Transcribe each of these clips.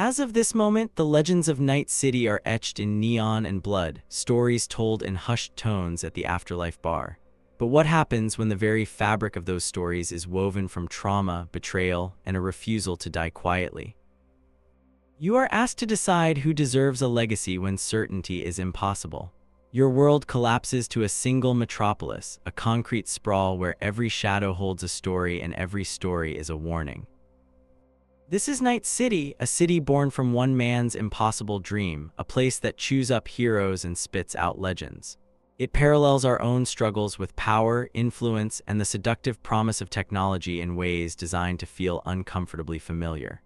As of this moment, the legends of Night City are etched in neon and blood, stories told in hushed tones at the afterlife bar. But what happens when the very fabric of those stories is woven from trauma, betrayal, and a refusal to die quietly? You are asked to decide who deserves a legacy when certainty is impossible. Your world collapses to a single metropolis, a concrete sprawl where every shadow holds a story and every story is a warning. This is Night City, a city born from one man's impossible dream, a place that chews up heroes and spits out legends. It parallels our own struggles with power, influence, and the seductive promise of technology in ways designed to feel uncomfortably familiar.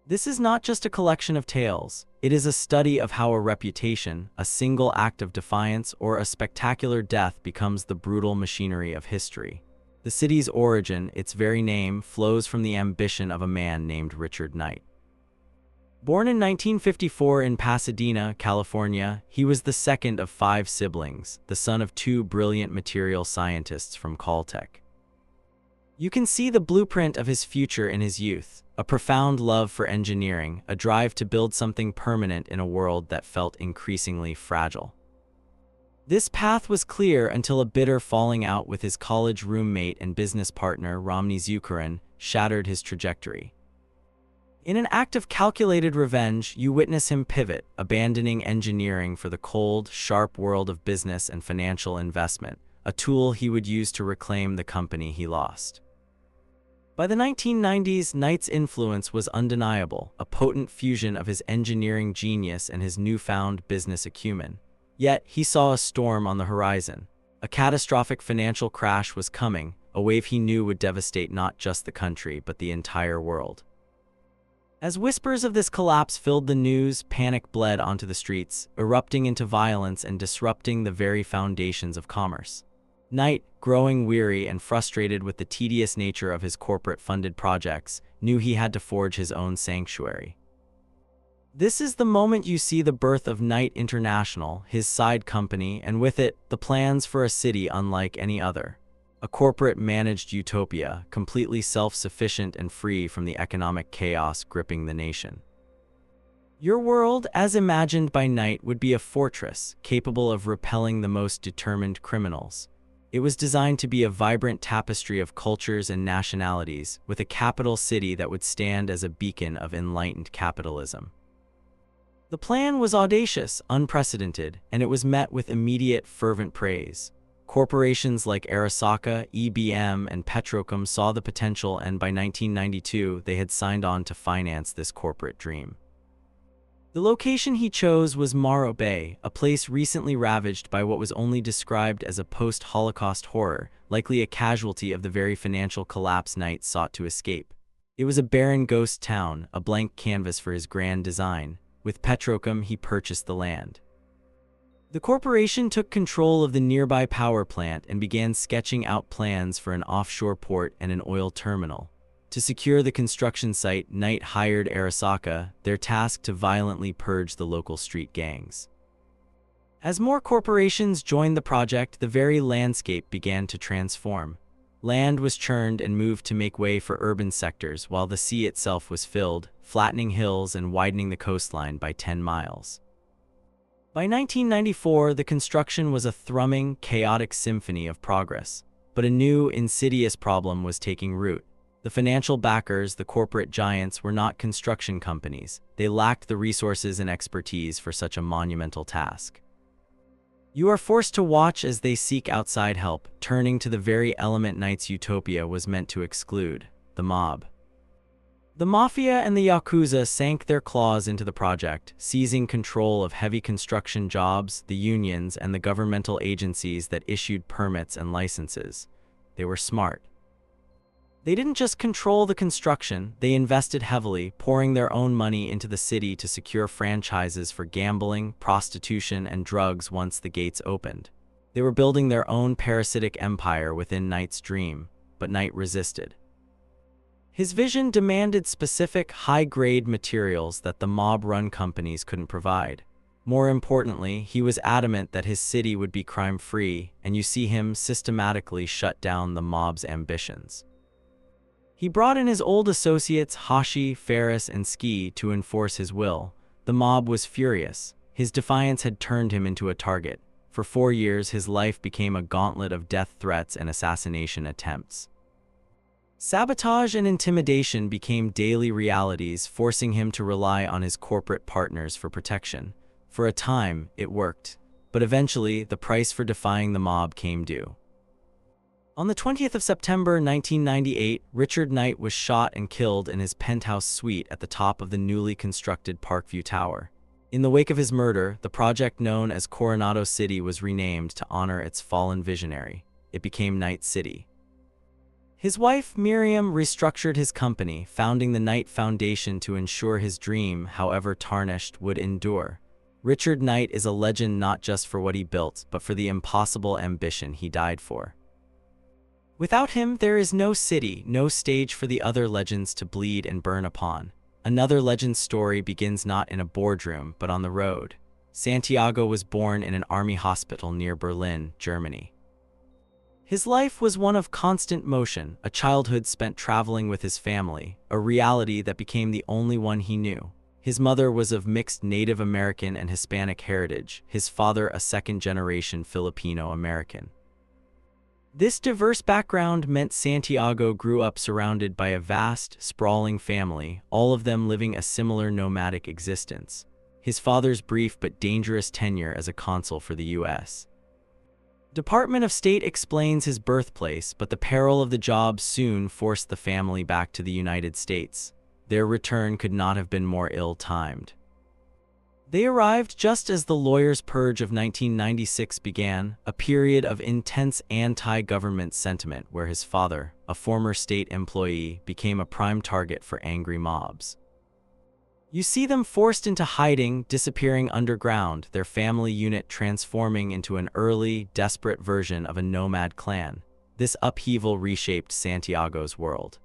This is not just a collection of tales. It is a study of how a reputation, a single act of defiance, or a spectacular death becomes the brutal machinery of history. The city's origin, its very name, flows from the ambition of a man named Richard Knight. Born in 1954 in Pasadena, California, he was the second of 5 siblings, the son of 2 brilliant material scientists from Caltech. You can see the blueprint of his future in his youth, a profound love for engineering, a drive to build something permanent in a world that felt increasingly fragile. This path was clear until a bitter falling out with his college roommate and business partner, Romney Zuckeran, shattered his trajectory. In an act of calculated revenge, you witness him pivot, abandoning engineering for the cold, sharp world of business and financial investment, a tool he would use to reclaim the company he lost. By the 1990s, Knight's influence was undeniable, a potent fusion of his engineering genius and his newfound business acumen. Yet, he saw a storm on the horizon. A catastrophic financial crash was coming, a wave he knew would devastate not just the country, but the entire world. As whispers of this collapse filled the news, panic bled onto the streets, erupting into violence and disrupting the very foundations of commerce. Knight, growing weary and frustrated with the tedious nature of his corporate-funded projects, knew he had to forge his own sanctuary. This is the moment you see the birth of Knight International, his side company, and with it, the plans for a city unlike any other. A corporate-managed utopia, completely self-sufficient and free from the economic chaos gripping the nation. Your world, as imagined by Knight, would be a fortress, capable of repelling the most determined criminals. It was designed to be a vibrant tapestry of cultures and nationalities, with a capital city that would stand as a beacon of enlightened capitalism. The plan was audacious, unprecedented, and it was met with immediate, fervent praise. Corporations like Arasaka, IBM, and Petrochem saw the potential, and by 1992, they had signed on to finance this corporate dream. The location he chose was Morro Bay, a place recently ravaged by what was only described as a post-Holocaust horror, likely a casualty of the very financial collapse Knight sought to escape. It was a barren ghost town, a blank canvas for his grand design. With Petrochem, he purchased the land. The corporation took control of the nearby power plant and began sketching out plans for an offshore port and an oil terminal. To secure the construction site, Knight hired Arasaka, their task to violently purge the local street gangs. As more corporations joined the project, the very landscape began to transform. Land was churned and moved to make way for urban sectors, while the sea itself was filled, flattening hills and widening the coastline by 10 miles. By 1994, the construction was a thrumming, chaotic symphony of progress. But a new, insidious problem was taking root. The financial backers, the corporate giants, were not construction companies. They lacked the resources and expertise for such a monumental task. You are forced to watch as they seek outside help, turning to the very element Knight's utopia was meant to exclude: the mob. The mafia and the yakuza sank their claws into the project, seizing control of heavy construction jobs, the unions, and the governmental agencies that issued permits and licenses. They were smart. They didn't just control the construction, they invested heavily, pouring their own money into the city to secure franchises for gambling, prostitution, and drugs once the gates opened. They were building their own parasitic empire within Knight's dream, but Knight resisted. His vision demanded specific, high-grade materials that the mob-run companies couldn't provide. More importantly, he was adamant that his city would be crime-free, and you see him systematically shut down the mob's ambitions. He brought in his old associates Hashi, Ferris, and Ski to enforce his will. The mob was furious. His defiance had turned him into a target. For 4 years, his life became a gauntlet of death threats and assassination attempts. Sabotage and intimidation became daily realities, forcing him to rely on his corporate partners for protection. For a time, it worked, but eventually, the price for defying the mob came due. On the 20th of September 1998, Richard Knight was shot and killed in his penthouse suite at the top of the newly constructed Parkview Tower. In the wake of his murder, the project known as Coronado City was renamed to honor its fallen visionary. It became Knight City. His wife, Miriam, restructured his company, founding the Knight Foundation to ensure his dream, however tarnished, would endure. Richard Knight is a legend not just for what he built, but for the impossible ambition he died for. Without him, there is no city, no stage for the other legends to bleed and burn upon. Another legend's story begins not in a boardroom, but on the road. Santiago was born in an army hospital near Berlin, Germany. His life was one of constant motion, a childhood spent traveling with his family, a reality that became the only one he knew. His mother was of mixed Native American and Hispanic heritage, his father a second-generation Filipino-American. This diverse background meant Santiago grew up surrounded by a vast, sprawling family, all of them living a similar nomadic existence. His father's brief but dangerous tenure as a consul for the U.S. Department of State explains his birthplace, but the peril of the job soon forced the family back to the United States. Their return could not have been more ill-timed. They arrived just as the lawyers' purge of 1996 began, a period of intense anti-government sentiment where his father, a former state employee, became a prime target for angry mobs. You see them forced into hiding, disappearing underground, their family unit transforming into an early, desperate version of a nomad clan. This upheaval reshaped Santiago's world.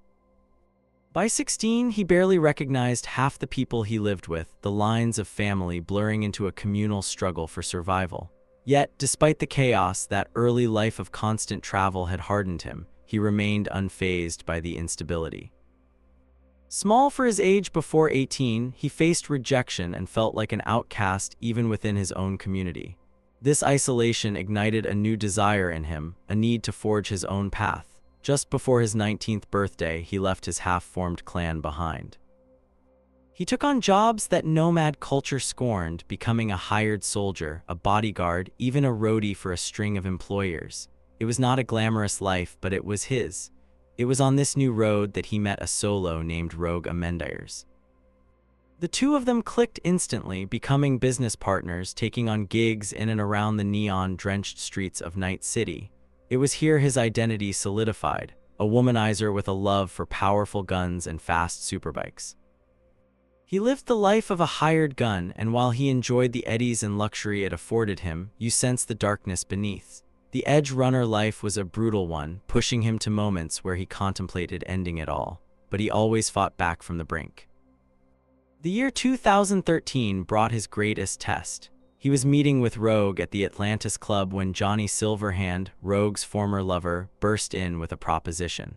By 16, he barely recognized half the people he lived with, the lines of family blurring into a communal struggle for survival. Yet, despite the chaos, that early life of constant travel had hardened him. He remained unfazed by the instability. Small for his age before 18, he faced rejection and felt like an outcast even within his own community. This isolation ignited a new desire in him, a need to forge his own path. Just before his 19th birthday, he left his half-formed clan behind. He took on jobs that nomad culture scorned, becoming a hired soldier, a bodyguard, even a roadie for a string of employers. It was not a glamorous life, but it was his. It was on this new road that he met a solo named Rogue Amendiers. The two of them clicked instantly, becoming business partners, taking on gigs in and around the neon-drenched streets of Night City. It was here his identity solidified, a womanizer with a love for powerful guns and fast superbikes. He lived the life of a hired gun, and while he enjoyed the eddies and luxury it afforded him, you sense the darkness beneath. The edge runner life was a brutal one, pushing him to moments where he contemplated ending it all, but he always fought back from the brink. The year 2013 brought his greatest test. He was meeting with Rogue at the Atlantis Club when Johnny Silverhand, Rogue's former lover, burst in with a proposition.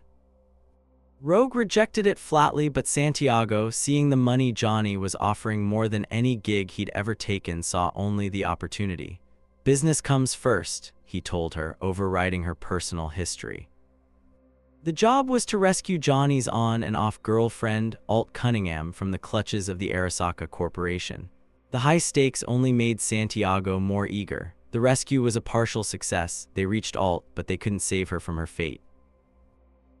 Rogue rejected it flatly, but Santiago, seeing the money Johnny was offering more than any gig he'd ever taken, saw only the opportunity. "Business comes first," he told her, overriding her personal history. The job was to rescue Johnny's on and off girlfriend, Alt Cunningham, from the clutches of the Arasaka Corporation. The high stakes only made Santiago more eager. The rescue was a partial success. They reached Alt, but they couldn't save her from her fate.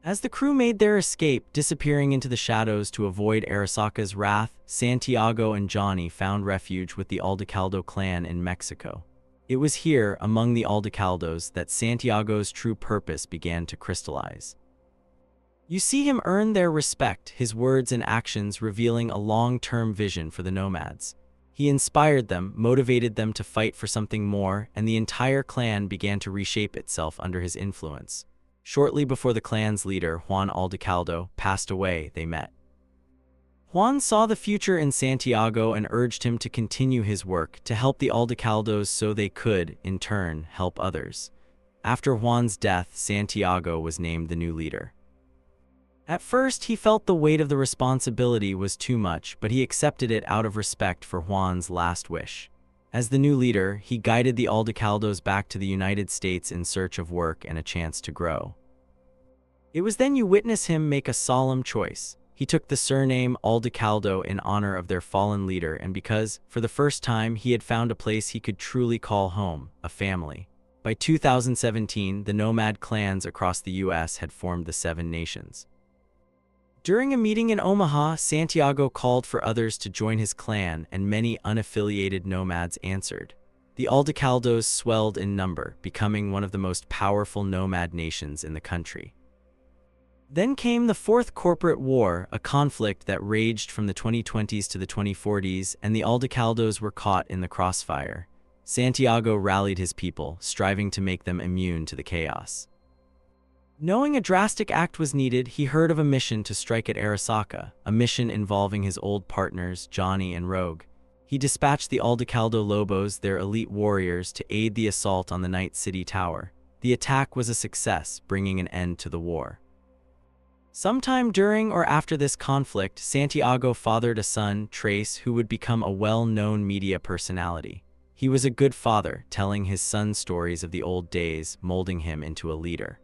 As the crew made their escape, disappearing into the shadows to avoid Arasaka's wrath, Santiago and Johnny found refuge with the Aldecaldo clan in Mexico. It was here, among the Aldecaldos, that Santiago's true purpose began to crystallize. You see him earn their respect, his words and actions revealing a long-term vision for the nomads. He inspired them, motivated them to fight for something more, and the entire clan began to reshape itself under his influence. Shortly before the clan's leader, Juan Aldecaldo, passed away, they met. Juan saw the future in Santiago and urged him to continue his work, to help the Aldecaldos so they could, in turn, help others. After Juan's death, Santiago was named the new leader. At first, he felt the weight of the responsibility was too much, but he accepted it out of respect for Juan's last wish. As the new leader, he guided the Aldecaldos back to the United States in search of work and a chance to grow. It was then you witness him make a solemn choice. He took the surname Aldecaldo in honor of their fallen leader and because, for the first time, he had found a place he could truly call home, a family. By 2017, the nomad clans across the U.S. had formed the Seven Nations. During a meeting in Omaha, Santiago called for others to join his clan, and many unaffiliated nomads answered. The Aldecaldos swelled in number, becoming one of the most powerful nomad nations in the country. Then came the Fourth Corporate War, a conflict that raged from the 2020s to the 2040s, and the Aldecaldos were caught in the crossfire. Santiago rallied his people, striving to make them immune to the chaos. Knowing a drastic act was needed, he heard of a mission to strike at Arasaka, a mission involving his old partners, Johnny and Rogue. He dispatched the Aldecaldo Lobos, their elite warriors, to aid the assault on the Night City Tower. The attack was a success, bringing an end to the war. Sometime during or after this conflict, Santiago fathered a son, Trace, who would become a well-known media personality. He was a good father, telling his son stories of the old days, molding him into a leader.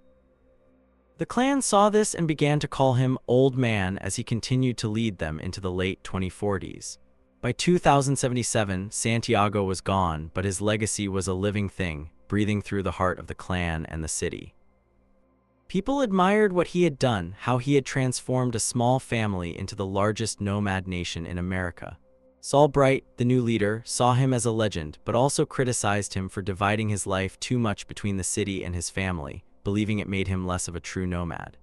The clan saw this and began to call him Old Man as he continued to lead them into the late 2040s. By 2077, Santiago was gone, but his legacy was a living thing, breathing through the heart of the clan and the city. People admired what he had done, how he had transformed a small family into the largest nomad nation in America. Saul Bright, the new leader, saw him as a legend, but also criticized him for dividing his life too much between the city and his family, believing it made him less of a true nomad.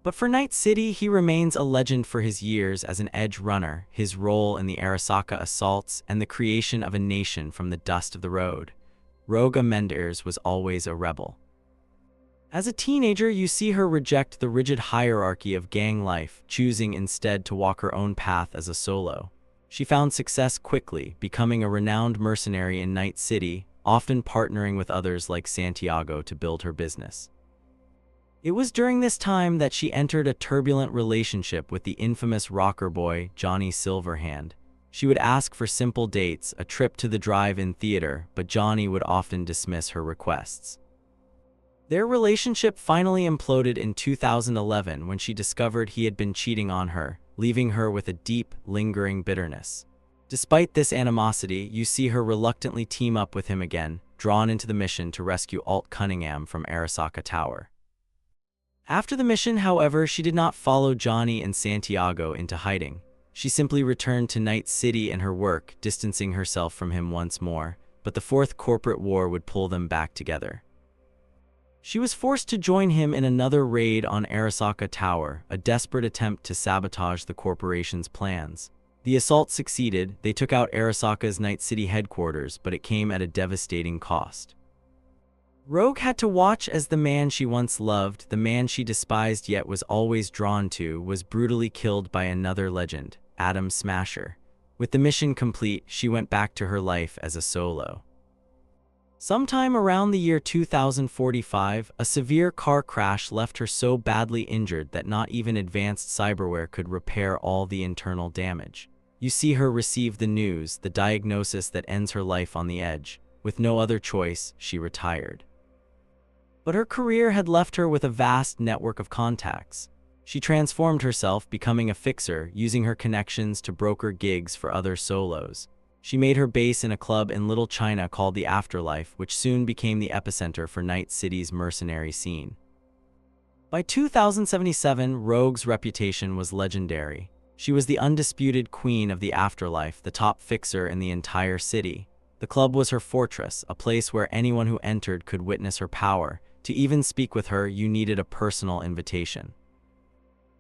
But for Night City, he remains a legend for his years as an edge runner, his role in the Arasaka assaults, and the creation of a nation from the dust of the road. Rogue Menders was always a rebel. As a teenager, you see her reject the rigid hierarchy of gang life, choosing instead to walk her own path as a solo. She found success quickly, becoming a renowned mercenary in Night City, often partnering with others like Santiago to build her business. It was during this time that she entered a turbulent relationship with the infamous rocker boy, Johnny Silverhand. She would ask for simple dates, a trip to the drive-in theater, but Johnny would often dismiss her requests. Their relationship finally imploded in 2011 when she discovered he had been cheating on her, leaving her with a deep, lingering bitterness. Despite this animosity, you see her reluctantly team up with him again, drawn into the mission to rescue Alt Cunningham from Arasaka Tower. After the mission, however, she did not follow Johnny and Santiago into hiding. She simply returned to Night City and her work, distancing herself from him once more, but the Fourth Corporate War would pull them back together. She was forced to join him in another raid on Arasaka Tower, a desperate attempt to sabotage the corporation's plans. The assault succeeded. They took out Arasaka's Night City headquarters, but it came at a devastating cost. Rogue had to watch as the man she once loved, the man she despised yet was always drawn to, was brutally killed by another legend, Adam Smasher. With the mission complete, she went back to her life as a solo. Sometime around the year 2045, a severe car crash left her so badly injured that not even advanced cyberware could repair all the internal damage. You see her receive the news, the diagnosis that ends her life on the edge. With no other choice, she retired. But her career had left her with a vast network of contacts. She transformed herself, becoming a fixer, using her connections to broker gigs for other solos. She made her base in a club in Little China called the Afterlife, which soon became the epicenter for Night City's mercenary scene. By 2077, Rogue's reputation was legendary. She was the undisputed queen of the Afterlife, the top fixer in the entire city. The club was her fortress, a place where anyone who entered could witness her power. To even speak with her, you needed a personal invitation.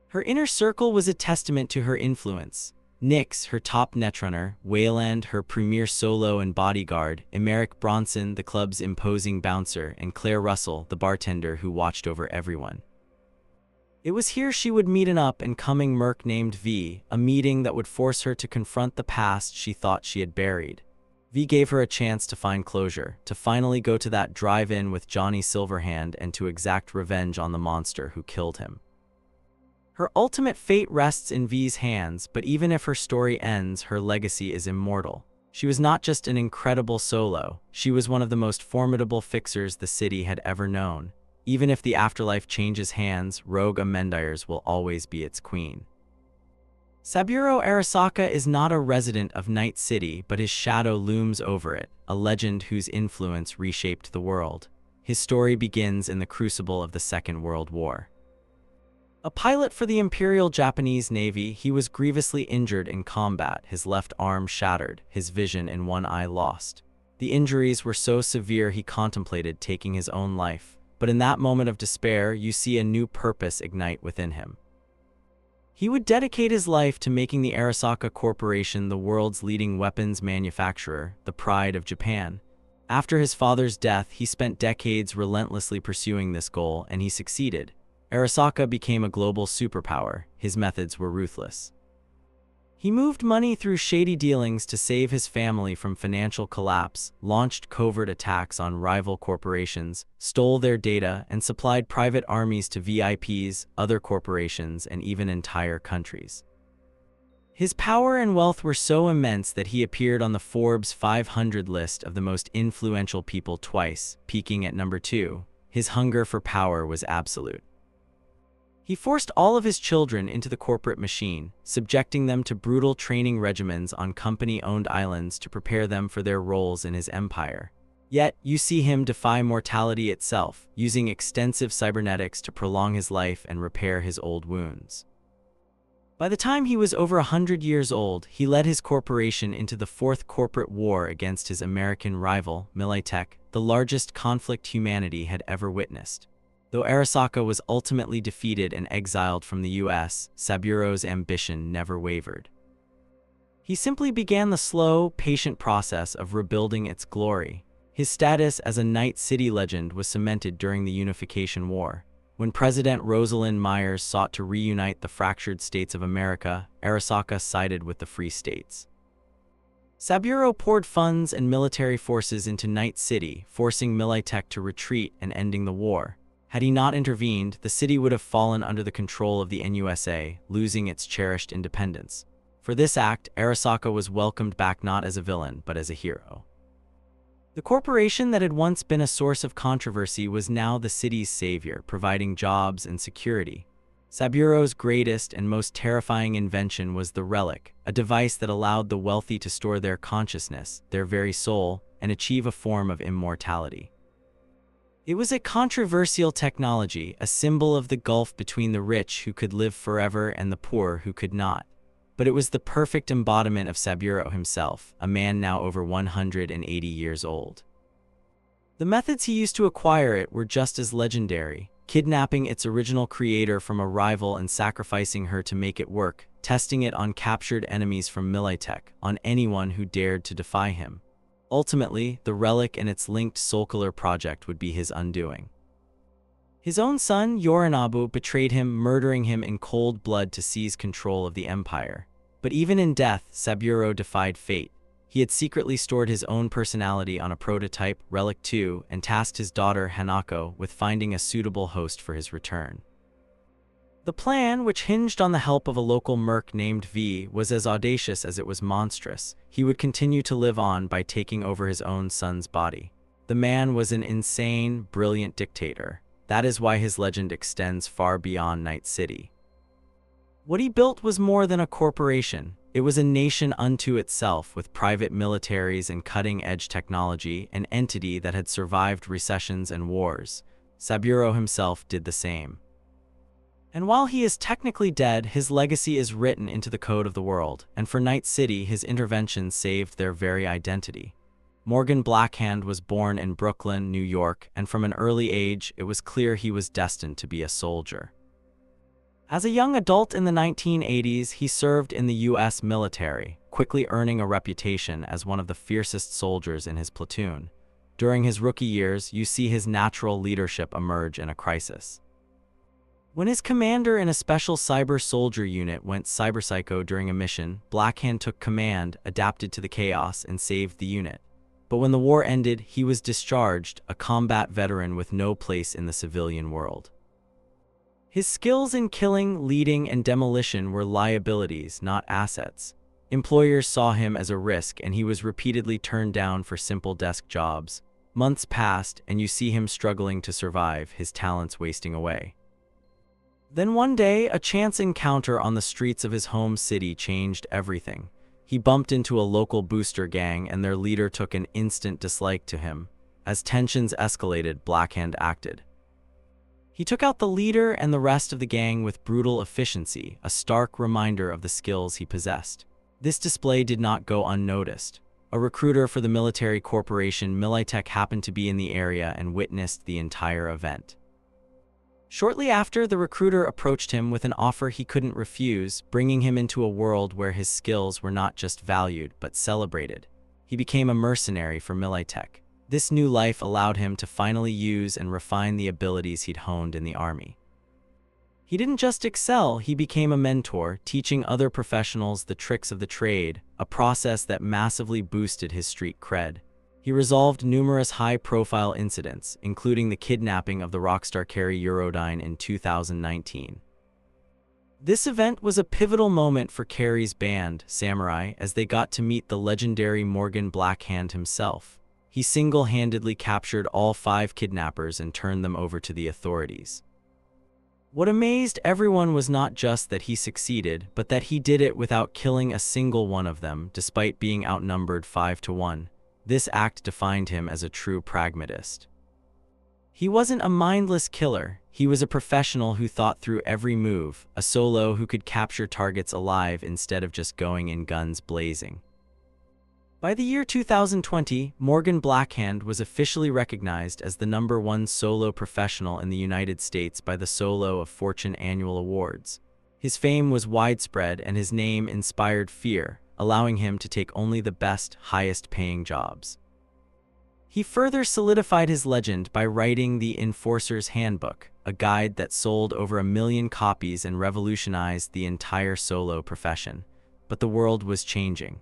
Her inner circle was a testament to her influence. Nyx, her top netrunner, Wayland, her premier solo and bodyguard, Emerick Bronson, the club's imposing bouncer, and Claire Russell, the bartender who watched over everyone. It was here she would meet an up-and-coming merc named V, a meeting that would force her to confront the past she thought she had buried. V gave her a chance to find closure, to finally go to that drive-in with Johnny Silverhand and to exact revenge on the monster who killed him. Her ultimate fate rests in V's hands, but even if her story ends, her legacy is immortal. She was not just an incredible solo, she was one of the most formidable fixers the city had ever known. Even if the afterlife changes hands, Rogue Amendire's will always be its queen. Saburo Arasaka is not a resident of Night City, but his shadow looms over it, a legend whose influence reshaped the world. His story begins in the crucible of the Second World War. A pilot for the Imperial Japanese Navy, he was grievously injured in combat, his left arm shattered, his vision in one eye lost. The injuries were so severe he contemplated taking his own life, but in that moment of despair, you see a new purpose ignite within him. He would dedicate his life to making the Arasaka Corporation the world's leading weapons manufacturer, the pride of Japan. After his father's death, he spent decades relentlessly pursuing this goal, and he succeeded. Arasaka became a global superpower. His methods were ruthless. He moved money through shady dealings to save his family from financial collapse, launched covert attacks on rival corporations, stole their data, and supplied private armies to VIPs, other corporations, and even entire countries. His power and wealth were so immense that he appeared on the Forbes 500 list of the most influential people twice, peaking at number 2. His hunger for power was absolute. He forced all of his children into the corporate machine, subjecting them to brutal training regimens on company-owned islands to prepare them for their roles in his empire. Yet, you see him defy mortality itself, using extensive cybernetics to prolong his life and repair his old wounds. By the time he was over 100 years old, he led his corporation into the fourth corporate war against his American rival, Militech, the largest conflict humanity had ever witnessed. Though Arasaka was ultimately defeated and exiled from the US, Saburo's ambition never wavered. He simply began the slow, patient process of rebuilding its glory. His status as a Night City legend was cemented during the Unification War. When President Rosalind Myers sought to reunite the fractured states of America, Arasaka sided with the Free States. Saburo poured funds and military forces into Night City, forcing Militech to retreat and ending the war. Had he not intervened, the city would have fallen under the control of the NUSA, losing its cherished independence. For this act, Arasaka was welcomed back not as a villain, but as a hero. The corporation that had once been a source of controversy was now the city's savior, providing jobs and security. Saburo's greatest and most terrifying invention was the Relic, a device that allowed the wealthy to store their consciousness, their very soul, and achieve a form of immortality. It was a controversial technology, a symbol of the gulf between the rich who could live forever and the poor who could not. But it was the perfect embodiment of Saburo himself, a man now over 180 years old. The methods he used to acquire it were just as legendary, kidnapping its original creator from a rival and sacrificing her to make it work, testing it on captured enemies from Militech, on anyone who dared to defy him. Ultimately, the Relic and its linked Soulkiller project would be his undoing. His own son, Yorinobu, betrayed him, murdering him in cold blood to seize control of the empire. But even in death, Saburo defied fate. He had secretly stored his own personality on a prototype, Relic 2, and tasked his daughter, Hanako, with finding a suitable host for his return. The plan, which hinged on the help of a local merc named V, was as audacious as it was monstrous. He would continue to live on by taking over his own son's body. The man was an insane, brilliant dictator. That is why his legend extends far beyond Night City. What he built was more than a corporation. It was a nation unto itself, with private militaries and cutting-edge technology, an entity that had survived recessions and wars. Saburo himself did the same. And while he is technically dead, his legacy is written into the code of the world, and for Night City, his intervention saved their very identity. Morgan Blackhand was born in Brooklyn, New York, and from an early age, it was clear he was destined to be a soldier. As a young adult in the 1980s, he served in the US military, quickly earning a reputation as one of the fiercest soldiers in his platoon. During his rookie years, you see his natural leadership emerge in a crisis. When his commander in a special cyber soldier unit went cyberpsycho during a mission, Blackhand took command, adapted to the chaos, and saved the unit. But when the war ended, he was discharged, a combat veteran with no place in the civilian world. His skills in killing, leading, and demolition were liabilities, not assets. Employers saw him as a risk, and he was repeatedly turned down for simple desk jobs. Months passed, and you see him struggling to survive, his talents wasting away. Then one day, a chance encounter on the streets of his home city changed everything. He bumped into a local booster gang, and their leader took an instant dislike to him. As tensions escalated, Blackhand acted. He took out the leader and the rest of the gang with brutal efficiency, a stark reminder of the skills he possessed. This display did not go unnoticed. A recruiter for the military corporation Militech happened to be in the area and witnessed the entire event. Shortly after, the recruiter approached him with an offer he couldn't refuse, bringing him into a world where his skills were not just valued but celebrated. He became a mercenary for Militech. This new life allowed him to finally use and refine the abilities he'd honed in the army. He didn't just excel, he became a mentor, teaching other professionals the tricks of the trade, a process that massively boosted his street cred. He resolved numerous high-profile incidents, including the kidnapping of the rockstar Carrie Eurodyne in 2019. This event was a pivotal moment for Carrie's band, Samurai, as they got to meet the legendary Morgan Blackhand himself. He single-handedly captured all 5 kidnappers and turned them over to the authorities. What amazed everyone was not just that he succeeded, but that he did it without killing a single one of them, despite being outnumbered 5-1. This act defined him as a true pragmatist. He wasn't a mindless killer, he was a professional who thought through every move, a solo who could capture targets alive instead of just going in guns blazing. By the year 2020, Morgan Blackhand was officially recognized as the #1 solo professional in the United States by the Solo of Fortune annual awards. His fame was widespread and his name inspired fear, allowing him to take only the best, highest-paying jobs. He further solidified his legend by writing the Enforcer's Handbook, a guide that sold over 1 million copies and revolutionized the entire solo profession. But the world was changing.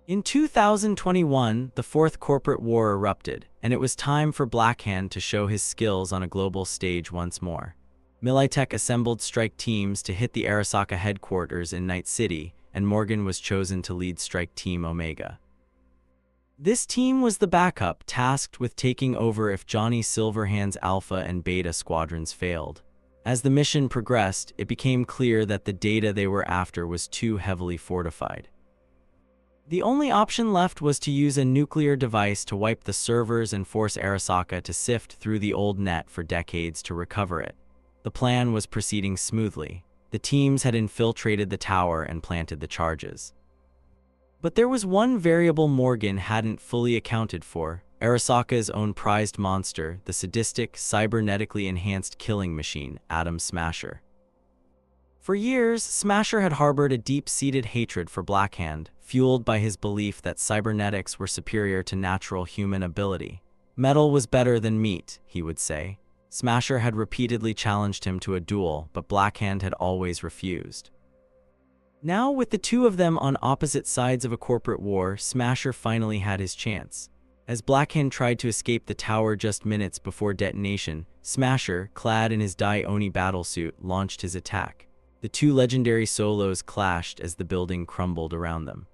In 2021, the fourth corporate war erupted, and it was time for Blackhand to show his skills on a global stage once more. Militech assembled strike teams to hit the Arasaka headquarters in Night City, and Morgan was chosen to lead Strike Team Omega. This team was the backup, tasked with taking over if Johnny Silverhand's Alpha and Beta squadrons failed. As the mission progressed, it became clear that the data they were after was too heavily fortified. The only option left was to use a nuclear device to wipe the servers and force Arasaka to sift through the old net for decades to recover it. The plan was proceeding smoothly. The teams had infiltrated the tower and planted the charges. But there was one variable Morgan hadn't fully accounted for: Arasaka's own prized monster, the sadistic, cybernetically enhanced killing machine, Atom Smasher. For years, Smasher had harbored a deep-seated hatred for Blackhand, fueled by his belief that cybernetics were superior to natural human ability. Metal was better than meat, he would say. Smasher had repeatedly challenged him to a duel, but Blackhand had always refused. Now, with the two of them on opposite sides of a corporate war, Smasher finally had his chance. As Blackhand tried to escape the tower just minutes before detonation, Smasher, clad in his Dai Oni battlesuit, launched his attack. The two legendary solos clashed as the building crumbled around them.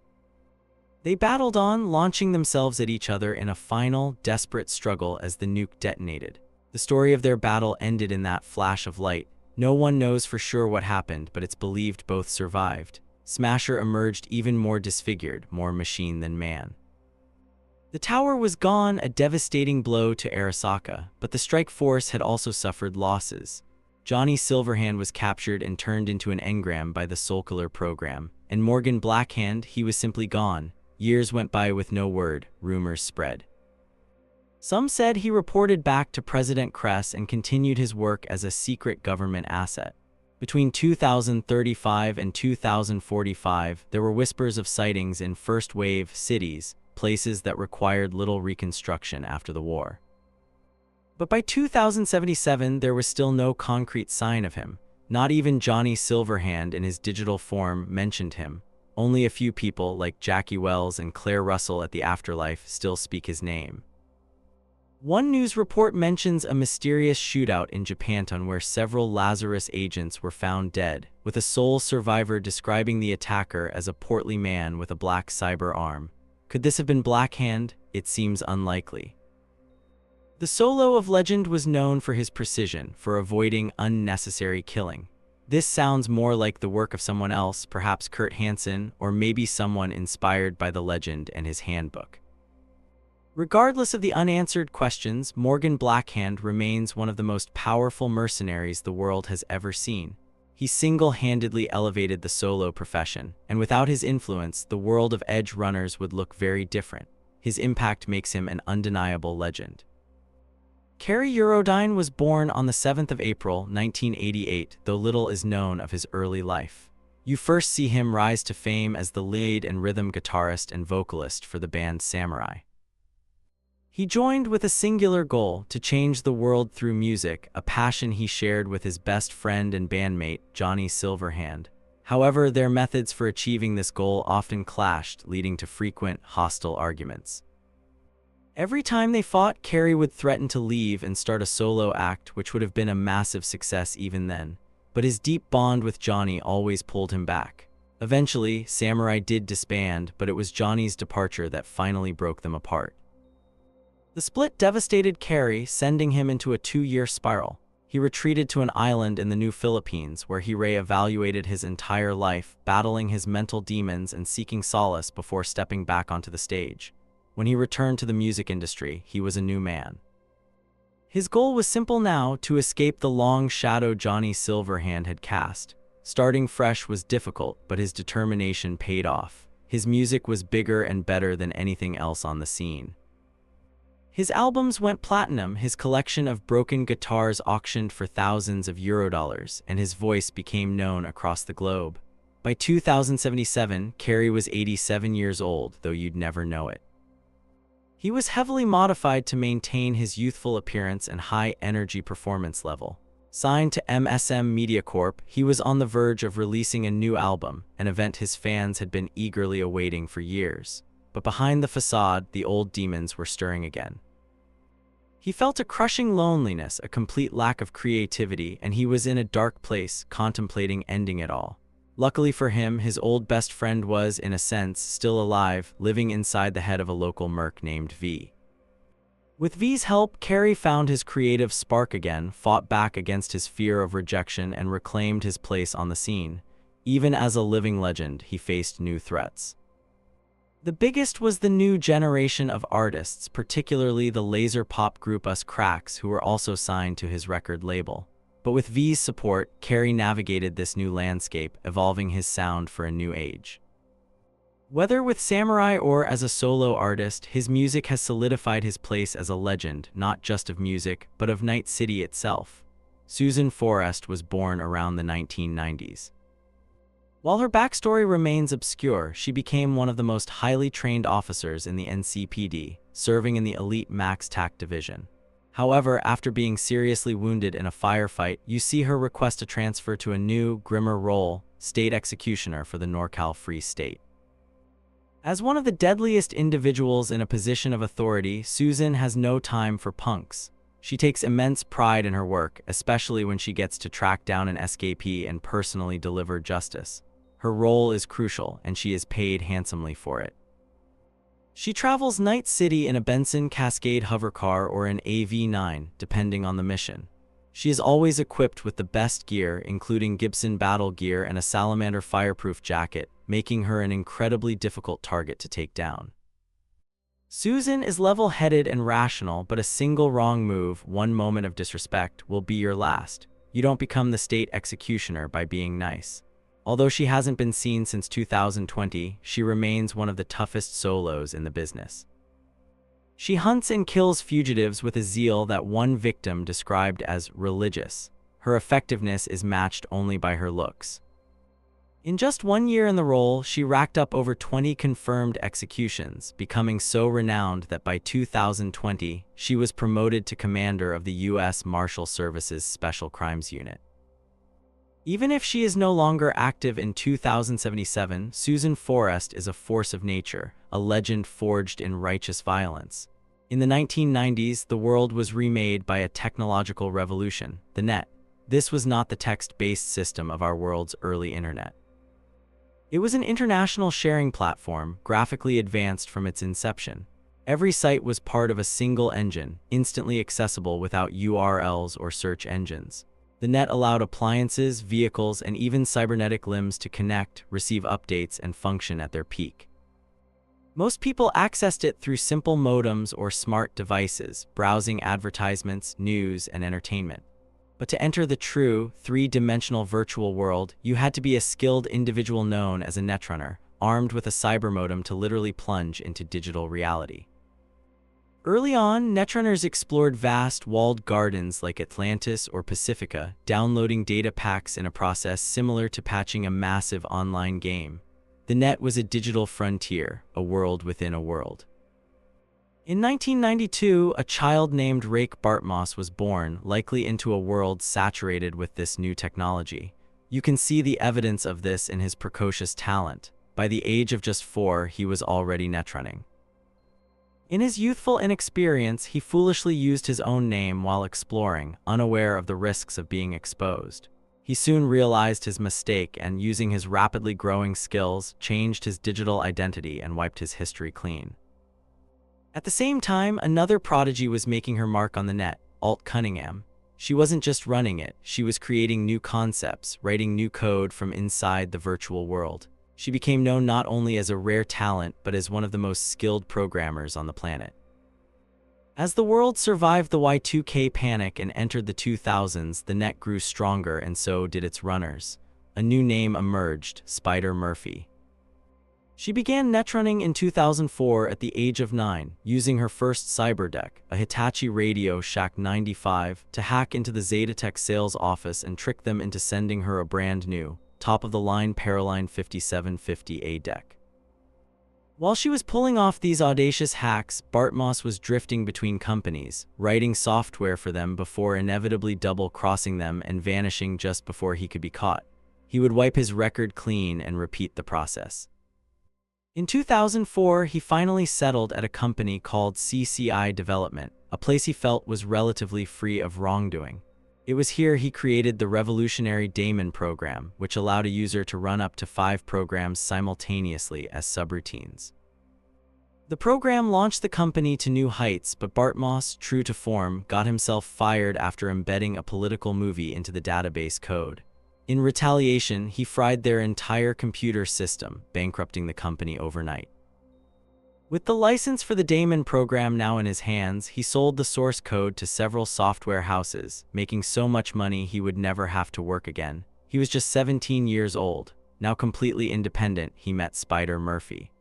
They battled on, launching themselves at each other in a final, desperate struggle as the nuke detonated. The story of their battle ended in that flash of light. No one knows for sure what happened, but it's believed both survived. Smasher emerged even more disfigured, more machine than man. The tower was gone, a devastating blow to Arasaka, but the strike force had also suffered losses. Johnny Silverhand was captured and turned into an engram by the Soulkiller program, and Morgan Blackhand, he was simply gone. Years went by with no word, rumors spread. Some said he reported back to President Kress and continued his work as a secret government asset. Between 2035 and 2045, there were whispers of sightings in first-wave cities, places that required little reconstruction after the war. But by 2077, there was still no concrete sign of him. Not even Johnny Silverhand in his digital form mentioned him. Only a few people, like Jackie Wells and Claire Russell at the Afterlife, still speak his name. One news report mentions a mysterious shootout in Japan where several Lazarus agents were found dead, with a sole survivor describing the attacker as a portly man with a black cyber arm. Could this have been Blackhand? It seems unlikely. The Solo of legend was known for his precision, for avoiding unnecessary killing. This sounds more like the work of someone else, perhaps Kurt Hansen, or maybe someone inspired by the legend and his handbook. Regardless of the unanswered questions, Morgan Blackhand remains one of the most powerful mercenaries the world has ever seen. He single-handedly elevated the Solo profession, and without his influence, the world of edge runners would look very different. His impact makes him an undeniable legend. Cary Eurodyne was born on the 7th of April, 1988, though little is known of his early life. You first see him rise to fame as the lead and rhythm guitarist and vocalist for the band Samurai. He joined with a singular goal: to change the world through music, a passion he shared with his best friend and bandmate, Johnny Silverhand. However, their methods for achieving this goal often clashed, leading to frequent, hostile arguments. Every time they fought, Cary would threaten to leave and start a solo act, which would have been a massive success even then. But his deep bond with Johnny always pulled him back. Eventually, Samurai did disband, but it was Johnny's departure that finally broke them apart. The split devastated Cary, sending him into a 2-year spiral. He retreated to an island in the New Philippines, where he re-evaluated his entire life, battling his mental demons and seeking solace before stepping back onto the stage. When he returned to the music industry, he was a new man. His goal was simple now: to escape the long shadow Johnny Silverhand had cast. Starting fresh was difficult, but his determination paid off. His music was bigger and better than anything else on the scene. His albums went platinum, his collection of broken guitars auctioned for thousands of Eurodollars, and his voice became known across the globe. By 2077, Cary was 87 years old, though you'd never know it. He was heavily modified to maintain his youthful appearance and high-energy performance level. Signed to MSM Media Corp, he was on the verge of releasing a new album, an event his fans had been eagerly awaiting for years. But behind the facade, the old demons were stirring again. He felt a crushing loneliness, a complete lack of creativity, and he was in a dark place, contemplating ending it all. Luckily for him, his old best friend was, in a sense, still alive, living inside the head of a local merc named V. With V's help, Cary found his creative spark again, fought back against his fear of rejection, and reclaimed his place on the scene. Even as a living legend, he faced new threats. The biggest was the new generation of artists, particularly the laser pop group Us Cracks, who were also signed to his record label. But with V's support, Cary navigated this new landscape, evolving his sound for a new age. Whether with Samurai or as a solo artist, his music has solidified his place as a legend, not just of music, but of Night City itself. Susan Forrest was born around the 1990s. While her backstory remains obscure, she became one of the most highly trained officers in the NCPD, serving in the elite Max TAC division. However, after being seriously wounded in a firefight, you see her request a transfer to a new, grimmer role, state executioner for the NorCal Free State. As one of the deadliest individuals in a position of authority, Susan has no time for punks. She takes immense pride in her work, especially when she gets to track down an escapee and personally deliver justice. Her role is crucial, and she is paid handsomely for it. She travels Night City in a Benson Cascade hovercar or an AV-9, depending on the mission. She is always equipped with the best gear, including Gibson battle gear and a Salamander fireproof jacket, making her an incredibly difficult target to take down. Susan is level-headed and rational, but a single wrong move, one moment of disrespect, will be your last. You don't become the state executioner by being nice. Although she hasn't been seen since 2020, she remains one of the toughest solos in the business. She hunts and kills fugitives with a zeal that one victim described as religious. Her effectiveness is matched only by her looks. In just 1 year in the role, she racked up over 20 confirmed executions, becoming so renowned that by 2020, she was promoted to commander of the U.S. Marshal Service's Special Crimes Unit. Even if she is no longer active in 2077, Susan Forrest is a force of nature, a legend forged in righteous violence. In the 1990s, the world was remade by a technological revolution, the net. This was not the text-based system of our world's early internet. It was an international sharing platform, graphically advanced from its inception. Every site was part of a single engine, instantly accessible without URLs or search engines. The net allowed appliances, vehicles, and even cybernetic limbs to connect, receive updates, and function at their peak. Most people accessed it through simple modems or smart devices, browsing advertisements, news, and entertainment. But to enter the true, three-dimensional virtual world, you had to be a skilled individual known as a netrunner, armed with a cyber modem to literally plunge into digital reality. Early on, netrunners explored vast, walled gardens like Atlantis or Pacifica, downloading data packs in a process similar to patching a massive online game. The net was a digital frontier, a world within a world. In 1992, a child named Rake Bartmoss was born, likely into a world saturated with this new technology. You can see the evidence of this in his precocious talent. By the age of just 4, he was already netrunning. In his youthful inexperience, he foolishly used his own name while exploring, unaware of the risks of being exposed. He soon realized his mistake and, using his rapidly growing skills, changed his digital identity and wiped his history clean. At the same time, another prodigy was making her mark on the net, Alt Cunningham. She wasn't just running it, she was creating new concepts, writing new code from inside the virtual world. She became known not only as a rare talent, but as one of the most skilled programmers on the planet. As the world survived the Y2K panic and entered the 2000s, the net grew stronger, and so did its runners. A new name emerged, Spider Murphy. She began netrunning in 2004 at the age of 9, using her first cyberdeck, a Hitachi Radio Shack 95, to hack into the Zetatech sales office and trick them into sending her a brand new, top-of-the-line Paraline 5750A deck. While she was pulling off these audacious hacks, Bartmoss was drifting between companies, writing software for them before inevitably double-crossing them and vanishing just before he could be caught. He would wipe his record clean and repeat the process. In 2004, he finally settled at a company called CCI Development, a place he felt was relatively free of wrongdoing. It was here he created the revolutionary daemon program, which allowed a user to run up to 5 programs simultaneously as subroutines. The program launched the company to new heights, but Bartmoss, true to form, got himself fired after embedding a political movie into the database code. In retaliation, he fried their entire computer system, bankrupting the company overnight. With the license for the daemon program now in his hands, he sold the source code to several software houses, making so much money he would never have to work again. He was just 17 years old. Now completely independent, he met Spider Murphy.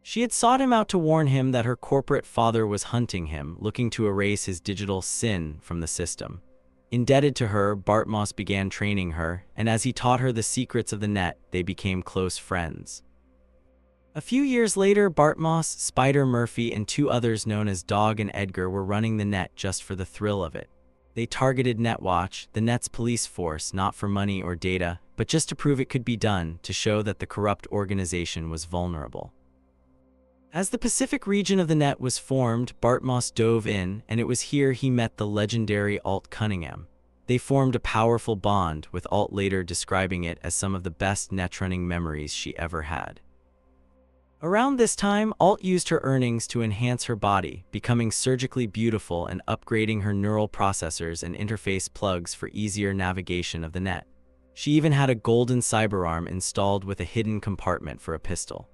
She had sought him out to warn him that her corporate father was hunting him, looking to erase his digital sin from the system. Indebted to her, Bartmoss began training her, and as he taught her the secrets of the net, they became close friends. A few years later, Bartmoss, Spider Murphy, and 2 others known as Dog and Edgar were running the net just for the thrill of it. They targeted Netwatch, the net's police force, not for money or data, but just to prove it could be done, to show that the corrupt organization was vulnerable. As the Pacific region of the net was formed, Bartmoss dove in, and it was here he met the legendary Alt Cunningham. They formed a powerful bond, with Alt later describing it as some of the best netrunning memories she ever had. Around this time, Alt used her earnings to enhance her body, becoming surgically beautiful and upgrading her neural processors and interface plugs for easier navigation of the net. She even had a golden cyberarm installed with a hidden compartment for a pistol.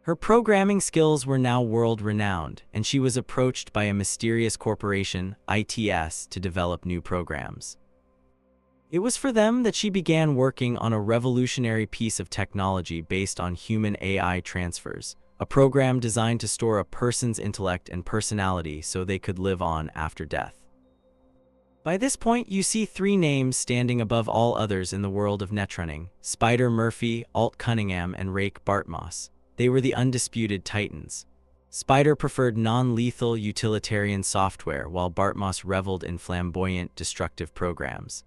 Her programming skills were now world-renowned, and she was approached by a mysterious corporation, ITS, to develop new programs. It was for them that she began working on a revolutionary piece of technology based on human AI transfers, a program designed to store a person's intellect and personality so they could live on after death. By this point, you see 3 names standing above all others in the world of netrunning: Spider Murphy, Alt Cunningham, and Rake Bartmoss. They were the undisputed titans. Spider preferred non-lethal utilitarian software, while Bartmoss reveled in flamboyant, destructive programs.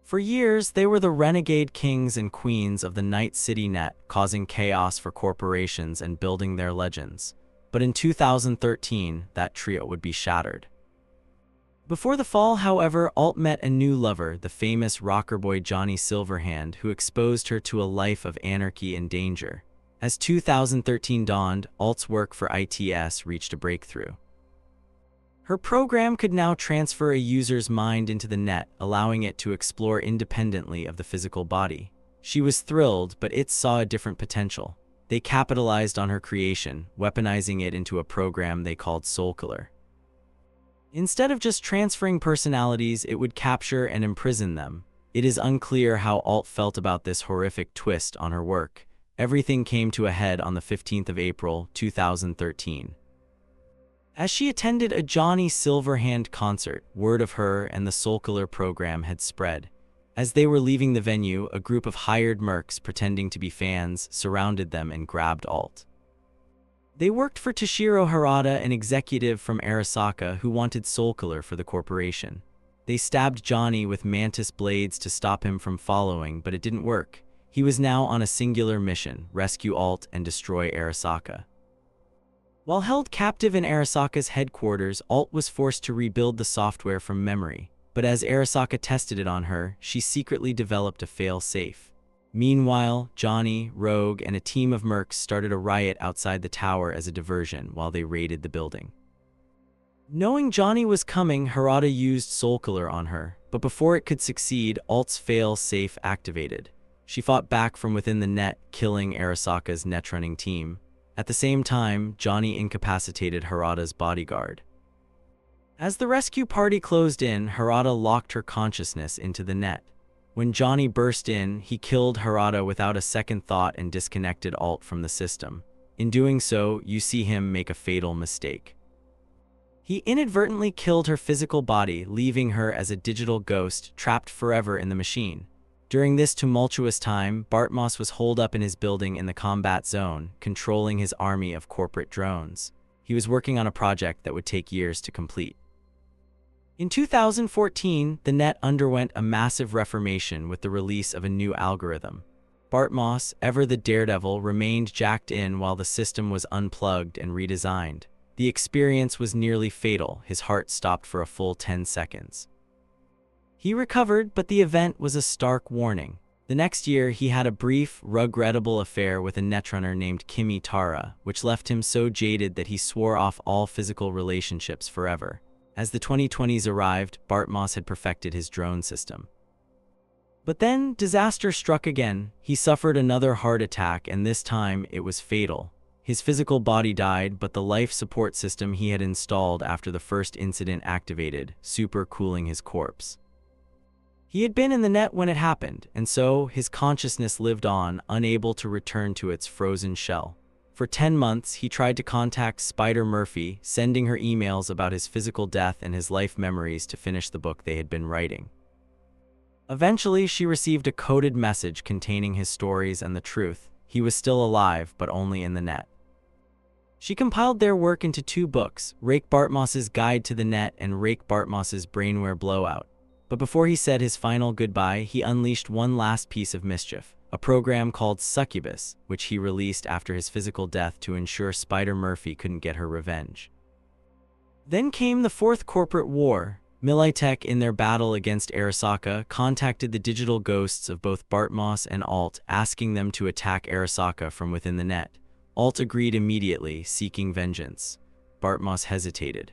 For years, they were the renegade kings and queens of the Night City net, causing chaos for corporations and building their legends. but in 2013, that trio would be shattered. Before the fall, however, Alt met a new lover, the famous rocker boy Johnny Silverhand, who exposed her to a life of anarchy and danger. As 2013 dawned, Alt's work for ITS reached a breakthrough. Her program could now transfer a user's mind into the net, allowing it to explore independently of the physical body. She was thrilled, but it saw a different potential. They capitalized on her creation, weaponizing it into a program they called Soulkiller. Instead of just transferring personalities, it would capture and imprison them. It is unclear how Alt felt about this horrific twist on her work. Everything came to a head on the 15th of April, 2013. As she attended a Johnny Silverhand concert, word of her and the Soulkiller program had spread. As they were leaving the venue, a group of hired mercs pretending to be fans surrounded them and grabbed Alt. They worked for Toshiro Harada, an executive from Arasaka who wanted Soulkiller for the corporation. They stabbed Johnny with mantis blades to stop him from following, but it didn't work. He was now on a singular mission: rescue Alt and destroy Arasaka. While held captive in Arasaka's headquarters, Alt was forced to rebuild the software from memory. But as Arasaka tested it on her, she secretly developed a fail-safe. Meanwhile, Johnny, Rogue, and a team of mercs started a riot outside the tower as a diversion while they raided the building. Knowing Johnny was coming, Harada used Soulkiller on her, but before it could succeed, Alt's fail-safe activated. She fought back from within the net, killing Arasaka's netrunning team. At the same time, Johnny incapacitated Harada's bodyguard. As the rescue party closed in, Harada locked her consciousness into the net. When Johnny burst in, he killed Harada without a second thought and disconnected Alt from the system. In doing so, you see him make a fatal mistake. He inadvertently killed her physical body, leaving her as a digital ghost trapped forever in the machine. During this tumultuous time, Bartmoss was holed up in his building in the combat zone, controlling his army of corporate drones. He was working on a project that would take years to complete. In 2014, the net underwent a massive reformation with the release of a new algorithm. Bartmoss, ever the daredevil, remained jacked in while the system was unplugged and redesigned. The experience was nearly fatal. His heart stopped for a full 10 seconds. He recovered, but the event was a stark warning. The next year, he had a brief, regrettable affair with a netrunner named Kimi Tara, which left him so jaded that he swore off all physical relationships forever. As the 2020s arrived, Bartmoss had perfected his drone system. But then, disaster struck again. He suffered another heart attack, and this time it was fatal. His physical body died, but the life support system he had installed after the first incident activated, super cooling his corpse. He had been in the net when it happened, and so his consciousness lived on, unable to return to its frozen shell. For 10 months, he tried to contact Spider Murphy, sending her emails about his physical death and his life memories to finish the book they had been writing. Eventually, she received a coded message containing his stories and the truth. He was still alive, but only in the net. She compiled their work into 2 books, Rake Bartmoss's Guide to the Net and Rake Bartmoss's Brainware Blowout. But before he said his final goodbye, he unleashed one last piece of mischief, a program called Succubus, which he released after his physical death to ensure Spider Murphy couldn't get her revenge. Then came the Fourth Corporate War. Militech, in their battle against Arasaka, contacted the digital ghosts of both Bartmoss and Alt, asking them to attack Arasaka from within the net. Alt agreed immediately, seeking vengeance. Bartmoss hesitated.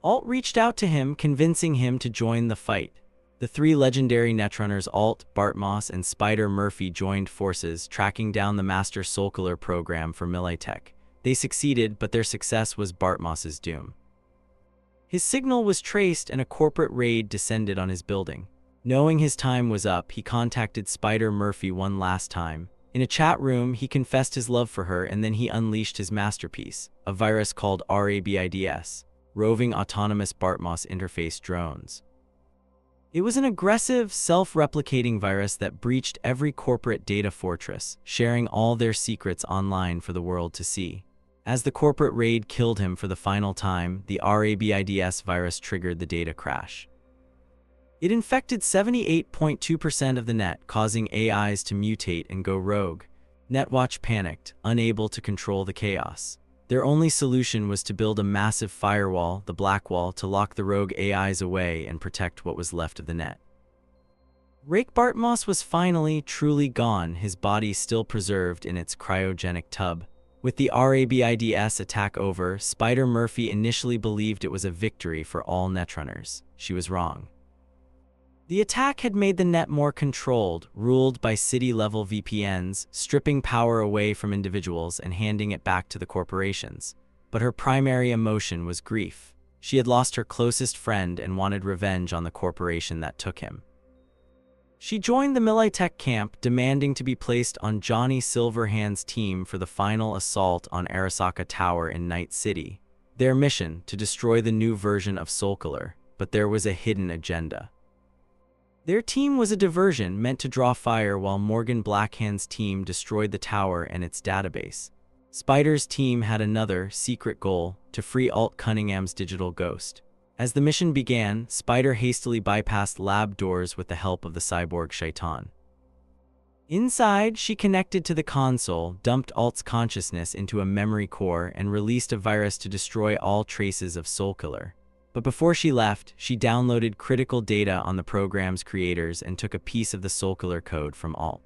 Alt reached out to him, convincing him to join the fight. The 3 legendary netrunners Alt, Bartmoss, and Spider Murphy joined forces, tracking down the master Soulkiller program for Militech. They succeeded, but their success was Bartmoss's doom. His signal was traced and a corporate raid descended on his building. Knowing his time was up, he contacted Spider Murphy one last time. In a chat room, he confessed his love for her, and then he unleashed his masterpiece, a virus called RABIDS, Roving Autonomous Bartmoss Interface Drones. It was an aggressive, self-replicating virus that breached every corporate data fortress, sharing all their secrets online for the world to see. As the corporate raid killed him for the final time, the RABIDS virus triggered the data crash. It infected 78.2% of the net, causing AIs to mutate and go rogue. Netwatch panicked, unable to control the chaos. Their only solution was to build a massive firewall, the Black Wall, to lock the rogue AIs away and protect what was left of the net. Rake Bartmoss was finally, truly gone, his body still preserved in its cryogenic tub. With the RABIDS attack over, Spider Murphy initially believed it was a victory for all netrunners. She was wrong. The attack had made the net more controlled, ruled by city-level VPNs, stripping power away from individuals and handing it back to the corporations. But her primary emotion was grief. She had lost her closest friend and wanted revenge on the corporation that took him. She joined the militech camp, demanding to be placed on Johnny Silverhand's team for the final assault on Arasaka Tower in Night City. Their mission, to destroy the new version of Soulkiller, but there was a hidden agenda. Their team was a diversion meant to draw fire while Morgan Blackhand's team destroyed the tower and its database. Spider's team had another, secret goal, to free Alt Cunningham's digital ghost. As the mission began, Spider hastily bypassed lab doors with the help of the cyborg Shaitan. Inside, she connected to the console, dumped Alt's consciousness into a memory core, and released a virus to destroy all traces of Soulkiller. But before she left, she downloaded critical data on the program's creators and took a piece of the Soulkiller code from Alt.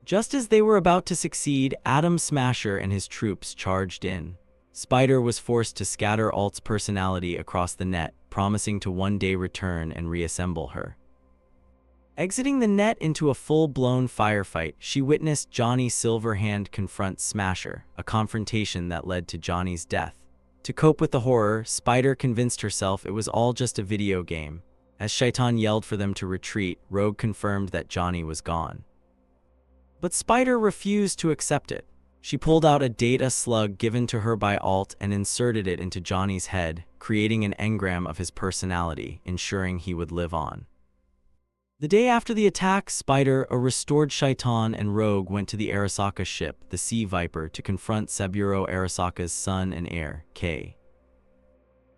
Just as they were about to succeed, Atom Smasher and his troops charged in. Spider was forced to scatter Alt's personality across the net, promising to one day return and reassemble her. Exiting the net into a full-blown firefight, she witnessed Johnny Silverhand confront Smasher, a confrontation that led to Johnny's death. To cope with the horror, Spider convinced herself it was all just a video game. As Shaitan yelled for them to retreat, Rogue confirmed that Johnny was gone. But Spider refused to accept it. She pulled out a data slug given to her by Alt and inserted it into Johnny's head, creating an engram of his personality, ensuring he would live on. The day after the attack, Spider, a restored Shaitan, and Rogue went to the Arasaka ship, the Sea Viper, to confront Saburo Arasaka's son and heir, K.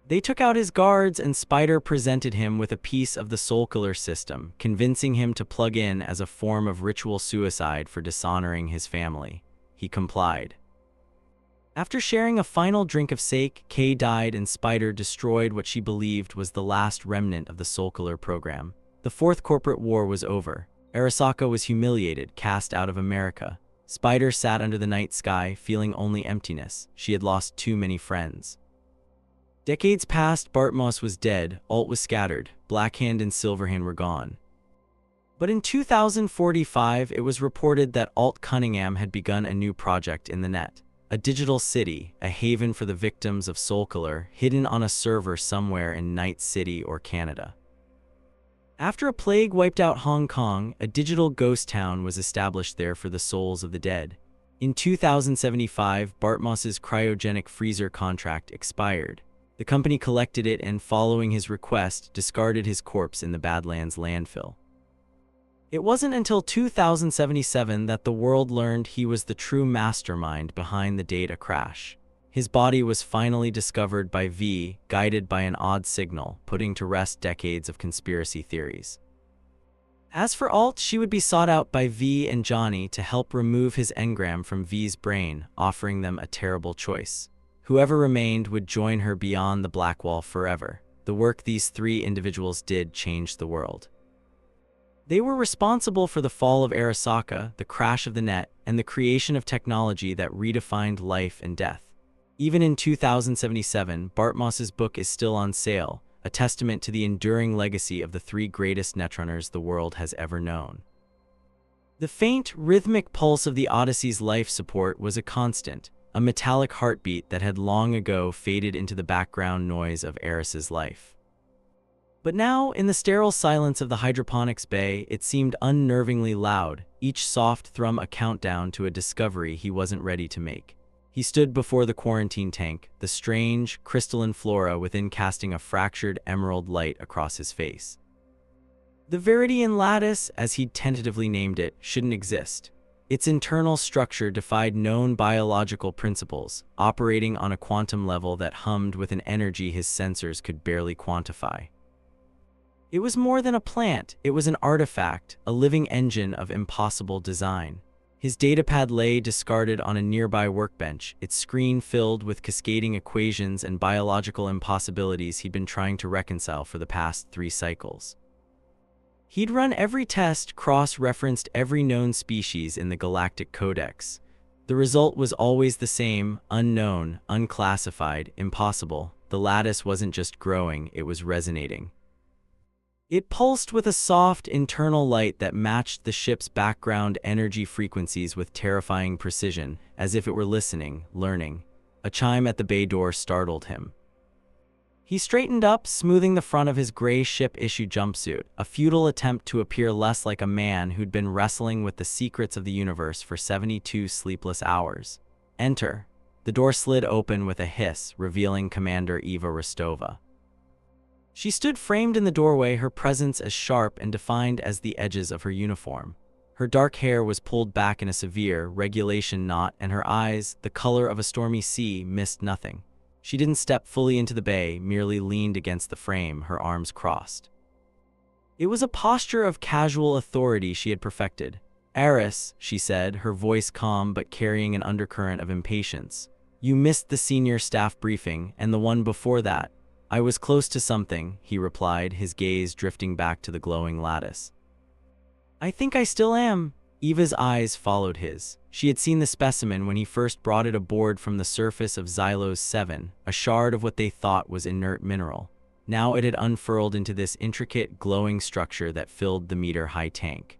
They took out his guards and Spider presented him with a piece of the Soulkiller system, convincing him to plug in as a form of ritual suicide for dishonoring his family. He complied. After sharing a final drink of sake, Kay died and Spider destroyed what she believed was the last remnant of the Soulkiller program. The fourth corporate war was over. Arasaka was humiliated, cast out of America. Spider sat under the night sky, feeling only emptiness. She had lost too many friends. Decades passed, Bartmoss was dead, Alt was scattered, Blackhand and Silverhand were gone. But in 2045, it was reported that Alt Cunningham had begun a new project in the net. A digital city, a haven for the victims of Soulkiller, hidden on a server somewhere in Night City or Canada. After a plague wiped out Hong Kong, a digital ghost town was established there for the souls of the dead. In 2075, Bartmoss's cryogenic freezer contract expired. The company collected it and, following his request, discarded his corpse in the Badlands landfill. It wasn't until 2077 that the world learned he was the true mastermind behind the data crash. His body was finally discovered by V, guided by an odd signal, putting to rest decades of conspiracy theories. As for Alt, she would be sought out by V and Johnny to help remove his engram from V's brain, offering them a terrible choice. Whoever remained would join her beyond the Black Wall forever. The work these three individuals did changed the world. They were responsible for the fall of Arasaka, the crash of the net, and the creation of technology that redefined life and death. Even in 2077, Bartmoss's book is still on sale, a testament to the enduring legacy of the three greatest netrunners the world has ever known. The faint, rhythmic pulse of the Odyssey's life support was a constant, a metallic heartbeat that had long ago faded into the background noise of Eris's life. But now, in the sterile silence of the hydroponics bay, it seemed unnervingly loud, each soft thrum a countdown to a discovery he wasn't ready to make. He stood before the quarantine tank, the strange, crystalline flora within casting a fractured emerald light across his face. The Viridian lattice, as he'd tentatively named it, shouldn't exist. Its internal structure defied known biological principles, operating on a quantum level that hummed with an energy his sensors could barely quantify. It was more than a plant, it was an artifact, a living engine of impossible design. His datapad lay discarded on a nearby workbench, its screen filled with cascading equations and biological impossibilities he'd been trying to reconcile for the past 3 cycles. He'd run every test, cross-referenced every known species in the Galactic Codex. The result was always the same: unknown, unclassified, impossible. The lattice wasn't just growing, it was resonating. It pulsed with a soft, internal light that matched the ship's background energy frequencies with terrifying precision, as if it were listening, learning. A chime at the bay door startled him. He straightened up, smoothing the front of his gray ship-issue jumpsuit, a futile attempt to appear less like a man who'd been wrestling with the secrets of the universe for 72 sleepless hours. "Enter." The door slid open with a hiss, revealing Commander Eva Rostova. She stood framed in the doorway, her presence as sharp and defined as the edges of her uniform. Her dark hair was pulled back in a severe regulation knot, and her eyes, the color of a stormy sea, missed nothing. She didn't step fully into the bay, merely leaned against the frame, her arms crossed. It was a posture of casual authority she had perfected. "Eris," she said, her voice calm but carrying an undercurrent of impatience. "You missed the senior staff briefing, and the one before that." "I was close to something," he replied, his gaze drifting back to the glowing lattice. "I think I still am." Eva's eyes followed his. She had seen the specimen when he first brought it aboard from the surface of Xylos 7, a shard of what they thought was inert mineral. Now it had unfurled into this intricate, glowing structure that filled the meter-high tank.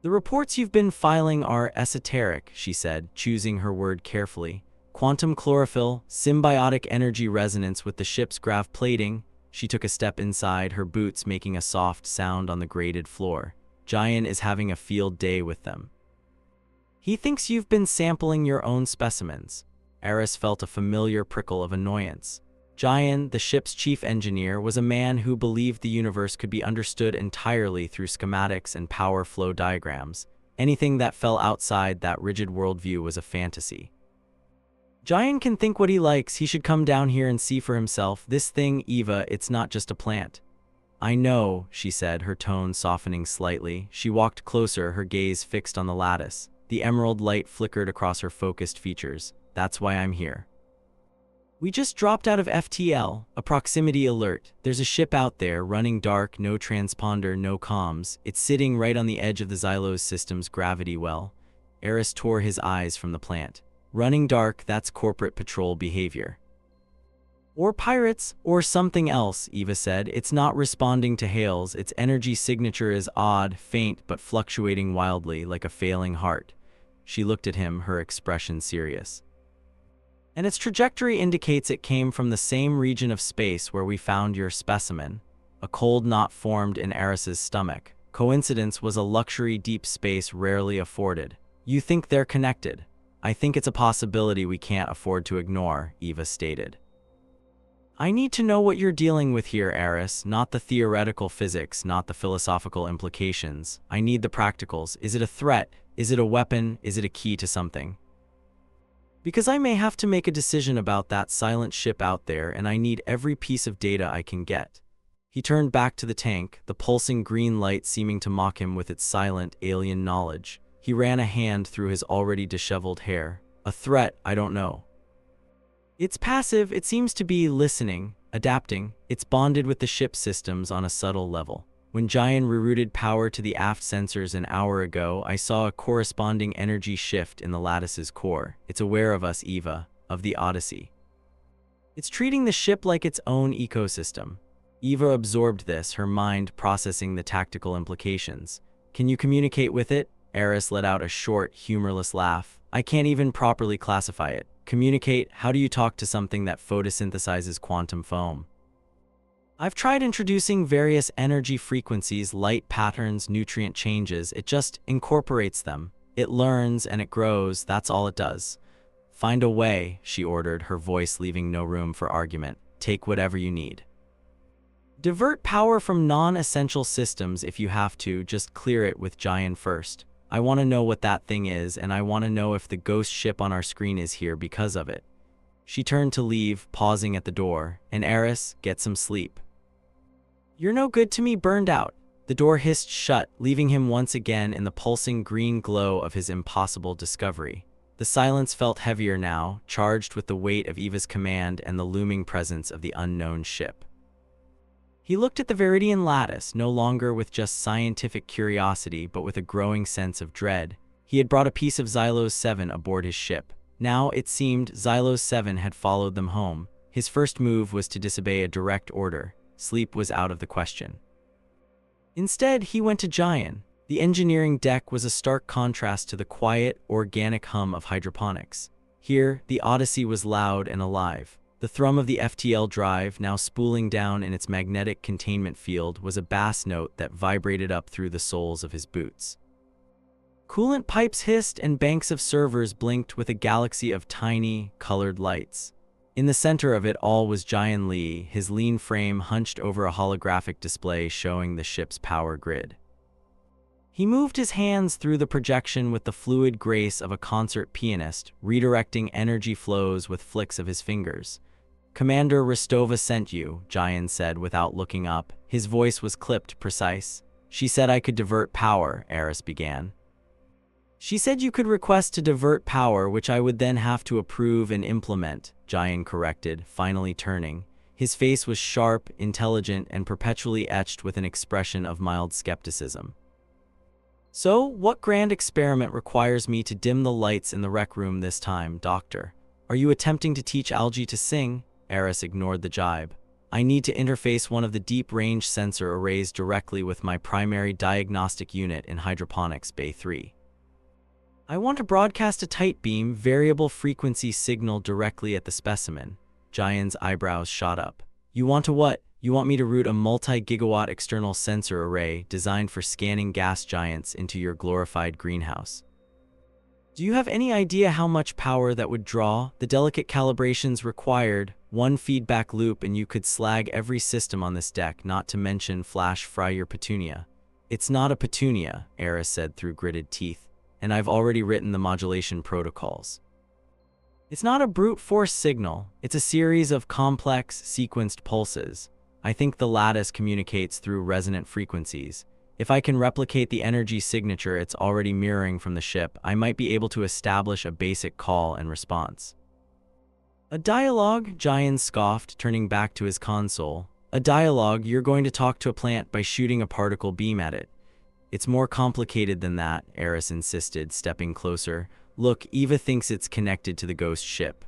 "The reports you've been filing are esoteric," she said, choosing her word carefully. "Quantum chlorophyll, symbiotic energy resonance with the ship's grav plating." She took a step inside, her boots making a soft sound on the grated floor. "Giant is having a field day with them. He thinks you've been sampling your own specimens." Eris felt a familiar prickle of annoyance. Giant, the ship's chief engineer, was a man who believed the universe could be understood entirely through schematics and power flow diagrams. Anything that fell outside that rigid worldview was a fantasy. "Giant can think what he likes. He should come down here and see for himself. This thing, Eva, it's not just a plant." "I know," she said, her tone softening slightly. She walked closer, her gaze fixed on the lattice. The emerald light flickered across her focused features. "That's why I'm here. We just dropped out of FTL, a proximity alert. There's a ship out there, running dark, no transponder, no comms. It's sitting right on the edge of the Xylos system's gravity well." Eris tore his eyes from the plant. "Running dark, that's corporate patrol behavior. Or pirates, or something else," Eva said. "It's not responding to hails. Its energy signature is odd, faint, but fluctuating wildly, like a failing heart." She looked at him, her expression serious. "And its trajectory indicates it came from the same region of space where we found your specimen." A cold knot formed in Eris's stomach. Coincidence was a luxury deep space rarely afforded. "You think they're connected?" "I think it's a possibility we can't afford to ignore," Eva stated. "I need to know what you're dealing with here, Eris, not the theoretical physics, not the philosophical implications. I need the practicals. Is it a threat? Is it a weapon? Is it a key to something? Because I may have to make a decision about that silent ship out there, and I need every piece of data I can get." He turned back to the tank, the pulsing green light seeming to mock him with its silent, alien knowledge. He ran a hand through his already disheveled hair. "A threat? I don't know. It's passive. It seems to be listening, adapting. It's bonded with the ship's systems on a subtle level. When Giant rerouted power to the aft sensors an hour ago, I saw a corresponding energy shift in the lattice's core. It's aware of us, Eva, of the Odyssey. It's treating the ship like its own ecosystem." Eva absorbed this, her mind processing the tactical implications. "Can you communicate with it?" Eris let out a short, humorless laugh. "I can't even properly classify it." "Communicate? How do you talk to something that photosynthesizes quantum foam?" "I've tried introducing various energy frequencies, light patterns, nutrient changes. It just incorporates them. It learns and it grows. That's all it does." "Find a way," she ordered, her voice leaving no room for argument. "Take whatever you need. Divert power from non-essential systems if you have to. Just clear it with Giant first. I want to know what that thing is, and I want to know if the ghost ship on our screen is here because of it." She turned to leave, pausing at the door. "And Eris, get some sleep. You're no good to me, burned out." The door hissed shut, leaving him once again in the pulsing green glow of his impossible discovery. The silence felt heavier now, charged with the weight of Eva's command and the looming presence of the unknown ship. He looked at the Viridian lattice, no longer with just scientific curiosity, but with a growing sense of dread. He had brought a piece of Xylos 7 aboard his ship. Now, it seemed, Xylos 7 had followed them home. His first move was to disobey a direct order. Sleep was out of the question. Instead, he went to Giant. The engineering deck was a stark contrast to the quiet, organic hum of hydroponics. Here, the Odyssey was loud and alive. The thrum of the FTL drive, now spooling down in its magnetic containment field, was a bass note that vibrated up through the soles of his boots. Coolant pipes hissed and banks of servers blinked with a galaxy of tiny, colored lights. In the center of it all was Jian Li, his lean frame hunched over a holographic display showing the ship's power grid. He moved his hands through the projection with the fluid grace of a concert pianist, redirecting energy flows with flicks of his fingers. "Commander Rostova sent you," Jian said without looking up. His voice was clipped, precise. "She said I could divert power," Eris began. "She said you could request to divert power, which I would then have to approve and implement," Jian corrected, finally turning. His face was sharp, intelligent, and perpetually etched with an expression of mild skepticism. "So, what grand experiment requires me to dim the lights in the rec room this time, Doctor? Are you attempting to teach algae to sing?" Eris ignored the jibe. "I need to interface one of the deep-range sensor arrays directly with my primary diagnostic unit in hydroponics Bay 3. I want to broadcast a tight beam, variable frequency signal directly at the specimen." Jian's eyebrows shot up. "You want to what? You want me to route a multi-gigawatt external sensor array designed for scanning gas giants into your glorified greenhouse? Do you have any idea how much power that would draw? The delicate calibrations required, one feedback loop and you could slag every system on this deck, not to mention flash fry your petunia." "It's not a petunia," Eris said through gritted teeth, "and I've already written the modulation protocols. It's not a brute force signal, it's a series of complex, sequenced pulses. I think the lattice communicates through resonant frequencies. If I can replicate the energy signature it's already mirroring from the ship, I might be able to establish a basic call and response." "A dialogue?" Jian scoffed, turning back to his console. "A dialogue? You're going to talk to a plant by shooting a particle beam at it." "It's more complicated than that," Eris insisted, stepping closer. "Look, Eva thinks it's connected to the ghost ship.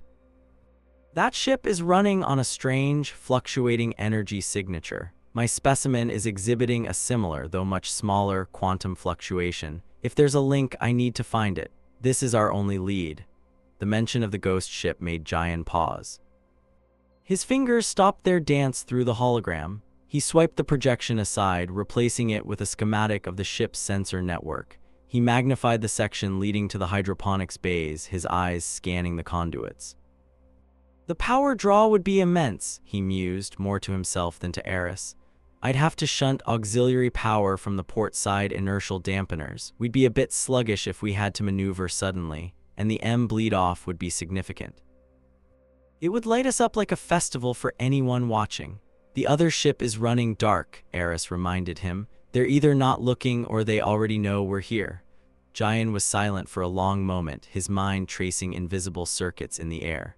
That ship is running on a strange, fluctuating energy signature. My specimen is exhibiting a similar, though much smaller, quantum fluctuation. If there's a link, I need to find it. This is our only lead." The mention of the ghost ship made Jian pause. His fingers stopped their dance through the hologram. He swiped the projection aside, replacing it with a schematic of the ship's sensor network. He magnified the section leading to the hydroponics bays, his eyes scanning the conduits. "The power draw would be immense," he mused, more to himself than to Eris. "I'd have to shunt auxiliary power from the port side inertial dampeners. We'd be a bit sluggish if we had to maneuver suddenly, and the bleed-off would be significant. It would light us up like a festival for anyone watching." "The other ship is running dark," Eris reminded him. "They're either not looking or they already know we're here." Jian was silent for a long moment, his mind tracing invisible circuits in the air.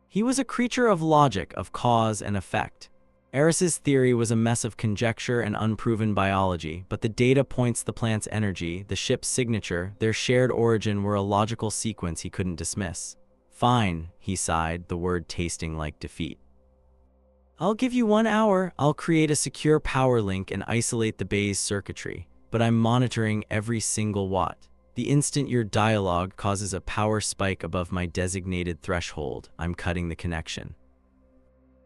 He was a creature of logic, of cause and effect. Eris's theory was a mess of conjecture and unproven biology, but the data points, the plant's energy, the ship's signature, their shared origin were a logical sequence he couldn't dismiss. "Fine," he sighed, the word tasting like defeat. "I'll give you 1 hour. I'll create a secure power link and isolate the bay's circuitry, but I'm monitoring every single watt. The instant your dialogue causes a power spike above my designated threshold, I'm cutting the connection.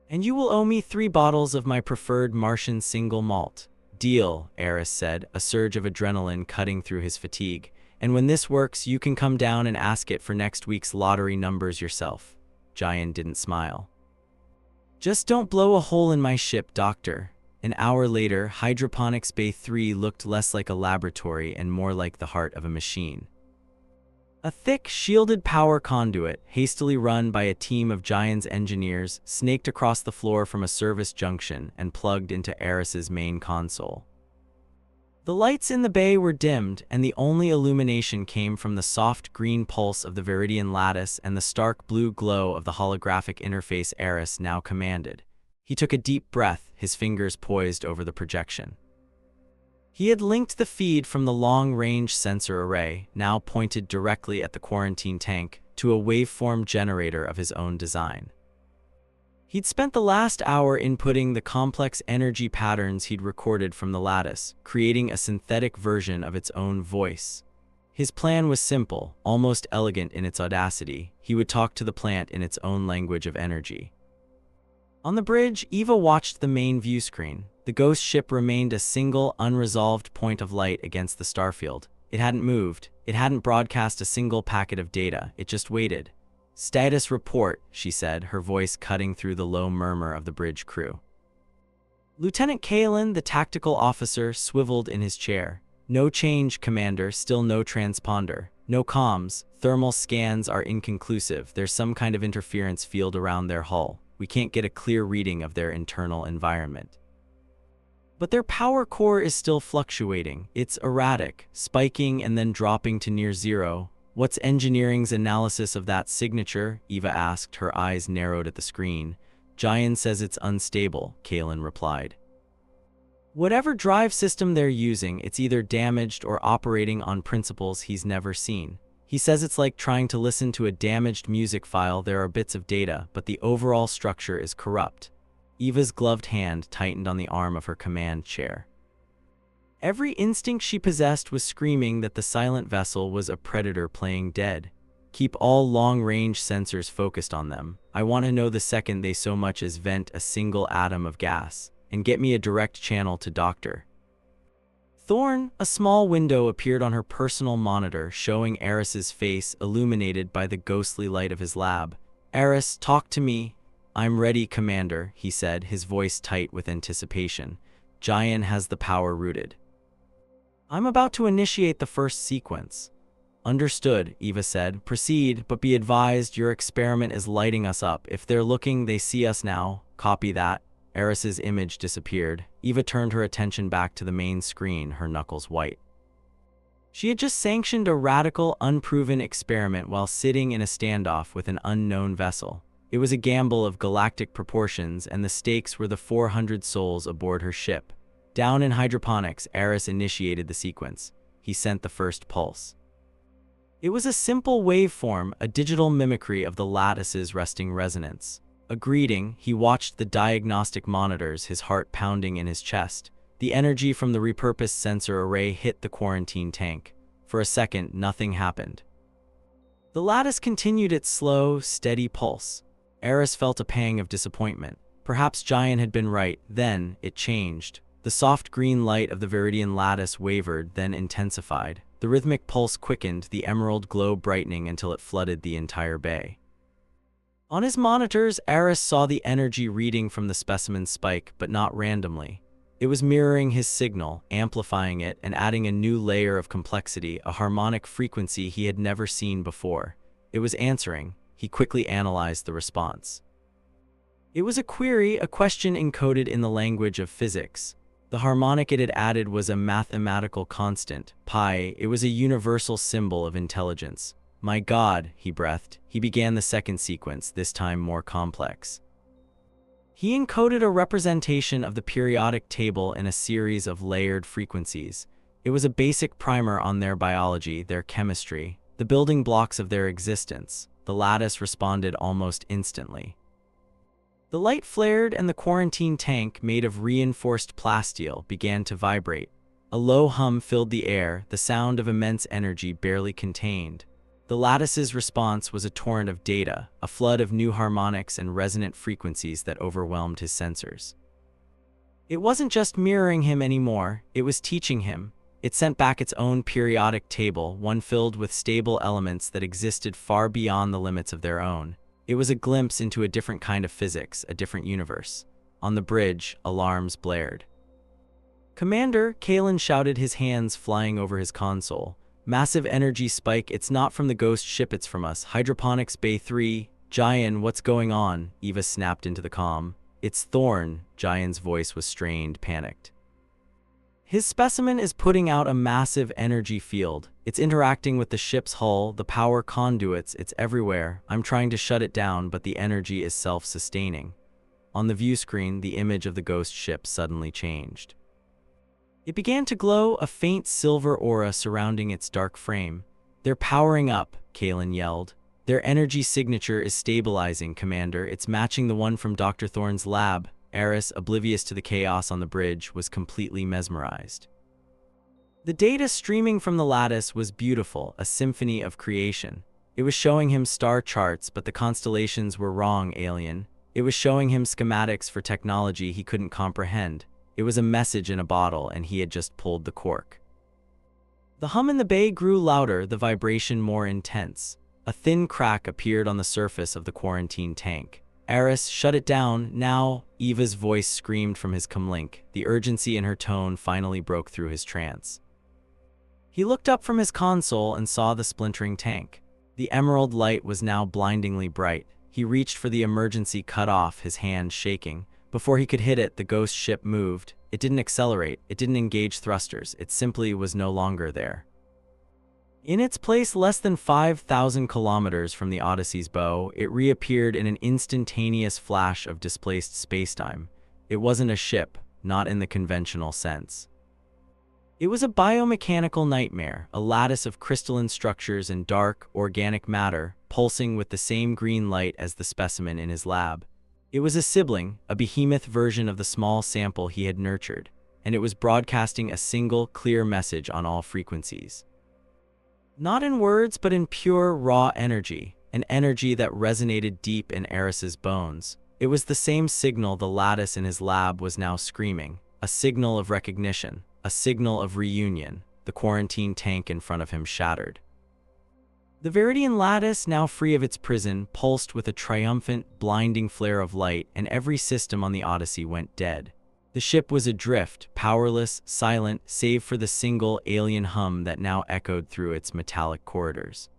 And you will owe me 3 bottles of my preferred Martian single malt." "Deal," Eris said, a surge of adrenaline cutting through his fatigue. "And when this works, you can come down and ask it for next week's lottery numbers yourself." Jian didn't smile. "Just don't blow a hole in my ship, Doctor." An hour later, Hydroponics Bay 3 looked less like a laboratory and more like the heart of a machine. A thick, shielded power conduit, hastily run by a team of Giant's engineers, snaked across the floor from a service junction and plugged into Eris's main console. The lights in the bay were dimmed, and the only illumination came from the soft green pulse of the Viridian lattice and the stark blue glow of the holographic interface Eris now commanded. He took a deep breath, his fingers poised over the projection. He had linked the feed from the long-range sensor array, now pointed directly at the quarantine tank, to a waveform generator of his own design. He'd spent the last hour inputting the complex energy patterns he'd recorded from the lattice, creating a synthetic version of its own voice. His plan was simple, almost elegant in its audacity. He would talk to the plant in its own language of energy. On the bridge, Eva watched the main view screen. The ghost ship remained a single, unresolved point of light against the starfield. It hadn't moved. It hadn't broadcast a single packet of data. It just waited. "Status report," she said, her voice cutting through the low murmur of the bridge crew. Lieutenant Kalen, the tactical officer, swiveled in his chair. "No change, Commander. Still no transponder. No comms. Thermal scans are inconclusive. There's some kind of interference field around their hull. We can't get a clear reading of their internal environment. But their power core is still fluctuating. It's erratic, spiking and then dropping to near zero. What's engineering's analysis of that signature?" Eva asked, her eyes narrowed at the screen. "Jian says it's unstable," Kalen replied. "Whatever drive system they're using, it's either damaged or operating on principles he's never seen. He says it's like trying to listen to a damaged music file. There are bits of data, but the overall structure is corrupt." Eva's gloved hand tightened on the arm of her command chair. Every instinct she possessed was screaming that the silent vessel was a predator playing dead. "Keep all long-range sensors focused on them. I want to know the second they so much as vent a single atom of gas, and get me a direct channel to Dr. Thorne." A small window appeared on her personal monitor, showing Eris's face illuminated by the ghostly light of his lab. "Eris, talk to me." "I'm ready, Commander," he said, his voice tight with anticipation. "Jian has the power routed. I'm about to initiate the first sequence." "Understood," Eva said. "Proceed, but be advised your experiment is lighting us up. If they're looking, they see us now." "Copy that." Eris's image disappeared. Eva turned her attention back to the main screen, her knuckles white. She had just sanctioned a radical, unproven experiment while sitting in a standoff with an unknown vessel. It was a gamble of galactic proportions, and the stakes were the 400 souls aboard her ship. Down in hydroponics, Eris initiated the sequence. He sent the first pulse. It was a simple waveform, a digital mimicry of the lattice's resting resonance. A greeting. He watched the diagnostic monitors, his heart pounding in his chest. The energy from the repurposed sensor array hit the quarantine tank. For a second, nothing happened. The lattice continued its slow, steady pulse. Eris felt a pang of disappointment. Perhaps Jian had been right. Then, it changed. The soft green light of the Viridian lattice wavered, then intensified. The rhythmic pulse quickened, the emerald glow brightening until it flooded the entire bay. On his monitors, Eris saw the energy reading from the specimen's spike, but not randomly. It was mirroring his signal, amplifying it, and adding a new layer of complexity, a harmonic frequency he had never seen before. It was answering. He quickly analyzed the response. It was a query, a question encoded in the language of physics. The harmonic it had added was a mathematical constant, pi. It was a universal symbol of intelligence. "My God," he breathed. He began the second sequence, this time more complex. He encoded a representation of the periodic table in a series of layered frequencies. It was a basic primer on their biology, their chemistry, the building blocks of their existence. The lattice responded almost instantly. The light flared and the quarantine tank, made of reinforced plasteel, began to vibrate. A low hum filled the air, the sound of immense energy barely contained. The lattice's response was a torrent of data, a flood of new harmonics and resonant frequencies that overwhelmed his sensors. It wasn't just mirroring him anymore, it was teaching him. It sent back its own periodic table, one filled with stable elements that existed far beyond the limits of their own. It was a glimpse into a different kind of physics, a different universe. On the bridge, alarms blared. "Commander," Kalen shouted, his hands flying over his console. "Massive energy spike. It's not from the ghost ship, it's from us. Hydroponics Bay 3. Jian, what's going on?" Eva snapped into the comm. "It's Thorne." Jian's voice was strained, panicked. His specimen is putting out a massive energy field. It's interacting with the ship's hull, the power conduits, it's everywhere. I'm trying to shut it down, but the energy is self-sustaining. On the view screen, the image of the ghost ship suddenly changed. It began to glow, a faint silver aura surrounding its dark frame. "They're powering up," Kalen yelled. "Their energy signature is stabilizing, Commander. It's matching the one from Dr. Thorne's lab." Eris, oblivious to the chaos on the bridge, was completely mesmerized. The data streaming from the lattice was beautiful, a symphony of creation. It was showing him star charts, but the constellations were wrong, alien. It was showing him schematics for technology he couldn't comprehend. It was a message in a bottle, and he had just pulled the cork. The hum in the bay grew louder, the vibration more intense. A thin crack appeared on the surface of the quarantine tank. "Eris, shut it down, now!" Eva's voice screamed from his comlink. The urgency in her tone finally broke through his trance. He looked up from his console and saw the splintering tank. The emerald light was now blindingly bright. He reached for the emergency cutoff, his hand shaking. Before he could hit it, the ghost ship moved. It didn't accelerate, it didn't engage thrusters, it simply was no longer there. In its place, less than 5,000 kilometers from the Odyssey's bow, it reappeared in an instantaneous flash of displaced spacetime. It wasn't a ship, not in the conventional sense. It was a biomechanical nightmare, a lattice of crystalline structures and dark, organic matter, pulsing with the same green light as the specimen in his lab. It was a sibling, a behemoth version of the small sample he had nurtured, and it was broadcasting a single, clear message on all frequencies. Not in words, but in pure, raw energy, an energy that resonated deep in Eris's bones. It was the same signal the lattice in his lab was now screaming, a signal of recognition, a signal of reunion. The quarantine tank in front of him shattered. The Viridian lattice, now free of its prison, pulsed with a triumphant, blinding flare of light, and every system on the Odyssey went dead. The ship was adrift, powerless, silent, save for the single alien hum that now echoed through its metallic corridors.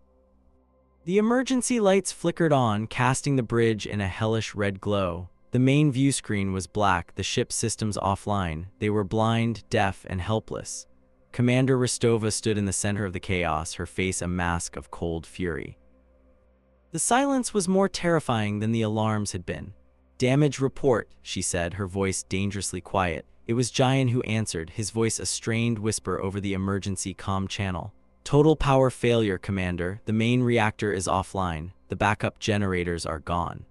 The emergency lights flickered on, casting the bridge in a hellish red glow. The main view screen was black, the ship's systems offline. They were blind, deaf, and helpless. Commander Rostova stood in the center of the chaos, her face a mask of cold fury. The silence was more terrifying than the alarms had been. "Damage report," she said, her voice dangerously quiet. It was Giant who answered, his voice a strained whisper over the emergency comm channel. "Total power failure, Commander. The main reactor is offline. The backup generators are gone."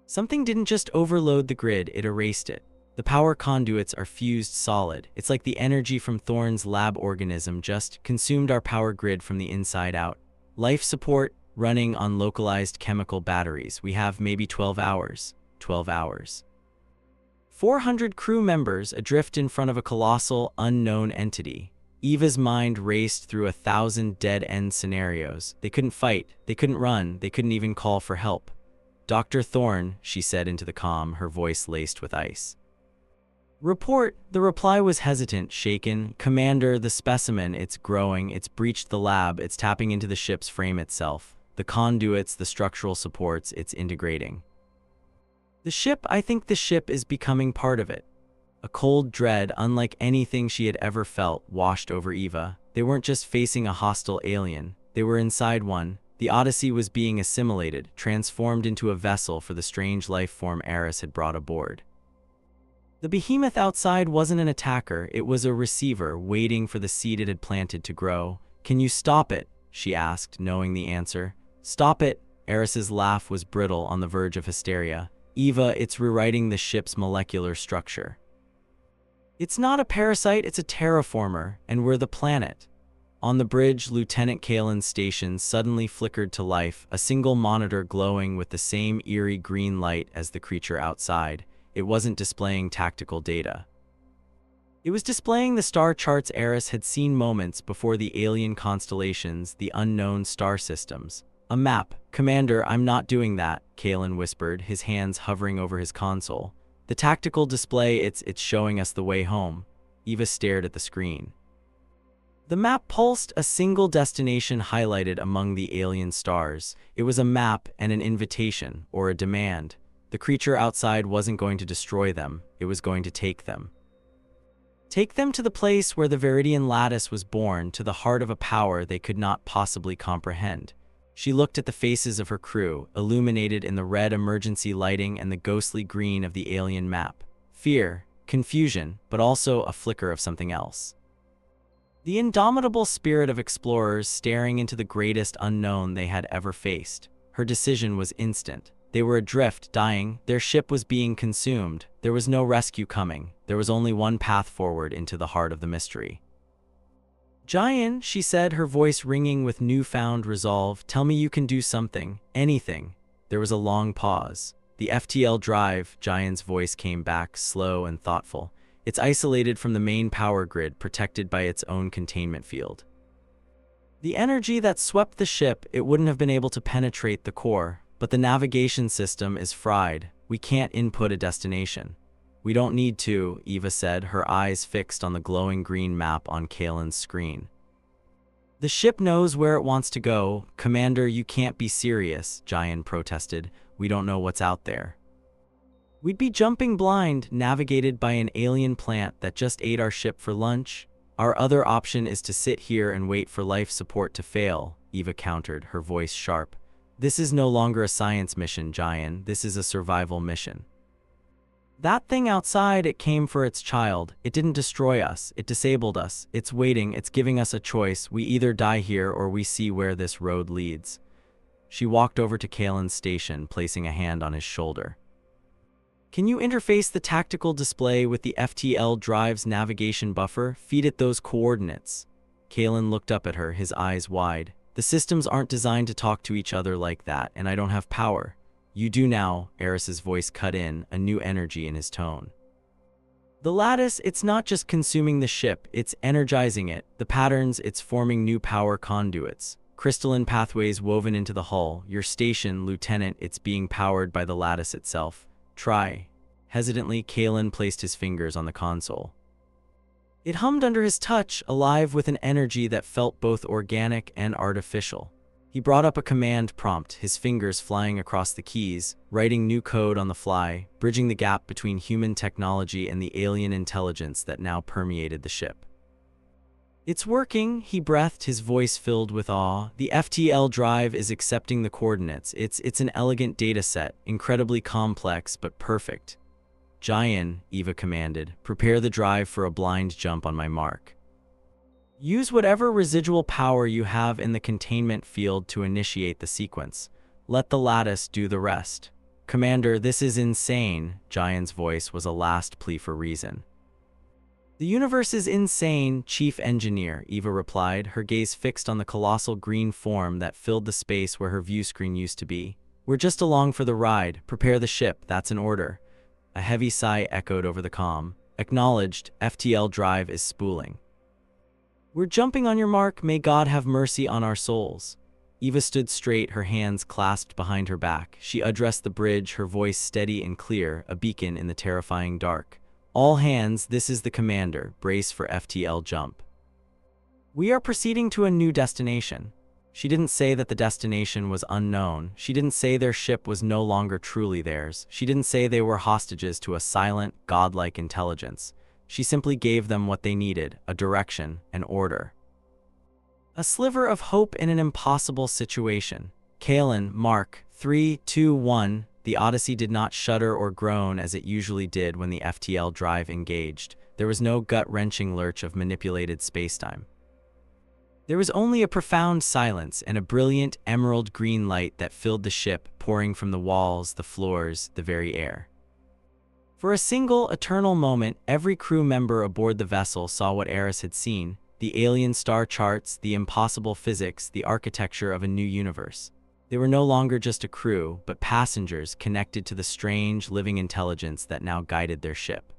Something didn't just overload the grid, it erased it. The power conduits are fused solid. It's like the energy from Thorne's lab organism just consumed our power grid from the inside out. Life support, running on localized chemical batteries. We have maybe 12 hours. 12 hours. 400 crew members adrift in front of a colossal, unknown entity. Eva's mind raced through 1,000 dead-end scenarios. They couldn't fight, they couldn't run, they couldn't even call for help. "Dr. Thorne," she said into the comm, her voice laced with ice. "Report." The reply was hesitant, shaken. "Commander, the specimen, it's growing, it's breached the lab, it's tapping into the ship's frame itself. The conduits, the structural supports, it's integrating." "The ship, I think the ship is becoming part of it." A cold dread, unlike anything she had ever felt, washed over Eva. They weren't just facing a hostile alien, they were inside one. The Odyssey was being assimilated, transformed into a vessel for the strange life form Eris had brought aboard. The behemoth outside wasn't an attacker, it was a receiver, waiting for the seed it had planted to grow. "Can you stop it?" she asked, knowing the answer. "Stop it?" Eris's laugh was brittle, on the verge of hysteria. "Eva, it's rewriting the ship's molecular structure. It's not a parasite, it's a terraformer, and we're the planet." On the bridge, Lieutenant Kalen's station suddenly flickered to life, a single monitor glowing with the same eerie green light as the creature outside. It wasn't displaying tactical data. It was displaying the star charts Eris had seen moments before, the alien constellations, the unknown star systems. "A map." "Commander, I'm not doing that," Kalen whispered, his hands hovering over his console. "The tactical display, it's showing us the way home." Eva stared at the screen. The map pulsed, a single destination highlighted among the alien stars. It was a map and an invitation, or a demand. The creature outside wasn't going to destroy them, it was going to take them. Take them to the place where the Viridian lattice was born, to the heart of a power they could not possibly comprehend. She looked at the faces of her crew, illuminated in the red emergency lighting and the ghostly green of the alien map. Fear, confusion, but also a flicker of something else. The indomitable spirit of explorers staring into the greatest unknown they had ever faced. Her decision was instant. They were adrift, dying. Their ship was being consumed. There was no rescue coming. There was only one path forward into the heart of the mystery. "Jian," she said, her voice ringing with newfound resolve, "tell me you can do something. Anything." There was a long pause. "The FTL drive," Jian's voice came back, slow and thoughtful. "It's isolated from the main power grid, protected by its own containment field. The energy that swept the ship, it wouldn't have been able to penetrate the core. But the navigation system is fried. We can't input a destination." "We don't need to," Eva said, her eyes fixed on the glowing green map on Kalen's screen. "The ship knows where it wants to go." "Commander, you can't be serious," Jian protested. "We don't know what's out there. We'd be jumping blind, navigated by an alien plant that just ate our ship for lunch. Our other option is to sit here and wait for life support to fail," Eva countered, her voice sharp. "This is no longer a science mission, Jian. This is a survival mission. That thing outside, it came for its child. It didn't destroy us. It disabled us. It's waiting. It's giving us a choice. We either die here or we see where this road leads." She walked over to Kalen's station, placing a hand on his shoulder. "Can you interface the tactical display with the FTL drive's navigation buffer? Feed it those coordinates." Kalen looked up at her, his eyes wide. "The systems aren't designed to talk to each other like that, and I don't have power." "You do now," Eris's voice cut in, a new energy in his tone. "The lattice, it's not just consuming the ship, it's energizing it. The patterns, it's forming new power conduits. Crystalline pathways woven into the hull. Your station, Lieutenant, it's being powered by the lattice itself. Try." Hesitantly, Kalen placed his fingers on the console. It hummed under his touch, alive with an energy that felt both organic and artificial. He brought up a command prompt, his fingers flying across the keys, writing new code on the fly, bridging the gap between human technology and the alien intelligence that now permeated the ship. "It's working," he breathed, his voice filled with awe. "The FTL drive is accepting the coordinates. It's an elegant data set, incredibly complex but perfect." "Jian," Eva commanded, "prepare the drive for a blind jump on my mark. Use whatever residual power you have in the containment field to initiate the sequence. Let the lattice do the rest." "Commander, this is insane." Jian's voice was a last plea for reason. "The universe is insane, Chief Engineer," Eva replied, her gaze fixed on the colossal green form that filled the space where her view screen used to be. "We're just along for the ride. Prepare the ship, that's an order." A heavy sigh echoed over the comm. "Acknowledged, FTL drive is spooling. We're jumping on your mark. May God have mercy on our souls." Eva stood straight, her hands clasped behind her back. She addressed the bridge, her voice steady and clear, a beacon in the terrifying dark. "All hands, this is the commander. Brace for FTL jump. We are proceeding to a new destination." She didn't say that the destination was unknown. She didn't say their ship was no longer truly theirs. She didn't say they were hostages to a silent, godlike intelligence. She simply gave them what they needed, a direction, an order. A sliver of hope in an impossible situation. Kalen, Mark, 3, 2, 1. The Odyssey did not shudder or groan as it usually did when the FTL drive engaged. There was no gut-wrenching lurch of manipulated spacetime. There was only a profound silence and a brilliant emerald green light that filled the ship, pouring from the walls, the floors, the very air. For a single, eternal moment, every crew member aboard the vessel saw what Eris had seen: the alien star charts, the impossible physics, the architecture of a new universe. They were no longer just a crew, but passengers connected to the strange, living intelligence that now guided their ship.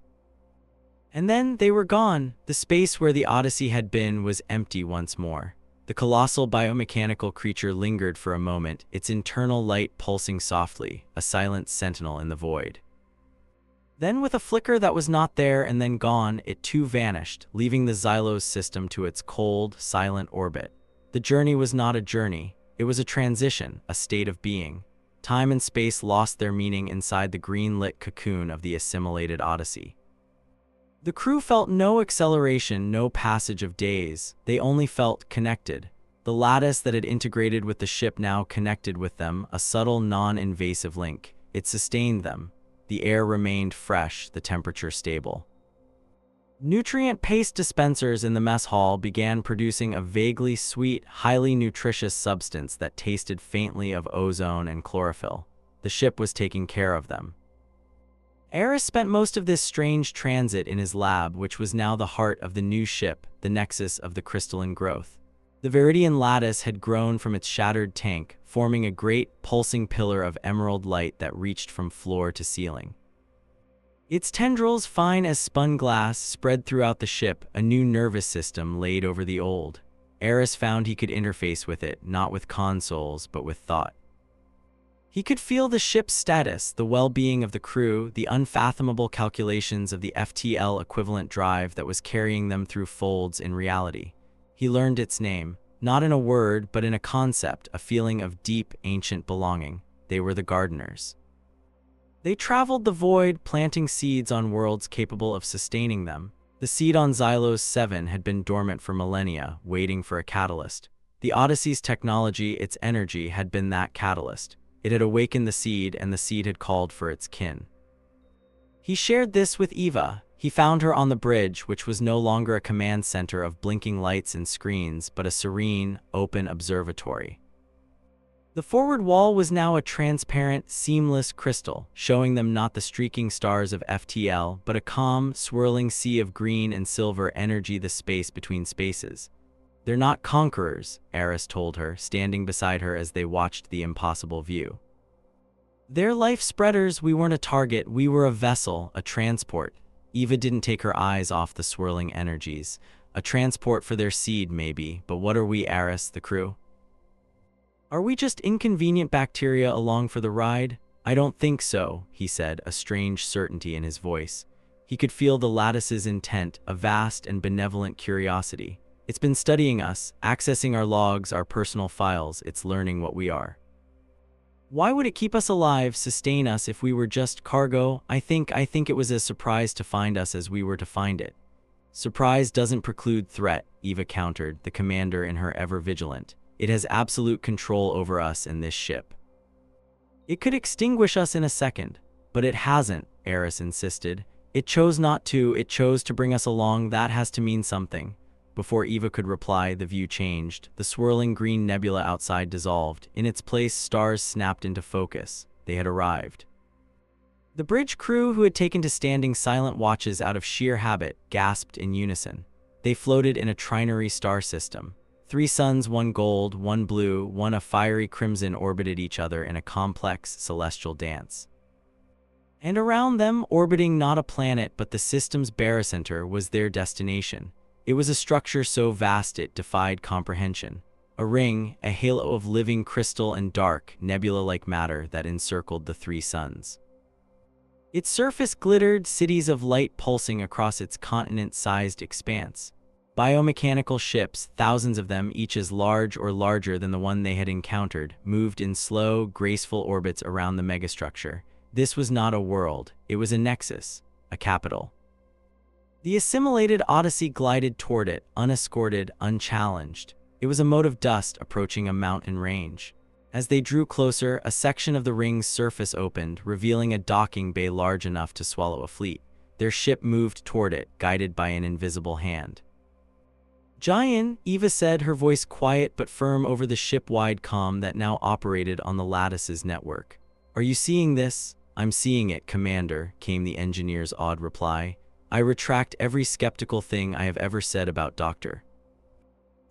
And then they were gone. The space where the Odyssey had been was empty once more. The colossal biomechanical creature lingered for a moment, its internal light pulsing softly, a silent sentinel in the void. Then, with a flicker that was not there and then gone, it too vanished, leaving the Xylos system to its cold, silent orbit. The journey was not a journey. It was a transition, a state of being. Time and space lost their meaning inside the green-lit cocoon of the assimilated Odyssey. The crew felt no acceleration, no passage of days. They only felt connected. The lattice that had integrated with the ship now connected with them, a subtle, non-invasive link. It sustained them. The air remained fresh, the temperature stable. Nutrient paste dispensers in the mess hall began producing a vaguely sweet, highly nutritious substance that tasted faintly of ozone and chlorophyll. The ship was taking care of them. Aris spent most of this strange transit in his lab, which was now the heart of the new ship, the nexus of the crystalline growth. The Viridian lattice had grown from its shattered tank, forming a great, pulsing pillar of emerald light that reached from floor to ceiling. Its tendrils, fine as spun glass, spread throughout the ship, a new nervous system laid over the old. Aris found he could interface with it, not with consoles, but with thought. He could feel the ship's status, the well-being of the crew, the unfathomable calculations of the FTL equivalent drive that was carrying them through folds in reality. He learned its name, not in a word, but in a concept, a feeling of deep, ancient belonging. They were the gardeners. They traveled the void, planting seeds on worlds capable of sustaining them. The seed on Xylos 7 had been dormant for millennia, waiting for a catalyst. The Odyssey's technology, its energy, had been that catalyst. It had awakened the seed, and the seed had called for its kin. He shared this with Eva. He found her on the bridge, which was no longer a command center of blinking lights and screens, but a serene, open observatory. The forward wall was now a transparent, seamless crystal, showing them not the streaking stars of FTL, but a calm, swirling sea of green and silver energy, the space between spaces. "They're not conquerors," Aris told her, standing beside her as they watched the impossible view. "They're life spreaders. We weren't a target, we were a vessel, a transport." Eva didn't take her eyes off the swirling energies. "A transport for their seed, maybe, but what are we, Aris, the crew? Are we just inconvenient bacteria along for the ride?" "I don't think so," he said, a strange certainty in his voice. He could feel the lattice's intent, a vast and benevolent curiosity. "It's been studying us, accessing our logs, our personal files. It's learning what we are. Why would it keep us alive, sustain us, if we were just cargo? I think it was as surprised to find us as we were to find it." "Surprise doesn't preclude threat," Eva countered, the commander in her ever vigilant. "It has absolute control over us and this ship. It could extinguish us in a second." "But it hasn't," Aris insisted. "It chose not to, it chose to bring us along. That has to mean something." Before Eva could reply, the view changed. The swirling green nebula outside dissolved. In its place, stars snapped into focus. They had arrived. The bridge crew, who had taken to standing silent watches out of sheer habit, gasped in unison. They floated in a trinary star system. 3 suns, 1 gold, 1 blue, 1 a fiery crimson, orbited each other in a complex celestial dance. And around them, orbiting not a planet but the system's barycenter, was their destination. It was a structure so vast it defied comprehension. A ring, a halo of living crystal and dark, nebula-like matter that encircled the 3 suns. Its surface glittered, cities of light pulsing across its continent-sized expanse. Biomechanical ships, thousands of them, each as large or larger than the one they had encountered, moved in slow, graceful orbits around the megastructure. This was not a world, it was a nexus, a capital. The assimilated Odyssey glided toward it, unescorted, unchallenged. It was a mote of dust approaching a mountain range. As they drew closer, a section of the ring's surface opened, revealing a docking bay large enough to swallow a fleet. Their ship moved toward it, guided by an invisible hand. "Giant," Eva said, her voice quiet but firm over the ship-wide comm that now operated on the lattice's network. "Are you seeing this?" "I'm seeing it, Commander," came the engineer's awed reply. "I retract every skeptical thing I have ever said about Dr.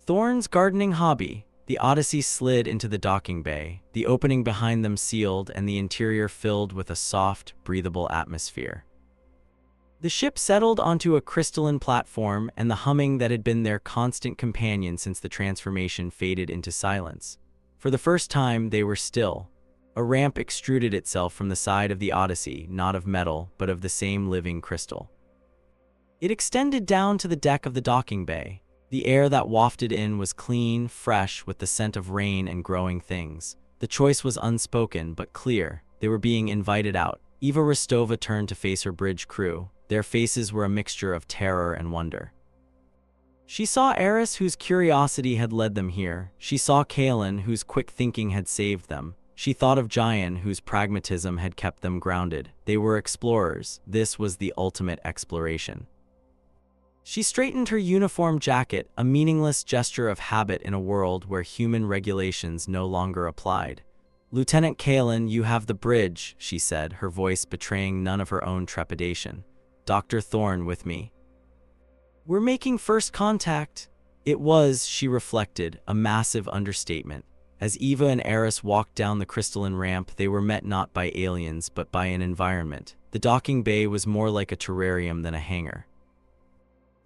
Thorne's gardening hobby." The Odyssey slid into the docking bay, the opening behind them sealed and the interior filled with a soft, breathable atmosphere. The ship settled onto a crystalline platform, and the humming that had been their constant companion since the transformation faded into silence. For the first time, they were still. A ramp extruded itself from the side of the Odyssey, not of metal, but of the same living crystal. It extended down to the deck of the docking bay. The air that wafted in was clean, fresh, with the scent of rain and growing things. The choice was unspoken, but clear. They were being invited out. Eva Rostova turned to face her bridge crew. Their faces were a mixture of terror and wonder. She saw Eris, whose curiosity had led them here. She saw Kalen, whose quick thinking had saved them. She thought of Jayan, whose pragmatism had kept them grounded. They were explorers. This was the ultimate exploration. She straightened her uniform jacket, a meaningless gesture of habit in a world where human regulations no longer applied. "Lieutenant Kalen, you have the bridge," she said, her voice betraying none of her own trepidation. "Dr. Thorne with me." "We're making first contact." It was, she reflected, a massive understatement. As Eva and Eris walked down the crystalline ramp, they were met not by aliens, but by an environment. The docking bay was more like a terrarium than a hangar.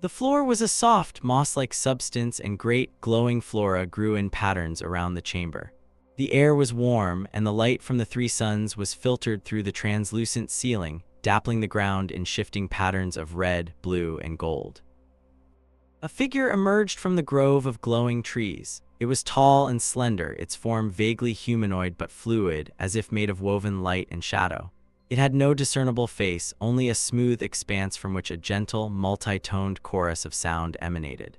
The floor was a soft, moss-like substance, and great, glowing flora grew in patterns around the chamber. The air was warm, and the light from the three suns was filtered through the translucent ceiling, dappling the ground in shifting patterns of red, blue, and gold. A figure emerged from the grove of glowing trees. It was tall and slender, its form vaguely humanoid but fluid, as if made of woven light and shadow. It had no discernible face, only a smooth expanse from which a gentle, multi-toned chorus of sound emanated.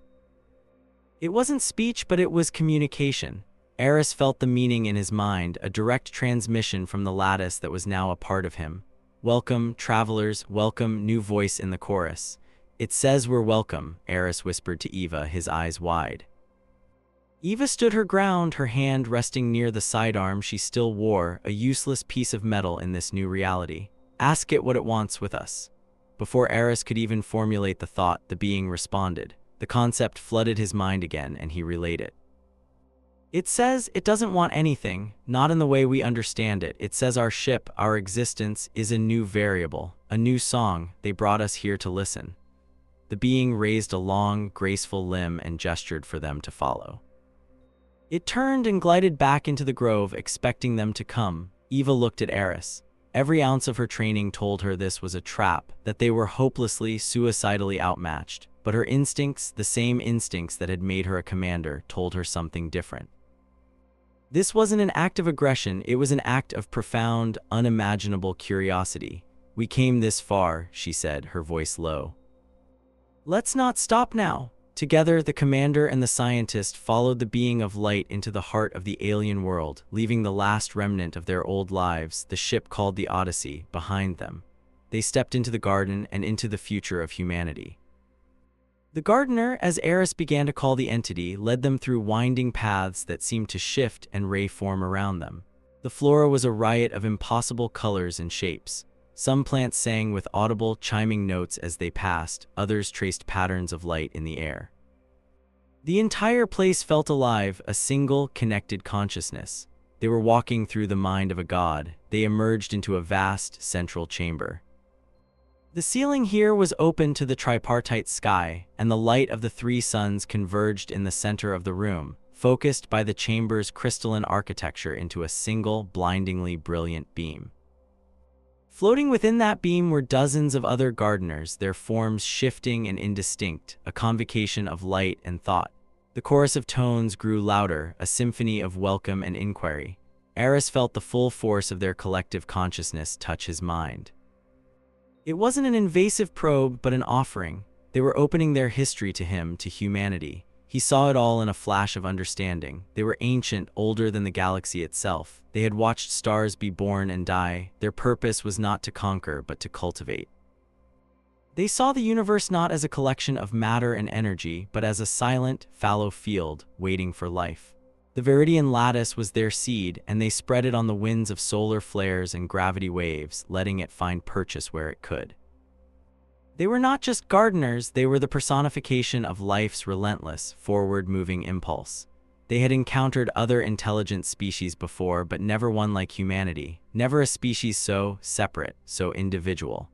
It wasn't speech, but it was communication. Eris felt the meaning in his mind, a direct transmission from the lattice that was now a part of him. "Welcome, travelers, welcome," new voice in the chorus. "It says we're welcome," Eris whispered to Eva, his eyes wide. Eva stood her ground, her hand resting near the sidearm she still wore, a useless piece of metal in this new reality. "Ask it what it wants with us." Before Eris could even formulate the thought, the being responded. The concept flooded his mind again, and he relayed it. "It says it doesn't want anything, not in the way we understand it. It says our ship, our existence, is a new variable, a new song. They brought us here to listen." The being raised a long, graceful limb and gestured for them to follow. It turned and glided back into the grove, expecting them to come. Eva looked at Eris. Every ounce of her training told her this was a trap, that they were hopelessly, suicidally outmatched. But her instincts, the same instincts that had made her a commander, told her something different. This wasn't an act of aggression, it was an act of profound, unimaginable curiosity. "We came this far," she said, her voice low. "Let's not stop now." Together, the commander and the scientist followed the being of light into the heart of the alien world, leaving the last remnant of their old lives, the ship called the Odyssey, behind them. They stepped into the garden and into the future of humanity. The gardener, as Eris began to call the entity, led them through winding paths that seemed to shift and ray-form around them. The flora was a riot of impossible colors and shapes. Some plants sang with audible, chiming notes as they passed, others traced patterns of light in the air. The entire place felt alive, a single, connected consciousness. They were walking through the mind of a god. They emerged into a vast, central chamber. The ceiling here was open to the tripartite sky, and the light of the three suns converged in the center of the room, focused by the chamber's crystalline architecture into a single, blindingly brilliant beam. Floating within that beam were dozens of other gardeners, their forms shifting and indistinct, a convocation of light and thought. The chorus of tones grew louder, a symphony of welcome and inquiry. Eris felt the full force of their collective consciousness touch his mind. It wasn't an invasive probe, but an offering. They were opening their history to him, to humanity. He saw it all in a flash of understanding. They were ancient, older than the galaxy itself. They had watched stars be born and die. Their purpose was not to conquer, but to cultivate. They saw the universe not as a collection of matter and energy, but as a silent, fallow field, waiting for life. The Viridian lattice was their seed, and they spread it on the winds of solar flares and gravity waves, letting it find purchase where it could. They were not just gardeners, they were the personification of life's relentless, forward-moving impulse. They had encountered other intelligent species before, but never one like humanity, never a species so separate, so individual.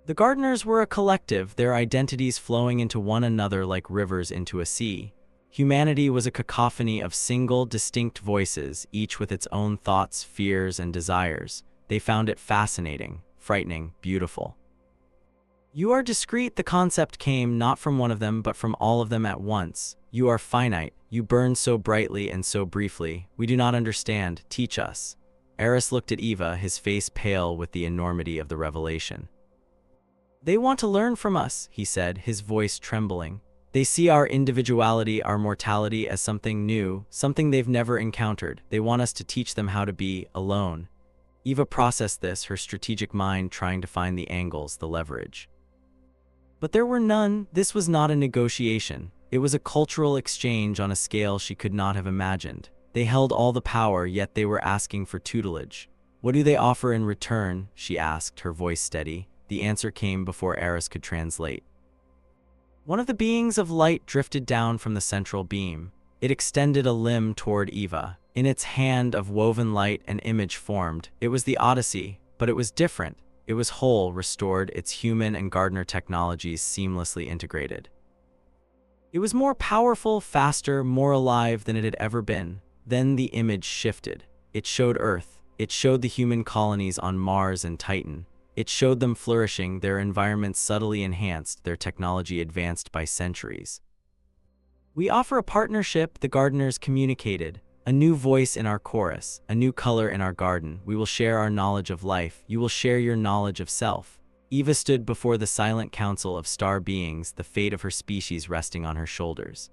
The gardeners were a collective, their identities flowing into one another like rivers into a sea. Humanity was a cacophony of single, distinct voices, each with its own thoughts, fears, and desires. They found it fascinating, frightening, beautiful. "You are discrete," the concept came not from one of them but from all of them at once. "You are finite, you burn so brightly and so briefly. We do not understand, teach us." Eris looked at Eva, his face pale with the enormity of the revelation. "They want to learn from us," he said, his voice trembling. "They see our individuality, our mortality as something new, something they've never encountered. They want us to teach them how to be alone." Eva processed this, her strategic mind trying to find the angles, the leverage. But there were none. This was not a negotiation. It was a cultural exchange on a scale she could not have imagined. They held all the power, yet they were asking for tutelage. "What do they offer in return?" she asked, her voice steady. The answer came before Eris could translate. One of the beings of light drifted down from the central beam. It extended a limb toward Eva. In its hand of woven light, an image formed. It was the Odyssey, but it was different. It was whole, restored, its human and gardener technologies seamlessly integrated. It was more powerful, faster, more alive than it had ever been. Then the image shifted. It showed Earth. It showed the human colonies on Mars and Titan. It showed them flourishing, their environments subtly enhanced, their technology advanced by centuries. "We offer a partnership," the gardeners communicated. "A new voice in our chorus, a new color in our garden. We will share our knowledge of life. You will share your knowledge of self." Eva stood before the silent council of star beings, the fate of her species resting on her shoulders.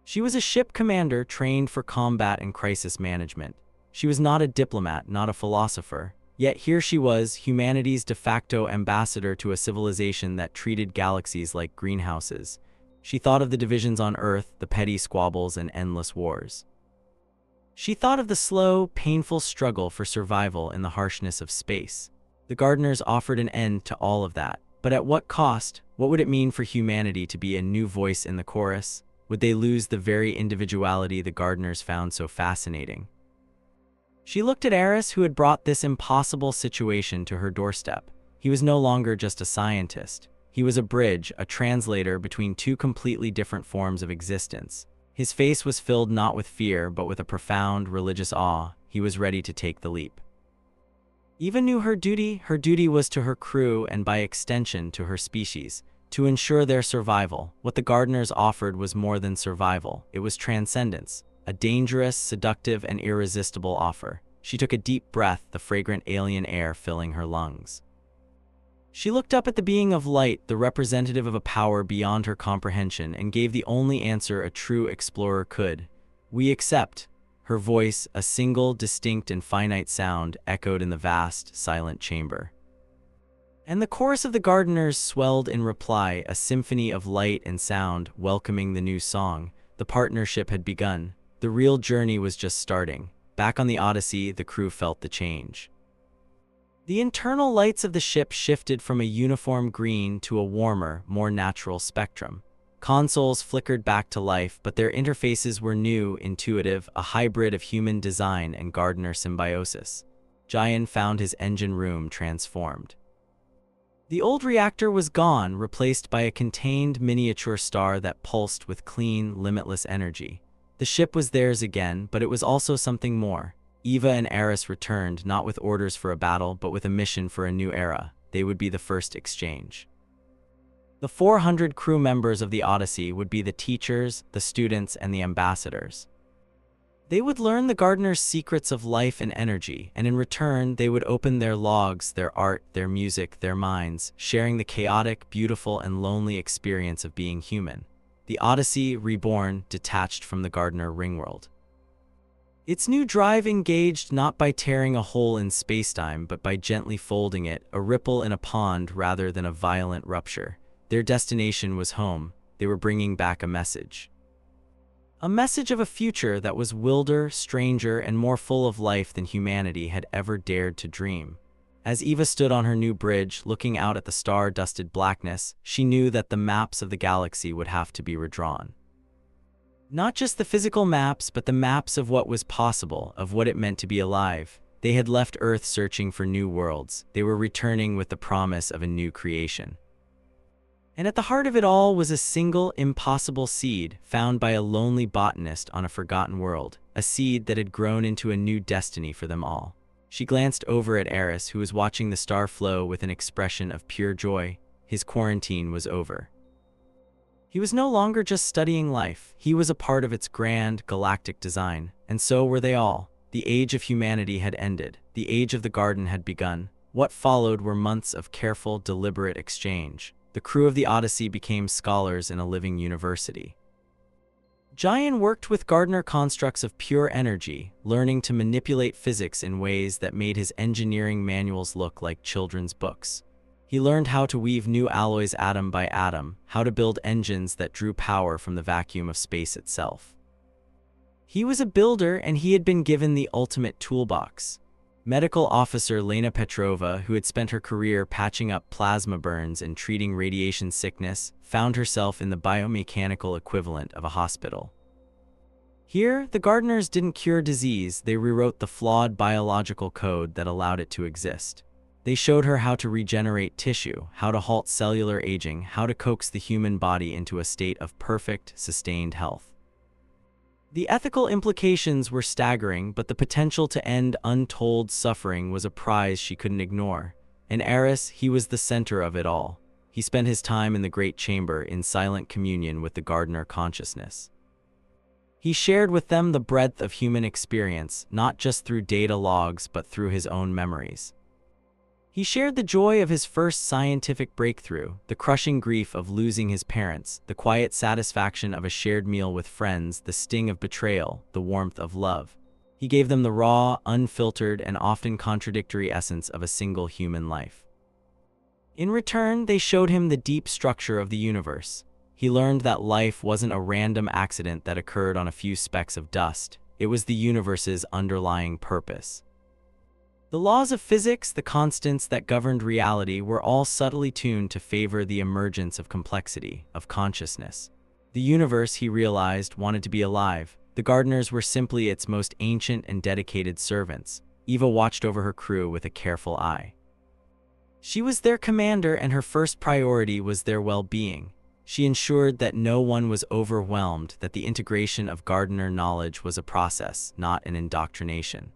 She was a ship commander trained for combat and crisis management. She was not a diplomat, not a philosopher. Yet here she was, humanity's de facto ambassador to a civilization that treated galaxies like greenhouses. She thought of the divisions on Earth, the petty squabbles and endless wars. She thought of the slow, painful struggle for survival in the harshness of space. The gardeners offered an end to all of that. But at what cost? What would it mean for humanity to be a new voice in the chorus? Would they lose the very individuality the gardeners found so fascinating? She looked at Eris, who had brought this impossible situation to her doorstep. He was no longer just a scientist. He was a bridge, a translator between two completely different forms of existence. His face was filled not with fear, but with a profound, religious awe. He was ready to take the leap. Eva knew her duty. Her duty was to her crew and, by extension, to her species, to ensure their survival. What the gardeners offered was more than survival. It was transcendence. A dangerous, seductive, and irresistible offer. She took a deep breath, the fragrant alien air filling her lungs. She looked up at the being of light, the representative of a power beyond her comprehension, and gave the only answer a true explorer could. "We accept." Her voice, a single, distinct, and finite sound, echoed in the vast, silent chamber. And the chorus of the gardeners swelled in reply, a symphony of light and sound, welcoming the new song. The partnership had begun. The real journey was just starting. Back on the Odyssey, the crew felt the change. The internal lights of the ship shifted from a uniform green to a warmer, more natural spectrum. Consoles flickered back to life, but their interfaces were new, intuitive, a hybrid of human design and gardener symbiosis. Jayan found his engine room transformed. The old reactor was gone, replaced by a contained miniature star that pulsed with clean, limitless energy. The ship was theirs again, but it was also something more. Eva and Eris returned, not with orders for a battle, but with a mission for a new era. They would be the first exchange. The 400 crew members of the Odyssey would be the teachers, the students, and the ambassadors. They would learn the gardener's secrets of life and energy, and in return, they would open their logs, their art, their music, their minds, sharing the chaotic, beautiful, and lonely experience of being human. The Odyssey, reborn, detached from the gardener ringworld. Its new drive engaged not by tearing a hole in spacetime, but by gently folding it, a ripple in a pond rather than a violent rupture. Their destination was home. They were bringing back a message. A message of a future that was wilder, stranger, and more full of life than humanity had ever dared to dream. As Eva stood on her new bridge, looking out at the star-dusted blackness, she knew that the maps of the galaxy would have to be redrawn. Not just the physical maps, but the maps of what was possible, of what it meant to be alive. They had left Earth searching for new worlds. They were returning with the promise of a new creation. And at the heart of it all was a single, impossible seed found by a lonely botanist on a forgotten world, a seed that had grown into a new destiny for them all. She glanced over at Eris, who was watching the star flow with an expression of pure joy. His quarantine was over. He was no longer just studying life. He was a part of its grand, galactic design. And so were they all. The age of humanity had ended. The age of the garden had begun. What followed were months of careful, deliberate exchange. The crew of the Odyssey became scholars in a living university. Jian worked with Gardner constructs of pure energy, learning to manipulate physics in ways that made his engineering manuals look like children's books. He learned how to weave new alloys atom by atom, how to build engines that drew power from the vacuum of space itself. He was a builder, and he had been given the ultimate toolbox. Medical officer Lena Petrova, who had spent her career patching up plasma burns and treating radiation sickness, found herself in the biomechanical equivalent of a hospital. Here, the Gardners didn't cure disease, they rewrote the flawed biological code that allowed it to exist. They showed her how to regenerate tissue, how to halt cellular aging, how to coax the human body into a state of perfect, sustained health. The ethical implications were staggering, but the potential to end untold suffering was a prize she couldn't ignore. In Eris, he was the center of it all. He spent his time in the Great Chamber in silent communion with the Gardner consciousness. He shared with them the breadth of human experience, not just through data logs, but through his own memories. He shared the joy of his first scientific breakthrough, the crushing grief of losing his parents, the quiet satisfaction of a shared meal with friends, the sting of betrayal, the warmth of love. He gave them the raw, unfiltered, and often contradictory essence of a single human life. In return, they showed him the deep structure of the universe. He learned that life wasn't a random accident that occurred on a few specks of dust. It was the universe's underlying purpose. The laws of physics, the constants that governed reality, were all subtly tuned to favor the emergence of complexity, of consciousness. The universe, he realized, wanted to be alive. The Gardners were simply its most ancient and dedicated servants. Eva watched over her crew with a careful eye. She was their commander, and her first priority was their well-being. She ensured that no one was overwhelmed, that the integration of Gardner knowledge was a process, not an indoctrination.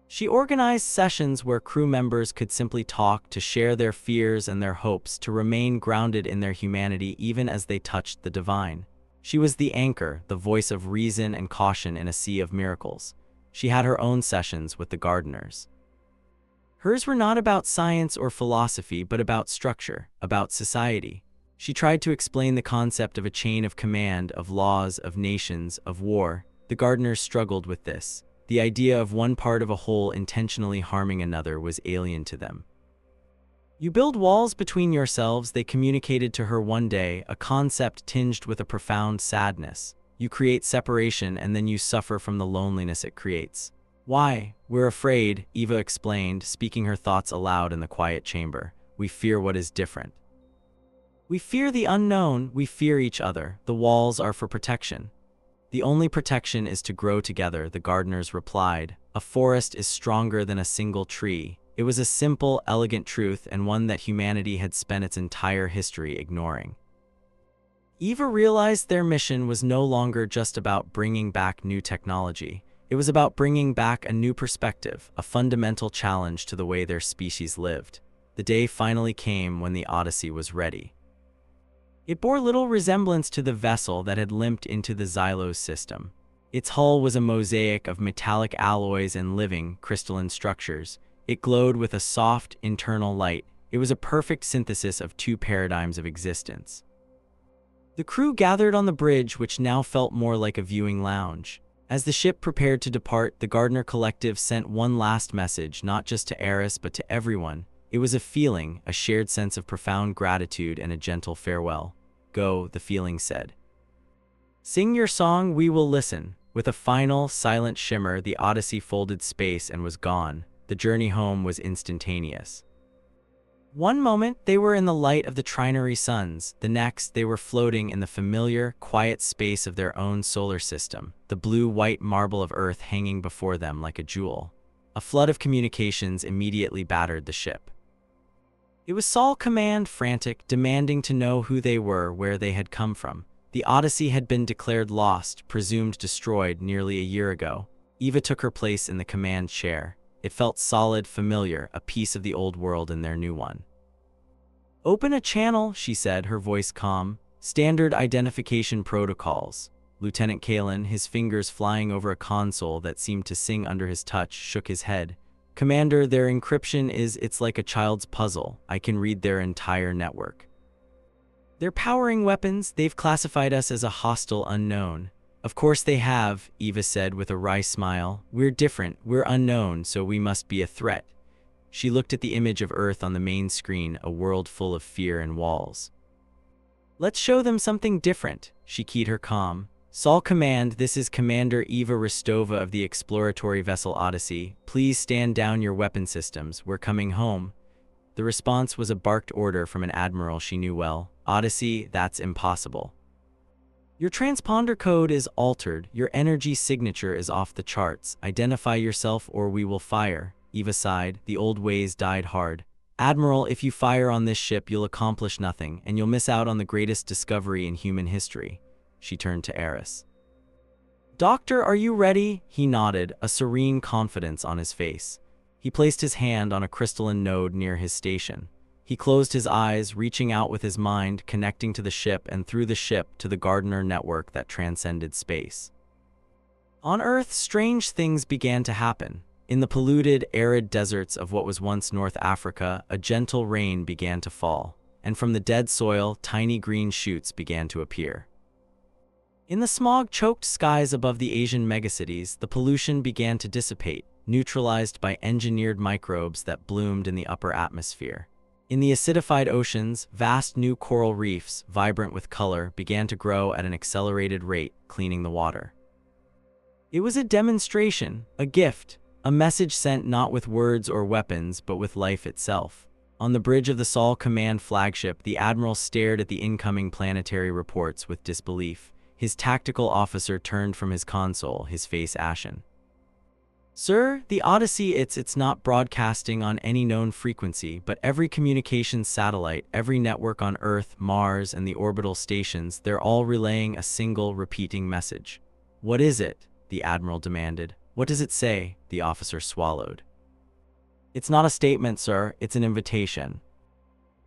She organized sessions where crew members could simply talk, to share their fears and their hopes, to remain grounded in their humanity even as they touched the divine. She was the anchor, the voice of reason and caution in a sea of miracles. She had her own sessions with the Gardners. Hers were not about science or philosophy, but about structure, about society. She tried to explain the concept of a chain of command, of laws, of nations, of war. The Gardners struggled with this. The idea of one part of a whole intentionally harming another was alien to them. You build walls between yourselves, they communicated to her one day, a concept tinged with a profound sadness. You create separation, and then you suffer from the loneliness it creates. Why? We're afraid, Eva explained, speaking her thoughts aloud in the quiet chamber. We fear what is different. We fear the unknown, we fear each other. The walls are for protection. The only protection is to grow together, the Gardners replied. A forest is stronger than a single tree. It was a simple, elegant truth, and one that humanity had spent its entire history ignoring. Eva realized their mission was no longer just about bringing back new technology. It was about bringing back a new perspective, a fundamental challenge to the way their species lived. The day finally came when the Odyssey was ready. It bore little resemblance to the vessel that had limped into the Xylos system. Its hull was a mosaic of metallic alloys and living, crystalline structures. It glowed with a soft, internal light. It was a perfect synthesis of two paradigms of existence. The crew gathered on the bridge, which now felt more like a viewing lounge. As the ship prepared to depart, the Gardner Collective sent one last message, not just to Eris but to everyone. It was a feeling, a shared sense of profound gratitude and a gentle farewell. Go, the feeling said. Sing your song, we will listen. With a final, silent shimmer, the Odyssey folded space and was gone. The journey home was instantaneous. One moment, they were in the light of the trinary suns. The next, they were floating in the familiar, quiet space of their own solar system, the blue-white marble of Earth hanging before them like a jewel. A flood of communications immediately battered the ship. It was Sol Command, frantic, demanding to know who they were, where they had come from. The Odyssey had been declared lost, presumed destroyed, nearly a year ago. Eva took her place in the command chair. It felt solid, familiar, a piece of the old world in their new one. Open a channel, she said, her voice calm. Standard identification protocols. Lieutenant Kalen, his fingers flying over a console that seemed to sing under his touch, shook his head. Commander, their encryption it's like a child's puzzle. I can read their entire network. They're powering weapons. They've classified us as a hostile unknown. Of course they have, Eva said with a wry smile. We're different. We're unknown, so we must be a threat. She looked at the image of Earth on the main screen, a world full of fear and walls. Let's show them something different, she keyed her comm. Sol Command, this is Commander Eva Rostova of the exploratory vessel Odyssey. Please stand down your weapon systems. We're coming home. The response was a barked order from an admiral she knew well. Odyssey, that's impossible. Your transponder code is altered. Your energy signature is off the charts. Identify yourself or we will fire. Eva sighed. The old ways died hard. Admiral, if you fire on this ship, you'll accomplish nothing, and you'll miss out on the greatest discovery in human history. She turned to Eris. Doctor, are you ready? He nodded, a serene confidence on his face. He placed his hand on a crystalline node near his station. He closed his eyes, reaching out with his mind, connecting to the ship and through the ship to the Gardener network that transcended space. On Earth, strange things began to happen. In the polluted, arid deserts of what was once North Africa, a gentle rain began to fall, and from the dead soil, tiny green shoots began to appear. In the smog-choked skies above the Asian megacities, the pollution began to dissipate, neutralized by engineered microbes that bloomed in the upper atmosphere. In the acidified oceans, vast new coral reefs, vibrant with color, began to grow at an accelerated rate, cleaning the water. It was a demonstration, a gift, a message sent not with words or weapons, but with life itself. On the bridge of the Sol Command flagship, the Admiral stared at the incoming planetary reports with disbelief. His tactical officer turned from his console, his face ashen. Sir, the Odyssey, it's not broadcasting on any known frequency, but every communications satellite, every network on Earth, Mars, and the orbital stations, they're all relaying a single repeating message. What is it? The Admiral demanded. What does it say? The officer swallowed. It's not a statement, sir. It's an invitation.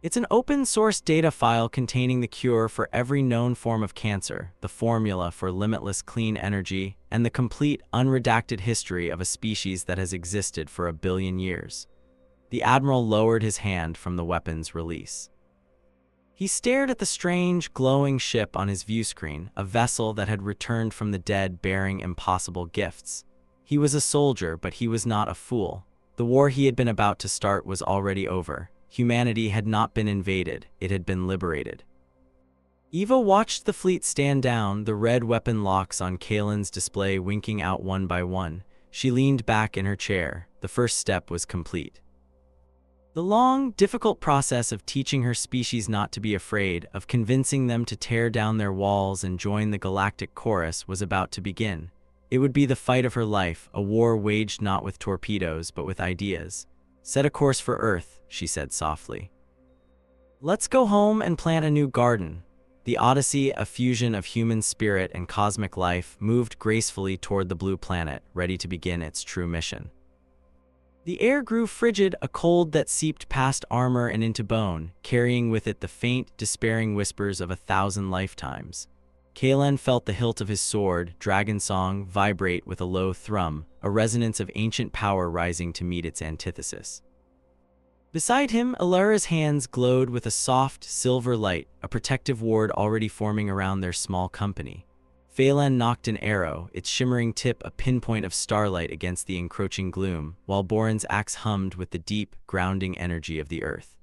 It's an open-source data file containing the cure for every known form of cancer, the formula for limitless clean energy, and the complete, unredacted history of a species that has existed for 1 billion years. The Admiral lowered his hand from the weapon's release. He stared at the strange, glowing ship on his view screen, a vessel that had returned from the dead bearing impossible gifts. He was a soldier, but he was not a fool. The war he had been about to start was already over. Humanity had not been invaded, it had been liberated. Eva watched the fleet stand down, the red weapon locks on Kalen's display winking out one by one. She leaned back in her chair. The first step was complete. The long, difficult process of teaching her species not to be afraid, of convincing them to tear down their walls and join the galactic chorus, was about to begin. It would be the fight of her life, a war waged not with torpedoes, but with ideas. Set a course for Earth, she said softly. Let's go home and plant a new garden. The Odyssey, a fusion of human spirit and cosmic life, moved gracefully toward the blue planet, ready to begin its true mission. The air grew frigid, a cold that seeped past armor and into bone, carrying with it the faint, despairing whispers of 1,000 lifetimes. Kalen felt the hilt of his sword, Dragon Song, vibrate with a low thrum, a resonance of ancient power rising to meet its antithesis. Beside him, Alara's hands glowed with a soft, silver light, a protective ward already forming around their small company. Phelan nocked an arrow, its shimmering tip a pinpoint of starlight against the encroaching gloom, while Boren's axe hummed with the deep, grounding energy of the earth.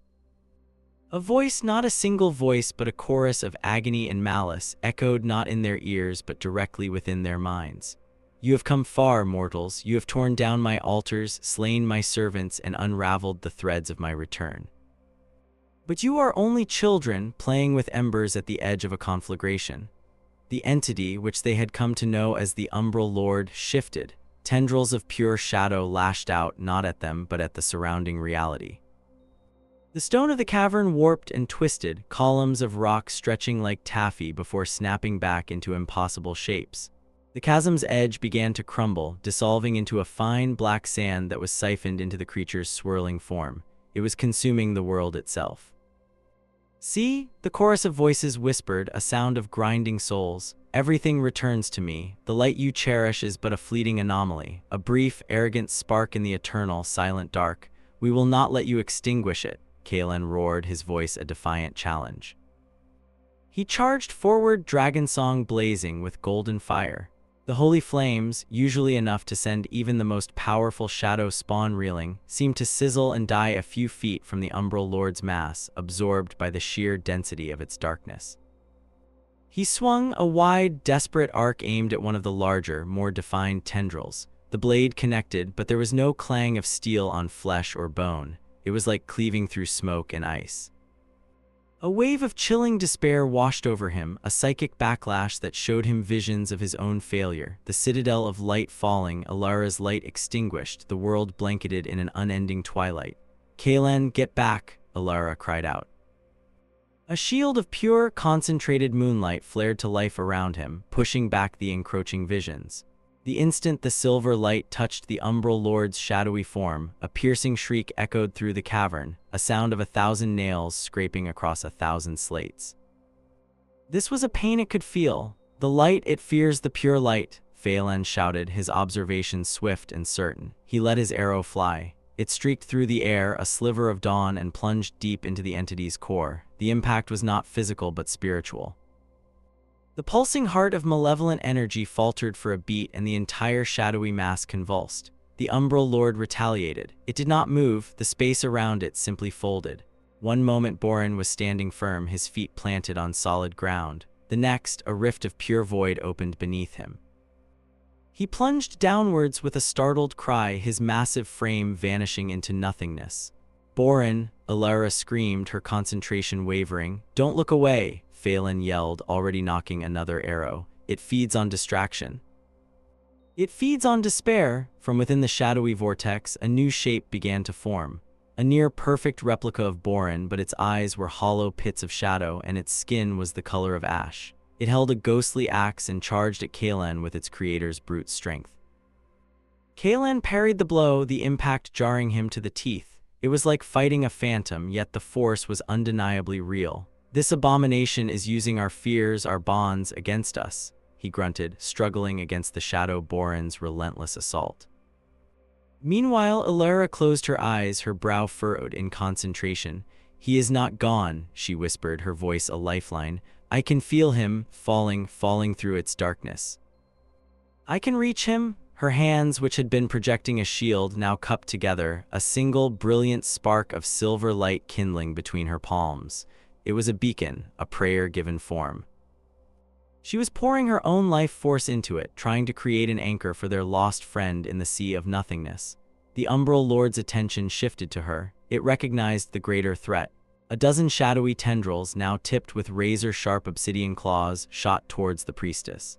A voice, not a single voice, but a chorus of agony and malice, echoed not in their ears, but directly within their minds. You have come far, mortals. You have torn down my altars, slain my servants, and unraveled the threads of my return. But you are only children, playing with embers at the edge of a conflagration. The entity, which they had come to know as the Umbral Lord, shifted. Tendrils of pure shadow lashed out, not at them, but at the surrounding reality. The stone of the cavern warped and twisted, columns of rock stretching like taffy before snapping back into impossible shapes. The chasm's edge began to crumble, dissolving into a fine black sand that was siphoned into the creature's swirling form. It was consuming the world itself. See, the chorus of voices whispered, a sound of grinding souls, Everything returns to me. The light you cherish is but a fleeting anomaly, a brief, arrogant spark in the eternal, silent dark. We will not let you extinguish it, Kalen roared, his voice a defiant challenge. He charged forward, dragon song blazing with golden fire. The holy flames, usually enough to send even the most powerful shadow spawn reeling, seemed to sizzle and die a few feet from the umbral lord's mass, absorbed by the sheer density of its darkness. He swung a wide, desperate arc aimed at one of the larger, more defined tendrils. The blade connected, but there was no clang of steel on flesh or bone. It was like cleaving through smoke and ice. A wave of chilling despair washed over him, a psychic backlash that showed him visions of his own failure. The citadel of light falling, Alara's light extinguished, the world blanketed in an unending twilight. "Kalen, get back," Alara cried out. A shield of pure, concentrated moonlight flared to life around him, pushing back the encroaching visions. The instant the silver light touched the umbral lord's shadowy form, a piercing shriek echoed through the cavern, a sound of 1,000 nails scraping across 1,000 slates. This was a pain it could feel. "The light, it fears the pure light," Phelan shouted, his observation swift and certain. He let his arrow fly. It streaked through the air, a sliver of dawn, and plunged deep into the entity's core. The impact was not physical but spiritual. The pulsing heart of malevolent energy faltered for a beat, and the entire shadowy mass convulsed. The umbral lord retaliated. It did not move, the space around it simply folded. One moment Borin was standing firm, his feet planted on solid ground. The next, a rift of pure void opened beneath him. He plunged downwards with a startled cry, his massive frame vanishing into nothingness. "Borin," Alara screamed, her concentration wavering. "Don't look away," Phelan yelled, already knocking another arrow. "It feeds on distraction. It feeds on despair." From within the shadowy vortex, a new shape began to form. A near-perfect replica of Borin, but its eyes were hollow pits of shadow, and its skin was the color of ash. It held a ghostly axe and charged at Kalen with its creator's brute strength. Kalen parried the blow, the impact jarring him to the teeth. It was like fighting a phantom, yet the force was undeniably real. "This abomination is using our fears, our bonds, against us," he grunted, struggling against the shadow Borin's relentless assault. Meanwhile, Alara closed her eyes, her brow furrowed in concentration. "He is not gone," she whispered, her voice a lifeline. "I can feel him, falling through its darkness. I can reach him." Her hands, which had been projecting a shield, now cupped together, a single brilliant spark of silver light kindling between her palms. It was a beacon, a prayer given form. She was pouring her own life force into it, trying to create an anchor for their lost friend in the sea of nothingness. The umbral lord's attention shifted to her. It recognized the greater threat. A dozen shadowy tendrils, now tipped with razor-sharp obsidian claws, shot towards the priestess.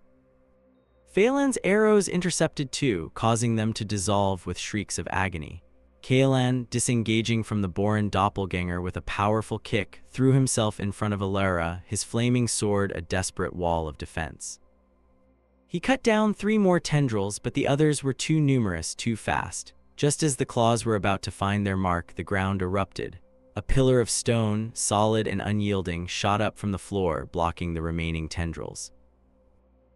Phelan's arrows intercepted too, causing them to dissolve with shrieks of agony. Kalen, disengaging from the Borin doppelganger with a powerful kick, threw himself in front of Alara, his flaming sword a desperate wall of defense. He cut down 3 more tendrils, but the others were too numerous, too fast. Just as the claws were about to find their mark, the ground erupted. A pillar of stone, solid and unyielding, shot up from the floor, blocking the remaining tendrils.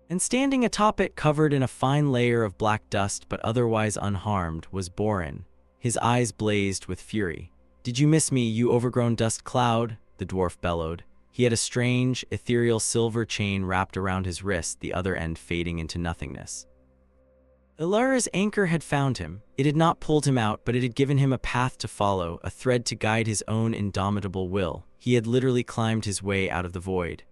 And standing atop it, covered in a fine layer of black dust but otherwise unharmed, was Borin. His eyes blazed with fury. "Did you miss me, you overgrown dust cloud?" the dwarf bellowed. He had a strange, ethereal silver chain wrapped around his wrist, the other end fading into nothingness. Alara's anchor had found him. It had not pulled him out, but it had given him a path to follow, a thread to guide his own indomitable will. He had literally climbed his way out of the void.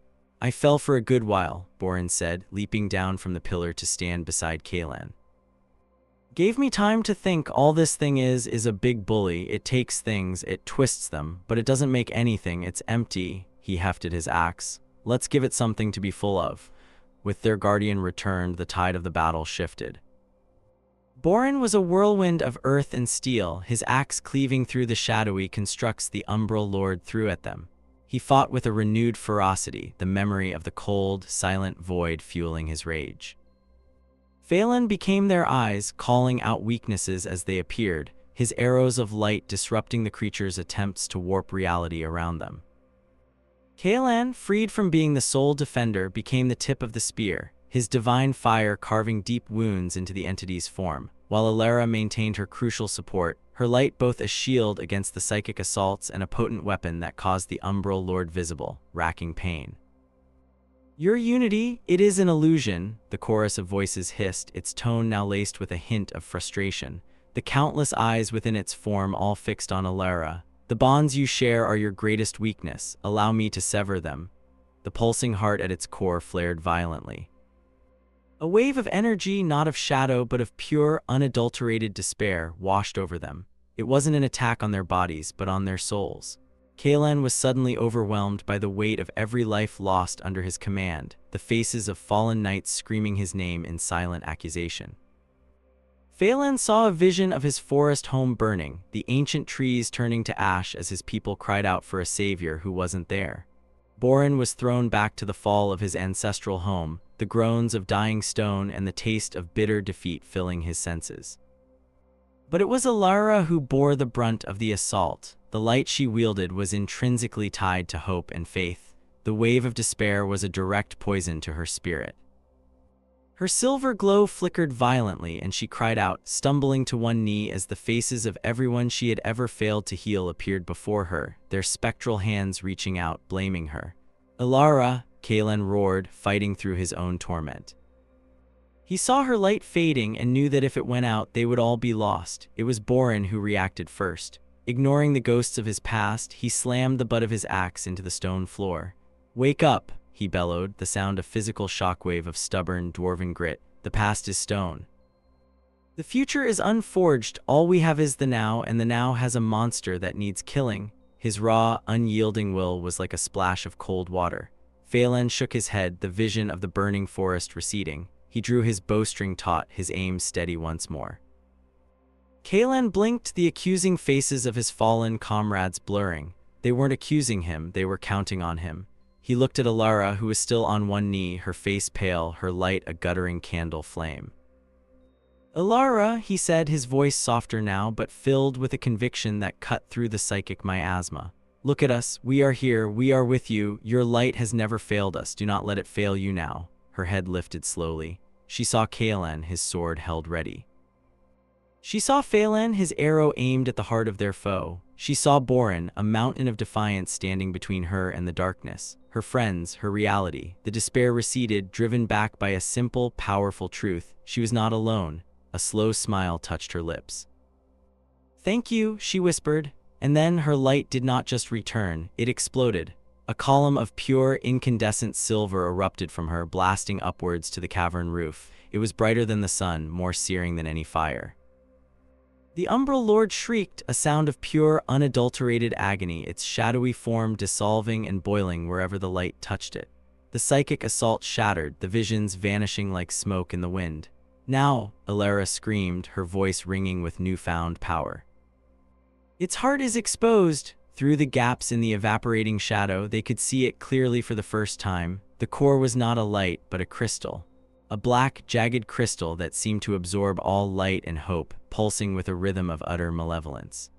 "I fell for a good while," Borin said, leaping down from the pillar to stand beside Kalen. "Gave me time to think. All this thing is a big bully. It takes things, it twists them, but it doesn't make anything. It's empty." He hefted his axe. "Let's give it something to be full of." With their guardian returned, the tide of the battle shifted. Borin was a whirlwind of earth and steel, his axe cleaving through the shadowy constructs the umbral lord threw at them. He fought with a renewed ferocity, the memory of the cold, silent void fueling his rage. Phelan became their eyes, calling out weaknesses as they appeared, his arrows of light disrupting the creature's attempts to warp reality around them. Kaelan, freed from being the sole defender, became the tip of the spear, his divine fire carving deep wounds into the entity's form, while Alara maintained her crucial support, her light both a shield against the psychic assaults and a potent weapon that caused the Umbral Lord visible, racking pain. "Your unity, it is an illusion," the chorus of voices hissed, its tone now laced with a hint of frustration, the countless eyes within its form all fixed on Alara. "The bonds you share are your greatest weakness, allow me to sever them." The pulsing heart at its core flared violently. A wave of energy, not of shadow but of pure, unadulterated despair, washed over them. It wasn't an attack on their bodies, but on their souls. Kaelan was suddenly overwhelmed by the weight of every life lost under his command, the faces of fallen knights screaming his name in silent accusation. Phelan saw a vision of his forest home burning, the ancient trees turning to ash as his people cried out for a savior who wasn't there. Borin was thrown back to the fall of his ancestral home, the groans of dying stone and the taste of bitter defeat filling his senses. But it was Alara who bore the brunt of the assault. The light she wielded was intrinsically tied to hope and faith. The wave of despair was a direct poison to her spirit. Her silver glow flickered violently and she cried out, stumbling to one knee as the faces of everyone she had ever failed to heal appeared before her, their spectral hands reaching out, blaming her. "Alara," Kaelan roared, fighting through his own torment. He saw her light fading and knew that if it went out, they would all be lost. It was Borin who reacted first. Ignoring the ghosts of his past, he slammed the butt of his axe into the stone floor. "Wake up," he bellowed, the sound a physical shockwave of stubborn, dwarven grit. "The past is stone. The future is unforged, all we have is the now, and the now has a monster that needs killing." His raw, unyielding will was like a splash of cold water. Phelan shook his head, the vision of the burning forest receding. He drew his bowstring taut, his aim steady once more. Kaelan blinked, the accusing faces of his fallen comrades blurring. They weren't accusing him, they were counting on him. He looked at Alara, who was still on one knee, her face pale, her light a guttering candle flame. "Alara," he said, his voice softer now, but filled with a conviction that cut through the psychic miasma. "Look at us, we are here, we are with you, your light has never failed us, do not let it fail you now." Her head lifted slowly. She saw Kaelan, his sword held ready. She saw Phelan, his arrow aimed at the heart of their foe. She saw Borin, a mountain of defiance standing between her and the darkness. Her friends, her reality. The despair receded, driven back by a simple, powerful truth. She was not alone. A slow smile touched her lips. "Thank you," she whispered. And then her light did not just return, it exploded. A column of pure, incandescent silver erupted from her, blasting upwards to the cavern roof. It was brighter than the sun, more searing than any fire. The Umbral Lord shrieked, a sound of pure, unadulterated agony, its shadowy form dissolving and boiling wherever the light touched it. The psychic assault shattered, the visions vanishing like smoke in the wind. "Now," Alara screamed, her voice ringing with newfound power. "Its heart is exposed." Through the gaps in the evaporating shadow, they could see it clearly for the first time. The core was not a light, but a crystal. A black, jagged crystal that seemed to absorb all light and hope, pulsing with a rhythm of utter malevolence.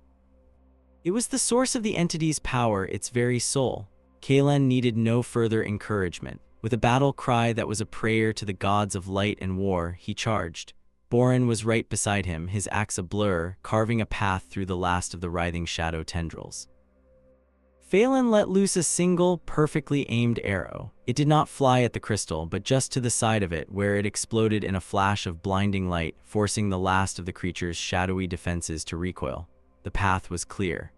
It was the source of the entity's power, its very soul. Kaelan needed no further encouragement. With a battle cry that was a prayer to the gods of light and war, he charged. Borin was right beside him, his axe a blur, carving a path through the last of the writhing shadow tendrils. Phelan let loose a single, perfectly aimed arrow. It did not fly at the crystal, but just to the side of it, where it exploded in a flash of blinding light, forcing the last of the creature's shadowy defenses to recoil. The path was clear.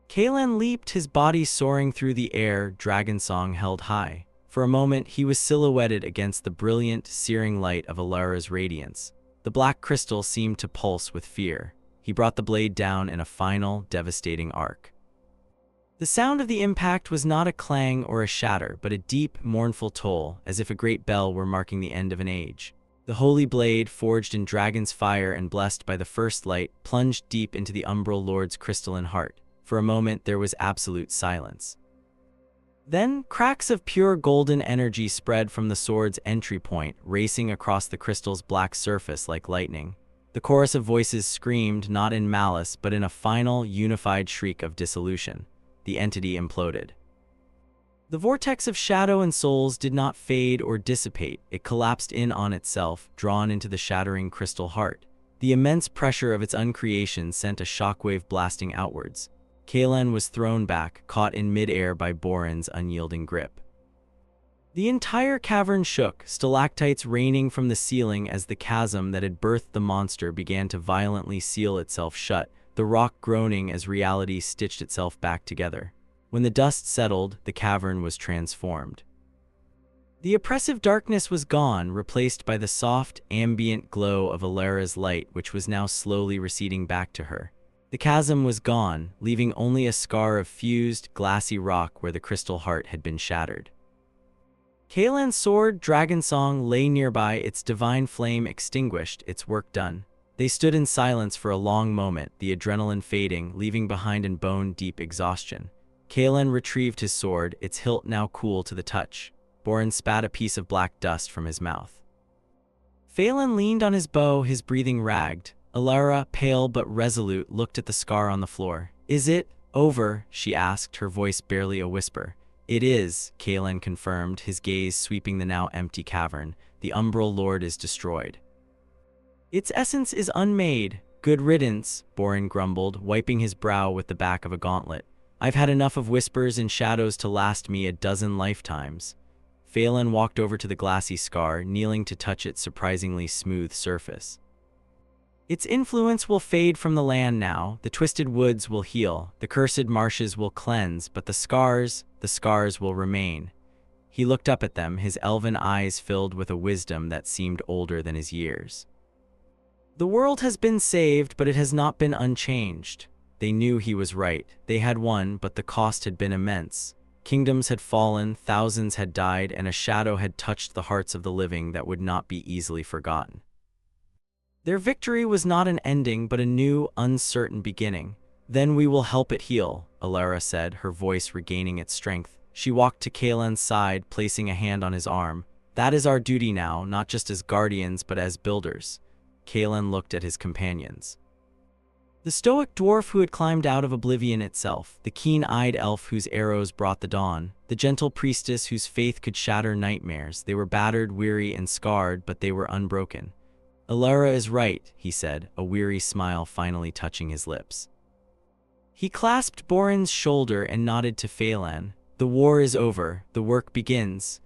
Kaelan leaped, his body soaring through the air, dragon song held high. For a moment, he was silhouetted against the brilliant, searing light of Alara's radiance. The black crystal seemed to pulse with fear. He brought the blade down in a final, devastating arc. The sound of the impact was not a clang or a shatter, but a deep, mournful toll, as if a great bell were marking the end of an age. The holy blade, forged in dragon's fire and blessed by the first light, plunged deep into the Umbral Lord's crystalline heart. For a moment, there was absolute silence. Then, cracks of pure golden energy spread from the sword's entry point, racing across the crystal's black surface like lightning. The chorus of voices screamed, not in malice, but in a final, unified shriek of dissolution. The entity imploded. The vortex of shadow and souls did not fade or dissipate. It collapsed in on itself, drawn into the shattering crystal heart. The immense pressure of its uncreation sent a shockwave blasting outwards. Kalen was thrown back, caught in mid-air by Boren's unyielding grip. The entire cavern shook, stalactites raining from the ceiling as the chasm that had birthed the monster began to violently seal itself shut, the rock groaning as reality stitched itself back together. When the dust settled, the cavern was transformed. The oppressive darkness was gone, replaced by the soft, ambient glow of Alara's light, which was now slowly receding back to her. The chasm was gone, leaving only a scar of fused, glassy rock where the crystal heart had been shattered. Kalen's sword, Dragonsong, lay nearby, its divine flame extinguished, its work done. They stood in silence for a long moment, the adrenaline fading, leaving behind in bone-deep exhaustion. Kalen retrieved his sword, its hilt now cool to the touch. Boren spat a piece of black dust from his mouth. Phelan leaned on his bow, his breathing ragged. Alara, pale but resolute, looked at the scar on the floor. "Is it over?" she asked, her voice barely a whisper. "It is," Kalen confirmed, his gaze sweeping the now empty cavern. "The Umbral Lord is destroyed. Its essence is unmade." "Good riddance," Boren grumbled, wiping his brow with the back of a gauntlet. "I've had enough of whispers and shadows to last me a dozen lifetimes." Phelan walked over to the glassy scar, kneeling to touch its surprisingly smooth surface. "Its influence will fade from the land now. The twisted woods will heal, the cursed marshes will cleanse, but the scars will remain." He looked up at them, his elven eyes filled with a wisdom that seemed older than his years. "The world has been saved, but it has not been unchanged." They knew he was right. They had won, but the cost had been immense. Kingdoms had fallen, thousands had died, and a shadow had touched the hearts of the living that would not be easily forgotten. Their victory was not an ending, but a new, uncertain beginning. "Then we will help it heal," Alara said, her voice regaining its strength. She walked to Kalen's side, placing a hand on his arm. "That is our duty now, not just as guardians, but as builders." Kalen looked at his companions. The stoic dwarf who had climbed out of oblivion itself, the keen-eyed elf whose arrows brought the dawn, the gentle priestess whose faith could shatter nightmares. They were battered, weary, and scarred, but they were unbroken. "Alara is right," he said, a weary smile finally touching his lips. He clasped Boren's shoulder and nodded to Phelan. "The war is over. The work begins."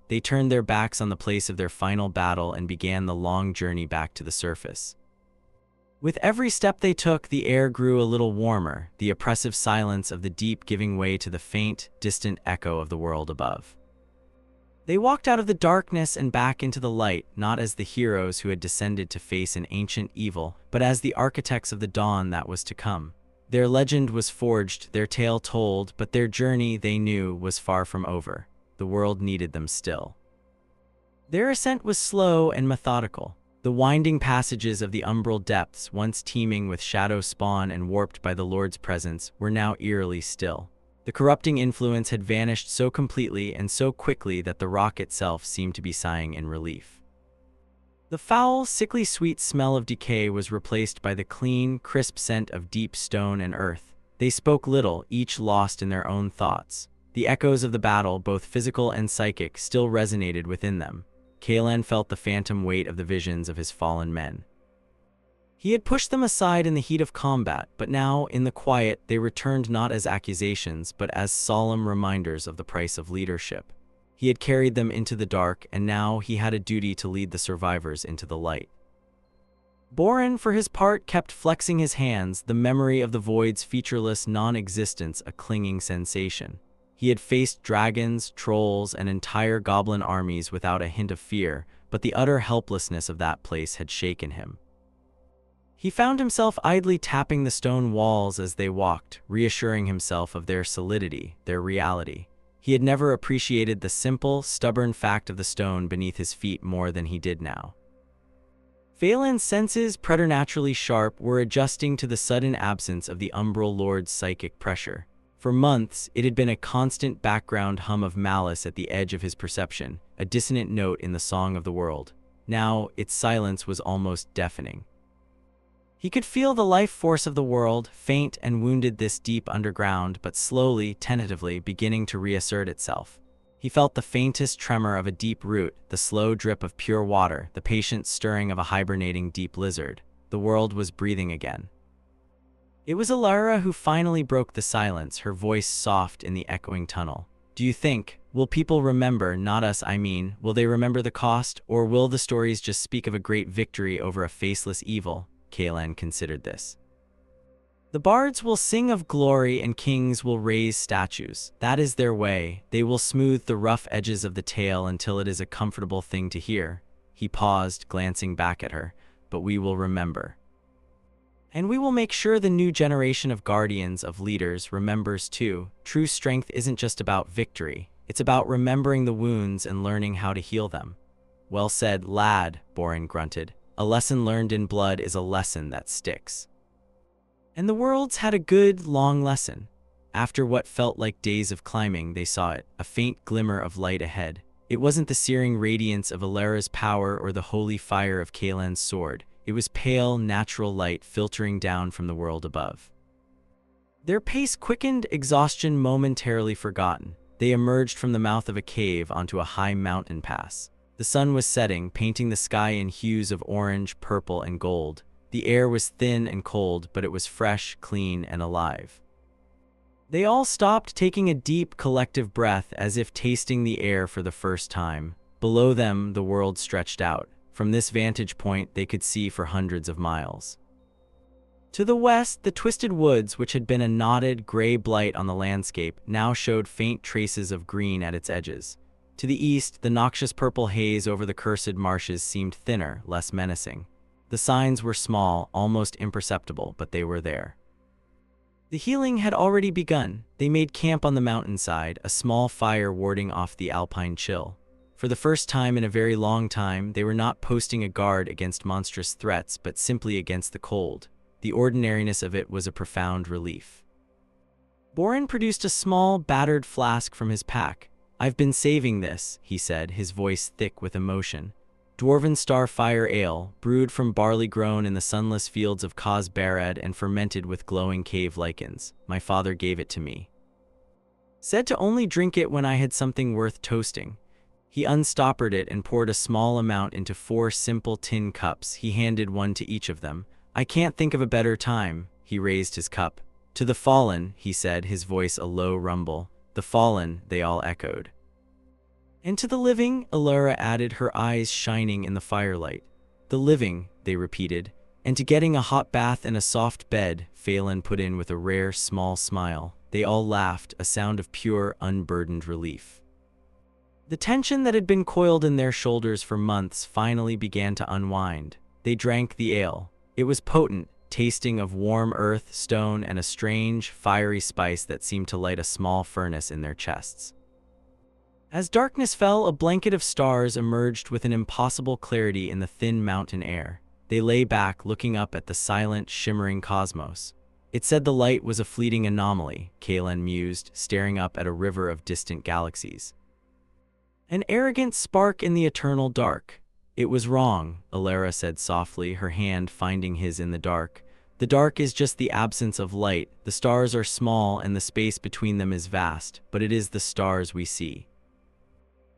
They turned their backs on the place of their final battle and began the long journey back to the surface. With every step they took, the air grew a little warmer, the oppressive silence of the deep giving way to the faint, distant echo of the world above. They walked out of the darkness and back into the light, not as the heroes who had descended to face an ancient evil, but as the architects of the dawn that was to come. Their legend was forged, their tale told, but their journey, they knew, was far from over. The world needed them still. Their ascent was slow and methodical. The winding passages of the umbral depths, once teeming with shadow spawn and warped by the Lord's presence, were now eerily still. The corrupting influence had vanished so completely and so quickly that the rock itself seemed to be sighing in relief. The foul, sickly sweet smell of decay was replaced by the clean, crisp scent of deep stone and earth. They spoke little, each lost in their own thoughts. The echoes of the battle, both physical and psychic, still resonated within them. Kalen felt the phantom weight of the visions of his fallen men. He had pushed them aside in the heat of combat, but now, in the quiet, they returned not as accusations, but as solemn reminders of the price of leadership. He had carried them into the dark, and now he had a duty to lead the survivors into the light. Boren, for his part, kept flexing his hands, the memory of the void's featureless non-existence a clinging sensation. He had faced dragons, trolls, and entire goblin armies without a hint of fear, but the utter helplessness of that place had shaken him. He found himself idly tapping the stone walls as they walked, reassuring himself of their solidity, their reality. He had never appreciated the simple, stubborn fact of the stone beneath his feet more than he did now. Phelan's senses, preternaturally sharp, were adjusting to the sudden absence of the Umbral Lord's psychic pressure. For months, it had been a constant background hum of malice at the edge of his perception, a dissonant note in the song of the world. Now, its silence was almost deafening. He could feel the life force of the world, faint and wounded this deep underground, but slowly, tentatively, beginning to reassert itself. He felt the faintest tremor of a deep root, the slow drip of pure water, the patient stirring of a hibernating deep lizard. The world was breathing again. It was Alara who finally broke the silence, her voice soft in the echoing tunnel. Do you think, will people remember, not us I mean, will they remember the cost, or will the stories just speak of a great victory over a faceless evil? Kaelan considered this. The bards will sing of glory and kings will raise statues. That is their way. They will smooth the rough edges of the tale until it is a comfortable thing to hear. He paused, glancing back at her. But we will remember. And we will make sure the new generation of guardians, of leaders, remembers too. True strength isn't just about victory. It's about remembering the wounds and learning how to heal them. Well said, lad, Borin grunted. A lesson learned in blood is a lesson that sticks. And the worlds had a good, long lesson. After what felt like days of climbing, they saw it, a faint glimmer of light ahead. It wasn't the searing radiance of Alara's power or the holy fire of Kaelan's sword. It was pale, natural light filtering down from the world above. Their pace quickened, exhaustion momentarily forgotten. They emerged from the mouth of a cave onto a high mountain pass. The sun was setting, painting the sky in hues of orange, purple, and gold. The air was thin and cold, but it was fresh, clean, and alive. They all stopped, taking a deep, collective breath as if tasting the air for the first time. Below them, the world stretched out. From this vantage point, they could see for hundreds of miles. To the west, the twisted woods, which had been a knotted, gray blight on the landscape, now showed faint traces of green at its edges. To the east, the noxious purple haze over the cursed marshes seemed thinner, less menacing. The signs were small, almost imperceptible, but they were there. The healing had already begun. They made camp on the mountainside, a small fire warding off the alpine chill. For the first time in a very long time, they were not posting a guard against monstrous threats, but simply against the cold. The ordinariness of it was a profound relief. Borin produced a small, battered flask from his pack. "I've been saving this," he said, his voice thick with emotion. "Dwarven starfire ale, brewed from barley grown in the sunless fields of Kaz-Barad and fermented with glowing cave lichens. My father gave it to me. Said to only drink it when I had something worth toasting." He unstoppered it and poured a small amount into 4 simple tin cups. He handed one to each of them. "I can't think of a better time." He raised his cup. "To the fallen," he said, his voice a low rumble. "The fallen," they all echoed. "And to the living," Alara added, her eyes shining in the firelight. "The living," they repeated. "And to getting a hot bath and a soft bed," Phelan put in with a rare, small smile. They all laughed, a sound of pure, unburdened relief. The tension that had been coiled in their shoulders for months finally began to unwind. They drank the ale. It was potent, tasting of warm earth, stone, and a strange, fiery spice that seemed to light a small furnace in their chests. As darkness fell, a blanket of stars emerged with an impossible clarity in the thin mountain air. They lay back, looking up at the silent, shimmering cosmos. It said the light was a fleeting anomaly, Kaelan mused, staring up at a river of distant galaxies. An arrogant spark in the eternal dark. "It was wrong," Alara said softly, her hand finding his in the dark. "The dark is just the absence of light. The stars are small and the space between them is vast, but it is the stars we see.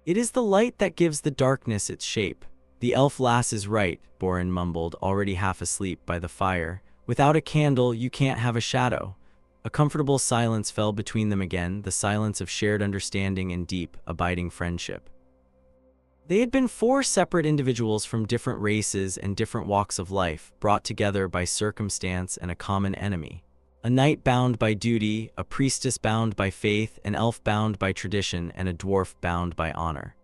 It is the light that gives the darkness its shape." "The elf lass is right," Borin mumbled, already half asleep by the fire. "Without a candle, you can't have a shadow." A comfortable silence fell between them again, the silence of shared understanding and deep, abiding friendship. They had been 4 separate individuals from different races and different walks of life, brought together by circumstance and a common enemy. A knight bound by duty, a priestess bound by faith, an elf bound by tradition, and a dwarf bound by honor.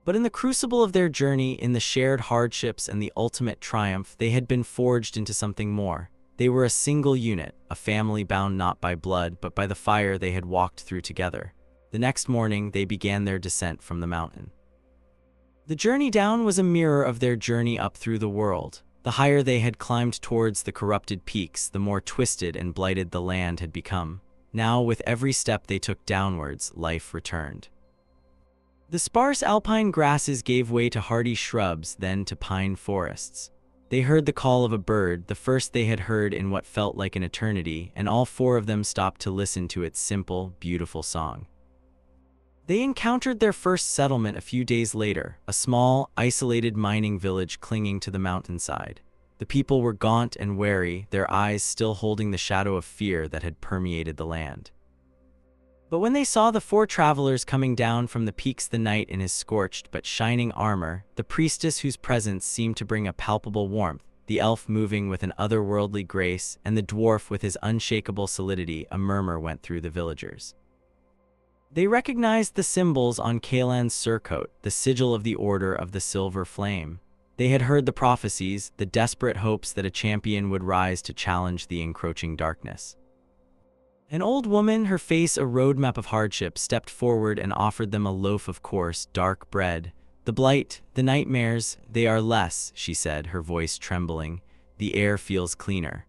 But in the crucible of their journey, in the shared hardships and the ultimate triumph, they had been forged into something more. They were a single unit, a family bound not by blood, but by the fire they had walked through together. The next morning, they began their descent from the mountain. The journey down was a mirror of their journey up through the world. The higher they had climbed towards the corrupted peaks, the more twisted and blighted the land had become. Now, with every step they took downwards, life returned. The sparse alpine grasses gave way to hardy shrubs, then to pine forests. They heard the call of a bird, the first they had heard in what felt like an eternity, and all four of them stopped to listen to its simple, beautiful song. They encountered their first settlement a few days later, a small, isolated mining village clinging to the mountainside. The people were gaunt and wary, their eyes still holding the shadow of fear that had permeated the land. But when they saw the four travelers coming down from the peaks, the knight in his scorched but shining armor, the priestess whose presence seemed to bring a palpable warmth, the elf moving with an otherworldly grace, and the dwarf with his unshakable solidity, a murmur went through the villagers. They recognized the symbols on Kaelan's surcoat, the sigil of the Order of the Silver Flame. They had heard the prophecies, the desperate hopes that a champion would rise to challenge the encroaching darkness. An old woman, her face a roadmap of hardship, stepped forward and offered them a loaf of coarse, dark bread. "The blight, the nightmares, they are less," she said, her voice trembling. "The air feels cleaner."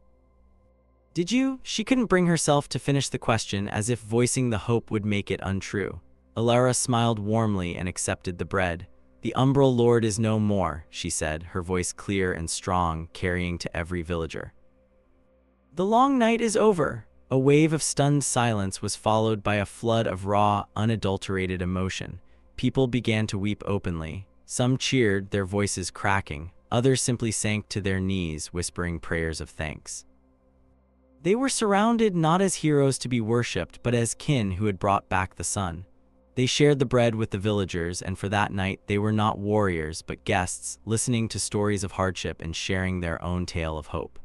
"Did you?" She couldn't bring herself to finish the question, as if voicing the hope would make it untrue. Alara smiled warmly and accepted the bread. "The Umbral Lord is no more," she said, her voice clear and strong, carrying to every villager. "The long night is over." A wave of stunned silence was followed by a flood of raw, unadulterated emotion. People began to weep openly. Some cheered, their voices cracking. Others simply sank to their knees, whispering prayers of thanks. They were surrounded not as heroes to be worshipped, but as kin who had brought back the sun. They shared the bread with the villagers, and for that night they were not warriors, but guests, listening to stories of hardship and sharing their own tale of hope.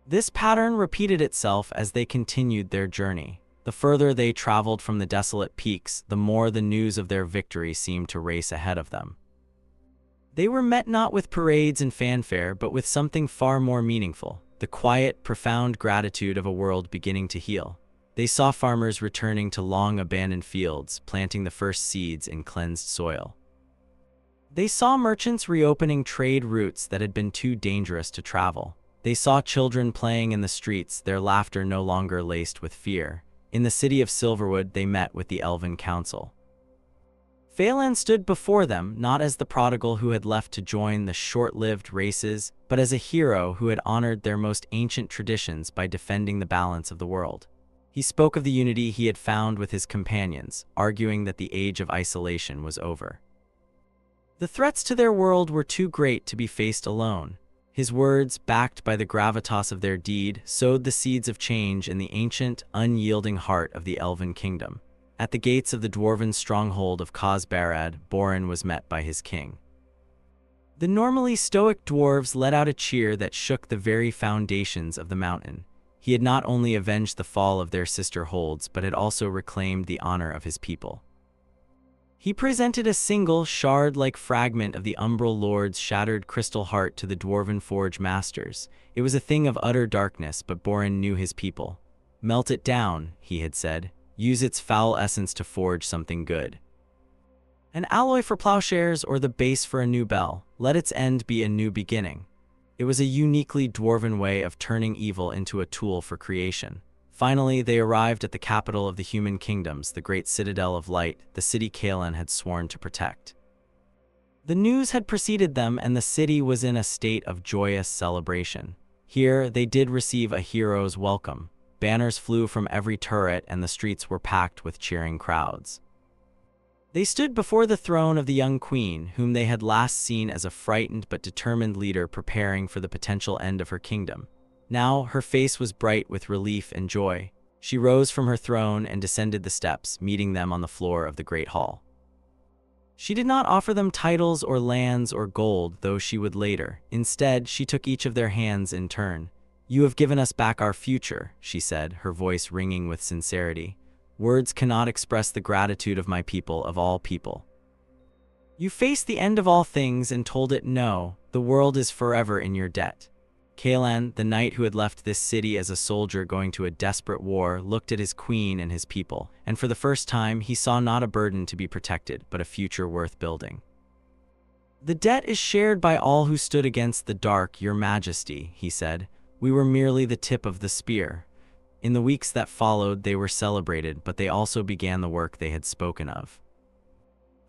This pattern repeated itself as they continued their journey. The further they traveled from the desolate peaks, the more the news of their victory seemed to race ahead of them. They were met not with parades and fanfare, but with something far more meaningful: the quiet, profound gratitude of a world beginning to heal. They saw farmers returning to long-abandoned fields, planting the first seeds in cleansed soil. They saw merchants reopening trade routes that had been too dangerous to travel. They saw children playing in the streets, their laughter no longer laced with fear. In the city of Silverwood, they met with the Elven Council. Phelan stood before them, not as the prodigal who had left to join the short-lived races, but as a hero who had honored their most ancient traditions by defending the balance of the world. He spoke of the unity he had found with his companions, arguing that the age of isolation was over. The threats to their world were too great to be faced alone. His words, backed by the gravitas of their deed, sowed the seeds of change in the ancient, unyielding heart of the Elven Kingdom. At the gates of the dwarven stronghold of Kazbarad, Borin was met by his king. The normally stoic dwarves let out a cheer that shook the very foundations of the mountain. He had not only avenged the fall of their sister holds, but had also reclaimed the honor of his people. He presented a single, shard-like fragment of the Umbral Lord's shattered crystal heart to the Dwarven Forge Masters. It was a thing of utter darkness, but Borin knew his people. "Melt it down," he had said. "Use its foul essence to forge something good. An alloy for plowshares or the base for a new bell. Let its end be a new beginning." It was a uniquely Dwarven way of turning evil into a tool for creation. Finally, they arrived at the capital of the human kingdoms, the great citadel of light, the city Kaelan had sworn to protect. The news had preceded them, and the city was in a state of joyous celebration. Here, they did receive a hero's welcome. Banners flew from every turret, and the streets were packed with cheering crowds. They stood before the throne of the young queen, whom they had last seen as a frightened but determined leader preparing for the potential end of her kingdom. Now, her face was bright with relief and joy. She rose from her throne and descended the steps, meeting them on the floor of the great hall. She did not offer them titles or lands or gold, though she would later. Instead, she took each of their hands in turn. "You have given us back our future," she said, her voice ringing with sincerity. "Words cannot express the gratitude of my people, of all people. You faced the end of all things and told it no, the world is forever in your debt." Kaelan, the knight who had left this city as a soldier going to a desperate war, looked at his queen and his people, and for the first time he saw not a burden to be protected, but a future worth building. "The debt is shared by all who stood against the dark, your majesty," he said. "We were merely the tip of the spear." In the weeks that followed, they were celebrated, but they also began the work they had spoken of.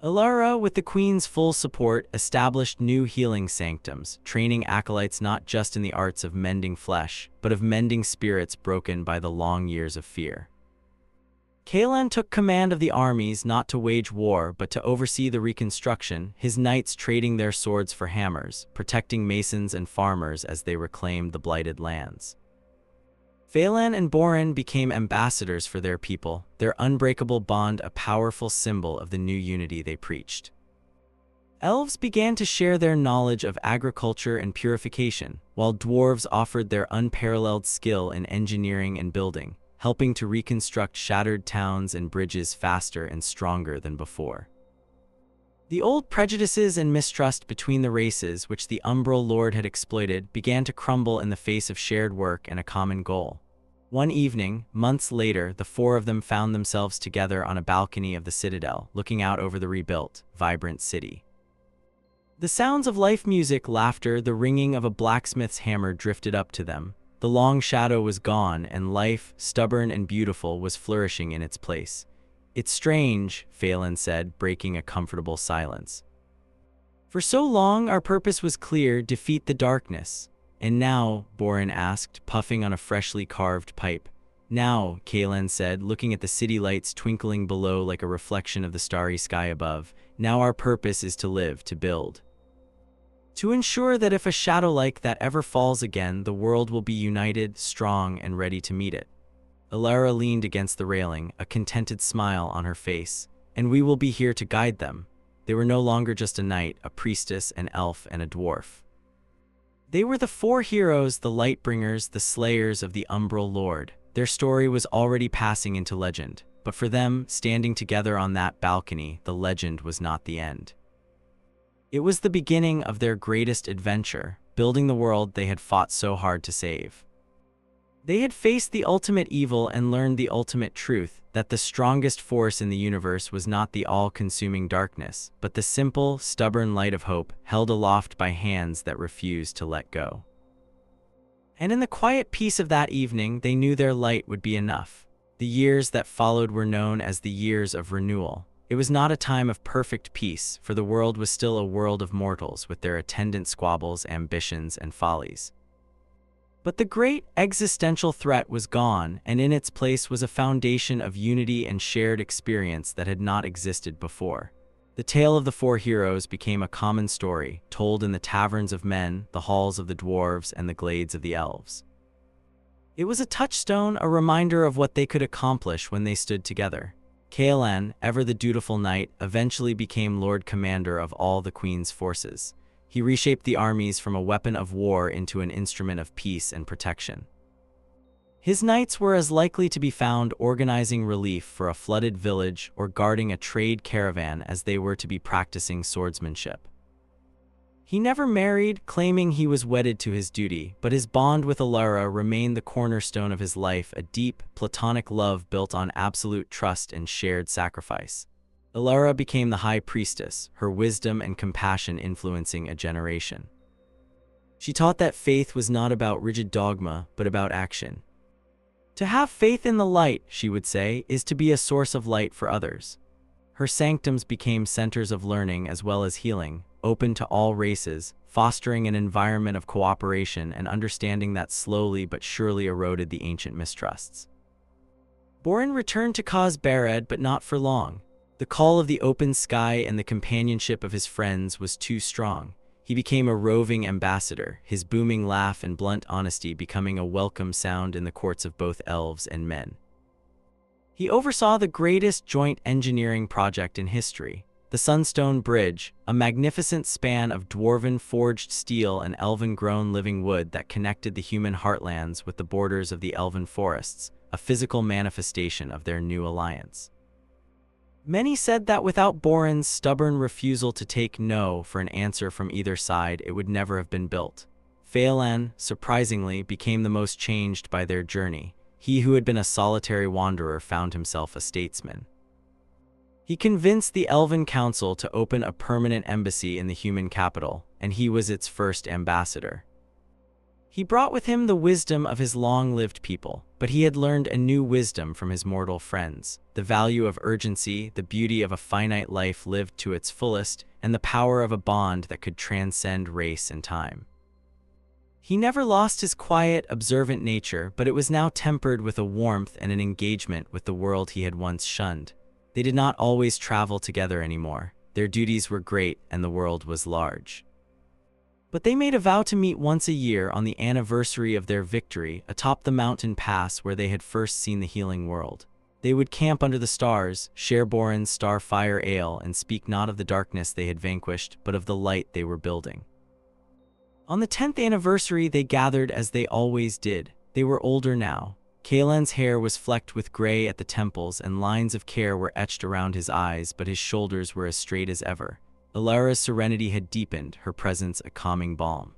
Alara, with the queen's full support, established new healing sanctums, training acolytes not just in the arts of mending flesh, but of mending spirits broken by the long years of fear. Kaelan took command of the armies not to wage war but to oversee the reconstruction, his knights trading their swords for hammers, protecting masons and farmers as they reclaimed the blighted lands. Phelan and Borin became ambassadors for their people, their unbreakable bond a powerful symbol of the new unity they preached. Elves began to share their knowledge of agriculture and purification, while dwarves offered their unparalleled skill in engineering and building, helping to reconstruct shattered towns and bridges faster and stronger than before. The old prejudices and mistrust between the races which the Umbral Lord had exploited began to crumble in the face of shared work and a common goal. One evening, months later, the four of them found themselves together on a balcony of the Citadel, looking out over the rebuilt, vibrant city. The sounds of life music, laughter, the ringing of a blacksmith's hammer drifted up to them. The long shadow was gone, and life, stubborn and beautiful, was flourishing in its place. "It's strange," Phelan said, breaking a comfortable silence. "For so long our purpose was clear, defeat the darkness. And now," Borin asked, puffing on a freshly carved pipe. "Now," Kaelan said, looking at the city lights twinkling below like a reflection of the starry sky above, "now our purpose is to live, to build. To ensure that if a shadow like that ever falls again, the world will be united, strong, and ready to meet it." Alara leaned against the railing, a contented smile on her face. "And we will be here to guide them." They were no longer just a knight, a priestess, an elf, and a dwarf. They were the four heroes, the Lightbringers, the slayers of the Umbral Lord. Their story was already passing into legend, but for them, standing together on that balcony, the legend was not the end. It was the beginning of their greatest adventure, building the world they had fought so hard to save. They had faced the ultimate evil and learned the ultimate truth, that the strongest force in the universe was not the all-consuming darkness, but the simple, stubborn light of hope, held aloft by hands that refused to let go. And in the quiet peace of that evening, they knew their light would be enough. The years that followed were known as the years of renewal. It was not a time of perfect peace, for the world was still a world of mortals with their attendant squabbles, ambitions, and follies. But the great existential threat was gone, and in its place was a foundation of unity and shared experience that had not existed before. The tale of the four heroes became a common story, told in the taverns of men, the halls of the dwarves, and the glades of the elves. It was a touchstone, a reminder of what they could accomplish when they stood together. Kaelan, ever the dutiful knight, eventually became Lord Commander of all the Queen's forces. He reshaped the armies from a weapon of war into an instrument of peace and protection. His knights were as likely to be found organizing relief for a flooded village or guarding a trade caravan as they were to be practicing swordsmanship. He never married, claiming he was wedded to his duty, but his bond with Alara remained the cornerstone of his life, a deep, platonic love built on absolute trust and shared sacrifice. Alara became the high priestess, her wisdom and compassion influencing a generation. She taught that faith was not about rigid dogma, but about action. To have faith in the light, she would say, is to be a source of light for others. Her sanctums became centers of learning as well as healing, open to all races, fostering an environment of cooperation and understanding that slowly but surely eroded the ancient mistrusts. Borin returned to Kaz Bared, but not for long. The call of the open sky and the companionship of his friends was too strong. He became a roving ambassador, his booming laugh and blunt honesty becoming a welcome sound in the courts of both elves and men. He oversaw the greatest joint engineering project in history, the Sunstone Bridge, a magnificent span of dwarven forged steel and elven-grown living wood that connected the human heartlands with the borders of the elven forests, a physical manifestation of their new alliance. Many said that without Borin's stubborn refusal to take no for an answer from either side, it would never have been built. Phelan, surprisingly, became the most changed by their journey. He who had been a solitary wanderer found himself a statesman. He convinced the Elven Council to open a permanent embassy in the human capital, and he was its first ambassador. He brought with him the wisdom of his long-lived people, but he had learned a new wisdom from his mortal friends: the value of urgency, the beauty of a finite life lived to its fullest, and the power of a bond that could transcend race and time. He never lost his quiet, observant nature, but it was now tempered with a warmth and an engagement with the world he had once shunned. They did not always travel together anymore. Their duties were great, and the world was large. But they made a vow to meet once a year on the anniversary of their victory atop the mountain pass where they had first seen the healing world. They would camp under the stars, share Boren's starfire ale, and speak not of the darkness they had vanquished, but of the light they were building. On the 10th anniversary, they gathered as they always did. They were older now. Kaelan's hair was flecked with gray at the temples, and lines of care were etched around his eyes, but his shoulders were as straight as ever. Alara's serenity had deepened, her presence a calming balm.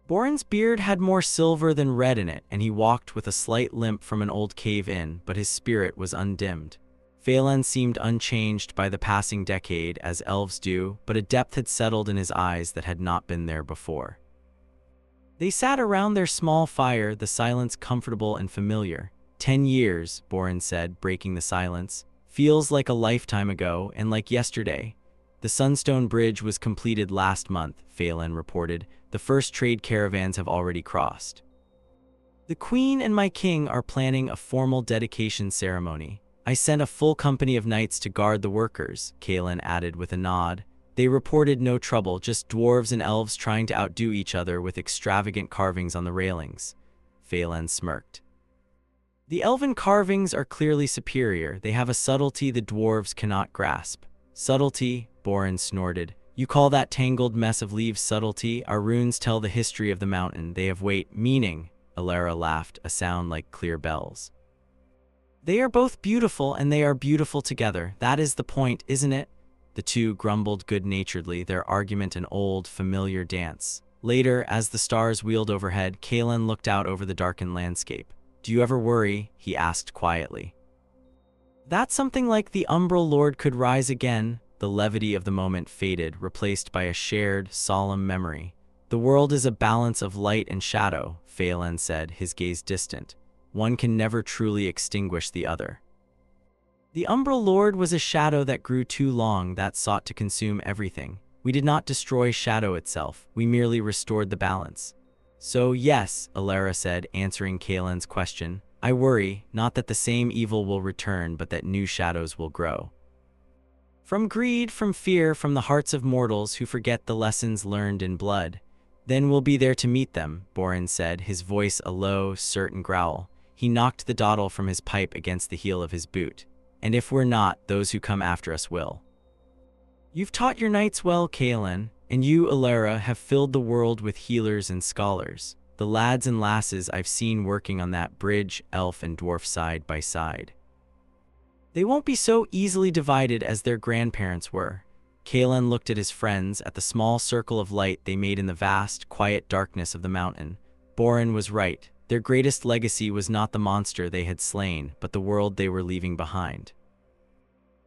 Boren's beard had more silver than red in it, and he walked with a slight limp from an old cave-in, but his spirit was undimmed. Phelan seemed unchanged by the passing decade, as elves do, but a depth had settled in his eyes that had not been there before. They sat around their small fire, the silence comfortable and familiar. 10 years, Boren said, breaking the silence. Feels like a lifetime ago, and like yesterday. The Sunstone Bridge was completed last month, Phelan reported. The first trade caravans have already crossed. The Queen and my king are planning a formal dedication ceremony. I sent a full company of knights to guard the workers, Kaelan added with a nod. They reported no trouble, just dwarves and elves trying to outdo each other with extravagant carvings on the railings. Phelan smirked. The elven carvings are clearly superior. They have a subtlety the dwarves cannot grasp. Subtlety, Boren snorted. You call that tangled mess of leaves subtlety? Our runes tell the history of the mountain. They have weight, meaning, Alara laughed, a sound like clear bells. They are both beautiful, and they are beautiful together. That is the point, isn't it? The two grumbled good-naturedly, their argument an old, familiar dance. Later, as the stars wheeled overhead, Kaelan looked out over the darkened landscape. Do you ever worry? He asked quietly. That something like the Umbral Lord could rise again. The levity of the moment faded, replaced by a shared, solemn memory. The world is a balance of light and shadow, Phelan said, his gaze distant. One can never truly extinguish the other. The Umbral Lord was a shadow that grew too long, that sought to consume everything. We did not destroy shadow itself, we merely restored the balance. So yes, Alara said, answering Kaelan's question, I worry, not that the same evil will return, but that new shadows will grow. From greed, from fear, from the hearts of mortals who forget the lessons learned in blood. Then we'll be there to meet them, Boren said, his voice a low, certain growl. He knocked the dottle from his pipe against the heel of his boot. And if we're not, those who come after us will. You've taught your knights well, Kaelan, and you, Alara, have filled the world with healers and scholars. The lads and lasses I've seen working on that bridge, elf and dwarf side by side. They won't be so easily divided as their grandparents were. Kaelan looked at his friends, at the small circle of light they made in the vast, quiet darkness of the mountain. Boren was right. Their greatest legacy was not the monster they had slain, but the world they were leaving behind.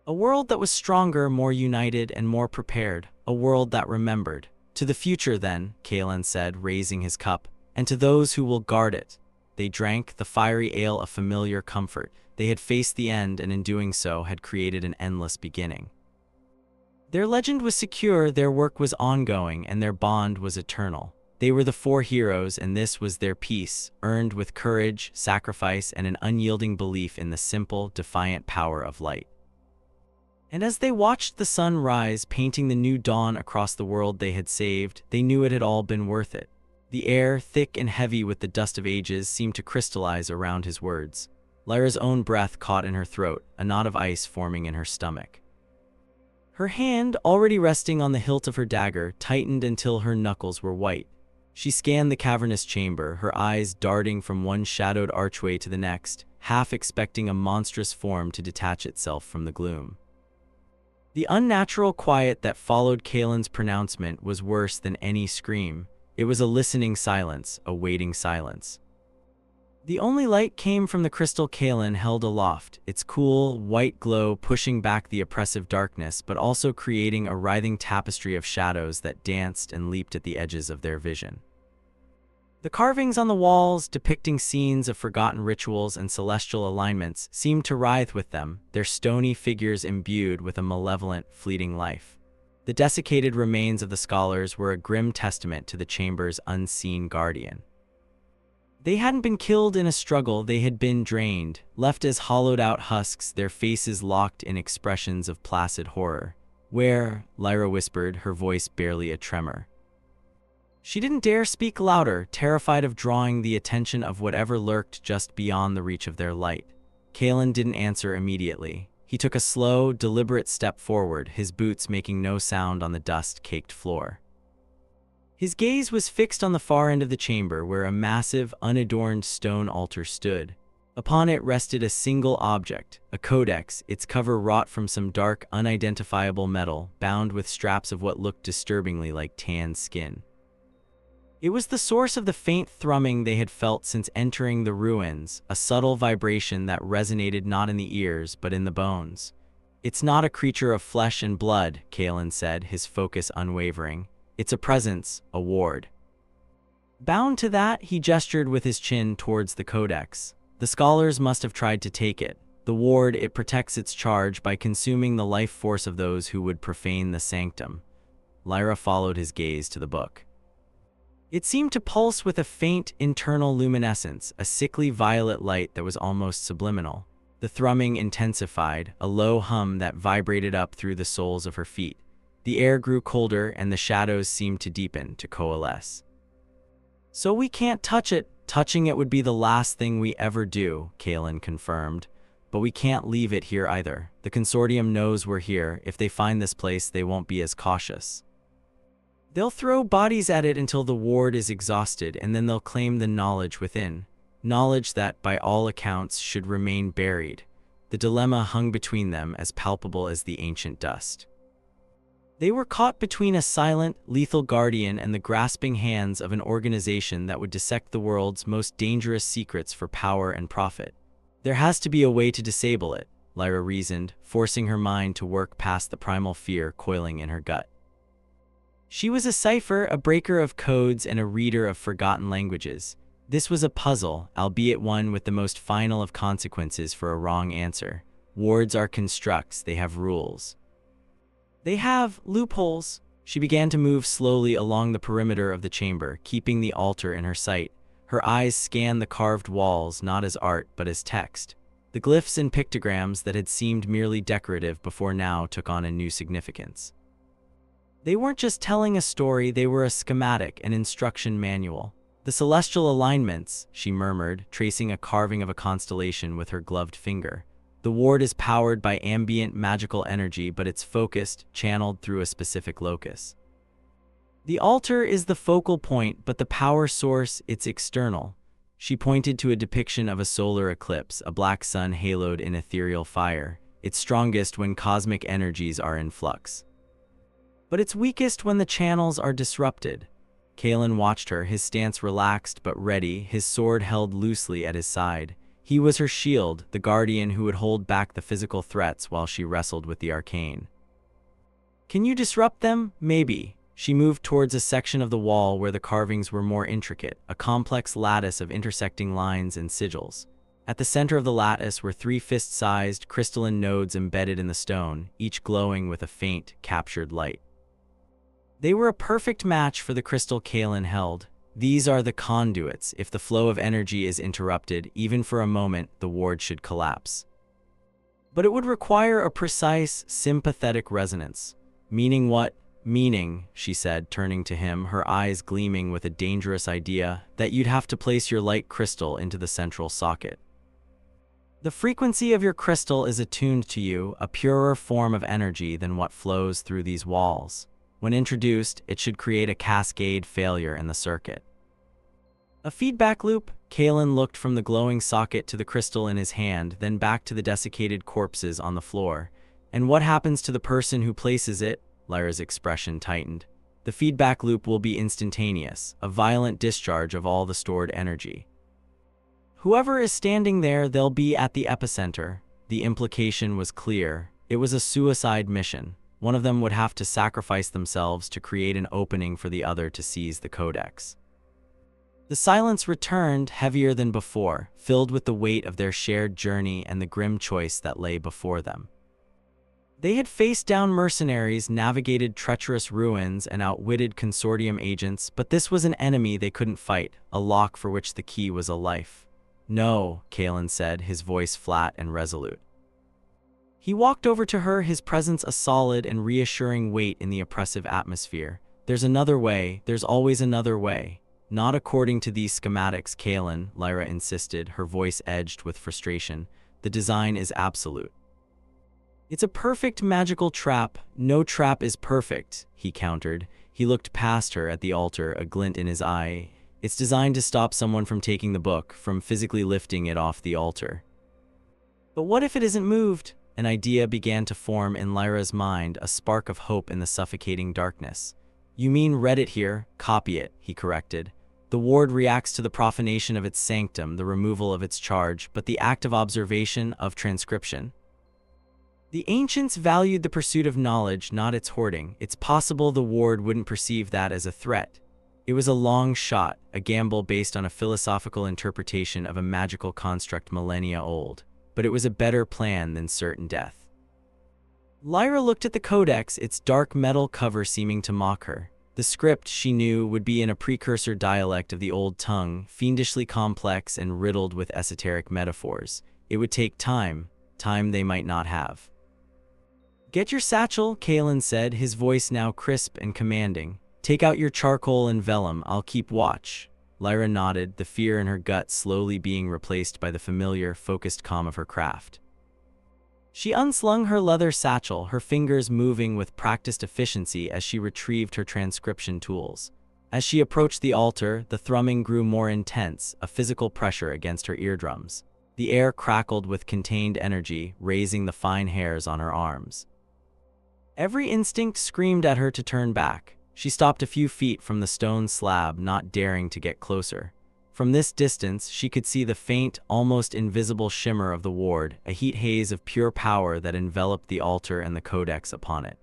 A world that was stronger, more united, and more prepared. A world that remembered. To the future, then, Kaelan said, raising his cup, and to those who will guard it. They drank the fiery ale of familiar comfort. They had faced the end, and in doing so had created an endless beginning. Their legend was secure, their work was ongoing, and their bond was eternal. They were the four heroes, and this was their peace, earned with courage, sacrifice, and an unyielding belief in the simple, defiant power of light. And as they watched the sun rise, painting the new dawn across the world they had saved, they knew it had all been worth it. The air, thick and heavy with the dust of ages, seemed to crystallize around his words. Lyra's own breath caught in her throat, a knot of ice forming in her stomach. Her hand, already resting on the hilt of her dagger, tightened until her knuckles were white. She scanned the cavernous chamber, her eyes darting from one shadowed archway to the next, half expecting a monstrous form to detach itself from the gloom. The unnatural quiet that followed Kaelan's pronouncement was worse than any scream. It was a listening silence, a waiting silence. The only light came from the crystal Kaelan held aloft, its cool, white glow pushing back the oppressive darkness, but also creating a writhing tapestry of shadows that danced and leaped at the edges of their vision. The carvings on the walls, depicting scenes of forgotten rituals and celestial alignments, seemed to writhe with them, their stony figures imbued with a malevolent, fleeting life. The desiccated remains of the scholars were a grim testament to the chamber's unseen guardian. They hadn't been killed in a struggle, they had been drained, left as hollowed-out husks, their faces locked in expressions of placid horror. "Where?" Lyra whispered, her voice barely a tremor. She didn't dare speak louder, terrified of drawing the attention of whatever lurked just beyond the reach of their light. Kalen didn't answer immediately. He took a slow, deliberate step forward, his boots making no sound on the dust-caked floor. His gaze was fixed on the far end of the chamber, where a massive, unadorned stone altar stood. Upon it rested a single object, a codex, its cover wrought from some dark, unidentifiable metal, bound with straps of what looked disturbingly like tanned skin. It was the source of the faint thrumming they had felt since entering the ruins, a subtle vibration that resonated not in the ears but in the bones. "It's not a creature of flesh and blood," Kalen said, his focus unwavering. "It's a presence, a ward." Bound to that, he gestured with his chin towards the codex. "The scholars must have tried to take it. The ward, it protects its charge by consuming the life force of those who would profane the sanctum." Lyra followed his gaze to the book. It seemed to pulse with a faint, internal luminescence, a sickly violet light that was almost subliminal. The thrumming intensified, a low hum that vibrated up through the soles of her feet. The air grew colder and the shadows seemed to deepen, to coalesce. "So we can't touch it. Touching it would be the last thing we ever do," Kalen confirmed. "But we can't leave it here either. The consortium knows we're here. If they find this place, they won't be as cautious. They'll throw bodies at it until the ward is exhausted, and then they'll claim the knowledge within. Knowledge that, by all accounts, should remain buried." The dilemma hung between them, as palpable as the ancient dust. They were caught between a silent, lethal guardian and the grasping hands of an organization that would dissect the world's most dangerous secrets for power and profit. "There has to be a way to disable it," Lyra reasoned, forcing her mind to work past the primal fear coiling in her gut. She was a cipher, a breaker of codes, and a reader of forgotten languages. This was a puzzle, albeit one with the most final of consequences for a wrong answer. Wards are constructs, they have rules. They have loopholes. She began to move slowly along the perimeter of the chamber, keeping the altar in her sight. Her eyes scanned the carved walls, not as art, but as text. The glyphs and pictograms that had seemed merely decorative before now took on a new significance. They weren't just telling a story, they were a schematic, an instruction manual. "The celestial alignments," she murmured, tracing a carving of a constellation with her gloved finger. "The ward is powered by ambient magical energy, but it's focused, channeled through a specific locus. The altar is the focal point, but the power source, it's external." She pointed to a depiction of a solar eclipse, a black sun haloed in ethereal fire. "It's strongest when cosmic energies are in flux. But it's weakest when the channels are disrupted." Kalen watched her, his stance relaxed but ready, his sword held loosely at his side. He was her shield, the guardian who would hold back the physical threats while she wrestled with the arcane. "Can you disrupt them? Maybe." She moved towards a section of the wall where the carvings were more intricate, a complex lattice of intersecting lines and sigils. At the center of the lattice were 3 fist-sized, crystalline nodes embedded in the stone, each glowing with a faint, captured light. They were a perfect match for the crystal Kalen held. "These are the conduits. If the flow of energy is interrupted, even for a moment, the ward should collapse. But it would require a precise, sympathetic resonance." "Meaning what?" "Meaning," she said, turning to him, her eyes gleaming with a dangerous idea, "that you'd have to place your light crystal into the central socket. The frequency of your crystal is attuned to you, a purer form of energy than what flows through these walls. When introduced, it should create a cascade failure in the circuit." "A feedback loop?" Kalen looked from the glowing socket to the crystal in his hand, then back to the desiccated corpses on the floor. "And what happens to the person who places it?" Lyra's expression tightened. "The feedback loop will be instantaneous, a violent discharge of all the stored energy. Whoever is standing there, they'll be at the epicenter." The implication was clear. It was a suicide mission. One of them would have to sacrifice themselves to create an opening for the other to seize the codex. The silence returned, heavier than before, filled with the weight of their shared journey and the grim choice that lay before them. They had faced down mercenaries, navigated treacherous ruins, and outwitted consortium agents, but this was an enemy they couldn't fight, a lock for which the key was a life. "No," Kalen said, his voice flat and resolute. He walked over to her, his presence a solid and reassuring weight in the oppressive atmosphere. "There's another way, there's always another way." "Not according to these schematics, Kalen," Lyra insisted, her voice edged with frustration. "The design is absolute." "It's a perfect magical trap. No trap is perfect," he countered. He looked past her at the altar, a glint in his eye. "It's designed to stop someone from taking the book, from physically lifting it off the altar." "But what if it isn't moved?" An idea began to form in Lyra's mind, a spark of hope in the suffocating darkness. "You mean read it here, copy it," he corrected. "The ward reacts to the profanation of its sanctum, the removal of its charge, but the act of observation, of transcription. The ancients valued the pursuit of knowledge, not its hoarding. It's possible the ward wouldn't perceive that as a threat." It was a long shot, a gamble based on a philosophical interpretation of a magical construct millennia old, but it was a better plan than certain death. Lyra looked at the codex, its dark metal cover seeming to mock her. The script, she knew, would be in a precursor dialect of the old tongue, fiendishly complex and riddled with esoteric metaphors. It would take time they might not have. "Get your satchel," Kalen said, his voice now crisp and commanding. "Take out your charcoal and vellum, I'll keep watch." Lyra nodded, the fear in her gut slowly being replaced by the familiar, focused calm of her craft. She unslung her leather satchel, her fingers moving with practiced efficiency as she retrieved her transcription tools. As she approached the altar, the thrumming grew more intense, a physical pressure against her eardrums. The air crackled with contained energy, raising the fine hairs on her arms. Every instinct screamed at her to turn back. She stopped a few feet from the stone slab, not daring to get closer. From this distance, she could see the faint, almost invisible shimmer of the ward, a heat haze of pure power that enveloped the altar and the codex upon it.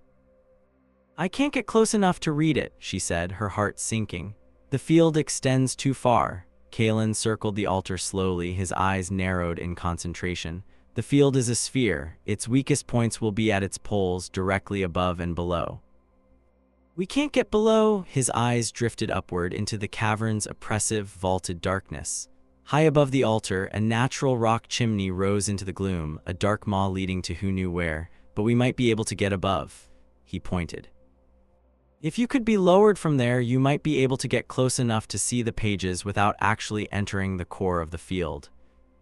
"I can't get close enough to read it," she said, her heart sinking. "The field extends too far." Kalen circled the altar slowly, his eyes narrowed in concentration. "The field is a sphere. Its weakest points will be at its poles, directly above and below." "We can't get below." His eyes drifted upward into the cavern's oppressive, vaulted darkness. High above the altar, a natural rock chimney rose into the gloom, a dark maw leading to who knew where. "But we might be able to get above." He pointed. "If you could be lowered from there, you might be able to get close enough to see the pages without actually entering the core of the field."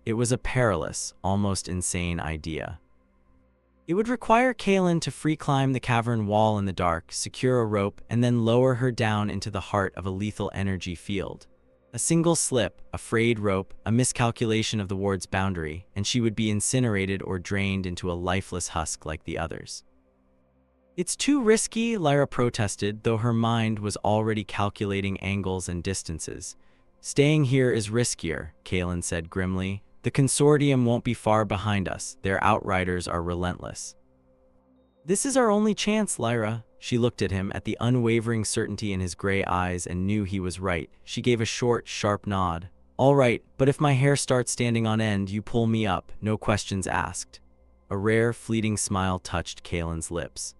It was a perilous, almost insane idea. It would require Kalen to free-climb the cavern wall in the dark, secure a rope, and then lower her down into the heart of a lethal energy field. A single slip, a frayed rope, a miscalculation of the ward's boundary, and she would be incinerated or drained into a lifeless husk like the others. "It's too risky," Lyra protested, though her mind was already calculating angles and distances. "Staying here is riskier," Kalen said grimly. "The consortium won't be far behind us. Their outriders are relentless." "This is our only chance, Lyra." She looked at him, at the unwavering certainty in his gray eyes, and knew he was right. She gave a short, sharp nod. "All right, but if my hair starts standing on end, you pull me up, no questions asked." A rare, fleeting smile touched Kalen's lips.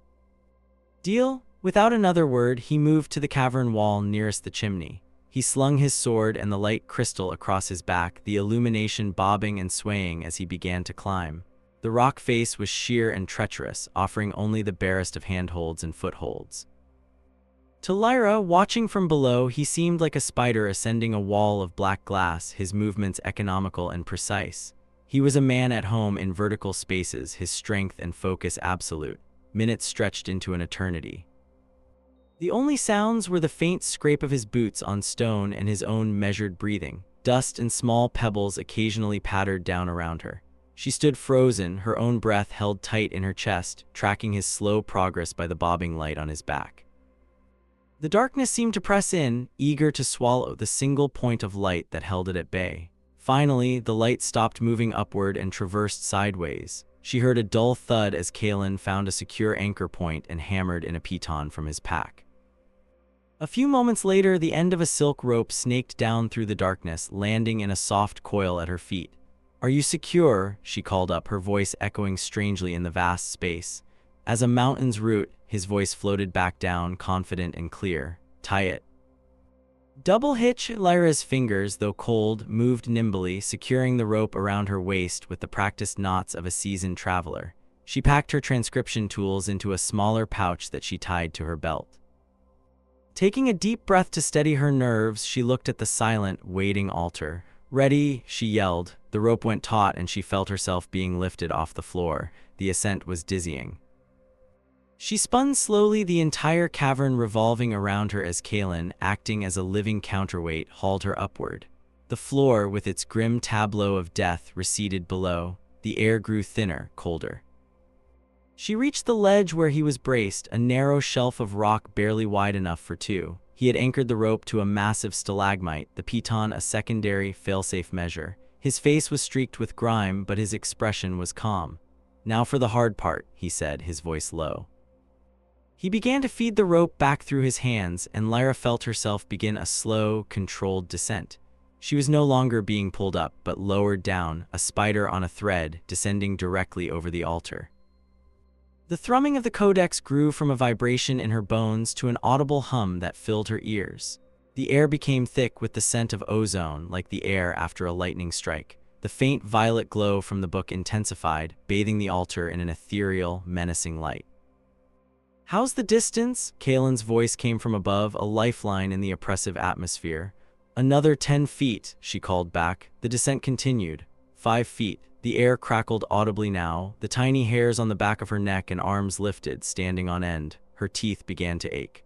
"Deal?" Without another word, he moved to the cavern wall nearest the chimney. He slung his sword and the light crystal across his back, the illumination bobbing and swaying as he began to climb. The rock face was sheer and treacherous, offering only the barest of handholds and footholds. To Lyra, watching from below, he seemed like a spider ascending a wall of black glass, his movements economical and precise. He was a man at home in vertical spaces, his strength and focus absolute. Minutes stretched into an eternity. The only sounds were the faint scrape of his boots on stone and his own measured breathing. Dust and small pebbles occasionally pattered down around her. She stood frozen, her own breath held tight in her chest, tracking his slow progress by the bobbing light on his back. The darkness seemed to press in, eager to swallow the single point of light that held it at bay. Finally, the light stopped moving upward and traversed sideways. She heard a dull thud as Kalen found a secure anchor point and hammered in a piton from his pack. A few moments later, the end of a silk rope snaked down through the darkness, landing in a soft coil at her feet. "Are you secure?" she called up, her voice echoing strangely in the vast space. As a mountain's root, his voice floated back down, confident and clear. "Tie it." Double hitch. Lyra's fingers, though cold, moved nimbly, securing the rope around her waist with the practiced knots of a seasoned traveler. She packed her transcription tools into a smaller pouch that she tied to her belt. Taking a deep breath to steady her nerves, she looked at the silent, waiting altar. "Ready," she yelled. The rope went taut and she felt herself being lifted off the floor. The ascent was dizzying. She spun slowly, the entire cavern revolving around her as Kaelin, acting as a living counterweight, hauled her upward. The floor, with its grim tableau of death, receded below. The air grew thinner, colder. She reached the ledge where he was braced, a narrow shelf of rock barely wide enough for two. He had anchored the rope to a massive stalagmite, the piton a secondary, failsafe measure. His face was streaked with grime, but his expression was calm. "Now for the hard part," he said, his voice low. He began to feed the rope back through his hands, and Lyra felt herself begin a slow, controlled descent. She was no longer being pulled up, but lowered down, a spider on a thread, descending directly over the altar. The thrumming of the codex grew from a vibration in her bones to an audible hum that filled her ears. The air became thick with the scent of ozone, like the air after a lightning strike. The faint violet glow from the book intensified, bathing the altar in an ethereal, menacing light. "How's the distance?" Kaelin's voice came from above, a lifeline in the oppressive atmosphere. "Another 10 feet, she called back. The descent continued. 5 feet. The air crackled audibly now. The tiny hairs on the back of her neck and arms lifted, standing on end. Her teeth began to ache.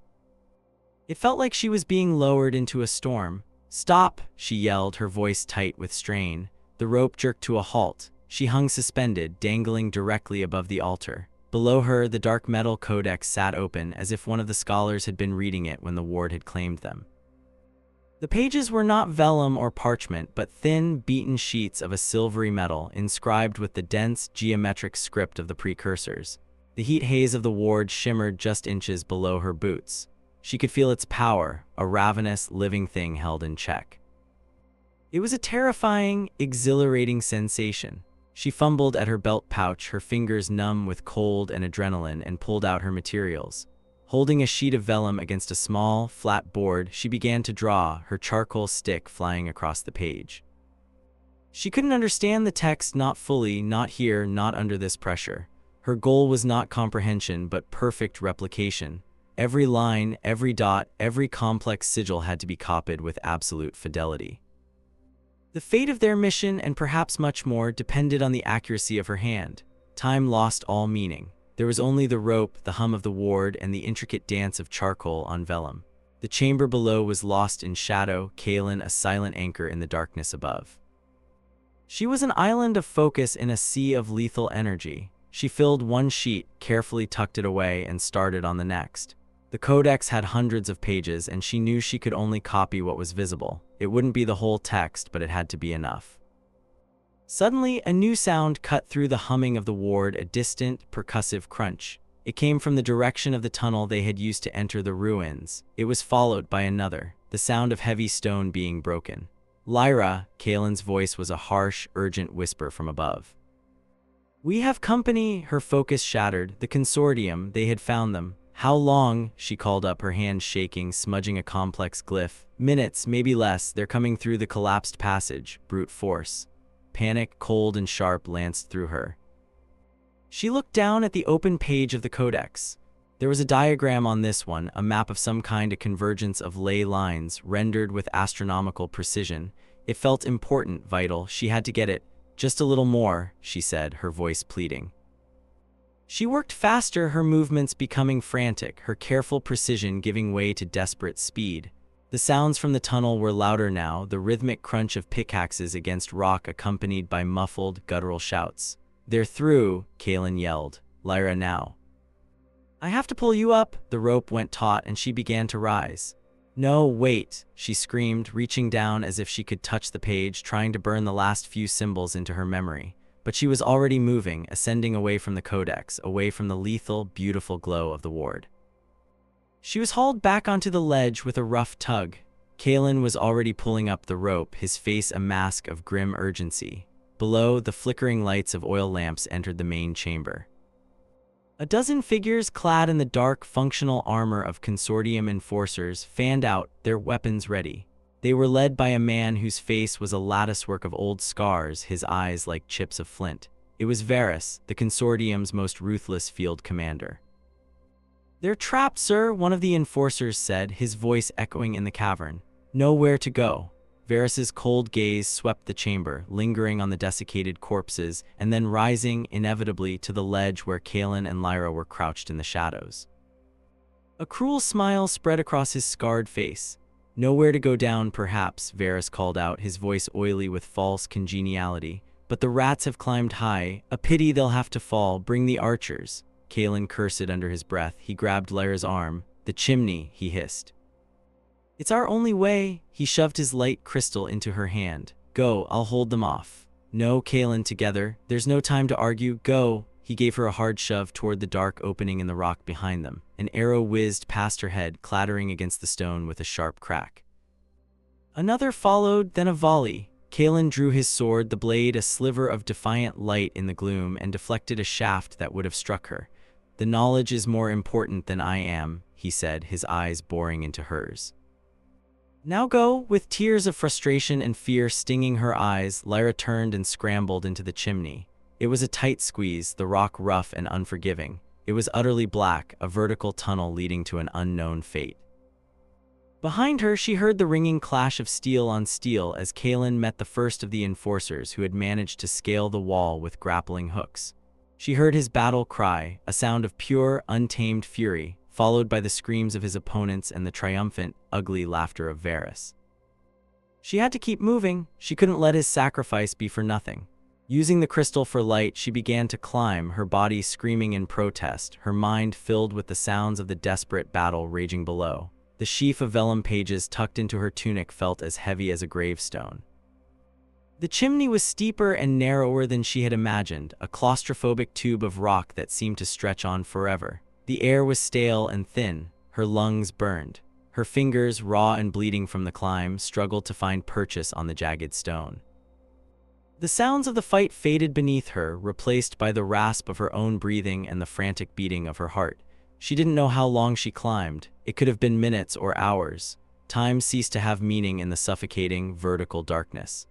It felt like she was being lowered into a storm. "Stop!" she yelled, her voice tight with strain. The rope jerked to a halt. She hung suspended, dangling directly above the altar. Below her, the dark metal codex sat open, as if one of the scholars had been reading it when the ward had claimed them. The pages were not vellum or parchment, but thin, beaten sheets of a silvery metal, inscribed with the dense, geometric script of the precursors. The heat haze of the ward shimmered just inches below her boots. She could feel its power, a ravenous, living thing held in check. It was a terrifying, exhilarating sensation. She fumbled at her belt pouch, her fingers numb with cold and adrenaline, and pulled out her materials. Holding a sheet of vellum against a small, flat board, she began to draw, her charcoal stick flying across the page. She couldn't understand the text, not fully, not here, not under this pressure. Her goal was not comprehension, but perfect replication. Every line, every dot, every complex sigil had to be copied with absolute fidelity. The fate of their mission, and perhaps much more, depended on the accuracy of her hand. Time lost all meaning. There was only the rope, the hum of the ward, and the intricate dance of charcoal on vellum. The chamber below was lost in shadow, Kaelin a silent anchor in the darkness above. She was an island of focus in a sea of lethal energy. She filled one sheet, carefully tucked it away, and started on the next. The codex had hundreds of pages, and she knew she could only copy what was visible. It wouldn't be the whole text, but it had to be enough. Suddenly, a new sound cut through the humming of the ward, a distant, percussive crunch. It came from the direction of the tunnel they had used to enter the ruins. It was followed by another, the sound of heavy stone being broken. "Lyra," Kaelin's voice was a harsh, urgent whisper from above. "We have company," her focus shattered. The consortium, they had found them. "How long?" she called up, her hand shaking, smudging a complex glyph. "Minutes, maybe less. They're coming through the collapsed passage." Brute force. Panic, cold and sharp, lanced through her. She looked down at the open page of the codex. There was a diagram on this one, a map of some kind, a convergence of ley lines, rendered with astronomical precision. It felt important, vital. She had to get it. "Just a little more," she said, her voice pleading. She worked faster, her movements becoming frantic, her careful precision giving way to desperate speed. The sounds from the tunnel were louder now, the rhythmic crunch of pickaxes against rock accompanied by muffled, guttural shouts. "They're through," Kaelin yelled. "Lyra, now." "I have to pull you up." The rope went taut and she began to rise. "No, wait," she screamed, reaching down as if she could touch the page, trying to burn the last few symbols into her memory. But she was already moving, ascending away from the codex, away from the lethal, beautiful glow of the ward. She was hauled back onto the ledge with a rough tug. Kalen was already pulling up the rope, his face a mask of grim urgency. Below, the flickering lights of oil lamps entered the main chamber. A dozen figures clad in the dark, functional armor of consortium enforcers fanned out, their weapons ready. They were led by a man whose face was a latticework of old scars, his eyes like chips of flint. It was Varus, the consortium's most ruthless field commander. "They're trapped, sir," one of the enforcers said, his voice echoing in the cavern. "Nowhere to go." Varus's cold gaze swept the chamber, lingering on the desiccated corpses, and then rising, inevitably, to the ledge where Kalen and Lyra were crouched in the shadows. A cruel smile spread across his scarred face. "Nowhere to go down, perhaps," Varus called out, his voice oily with false congeniality. "But the rats have climbed high. A pity they'll have to fall. Bring the archers." Kalen cursed under his breath. He grabbed Lyra's arm. "The chimney," he hissed. "It's our only way." He shoved his light crystal into her hand. "Go, I'll hold them off." "No, Kalen, together. There's no time to argue. Go." He gave her a hard shove toward the dark opening in the rock behind them. An arrow whizzed past her head, clattering against the stone with a sharp crack. Another followed, then a volley. Kalen drew his sword, the blade a sliver of defiant light in the gloom, and deflected a shaft that would have struck her. "The knowledge is more important than I am," he said, his eyes boring into hers. "Now go." With tears of frustration and fear stinging her eyes, Lyra turned and scrambled into the chimney. It was a tight squeeze, the rock rough and unforgiving. It was utterly black, a vertical tunnel leading to an unknown fate. Behind her, she heard the ringing clash of steel on steel as Kalen met the first of the enforcers who had managed to scale the wall with grappling hooks. She heard his battle cry, a sound of pure, untamed fury, followed by the screams of his opponents and the triumphant, ugly laughter of Varus. She had to keep moving. She couldn't let his sacrifice be for nothing. Using the crystal for light, she began to climb, her body screaming in protest, her mind filled with the sounds of the desperate battle raging below. The sheaf of vellum pages tucked into her tunic felt as heavy as a gravestone. The chimney was steeper and narrower than she had imagined, a claustrophobic tube of rock that seemed to stretch on forever. The air was stale and thin, her lungs burned. Her fingers, raw and bleeding from the climb, struggled to find purchase on the jagged stone. The sounds of the fight faded beneath her, replaced by the rasp of her own breathing and the frantic beating of her heart. She didn't know how long she climbed. It could have been minutes or hours. Time ceased to have meaning in the suffocating, vertical darkness.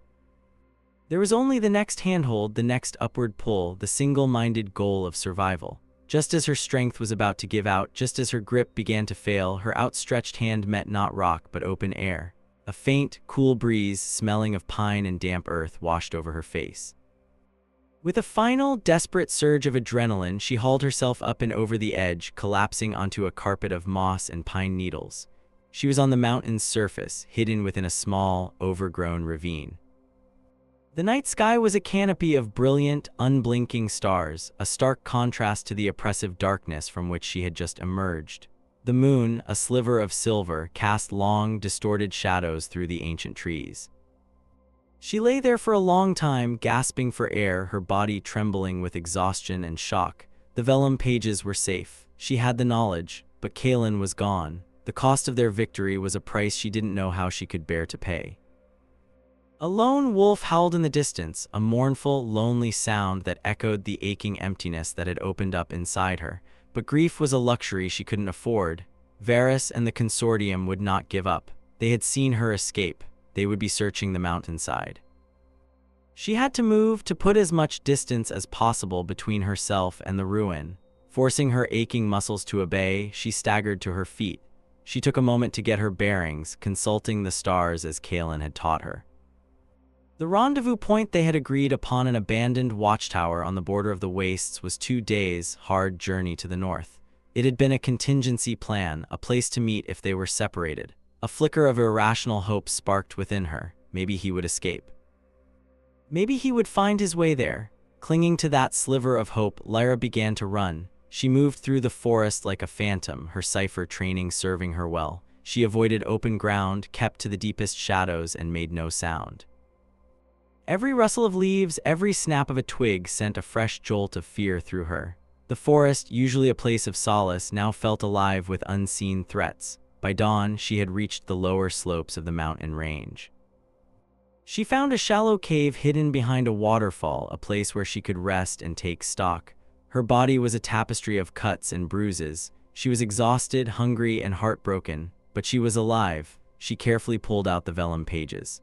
There was only the next handhold, the next upward pull, the single-minded goal of survival. Just as her strength was about to give out, just as her grip began to fail, her outstretched hand met not rock but open air. A faint, cool breeze, smelling of pine and damp earth, washed over her face. With a final, desperate surge of adrenaline, she hauled herself up and over the edge, collapsing onto a carpet of moss and pine needles. She was on the mountain's surface, hidden within a small, overgrown ravine. The night sky was a canopy of brilliant, unblinking stars, a stark contrast to the oppressive darkness from which she had just emerged. The moon, a sliver of silver, cast long, distorted shadows through the ancient trees. She lay there for a long time, gasping for air, her body trembling with exhaustion and shock. The vellum pages were safe. She had the knowledge, but Kalen was gone. The cost of their victory was a price she didn't know how she could bear to pay. A lone wolf howled in the distance, a mournful, lonely sound that echoed the aching emptiness that had opened up inside her. But grief was a luxury she couldn't afford. Varus and the consortium would not give up. They had seen her escape. They would be searching the mountainside. She had to move, to put as much distance as possible between herself and the ruin. Forcing her aching muscles to obey, she staggered to her feet. She took a moment to get her bearings, consulting the stars as Kalen had taught her. The rendezvous point they had agreed upon, an abandoned watchtower on the border of the wastes, was 2 days' hard journey to the north. It had been a contingency plan, a place to meet if they were separated. A flicker of irrational hope sparked within her. Maybe he would escape. Maybe he would find his way there. Clinging to that sliver of hope, Lyra began to run. She moved through the forest like a phantom, her cipher training serving her well. She avoided open ground, kept to the deepest shadows, and made no sound. Every rustle of leaves, every snap of a twig sent a fresh jolt of fear through her. The forest, usually a place of solace, now felt alive with unseen threats. By dawn, she had reached the lower slopes of the mountain range. She found a shallow cave hidden behind a waterfall, a place where she could rest and take stock. Her body was a tapestry of cuts and bruises. She was exhausted, hungry, and heartbroken, but she was alive. She carefully pulled out the vellum pages.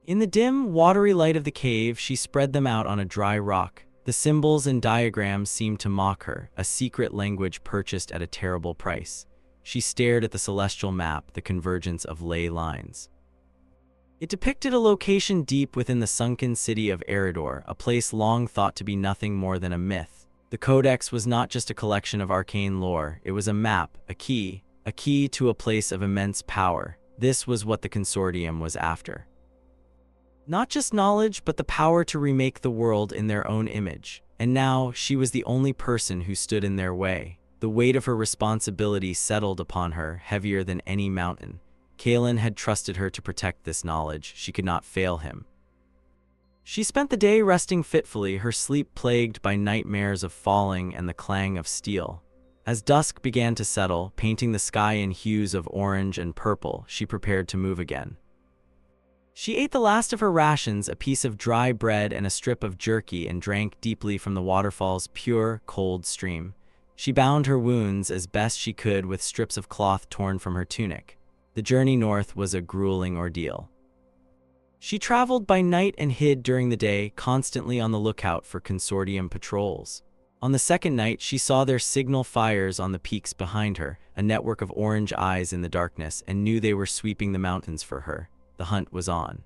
In the dim, watery light of the cave, she spread them out on a dry rock. The symbols and diagrams seemed to mock her, a secret language purchased at a terrible price. She stared at the celestial map, the convergence of ley lines. It depicted a location deep within the sunken city of Eridor, a place long thought to be nothing more than a myth. The Codex was not just a collection of arcane lore, it was a map, a key to a place of immense power. This was what the Consortium was after. Not just knowledge, but the power to remake the world in their own image. And now, she was the only person who stood in their way. The weight of her responsibility settled upon her, heavier than any mountain. Kalen had trusted her to protect this knowledge. She could not fail him. She spent the day resting fitfully, her sleep plagued by nightmares of falling and the clang of steel. As dusk began to settle, painting the sky in hues of orange and purple, she prepared to move again. She ate the last of her rations, a piece of dry bread and a strip of jerky, and drank deeply from the waterfall's pure, cold stream. She bound her wounds as best she could with strips of cloth torn from her tunic. The journey north was a grueling ordeal. She traveled by night and hid during the day, constantly on the lookout for Consortium patrols. On the second night, she saw their signal fires on the peaks behind her, a network of orange eyes in the darkness, and knew they were sweeping the mountains for her. The hunt was on.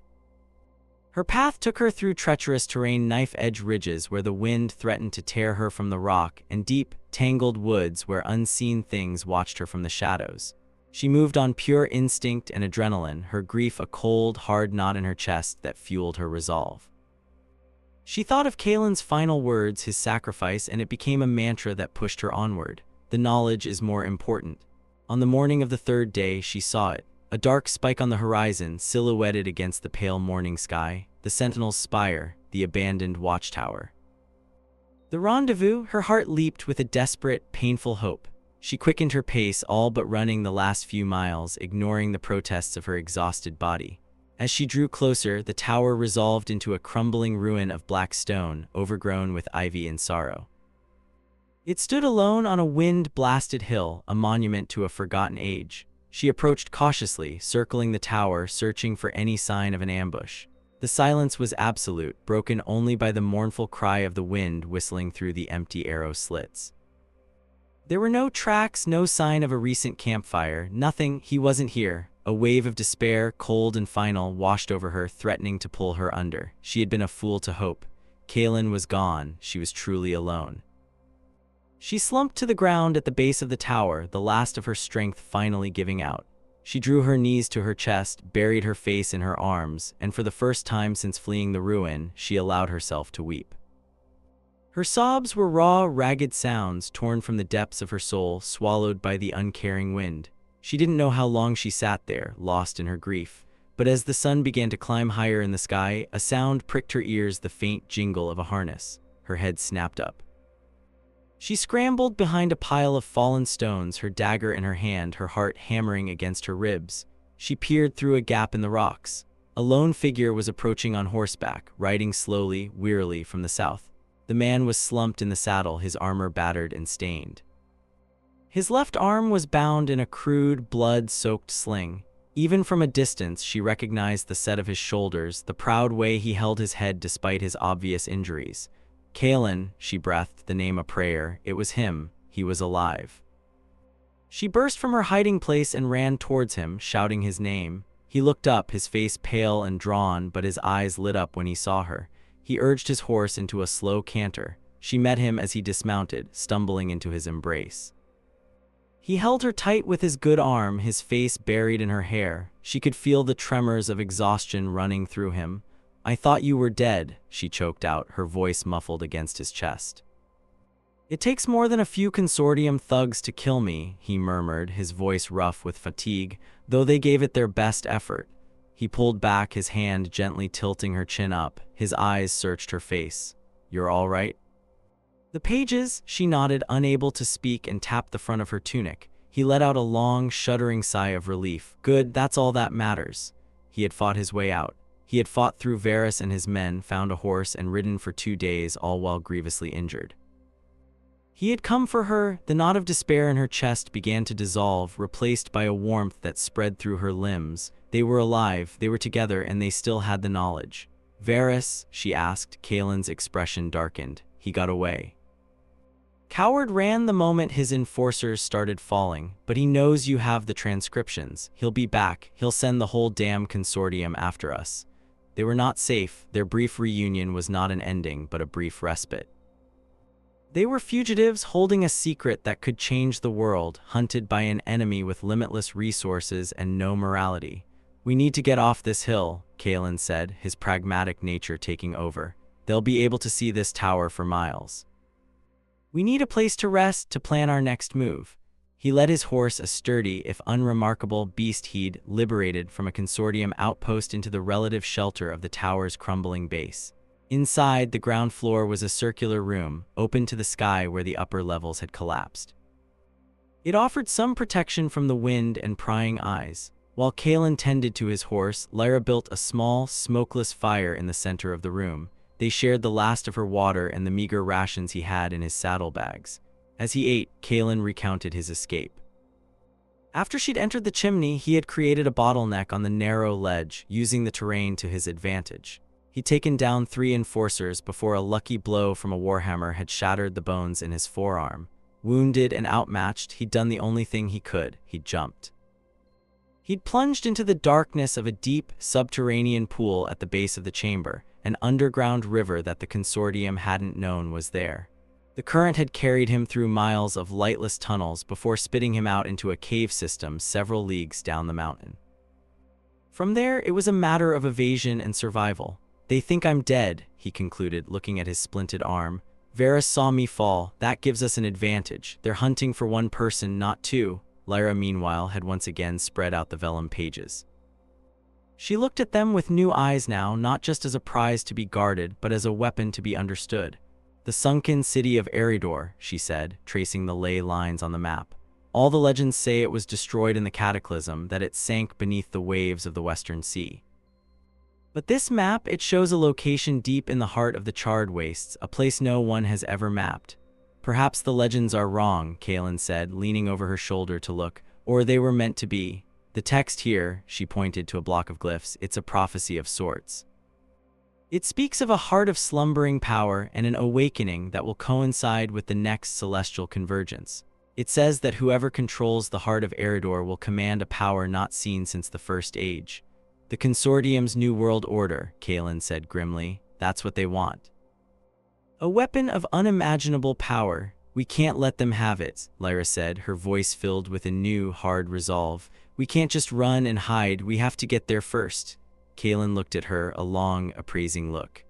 Her path took her through treacherous terrain, knife-edge ridges where the wind threatened to tear her from the rock, and deep, tangled woods where unseen things watched her from the shadows. She moved on pure instinct and adrenaline, her grief a cold, hard knot in her chest that fueled her resolve. She thought of Kalen's final words, his sacrifice, and it became a mantra that pushed her onward. The knowledge is more important. On the morning of the third day, she saw it. A dark spike on the horizon, silhouetted against the pale morning sky, the Sentinel's spire, the abandoned watchtower. The rendezvous, her heart leaped with a desperate, painful hope. She quickened her pace, all but running the last few miles, ignoring the protests of her exhausted body. As she drew closer, the tower resolved into a crumbling ruin of black stone, overgrown with ivy and sorrow. It stood alone on a wind-blasted hill, a monument to a forgotten age. She approached cautiously, circling the tower, searching for any sign of an ambush. The silence was absolute, broken only by the mournful cry of the wind whistling through the empty arrow slits. There were no tracks, no sign of a recent campfire, nothing. He wasn't here. A wave of despair, cold and final, washed over her, threatening to pull her under. She had been a fool to hope. Kalen was gone. She was truly alone. She slumped to the ground at the base of the tower, the last of her strength finally giving out. She drew her knees to her chest, buried her face in her arms, and for the first time since fleeing the ruin, she allowed herself to weep. Her sobs were raw, ragged sounds torn from the depths of her soul, swallowed by the uncaring wind. She didn't know how long she sat there, lost in her grief. But as the sun began to climb higher in the sky, a sound pricked her ears, the faint jingle of a harness. Her head snapped up. She scrambled behind a pile of fallen stones, her dagger in her hand, her heart hammering against her ribs. She peered through a gap in the rocks. A lone figure was approaching on horseback, riding slowly, wearily from the south. The man was slumped in the saddle, his armor battered and stained. His left arm was bound in a crude, blood-soaked sling. Even from a distance, she recognized the set of his shoulders, the proud way he held his head despite his obvious injuries. Kalen, she breathed, the name a prayer. It was him. He was alive. She burst from her hiding place and ran towards him, shouting his name. He looked up, his face pale and drawn, but his eyes lit up when he saw her. He urged his horse into a slow canter. She met him as he dismounted, stumbling into his embrace. He held her tight with his good arm, his face buried in her hair. She could feel the tremors of exhaustion running through him. "I thought you were dead," she choked out, her voice muffled against his chest. "It takes more than a few Consortium thugs to kill me," he murmured, his voice rough with fatigue, though they gave it their best effort. He pulled back, his hand gently tilting her chin up. His eyes searched her face. "You're all right?" The pages, she nodded, unable to speak, and tapped the front of her tunic. He let out a long, shuddering sigh of relief. Good, that's all that matters. He had fought his way out. He had fought through Varys and his men, found a horse, and ridden for 2 days, all while grievously injured. He had come for her. The knot of despair in her chest began to dissolve, replaced by a warmth that spread through her limbs. They were alive, they were together, and they still had the knowledge. Varys, she asked. Kaelin's expression darkened. He got away. Coward ran the moment his enforcers started falling, but he knows you have the transcriptions. He'll be back. He'll send the whole damn consortium after us. They were not safe. Their brief reunion was not an ending, but a brief respite. They were fugitives holding a secret that could change the world, hunted by an enemy with limitless resources and no morality. We need to get off this hill, Kaelin said, his pragmatic nature taking over. They'll be able to see this tower for miles. We need a place to rest, to plan our next move. He led his horse, a sturdy, if unremarkable, beast he'd liberated from a consortium outpost, into the relative shelter of the tower's crumbling base. Inside, the ground floor was a circular room, open to the sky where the upper levels had collapsed. It offered some protection from the wind and prying eyes. While Kaelin tended to his horse, Lyra built a small, smokeless fire in the center of the room. They shared the last of her water and the meager rations he had in his saddlebags. As he ate, Kaelin recounted his escape. After she'd entered the chimney, he had created a bottleneck on the narrow ledge, using the terrain to his advantage. He'd taken down 3 enforcers before a lucky blow from a warhammer had shattered the bones in his forearm. Wounded and outmatched, he'd done the only thing he could. He'd jumped. He'd plunged into the darkness of a deep, subterranean pool at the base of the chamber, an underground river that the consortium hadn't known was there. The current had carried him through miles of lightless tunnels before spitting him out into a cave system several leagues down the mountain. From there, it was a matter of evasion and survival. They think I'm dead, he concluded, looking at his splinted arm. Varys saw me fall. That gives us an advantage. They're hunting for 1 person, not 2. Lyra, meanwhile, had once again spread out the vellum pages. She looked at them with new eyes now, not just as a prize to be guarded, but as a weapon to be understood. The sunken city of Eridor, she said, tracing the ley lines on the map. All the legends say it was destroyed in the cataclysm, that it sank beneath the waves of the Western Sea. But this map, it shows a location deep in the heart of the charred wastes, a place no one has ever mapped. Perhaps the legends are wrong, Kaelin said, leaning over her shoulder to look, or they were meant to be. The text here, she pointed to a block of glyphs, it's a prophecy of sorts. It speaks of a heart of slumbering power and an awakening that will coincide with the next celestial convergence. It says that whoever controls the heart of Eridor will command a power not seen since the First Age. The consortium's new world order, Kaelin said grimly. That's what they want. A weapon of unimaginable power. We can't let them have it, Lyra said, her voice filled with a new, hard resolve. We can't just run and hide, we have to get there first. Kaelin looked at her, a long, appraising look.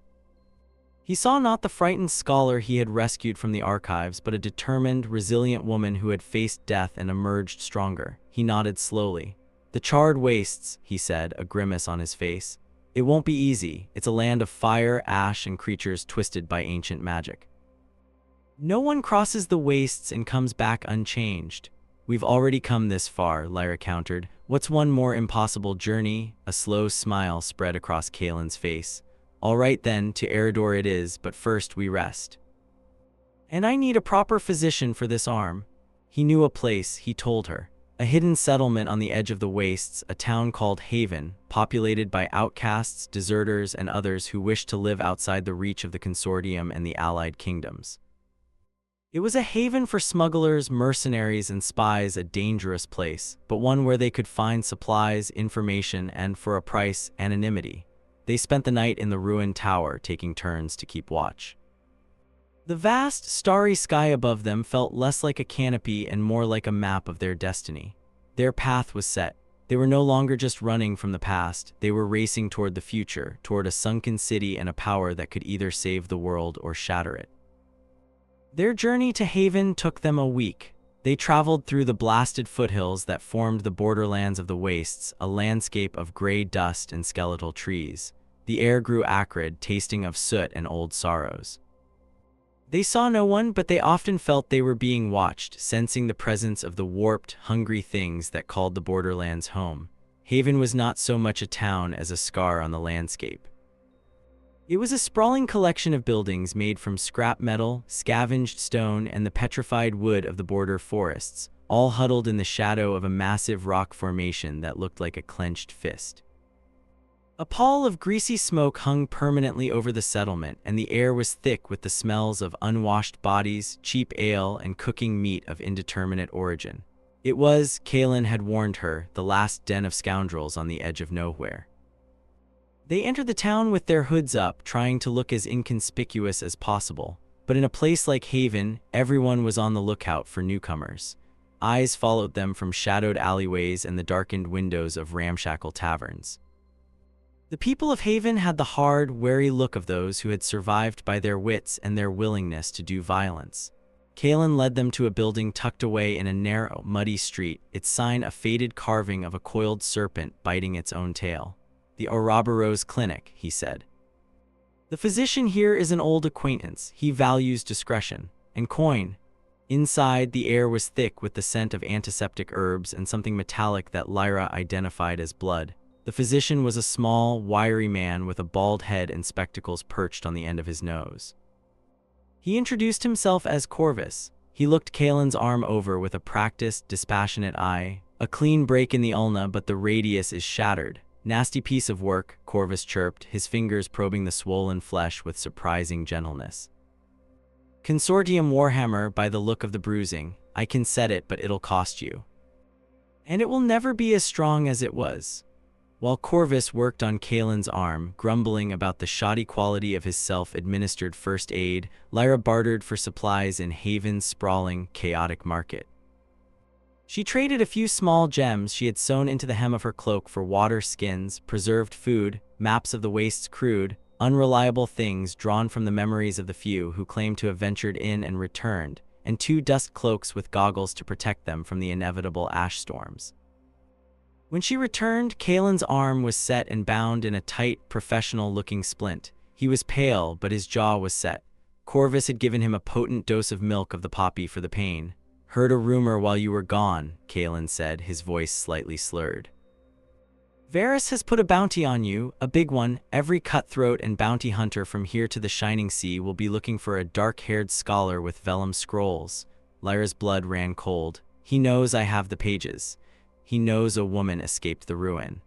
He saw not the frightened scholar he had rescued from the archives, but a determined, resilient woman who had faced death and emerged stronger. He nodded slowly. The charred wastes, he said, a grimace on his face. It won't be easy. It's a land of fire, ash, and creatures twisted by ancient magic. No one crosses the wastes and comes back unchanged. We've already come this far, Lyra countered. What's one more impossible journey? A slow smile spread across Kaelin's face. All right then, to Eridor it is, but first we rest. And I need a proper physician for this arm. He knew a place, he told her. A hidden settlement on the edge of the wastes, a town called Haven, populated by outcasts, deserters, and others who wished to live outside the reach of the consortium and the allied kingdoms. It was a haven for smugglers, mercenaries, and spies, a dangerous place, but one where they could find supplies, information, and, for a price, anonymity. They spent the night in the ruined tower, taking turns to keep watch. The vast, starry sky above them felt less like a canopy and more like a map of their destiny. Their path was set. They were no longer just running from the past, they were racing toward the future, toward a sunken city and a power that could either save the world or shatter it. Their journey to Haven took them a week. They traveled through the blasted foothills that formed the borderlands of the wastes, a landscape of gray dust and skeletal trees. The air grew acrid, tasting of soot and old sorrows. They saw no one, but they often felt they were being watched, sensing the presence of the warped, hungry things that called the borderlands home. Haven was not so much a town as a scar on the landscape. It was a sprawling collection of buildings made from scrap metal, scavenged stone, and the petrified wood of the border forests, all huddled in the shadow of a massive rock formation that looked like a clenched fist. A pall of greasy smoke hung permanently over the settlement, and the air was thick with the smells of unwashed bodies, cheap ale, and cooking meat of indeterminate origin. It was, Kaelin had warned her, the last den of scoundrels on the edge of nowhere. They entered the town with their hoods up, trying to look as inconspicuous as possible. But in a place like Haven, everyone was on the lookout for newcomers. Eyes followed them from shadowed alleyways and the darkened windows of ramshackle taverns. The people of Haven had the hard, wary look of those who had survived by their wits and their willingness to do violence. Kaelin led them to a building tucked away in a narrow, muddy street, its sign a faded carving of a coiled serpent biting its own tail. "The Ouroboros Clinic," he said. "The physician here is an old acquaintance. He values discretion and coin." Inside, the air was thick with the scent of antiseptic herbs and something metallic that Lyra identified as blood. The physician was a small, wiry man with a bald head and spectacles perched on the end of his nose. He introduced himself as Corvus. He looked Kaelin's arm over with a practiced, dispassionate eye. "A clean break in the ulna, but the radius is shattered." "Nasty piece of work," Corvus chirped, his fingers probing the swollen flesh with surprising gentleness. "Consortium Warhammer, by the look of the bruising. I can set it, but it'll cost you. And it will never be as strong as it was." While Corvus worked on Kaelin's arm, grumbling about the shoddy quality of his self-administered first aid, Lyra bartered for supplies in Haven's sprawling, chaotic market. She traded a few small gems she had sewn into the hem of her cloak for water skins, preserved food, maps of the Wast's crude, unreliable things drawn from the memories of the few who claimed to have ventured in and returned, and 2 dust cloaks with goggles to protect them from the inevitable ash storms. When she returned, Kaelin's arm was set and bound in a tight, professional-looking splint. He was pale, but his jaw was set. Corvus had given him a potent dose of milk of the poppy for the pain. "Heard a rumor while you were gone," Kaelin said, his voice slightly slurred. "Varys has put a bounty on you, a big one. Every cutthroat and bounty hunter from here to the Shining Sea will be looking for a dark-haired scholar with vellum scrolls." Lyra's blood ran cold. "He knows I have the pages. He knows a woman escaped the ruin.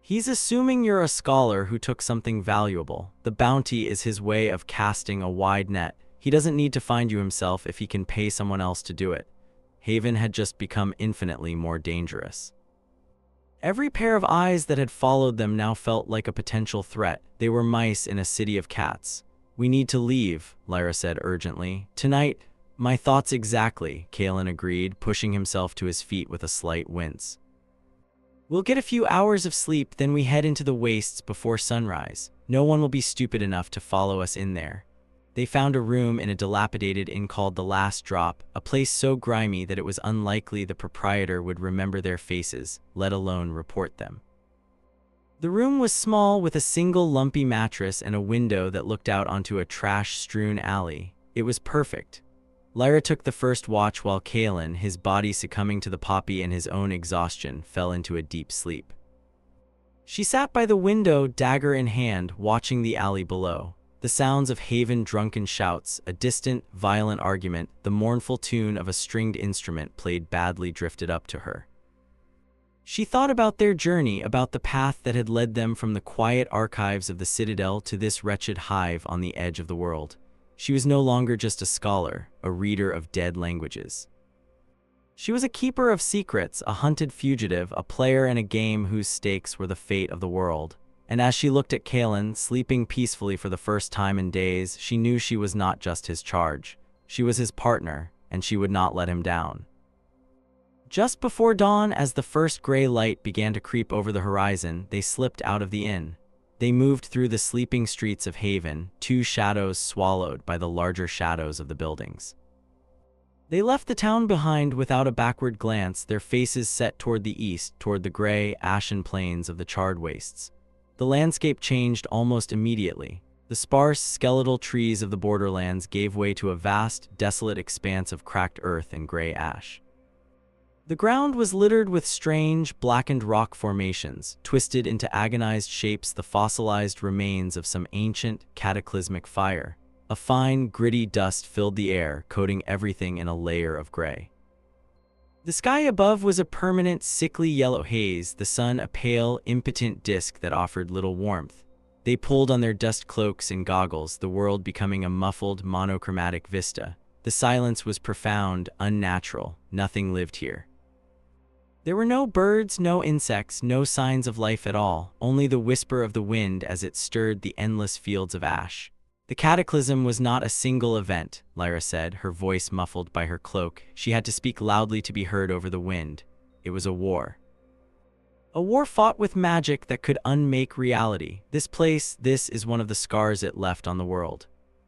He's assuming you're a scholar who took something valuable. The bounty is his way of casting a wide net. He doesn't need to find you himself if he can pay someone else to do it." Haven had just become infinitely more dangerous. Every pair of eyes that had followed them now felt like a potential threat. They were mice in a city of cats. "We need to leave," Lyra said urgently. "Tonight." "My thoughts exactly," Kaelin agreed, pushing himself to his feet with a slight wince. "We'll get a few hours of sleep, then we head into the wastes before sunrise. No one will be stupid enough to follow us in there." They found a room in a dilapidated inn called The Last Drop, a place so grimy that it was unlikely the proprietor would remember their faces, let alone report them. The room was small, with a single lumpy mattress and a window that looked out onto a trash-strewn alley. It was perfect. Lyra took the first watch while Kaelin, his body succumbing to the poppy and his own exhaustion, fell into a deep sleep. She sat by the window, dagger in hand, watching the alley below. The sounds of Haven drunken shouts, a distant, violent argument, the mournful tune of a stringed instrument played badly drifted up to her. She thought about their journey, about the path that had led them from the quiet archives of the Citadel to this wretched hive on the edge of the world. She was no longer just a scholar, a reader of dead languages. She was a keeper of secrets, a hunted fugitive, a player in a game whose stakes were the fate of the world. And as she looked at Kaelin, sleeping peacefully for the first time in days, she knew she was not just his charge. She was his partner, and she would not let him down. Just before dawn, as the first gray light began to creep over the horizon, they slipped out of the inn. They moved through the sleeping streets of Haven, 2 shadows swallowed by the larger shadows of the buildings. They left the town behind without a backward glance, their faces set toward the east, toward the gray, ashen plains of the charred wastes. The landscape changed almost immediately. The sparse, skeletal trees of the borderlands gave way to a vast, desolate expanse of cracked earth and gray ash. The ground was littered with strange, blackened rock formations, twisted into agonized shapes, the fossilized remains of some ancient, cataclysmic fire. A fine, gritty dust filled the air, coating everything in a layer of gray. The sky above was a permanent, sickly yellow haze, the sun a pale, impotent disk that offered little warmth. They pulled on their dust cloaks and goggles, the world becoming a muffled, monochromatic vista. The silence was profound, unnatural. Nothing lived here. There were no birds, no insects, no signs of life at all, only the whisper of the wind as it stirred the endless fields of ash. The cataclysm was not a single event, Lyra said, her voice muffled by her cloak. She had to speak loudly to be heard over the wind. It was a war. A war fought with magic that could unmake reality. This is one of the scars it left on the world.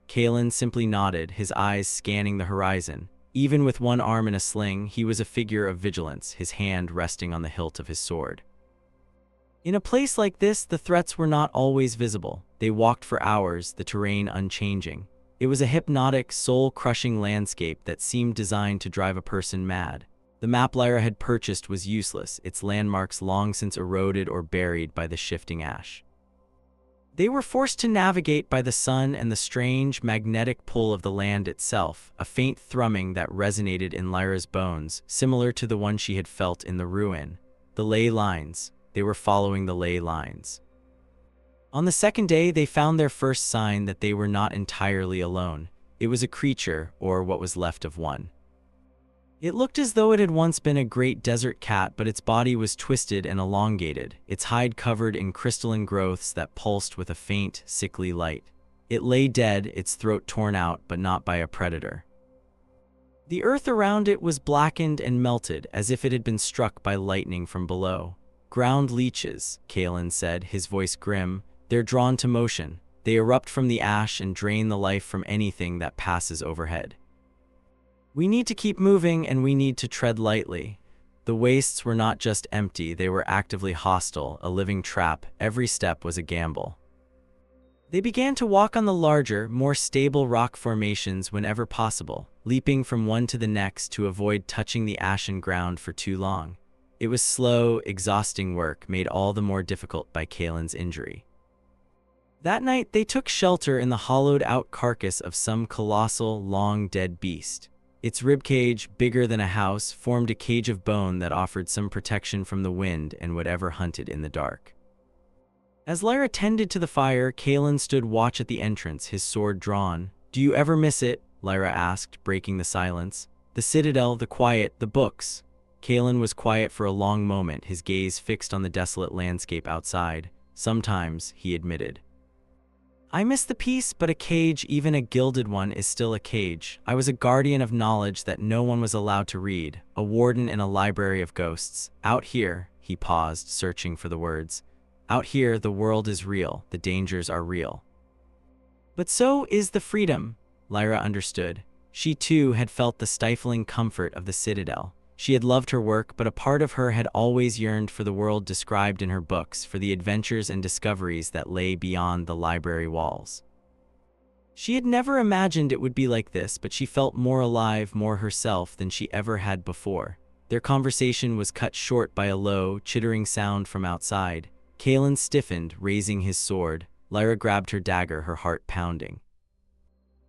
Kalen simply nodded, his eyes scanning the horizon. Even with one arm in a sling, he was a figure of vigilance, his hand resting on the hilt of his sword. In a place like this, the threats were not always visible. They walked for hours, the terrain unchanging. It was a hypnotic, soul-crushing landscape that seemed designed to drive a person mad. The map Lyra had purchased was useless, its landmarks long since eroded or buried by the shifting ash. They were forced to navigate by the sun and the strange, magnetic pull of the land itself, a faint thrumming that resonated in Lyra's bones, similar to the one she had felt in the ruin. The ley lines. They were following the ley lines. On the second day, they found their first sign that they were not entirely alone. It was a creature, or what was left of one. It looked as though it had once been a great desert cat, but its body was twisted and elongated, its hide covered in crystalline growths that pulsed with a faint, sickly light. It lay dead, its throat torn out, but not by a predator. The earth around it was blackened and melted, as if it had been struck by lightning from below. Ground leeches, Kalen said, his voice grim. They're drawn to motion. They erupt from the ash and drain the life from anything that passes overhead. We need to keep moving, and we need to tread lightly. The wastes were not just empty, they were actively hostile, a living trap. Every step was a gamble. They began to walk on the larger, more stable rock formations whenever possible, leaping from one to the next to avoid touching the ashen ground for too long. It was slow, exhausting work, made all the more difficult by Kalen's injury. That night, they took shelter in the hollowed-out carcass of some colossal, long-dead beast. Its ribcage, bigger than a house, formed a cage of bone that offered some protection from the wind and whatever hunted in the dark. As Lyra tended to the fire, Kalen stood watch at the entrance, his sword drawn. "Do you ever miss it?" Lyra asked, breaking the silence. "The citadel, the quiet, the books." Kalen was quiet for a long moment, his gaze fixed on the desolate landscape outside. "Sometimes," he admitted. "I miss the peace, but a cage, even a gilded one, is still a cage. I was a guardian of knowledge that no one was allowed to read, a warden in a library of ghosts. Out here," he paused, searching for the words. "Out here, the world is real, the dangers are real." But so is the freedom, Lyra understood. She too had felt the stifling comfort of the citadel. She had loved her work, but a part of her had always yearned for the world described in her books, for the adventures and discoveries that lay beyond the library walls. She had never imagined it would be like this, but she felt more alive, more herself than she ever had before. Their conversation was cut short by a low, chittering sound from outside. Kalen stiffened, raising his sword. Lyra grabbed her dagger, her heart pounding.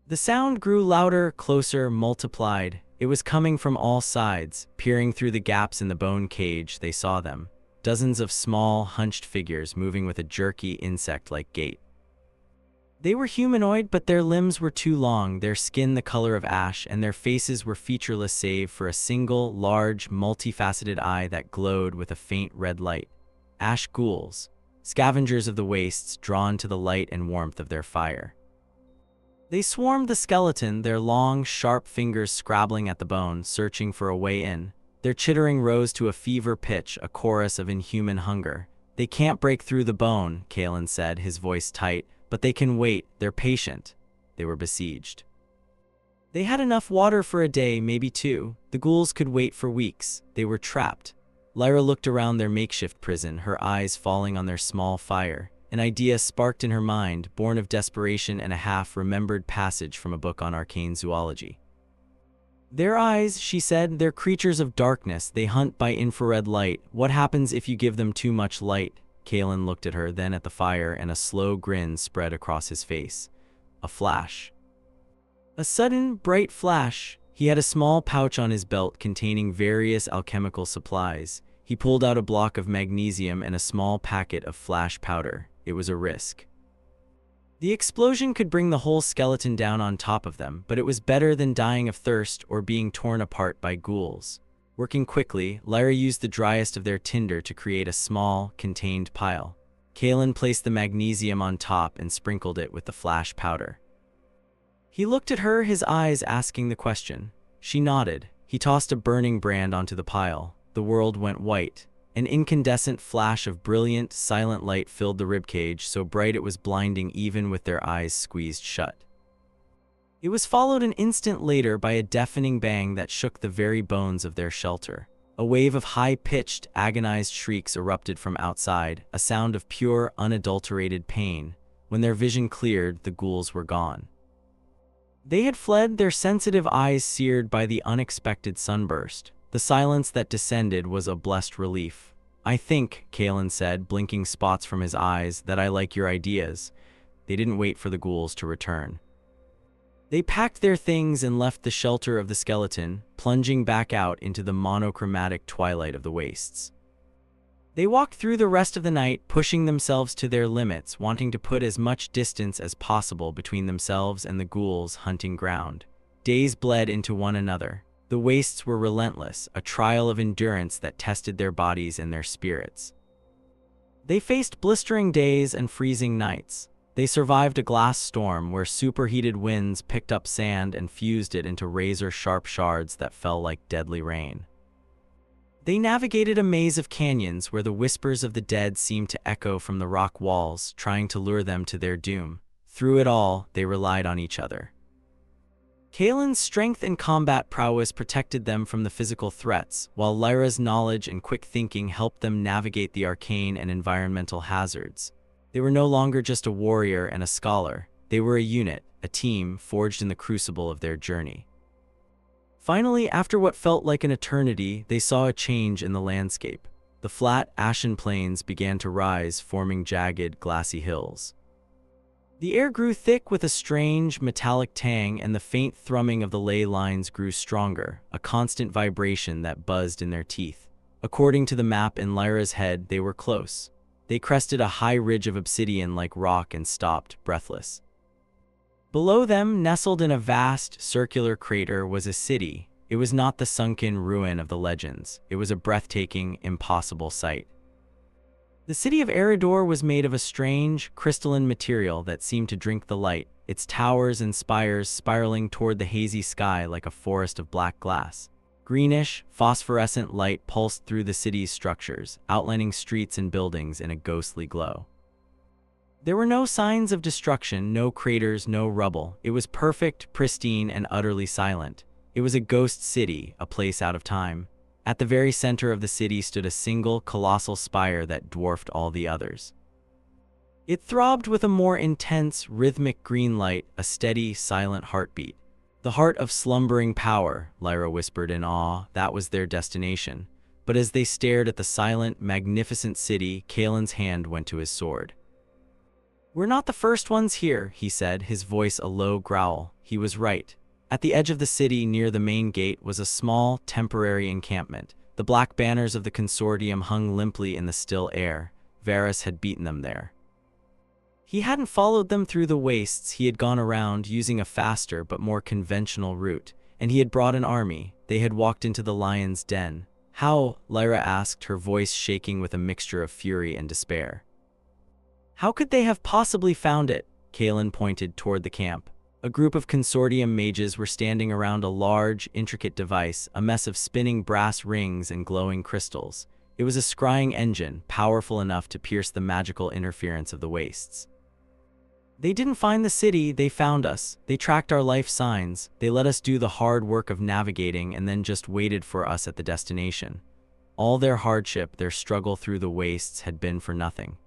The sound grew louder, closer, multiplied. It was coming from all sides. Peering through the gaps in the bone cage, they saw them. Dozens of small, hunched figures moving with a jerky, insect-like gait. They were humanoid, but their limbs were too long, their skin the color of ash, and their faces were featureless save for a single, large, multifaceted eye that glowed with a faint red light. Ash ghouls, scavengers of the wastes, drawn to the light and warmth of their fire. They swarmed the skeleton, their long, sharp fingers scrabbling at the bone, searching for a way in. Their chittering rose to a fever pitch, a chorus of inhuman hunger. "They can't break through the bone," Kalen said, his voice tight, "but they can wait, they're patient." They were besieged. They had enough water for a day, maybe two. The ghouls could wait for weeks. They were trapped. Lyra looked around their makeshift prison, her eyes falling on their small fire. An idea sparked in her mind, born of desperation and a half-remembered passage from a book on arcane zoology. "Their eyes," she said, "they're creatures of darkness. They hunt by infrared light. What happens if you give them too much light?" Kalen looked at her, then at the fire, and a slow grin spread across his face. A flash. A sudden, bright flash. He had a small pouch on his belt containing various alchemical supplies. He pulled out a block of magnesium and a small packet of flash powder. It was a risk. The explosion could bring the whole skeleton down on top of them, but it was better than dying of thirst or being torn apart by ghouls. Working quickly, Lyra used the driest of their tinder to create a small, contained pile. Kalen placed the magnesium on top and sprinkled it with the flash powder. He looked at her, his eyes asking the question. She nodded. He tossed a burning brand onto the pile. The world went white. An incandescent flash of brilliant, silent light filled the ribcage, so bright it was blinding even with their eyes squeezed shut. It was followed an instant later by a deafening bang that shook the very bones of their shelter. A wave of high-pitched, agonized shrieks erupted from outside, a sound of pure, unadulterated pain. When their vision cleared, the ghouls were gone. They had fled, their sensitive eyes seared by the unexpected sunburst. The silence that descended was a blessed relief. "I think," Kalen said, blinking spots from his eyes, "that I like your ideas." They didn't wait for the ghouls to return. They packed their things and left the shelter of the skeleton, plunging back out into the monochromatic twilight of the wastes. They walked through the rest of the night, pushing themselves to their limits, wanting to put as much distance as possible between themselves and the ghouls' hunting ground. Days bled into one another. The wastes were relentless, a trial of endurance that tested their bodies and their spirits. They faced blistering days and freezing nights. They survived a glass storm where superheated winds picked up sand and fused it into razor-sharp shards that fell like deadly rain. They navigated a maze of canyons where the whispers of the dead seemed to echo from the rock walls, trying to lure them to their doom. Through it all, they relied on each other. Kalen's strength and combat prowess protected them from the physical threats, while Lyra's knowledge and quick thinking helped them navigate the arcane and environmental hazards. They were no longer just a warrior and a scholar. They were a unit, a team forged in the crucible of their journey. Finally, after what felt like an eternity, they saw a change in the landscape. The flat, ashen plains began to rise, forming jagged, glassy hills. The air grew thick with a strange, metallic tang, and the faint thrumming of the ley lines grew stronger, a constant vibration that buzzed in their teeth. According to the map in Lyra's head, they were close. They crested a high ridge of obsidian-like rock and stopped, breathless. Below them, nestled in a vast, circular crater, was a city. It was not the sunken ruin of the legends. It was a breathtaking, impossible sight. The city of Eridor was made of a strange, crystalline material that seemed to drink the light, its towers and spires spiraling toward the hazy sky like a forest of black glass. Greenish, phosphorescent light pulsed through the city's structures, outlining streets and buildings in a ghostly glow. There were no signs of destruction, no craters, no rubble. It was perfect, pristine, and utterly silent. It was a ghost city, a place out of time. At the very center of the city stood a single, colossal spire that dwarfed all the others. It throbbed with a more intense, rhythmic green light, a steady, silent heartbeat. The heart of slumbering power, Lyra whispered in awe. That was their destination. But as they stared at the silent, magnificent city, Kalen's hand went to his sword. "We're not the first ones here," he said, his voice a low growl. He was right. At the edge of the city, near the main gate, was a small, temporary encampment. The black banners of the consortium hung limply in the still air. Varus had beaten them there. He hadn't followed them through the wastes. He had gone around, using a faster but more conventional route. And he had brought an army. They had walked into the lion's den. "How?" Lyra asked, her voice shaking with a mixture of fury and despair. "How could they have possibly found it?" Kalen pointed toward the camp. A group of consortium mages were standing around a large, intricate device, a mess of spinning brass rings and glowing crystals. It was a scrying engine, powerful enough to pierce the magical interference of the wastes. "They didn't find the city, they found us. They tracked our life signs. They let us do the hard work of navigating and then just waited for us at the destination. All their hardship, their struggle through the wastes had been for nothing."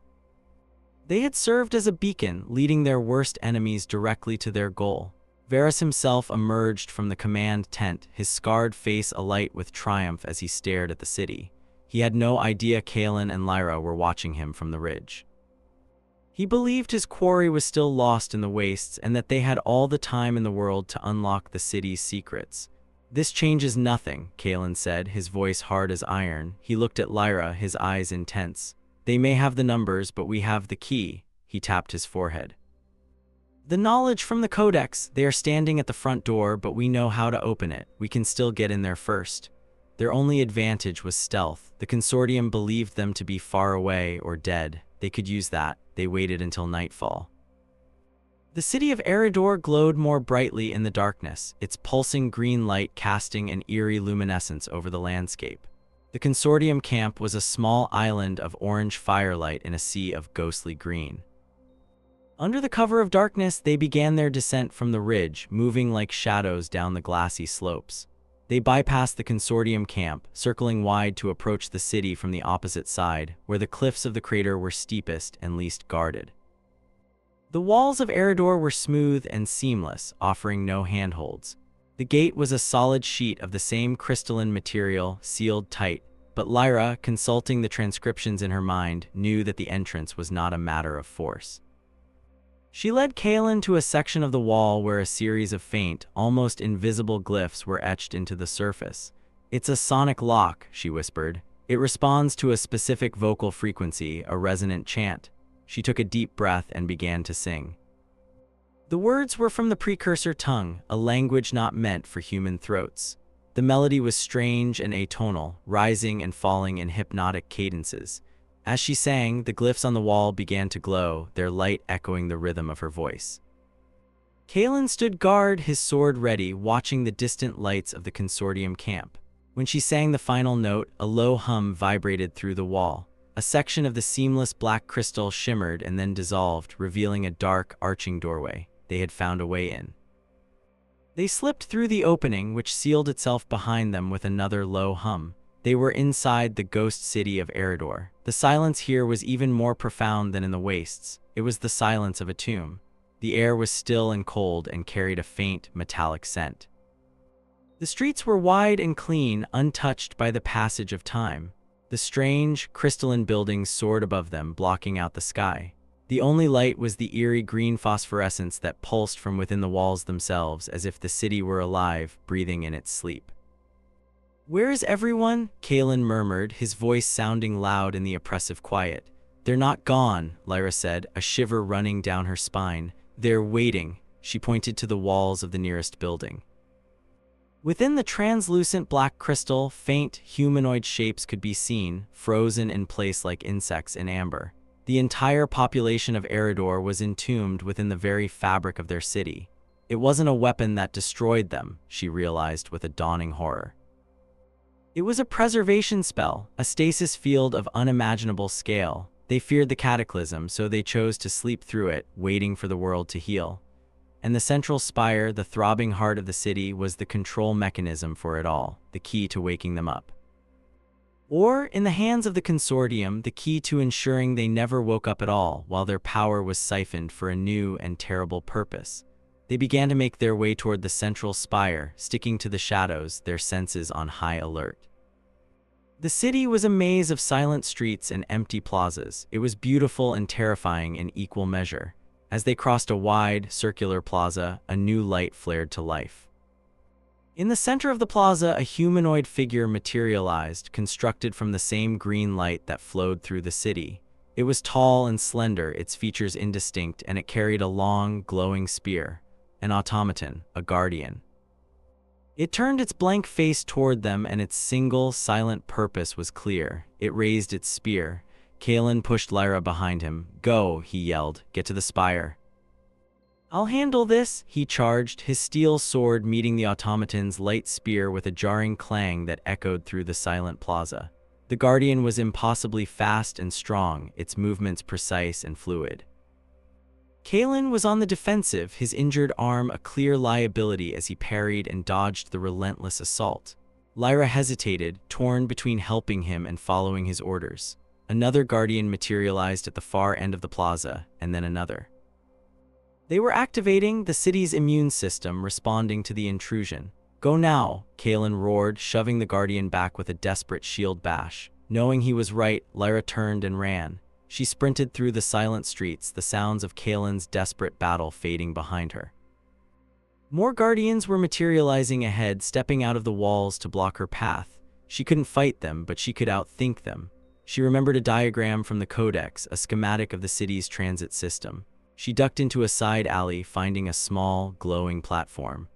They had served as a beacon, leading their worst enemies directly to their goal. Varus himself emerged from the command tent, his scarred face alight with triumph as he stared at the city. He had no idea Kaelin and Lyra were watching him from the ridge. He believed his quarry was still lost in the wastes and that they had all the time in the world to unlock the city's secrets. "This changes nothing," Kaelin said, his voice hard as iron. He looked at Lyra, his eyes intense. "They may have the numbers, but we have the key." He tapped his forehead. "The knowledge from the codex. They are standing at the front door, but we know how to open it. We can still get in there first." Their only advantage was stealth. The consortium believed them to be far away or dead. They could use that. They waited until nightfall. The city of Eridor glowed more brightly in the darkness, its pulsing green light casting an eerie luminescence over the landscape. The consortium camp was a small island of orange firelight in a sea of ghostly green. Under the cover of darkness, they began their descent from the ridge, moving like shadows down the glassy slopes. They bypassed the consortium camp, circling wide to approach the city from the opposite side, where the cliffs of the crater were steepest and least guarded. The walls of Eridor were smooth and seamless, offering no handholds. The gate was a solid sheet of the same crystalline material, sealed tight, but Lyra, consulting the transcriptions in her mind, knew that the entrance was not a matter of force. She led Kaelin to a section of the wall where a series of faint, almost invisible glyphs were etched into the surface. "It's a sonic lock," she whispered. "It responds to a specific vocal frequency, a resonant chant." She took a deep breath and began to sing. The words were from the precursor tongue, a language not meant for human throats. The melody was strange and atonal, rising and falling in hypnotic cadences. As she sang, the glyphs on the wall began to glow, their light echoing the rhythm of her voice. Kaelin stood guard, his sword ready, watching the distant lights of the consortium camp. When she sang the final note, a low hum vibrated through the wall. A section of the seamless black crystal shimmered and then dissolved, revealing a dark, arching doorway. They had found a way in. They slipped through the opening, which sealed itself behind them with another low hum. They were inside the ghost city of Eridor. The silence here was even more profound than in the wastes. It was the silence of a tomb. The air was still and cold and carried a faint, metallic scent. The streets were wide and clean, untouched by the passage of time. The strange, crystalline buildings soared above them, blocking out the sky. The only light was the eerie green phosphorescence that pulsed from within the walls themselves, as if the city were alive, breathing in its sleep. "Where is everyone?" Kaelin murmured, his voice sounding loud in the oppressive quiet. "They're not gone," Lyra said, a shiver running down her spine. "They're waiting." She pointed to the walls of the nearest building. Within the translucent black crystal, faint, humanoid shapes could be seen, frozen in place like insects in amber. The entire population of Eridor was entombed within the very fabric of their city. It wasn't a weapon that destroyed them, she realized with a dawning horror. It was a preservation spell, a stasis field of unimaginable scale. They feared the cataclysm, so they chose to sleep through it, waiting for the world to heal. And the central spire, the throbbing heart of the city, was the control mechanism for it all, the key to waking them up. Or, in the hands of the consortium, the key to ensuring they never woke up at all, while their power was siphoned for a new and terrible purpose. They began to make their way toward the central spire, sticking to the shadows, their senses on high alert. The city was a maze of silent streets and empty plazas. It was beautiful and terrifying in equal measure. As they crossed a wide, circular plaza, a new light flared to life. In the center of the plaza, a humanoid figure materialized, constructed from the same green light that flowed through the city. It was tall and slender, its features indistinct, and it carried a long, glowing spear. An automaton, a guardian. It turned its blank face toward them, and its single, silent purpose was clear. It raised its spear. Kaelin pushed Lyra behind him. "Go," he yelled. "Get to the spire." "I'll handle this," he charged, his steel sword meeting the automaton's light spear with a jarring clang that echoed through the silent plaza. The guardian was impossibly fast and strong, its movements precise and fluid. Kaelin was on the defensive, his injured arm a clear liability as he parried and dodged the relentless assault. Lyra hesitated, torn between helping him and following his orders. Another guardian materialized at the far end of the plaza, and then another. They were activating the city's immune system, responding to the intrusion. "Go now," Kalen roared, shoving the guardian back with a desperate shield bash. Knowing he was right, Lyra turned and ran. She sprinted through the silent streets, the sounds of Kalen's desperate battle fading behind her. More guardians were materializing ahead, stepping out of the walls to block her path. She couldn't fight them, but she could outthink them. She remembered a diagram from the Codex, a schematic of the city's transit system. She ducked into a side alley, finding a small, glowing platform.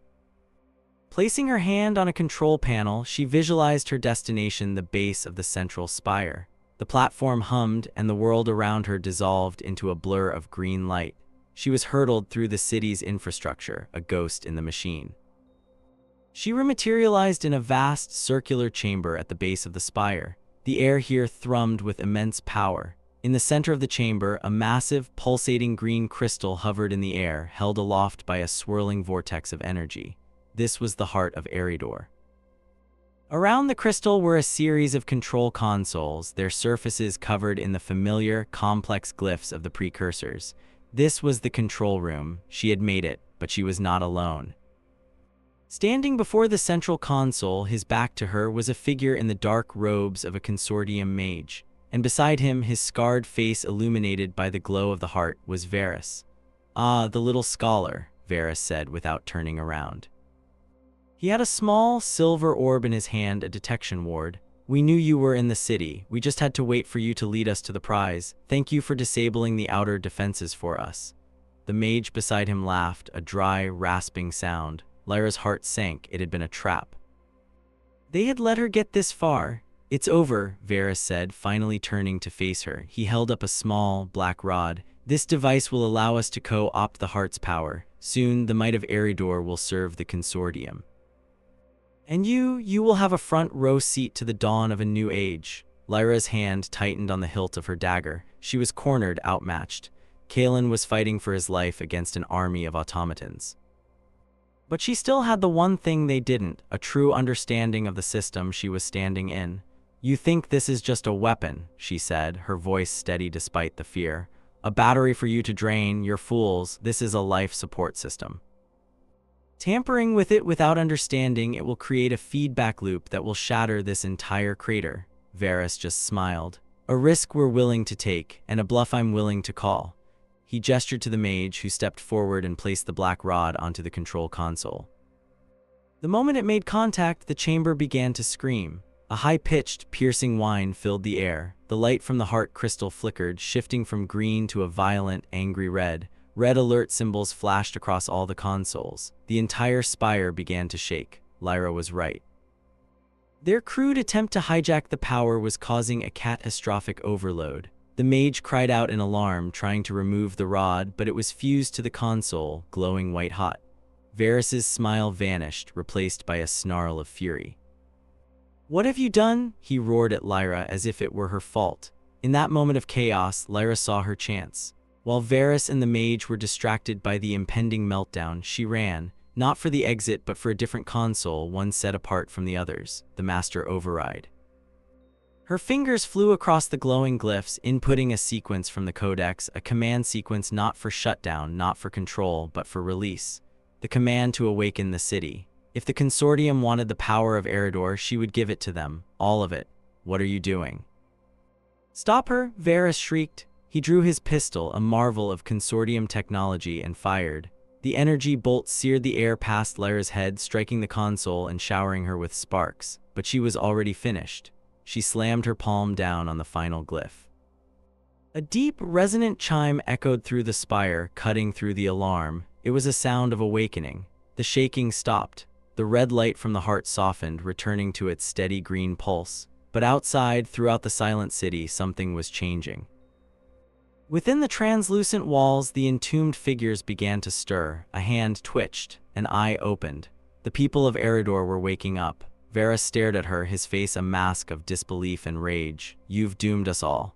Placing her hand on a control panel, she visualized her destination, the base of the central spire. The platform hummed, and the world around her dissolved into a blur of green light. She was hurtled through the city's infrastructure, a ghost in the machine. She rematerialized in a vast, circular chamber at the base of the spire. The air here thrummed with immense power. In the center of the chamber, a massive, pulsating green crystal hovered in the air, held aloft by a swirling vortex of energy. This was the heart of Eridor. Around the crystal were a series of control consoles, their surfaces covered in the familiar, complex glyphs of the precursors. This was the control room. She had made it, but she was not alone. Standing before the central console, his back to her, was a figure in the dark robes of a consortium mage. And beside him, his scarred face illuminated by the glow of the heart, was Varus. "Ah, the little scholar," Varus said without turning around. He had a small, silver orb in his hand, a detection ward. "We knew you were in the city. We just had to wait for you to lead us to the prize. Thank you for disabling the outer defenses for us." The mage beside him laughed, a dry, rasping sound. Lyra's heart sank. It had been a trap. They had let her get this far. "It's over," Varus said, finally turning to face her. He held up a small, black rod. "This device will allow us to co-opt the heart's power. Soon, the might of Eridor will serve the consortium. And you will have a front-row seat to the dawn of a new age." Lyra's hand tightened on the hilt of her dagger. She was cornered, outmatched. Kalen was fighting for his life against an army of automatons. But she still had the one thing they didn't, a true understanding of the system she was standing in. "You think this is just a weapon," she said, her voice steady despite the fear. "A battery for you to drain, you're fools. This is a life support system. Tampering with it without understanding, it will create a feedback loop that will shatter this entire crater." Varus just smiled. "A risk we're willing to take, and a bluff I'm willing to call." He gestured to the mage, who stepped forward and placed the black rod onto the control console. The moment it made contact, the chamber began to scream. A high-pitched, piercing whine filled the air. The light from the heart crystal flickered, shifting from green to a violent, angry red. Red alert symbols flashed across all the consoles. The entire spire began to shake. Lyra was right. Their crude attempt to hijack the power was causing a catastrophic overload. The mage cried out in alarm, trying to remove the rod, but it was fused to the console, glowing white-hot. Varus's smile vanished, replaced by a snarl of fury. "What have you done?" he roared at Lyra as if it were her fault. In that moment of chaos, Lyra saw her chance. While Varus and the mage were distracted by the impending meltdown, she ran, not for the exit but for a different console, one set apart from the others, the master override. Her fingers flew across the glowing glyphs, inputting a sequence from the Codex, a command sequence not for shutdown, not for control, but for release. The command to awaken the city. If the consortium wanted the power of Eridor, she would give it to them. All of it. "What are you doing?" "Stop her!" Varus shrieked. He drew his pistol, a marvel of consortium technology, and fired. The energy bolt seared the air past Lyra's head, striking the console and showering her with sparks. But she was already finished. She slammed her palm down on the final glyph. A deep, resonant chime echoed through the spire, cutting through the alarm. It was a sound of awakening. The shaking stopped. The red light from the heart softened, returning to its steady green pulse. But outside, throughout the silent city, something was changing. Within the translucent walls, the entombed figures began to stir. A hand twitched, an eye opened. The people of Eridor were waking up. Varus stared at her, his face a mask of disbelief and rage. "You've doomed us all.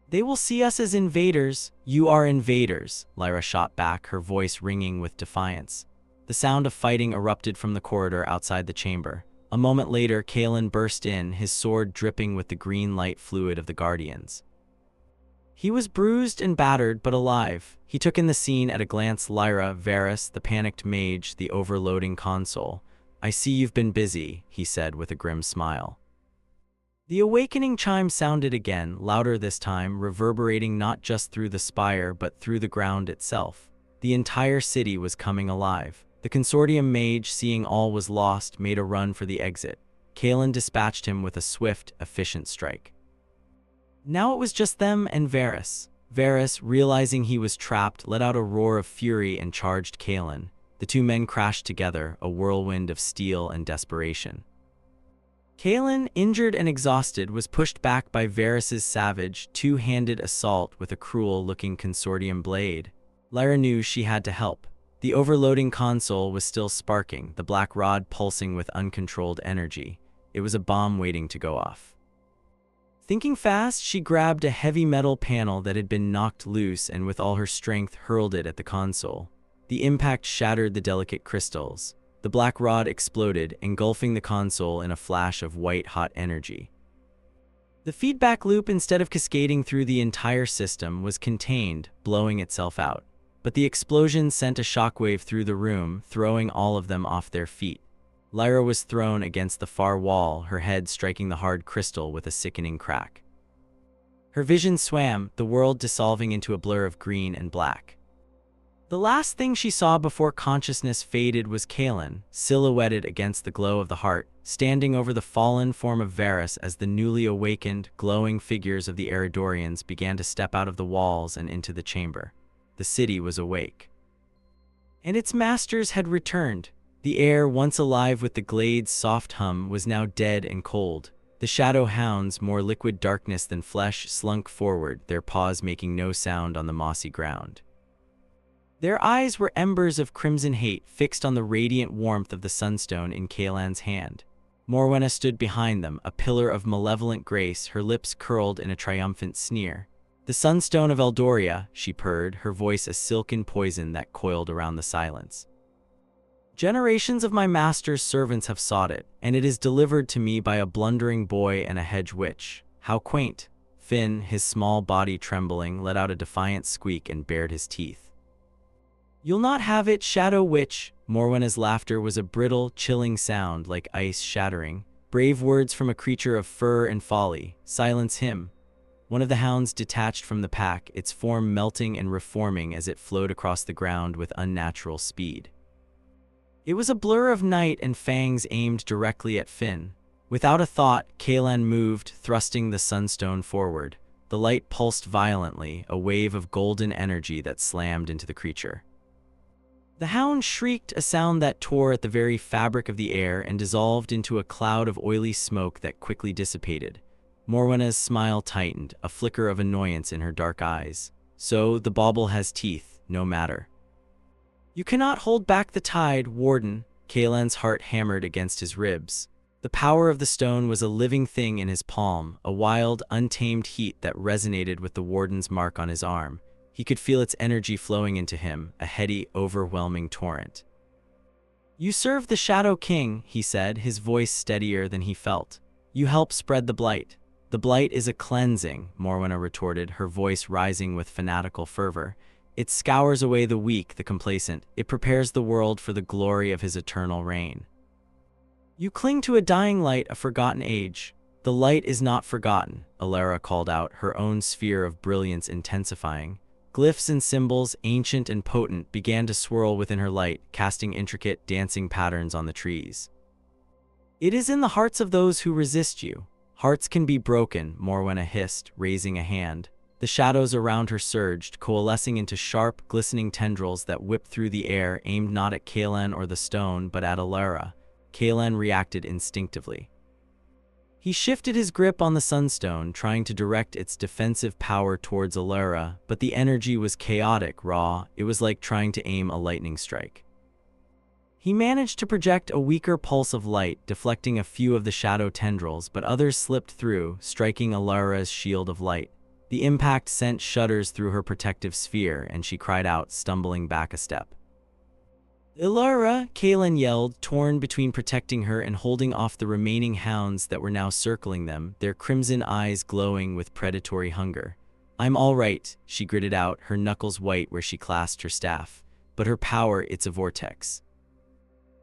They will see us as invaders." "You are invaders," Lyra shot back, her voice ringing with defiance. The sound of fighting erupted from the corridor outside the chamber. A moment later, Kalen burst in, his sword dripping with the green light fluid of the Guardians. He was bruised and battered, but alive. He took in the scene at a glance. Lyra, Varys, the panicked mage, the overloading console. "I see you've been busy," he said with a grim smile. The awakening chime sounded again, louder this time, reverberating not just through the spire but through the ground itself. The entire city was coming alive. The consortium mage, seeing all was lost, made a run for the exit. Kalen dispatched him with a swift, efficient strike. Now it was just them and Varys. Varys, realizing he was trapped, let out a roar of fury and charged Kalen. The two men crashed together, a whirlwind of steel and desperation. Kalen, injured and exhausted, was pushed back by Varys's savage, two-handed assault with a cruel-looking consortium blade. Lyra knew she had to help. The overloading console was still sparking, the black rod pulsing with uncontrolled energy. It was a bomb waiting to go off. Thinking fast, she grabbed a heavy metal panel that had been knocked loose and with all her strength hurled it at the console. The impact shattered the delicate crystals. The black rod exploded, engulfing the console in a flash of white-hot energy. The feedback loop, instead of cascading through the entire system, was contained, blowing itself out. But the explosion sent a shockwave through the room, throwing all of them off their feet. Lyra was thrown against the far wall, her head striking the hard crystal with a sickening crack. Her vision swam, the world dissolving into a blur of green and black. The last thing she saw before consciousness faded was Kalen, silhouetted against the glow of the heart, standing over the fallen form of Varys as the newly awakened, glowing figures of the Eridorians began to step out of the walls and into the chamber. The city was awake. And its masters had returned. The air, once alive with the glade's soft hum, was now dead and cold. The shadow hounds, more liquid darkness than flesh, slunk forward, their paws making no sound on the mossy ground. Their eyes were embers of crimson hate fixed on the radiant warmth of the sunstone in Kalan's hand. Morwenna stood behind them, a pillar of malevolent grace, her lips curled in a triumphant sneer. "The sunstone of Eldoria," she purred, her voice a silken poison that coiled around the silence. "Generations of my master's servants have sought it, and it is delivered to me by a blundering boy and a hedge witch. How quaint." Finn, his small body trembling, let out a defiant squeak and bared his teeth. "You'll not have it, Shadow Witch." Morwenna's laughter was a brittle, chilling sound like ice shattering. "Brave words from a creature of fur and folly. Silence him." One of the hounds detached from the pack, its form melting and reforming as it flowed across the ground with unnatural speed. It was a blur of night and fangs aimed directly at Finn. Without a thought, Kalan moved, thrusting the sunstone forward. The light pulsed violently, a wave of golden energy that slammed into the creature. The hound shrieked, a sound that tore at the very fabric of the air and dissolved into a cloud of oily smoke that quickly dissipated. Morwenna's smile tightened, a flicker of annoyance in her dark eyes. "So, the bauble has teeth, no matter." "You cannot hold back the tide, Warden." Kalan's heart hammered against his ribs. The power of the stone was a living thing in his palm, a wild, untamed heat that resonated with the Warden's mark on his arm. He could feel its energy flowing into him, a heady, overwhelming torrent. "You serve the Shadow King," he said, his voice steadier than he felt. "You help spread the blight." "The blight is a cleansing," Morwenna retorted, her voice rising with fanatical fervor. "It scours away the weak, the complacent. It prepares the world for the glory of his eternal reign." "You cling to a dying light, a forgotten age." "The light is not forgotten," Alara called out, her own sphere of brilliance intensifying. Glyphs and symbols, ancient and potent, began to swirl within her light, casting intricate, dancing patterns on the trees. "It is in the hearts of those who resist you." "Hearts can be broken," Morwenna hissed, raising a hand. The shadows around her surged, coalescing into sharp, glistening tendrils that whipped through the air, aimed not at Kalan or the stone, but at Alara. Kalan reacted instinctively. He shifted his grip on the sunstone, trying to direct its defensive power towards Alara, but the energy was chaotic, raw. It was like trying to aim a lightning strike. He managed to project a weaker pulse of light, deflecting a few of the shadow tendrils, but others slipped through, striking Alara's shield of light. The impact sent shudders through her protective sphere, and she cried out, stumbling back a step. Ilara, Kaelin yelled, torn between protecting her and holding off the remaining hounds that were now circling them, their crimson eyes glowing with predatory hunger. I'm all right, she gritted out, her knuckles white where she clasped her staff. But her power, it's a vortex.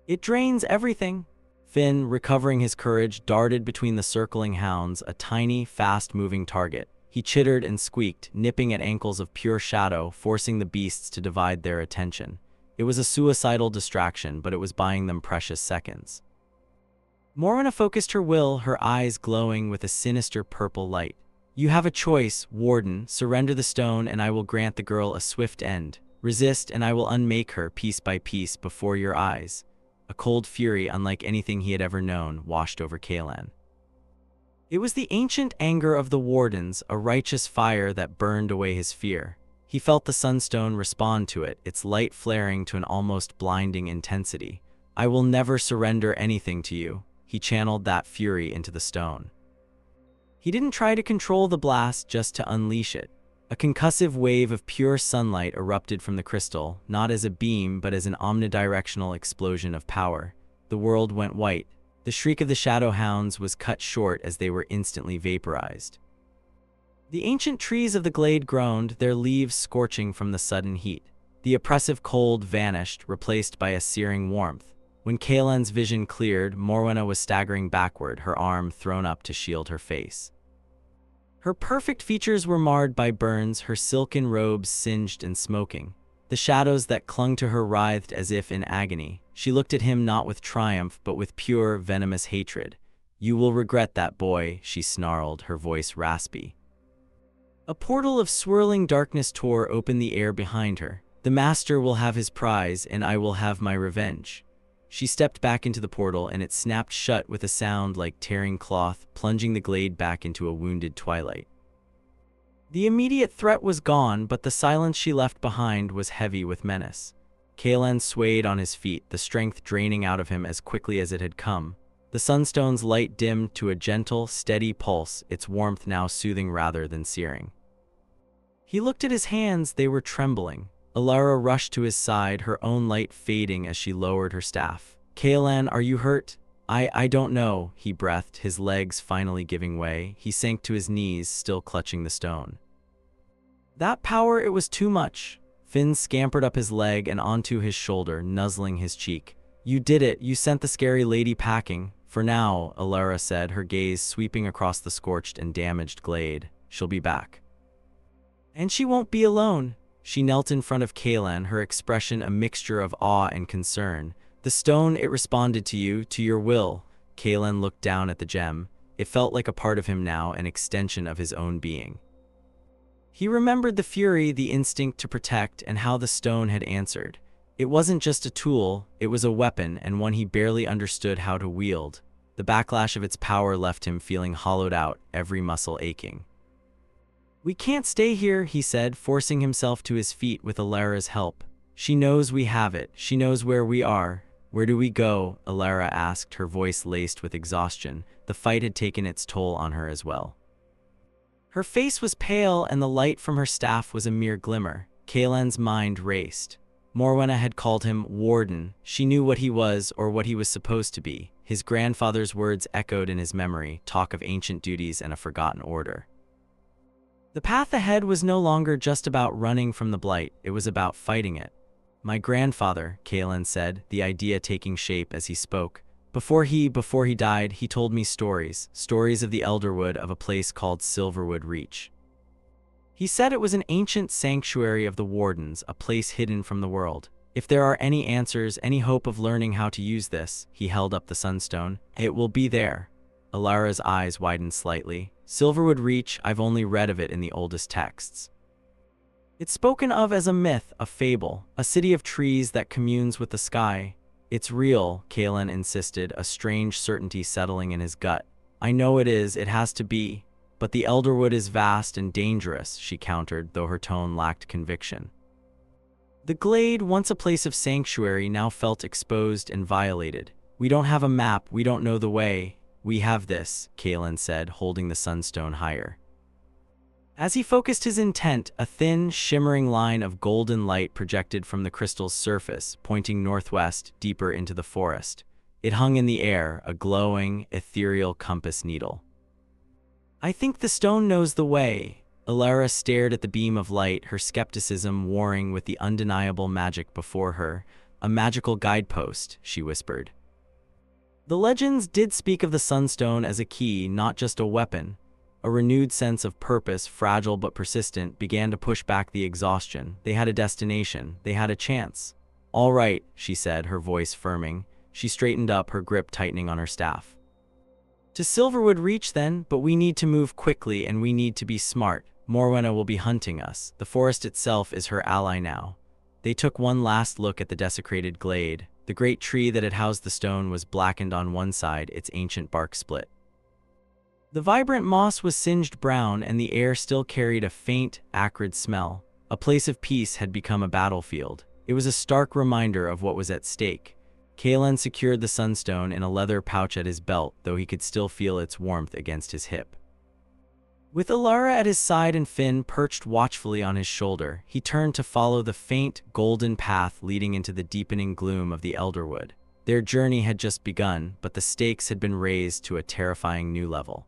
It drains everything. Finn, recovering his courage, darted between the circling hounds, a tiny, fast-moving target. He chittered and squeaked, nipping at ankles of pure shadow, forcing the beasts to divide their attention. It was a suicidal distraction, but it was buying them precious seconds. Morwenna focused her will, her eyes glowing with a sinister purple light. You have a choice, Warden. Surrender the stone and I will grant the girl a swift end. Resist and I will unmake her piece by piece before your eyes. A cold fury unlike anything he had ever known washed over Kaelin. It was the ancient anger of the Wardens, a righteous fire that burned away his fear. He felt the sunstone respond to it, its light flaring to an almost blinding intensity. I will never surrender anything to you. He channeled that fury into the stone. He didn't try to control the blast, just to unleash it. A concussive wave of pure sunlight erupted from the crystal, not as a beam but as an omnidirectional explosion of power. The world went white. The shriek of the shadow hounds was cut short as they were instantly vaporized. The ancient trees of the glade groaned, their leaves scorching from the sudden heat. The oppressive cold vanished, replaced by a searing warmth. When Kaelin's vision cleared, Morwenna was staggering backward, her arm thrown up to shield her face. Her perfect features were marred by burns, her silken robes singed and smoking. The shadows that clung to her writhed as if in agony. She looked at him not with triumph, but with pure, venomous hatred. You will regret that, boy, she snarled, her voice raspy. A portal of swirling darkness tore open the air behind her. The master will have his prize, and I will have my revenge. She stepped back into the portal, and it snapped shut with a sound like tearing cloth, plunging the glade back into a wounded twilight. The immediate threat was gone, but the silence she left behind was heavy with menace. Kaelin swayed on his feet, the strength draining out of him as quickly as it had come. The sunstone's light dimmed to a gentle, steady pulse, its warmth now soothing rather than searing. He looked at his hands, they were trembling. Ilara rushed to his side, her own light fading as she lowered her staff. Kaelin, are you hurt? I don't know, he breathed, his legs finally giving way. He sank to his knees, still clutching the stone. That power, it was too much. Finn scampered up his leg and onto his shoulder, nuzzling his cheek. You did it, you sent the scary lady packing. For now, Ilara said, her gaze sweeping across the scorched and damaged glade. She'll be back. And she won't be alone. She knelt in front of Kaelin, her expression a mixture of awe and concern. The stone, it responded to you, to your will. Kaelin looked down at the gem. It felt like a part of him now, an extension of his own being. He remembered the fury, the instinct to protect, and how the stone had answered. It wasn't just a tool, it was a weapon, and one he barely understood how to wield. The backlash of its power left him feeling hollowed out, every muscle aching. We can't stay here, he said, forcing himself to his feet with Ilara's help. She knows we have it, she knows where we are. Where do we go? Ilara asked, her voice laced with exhaustion. The fight had taken its toll on her as well. Her face was pale, and the light from her staff was a mere glimmer. Kaelin's mind raced. Morwenna had called him Warden. She knew what he was, or what he was supposed to be. His grandfather's words echoed in his memory, talk of ancient duties and a forgotten order. The path ahead was no longer just about running from the blight, it was about fighting it. My grandfather, Kaelin said, the idea taking shape as he spoke. Before he died, he told me stories of the Elderwood, of a place called Silverwood Reach. He said it was an ancient sanctuary of the Wardens, a place hidden from the world. If there are any answers, any hope of learning how to use this, he held up the sunstone, it will be there. Ilara's eyes widened slightly. Silverwood Reach, I've only read of it in the oldest texts. It's spoken of as a myth, a fable, a city of trees that communes with the sky. It's real, Kaelin insisted, a strange certainty settling in his gut. I know it is, it has to be. But the Elderwood is vast and dangerous, she countered, though her tone lacked conviction. The glade, once a place of sanctuary, now felt exposed and violated. We don't have a map, we don't know the way. We have this, Kaelin said, holding the sunstone higher. As he focused his intent, a thin, shimmering line of golden light projected from the crystal's surface, pointing northwest, deeper into the forest. It hung in the air, a glowing, ethereal compass needle. "I think the stone knows the way." Alara stared at the beam of light, her skepticism warring with the undeniable magic before her. "A magical guidepost," she whispered. The legends did speak of the sunstone as a key, not just a weapon. A renewed sense of purpose, fragile but persistent, began to push back the exhaustion. They had a destination. They had a chance. "All right," she said, her voice firming. She straightened up, her grip tightening on her staff. "To Silverwood Reach, then, but we need to move quickly and we need to be smart. Morwenna will be hunting us. The forest itself is her ally now." They took one last look at the desecrated glade. The great tree that had housed the stone was blackened on one side, its ancient bark split. The vibrant moss was singed brown, and the air still carried a faint, acrid smell. A place of peace had become a battlefield. It was a stark reminder of what was at stake. Kalen secured the sunstone in a leather pouch at his belt, though he could still feel its warmth against his hip. With Alara at his side and Finn perched watchfully on his shoulder, he turned to follow the faint, golden path leading into the deepening gloom of the Elderwood. Their journey had just begun, but the stakes had been raised to a terrifying new level.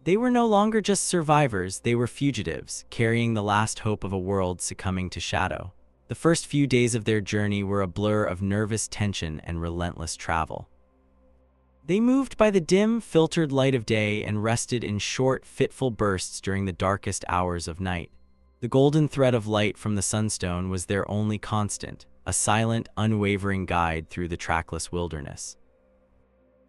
They were no longer just survivors, they were fugitives, carrying the last hope of a world succumbing to shadow. The first few days of their journey were a blur of nervous tension and relentless travel. They moved by the dim, filtered light of day and rested in short, fitful bursts during the darkest hours of night. The golden thread of light from the sunstone was their only constant, a silent, unwavering guide through the trackless wilderness.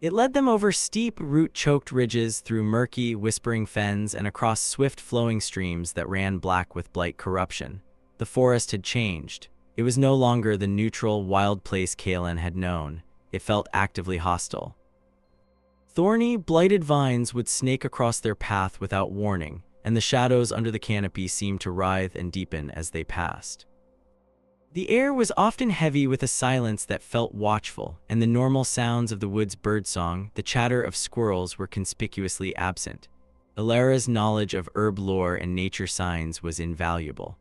It led them over steep, root-choked ridges, through murky, whispering fens, and across swift, flowing streams that ran black with blight corruption. The forest had changed. It was no longer the neutral, wild place Kalen had known. It felt actively hostile. Thorny, blighted vines would snake across their path without warning, and the shadows under the canopy seemed to writhe and deepen as they passed. The air was often heavy with a silence that felt watchful, and the normal sounds of the wood's birdsong, the chatter of squirrels, were conspicuously absent. Alara's knowledge of herb lore and nature signs was invaluable.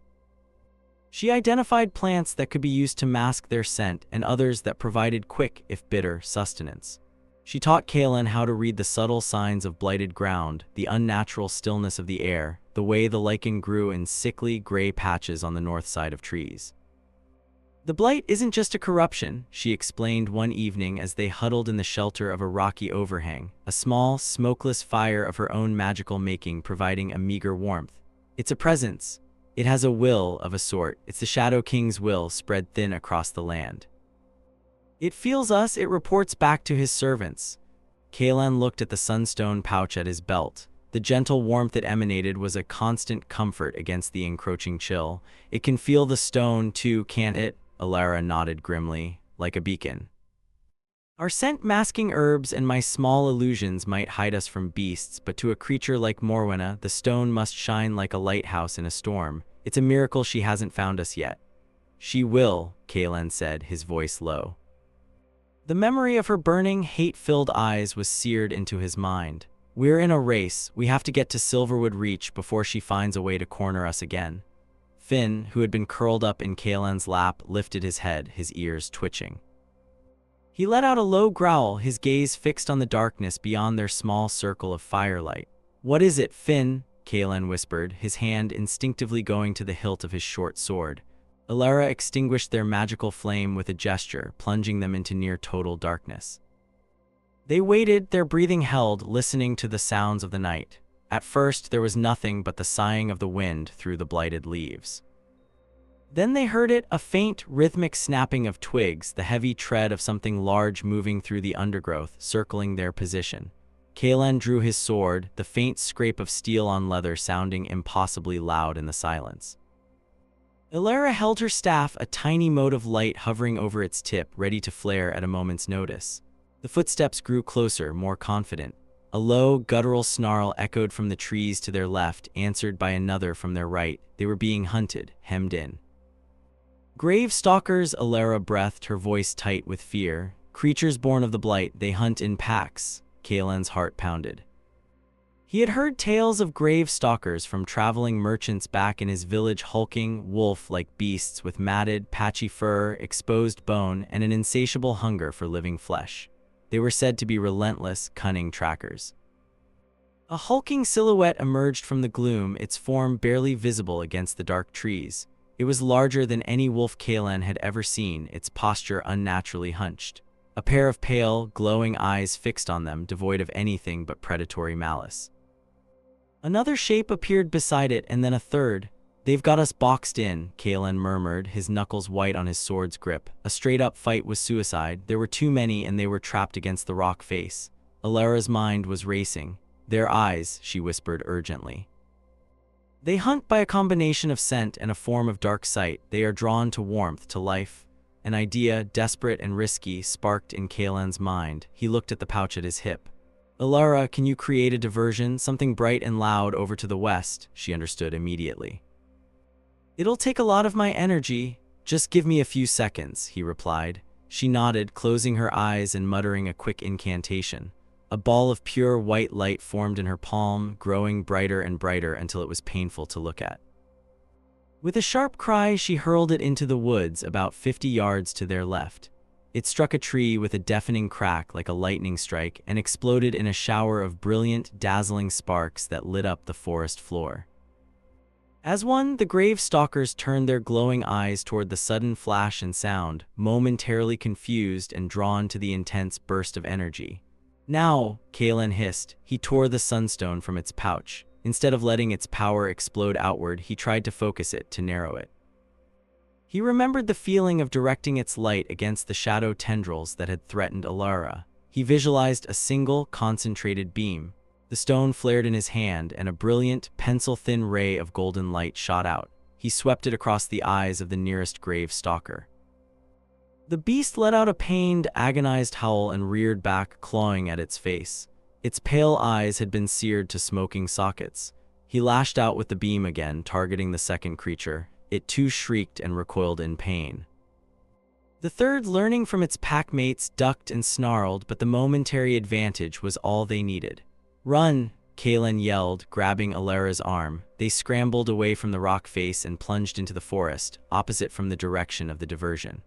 She identified plants that could be used to mask their scent and others that provided quick, if bitter, sustenance. She taught Kalen how to read the subtle signs of blighted ground, the unnatural stillness of the air, the way the lichen grew in sickly, gray patches on the north side of trees. "The blight isn't just a corruption," she explained one evening as they huddled in the shelter of a rocky overhang, a small, smokeless fire of her own magical making providing a meager warmth. "It's a presence. It has a will of a sort. It's the Shadow King's will spread thin across the land. It feels us, it reports back to his servants." Kalen looked at the sunstone pouch at his belt. The gentle warmth it emanated was a constant comfort against the encroaching chill. "It can feel the stone, too, can't it?" Alara nodded grimly, "like a beacon. Our scent-masking herbs and my small illusions might hide us from beasts, but to a creature like Morwenna, the stone must shine like a lighthouse in a storm. It's a miracle she hasn't found us yet." "She will," Kalen said, his voice low. The memory of her burning, hate-filled eyes was seared into his mind. "We're in a race. We have to get to Silverwood Reach before she finds a way to corner us again." Finn, who had been curled up in Kalen's lap, lifted his head, his ears twitching. He let out a low growl, his gaze fixed on the darkness beyond their small circle of firelight. "What is it, Finn?" Kalen whispered, his hand instinctively going to the hilt of his short sword. Alara extinguished their magical flame with a gesture, plunging them into near-total darkness. They waited, their breathing held, listening to the sounds of the night. At first, there was nothing but the sighing of the wind through the blighted leaves. Then they heard it, a faint, rhythmic snapping of twigs, the heavy tread of something large moving through the undergrowth, circling their position. Kalen drew his sword, the faint scrape of steel on leather sounding impossibly loud in the silence. Alara held her staff, a tiny mote of light hovering over its tip, ready to flare at a moment's notice. The footsteps grew closer, more confident. A low, guttural snarl echoed from the trees to their left, answered by another from their right. They were being hunted, hemmed in. "Grave stalkers," Alara breathed, her voice tight with fear. "Creatures born of the blight, they hunt in packs." Kalen's heart pounded. He had heard tales of grave stalkers from traveling merchants back in his village, hulking, wolf-like beasts with matted, patchy fur, exposed bone, and an insatiable hunger for living flesh. They were said to be relentless, cunning trackers. A hulking silhouette emerged from the gloom, its form barely visible against the dark trees. It was larger than any wolf Kaelan had ever seen, its posture unnaturally hunched. A pair of pale, glowing eyes fixed on them, devoid of anything but predatory malice. Another shape appeared beside it, and then a third. "They've got us boxed in," Kaelan murmured, his knuckles white on his sword's grip. A straight-up fight was suicide. There were too many, and they were trapped against the rock face. Alara's mind was racing. "Their eyes," she whispered urgently. "They hunt by a combination of scent and a form of dark sight. They are drawn to warmth, to life." An idea, desperate and risky, sparked in Kaelan's mind. He looked at the pouch at his hip. "Alara, can you create a diversion, something bright and loud over to the west?" She understood immediately. "It'll take a lot of my energy. Just give me a few seconds," he replied. She nodded, closing her eyes and muttering a quick incantation. A ball of pure white light formed in her palm, growing brighter and brighter until it was painful to look at. With a sharp cry, she hurled it into the woods about 50 yards to their left. It struck a tree with a deafening crack like a lightning strike and exploded in a shower of brilliant, dazzling sparks that lit up the forest floor. As one, the grave stalkers turned their glowing eyes toward the sudden flash and sound, momentarily confused and drawn to the intense burst of energy. "Now," Kaelan hissed. He tore the sunstone from its pouch. Instead of letting its power explode outward, he tried to focus it, to narrow it. He remembered the feeling of directing its light against the shadow tendrils that had threatened Alara. He visualized a single, concentrated beam. The stone flared in his hand, and a brilliant, pencil-thin ray of golden light shot out. He swept it across the eyes of the nearest grave stalker. The beast let out a pained, agonized howl and reared back, clawing at its face. Its pale eyes had been seared to smoking sockets. He lashed out with the beam again, targeting the second creature. It too shrieked and recoiled in pain. The third, learning from its packmates, ducked and snarled, but the momentary advantage was all they needed. "Run!" Kaelan yelled, grabbing Alara's arm. They scrambled away from the rock face and plunged into the forest, opposite from the direction of the diversion.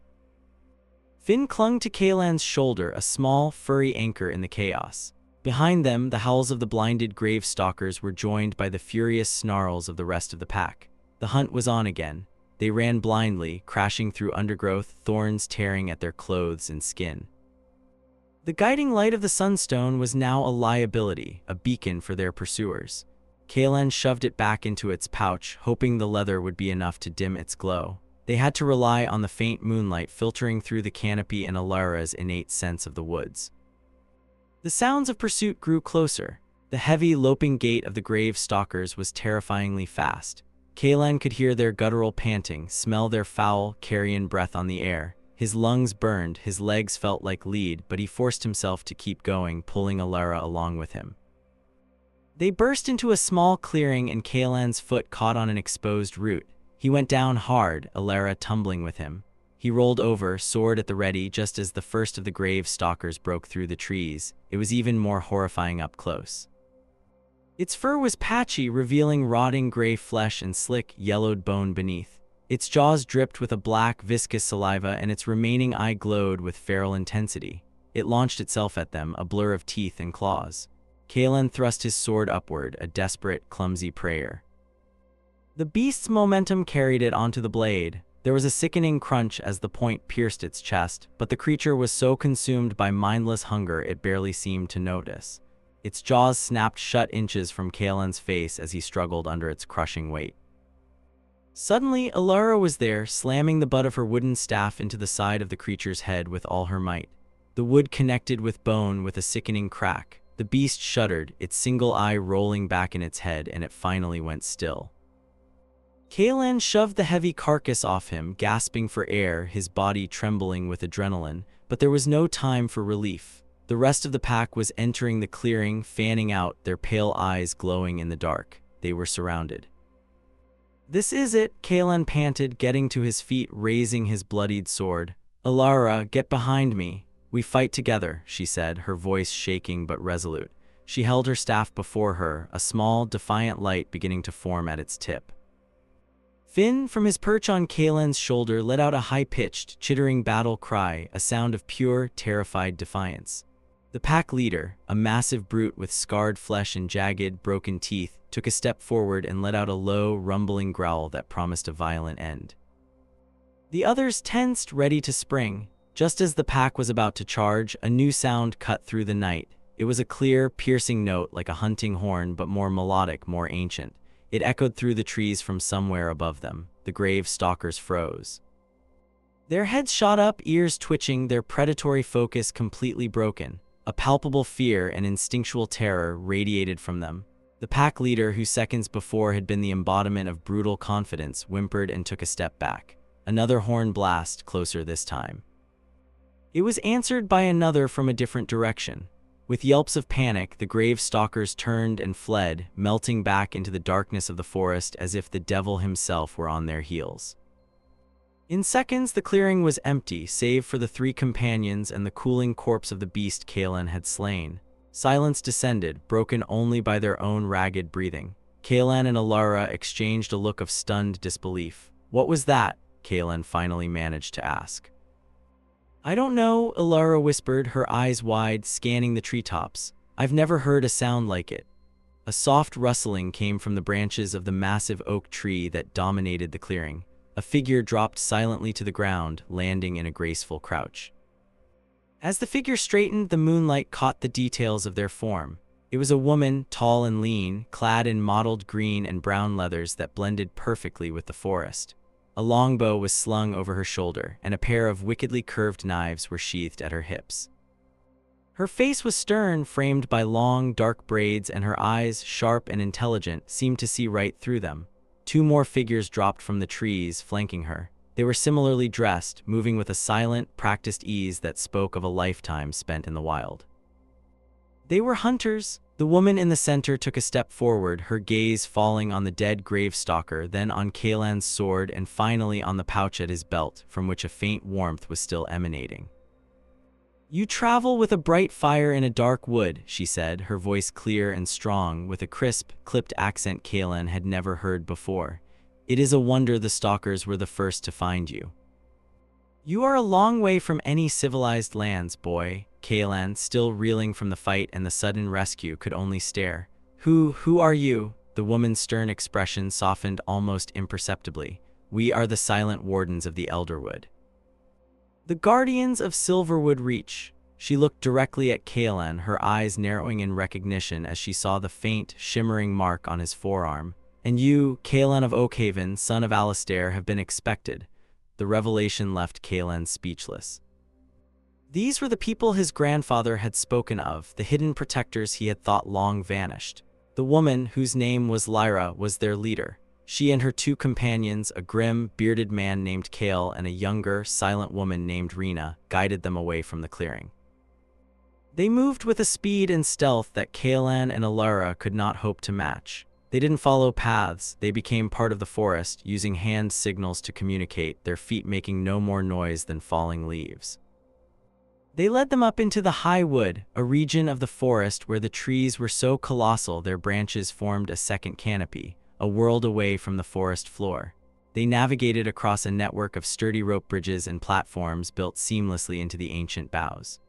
Finn clung to Kaelan's shoulder, a small, furry anchor in the chaos. Behind them, the howls of the blinded grave stalkers were joined by the furious snarls of the rest of the pack. The hunt was on again. They ran blindly, crashing through undergrowth, thorns tearing at their clothes and skin. The guiding light of the sunstone was now a liability, a beacon for their pursuers. Kaelan shoved it back into its pouch, hoping the leather would be enough to dim its glow. They had to rely on the faint moonlight filtering through the canopy and Alara's innate sense of the woods. The sounds of pursuit grew closer. The heavy, loping gait of the grave stalkers was terrifyingly fast. Kaelan could hear their guttural panting, smell their foul, carrion breath on the air. His lungs burned, his legs felt like lead, but he forced himself to keep going, pulling Alara along with him. They burst into a small clearing and Kaelan's foot caught on an exposed root. He went down hard, Alara tumbling with him. He rolled over, sword at the ready, just as the first of the grave stalkers broke through the trees. It was even more horrifying up close. Its fur was patchy, revealing rotting gray flesh and slick, yellowed bone beneath. Its jaws dripped with a black, viscous saliva, and its remaining eye glowed with feral intensity. It launched itself at them, a blur of teeth and claws. Kaelan thrust his sword upward, a desperate, clumsy prayer. The beast's momentum carried it onto the blade. There was a sickening crunch as the point pierced its chest, but the creature was so consumed by mindless hunger it barely seemed to notice. Its jaws snapped shut inches from Kaelan's face as he struggled under its crushing weight. Suddenly, Alara was there, slamming the butt of her wooden staff into the side of the creature's head with all her might. The wood connected with bone with a sickening crack. The beast shuddered, its single eye rolling back in its head, and it finally went still. Kaelan shoved the heavy carcass off him, gasping for air, his body trembling with adrenaline, but there was no time for relief. The rest of the pack was entering the clearing, fanning out, their pale eyes glowing in the dark. They were surrounded. "This is it," Kaelan panted, getting to his feet, raising his bloodied sword. "Alara, get behind me. We fight together," she said, her voice shaking but resolute. She held her staff before her, a small, defiant light beginning to form at its tip. Finn, from his perch on Kaelan's shoulder, let out a high-pitched, chittering battle cry, a sound of pure, terrified defiance. The pack leader, a massive brute with scarred flesh and jagged, broken teeth, took a step forward and let out a low, rumbling growl that promised a violent end. The others tensed, ready to spring. Just as the pack was about to charge, a new sound cut through the night. It was a clear, piercing note like a hunting horn, but more melodic, more ancient. It echoed through the trees from somewhere above them. The grave stalkers froze. Their heads shot up, ears twitching, their predatory focus completely broken. A palpable fear and instinctual terror radiated from them. The pack leader, who seconds before had been the embodiment of brutal confidence, whimpered and took a step back. Another horn blast, closer this time. It was answered by another from a different direction. With yelps of panic, the grave stalkers turned and fled, melting back into the darkness of the forest as if the devil himself were on their heels. In seconds, the clearing was empty, save for the three companions and the cooling corpse of the beast Kaelan had slain. Silence descended, broken only by their own ragged breathing. Kaelan and Alara exchanged a look of stunned disbelief. "What was that?" Kaelan finally managed to ask. "I don't know," Alara whispered, her eyes wide, scanning the treetops. "I've never heard a sound like it." A soft rustling came from the branches of the massive oak tree that dominated the clearing. A figure dropped silently to the ground, landing in a graceful crouch. As the figure straightened, the moonlight caught the details of their form. It was a woman, tall and lean, clad in mottled green and brown leathers that blended perfectly with the forest. A longbow was slung over her shoulder, and a pair of wickedly curved knives were sheathed at her hips. Her face was stern, framed by long, dark braids, and her eyes, sharp and intelligent, seemed to see right through them. Two more figures dropped from the trees, flanking her. They were similarly dressed, moving with a silent, practiced ease that spoke of a lifetime spent in the wild. They were hunters. The woman in the center took a step forward, her gaze falling on the dead gravestalker, then on Kaelan's sword, and finally on the pouch at his belt, from which a faint warmth was still emanating. "You travel with a bright fire in a dark wood," she said, her voice clear and strong, with a crisp, clipped accent Kaelan had never heard before. "It is a wonder the stalkers were the first to find you." "You are a long way from any civilized lands, boy." Kaelan, still reeling from the fight and the sudden rescue, could only stare. Who are you?" The woman's stern expression softened almost imperceptibly. "We are the silent wardens of the Elderwood. The guardians of Silverwood Reach." She looked directly at Kaelan, her eyes narrowing in recognition as she saw the faint, shimmering mark on his forearm. "And you, Kaelan of Oakhaven, son of Alistair, have been expected." The revelation left Kaelan speechless. These were the people his grandfather had spoken of, the hidden protectors he had thought long vanished. The woman, whose name was Lyra, was their leader. She and her two companions, a grim, bearded man named Kale and a younger, silent woman named Rena, guided them away from the clearing. They moved with a speed and stealth that Kaelan and Alara could not hope to match. They didn't follow paths, they became part of the forest, using hand signals to communicate, their feet making no more noise than falling leaves. They led them up into the high wood, a region of the forest where the trees were so colossal their branches formed a second canopy, a world away from the forest floor. They navigated across a network of sturdy rope bridges and platforms built seamlessly into the ancient boughs.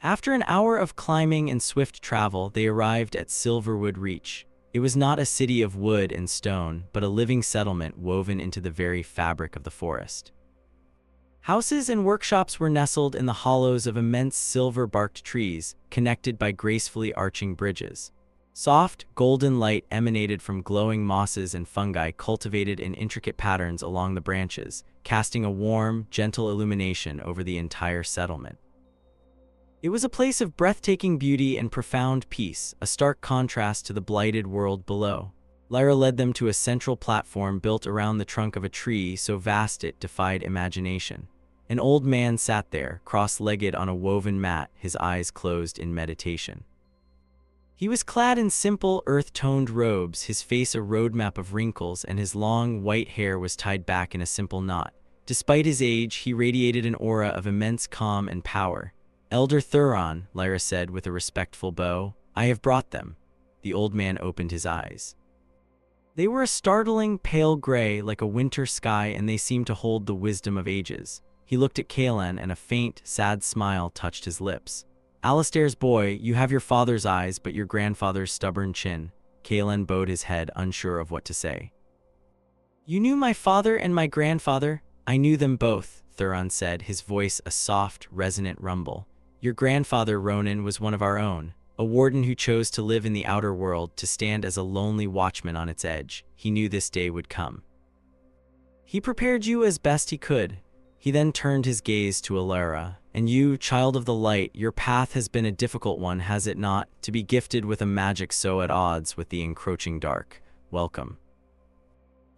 After an hour of climbing and swift travel, they arrived at Silverwood Reach. It was not a city of wood and stone, but a living settlement woven into the very fabric of the forest. Houses and workshops were nestled in the hollows of immense silver-barked trees, connected by gracefully arching bridges. Soft, golden light emanated from glowing mosses and fungi cultivated in intricate patterns along the branches, casting a warm, gentle illumination over the entire settlement. It was a place of breathtaking beauty and profound peace, a stark contrast to the blighted world below. Lyra led them to a central platform built around the trunk of a tree so vast it defied imagination. An old man sat there, cross-legged on a woven mat, his eyes closed in meditation. He was clad in simple, earth-toned robes, his face a roadmap of wrinkles, and his long, white hair was tied back in a simple knot. Despite his age, he radiated an aura of immense calm and power. "Elder Thuron," Lyra said with a respectful bow, I have brought them. The old man opened his eyes. They were a startling pale gray like a winter sky, and they seemed to hold the wisdom of ages. He looked at Kalen, and a faint, sad smile touched his lips. Alistair's boy, you have your father's eyes, but your grandfather's stubborn chin. Kalen bowed his head, unsure of what to say. You knew my father and my grandfather? I knew them both, Thuron said, his voice a soft, resonant rumble. Your grandfather, Ronan, was one of our own, a warden who chose to live in the outer world, to stand as a lonely watchman on its edge. He knew this day would come. He prepared you as best he could. He then turned his gaze to Alara. And you, child of the light, your path has been a difficult one, has it not, to be gifted with a magic so at odds with the encroaching dark. Welcome.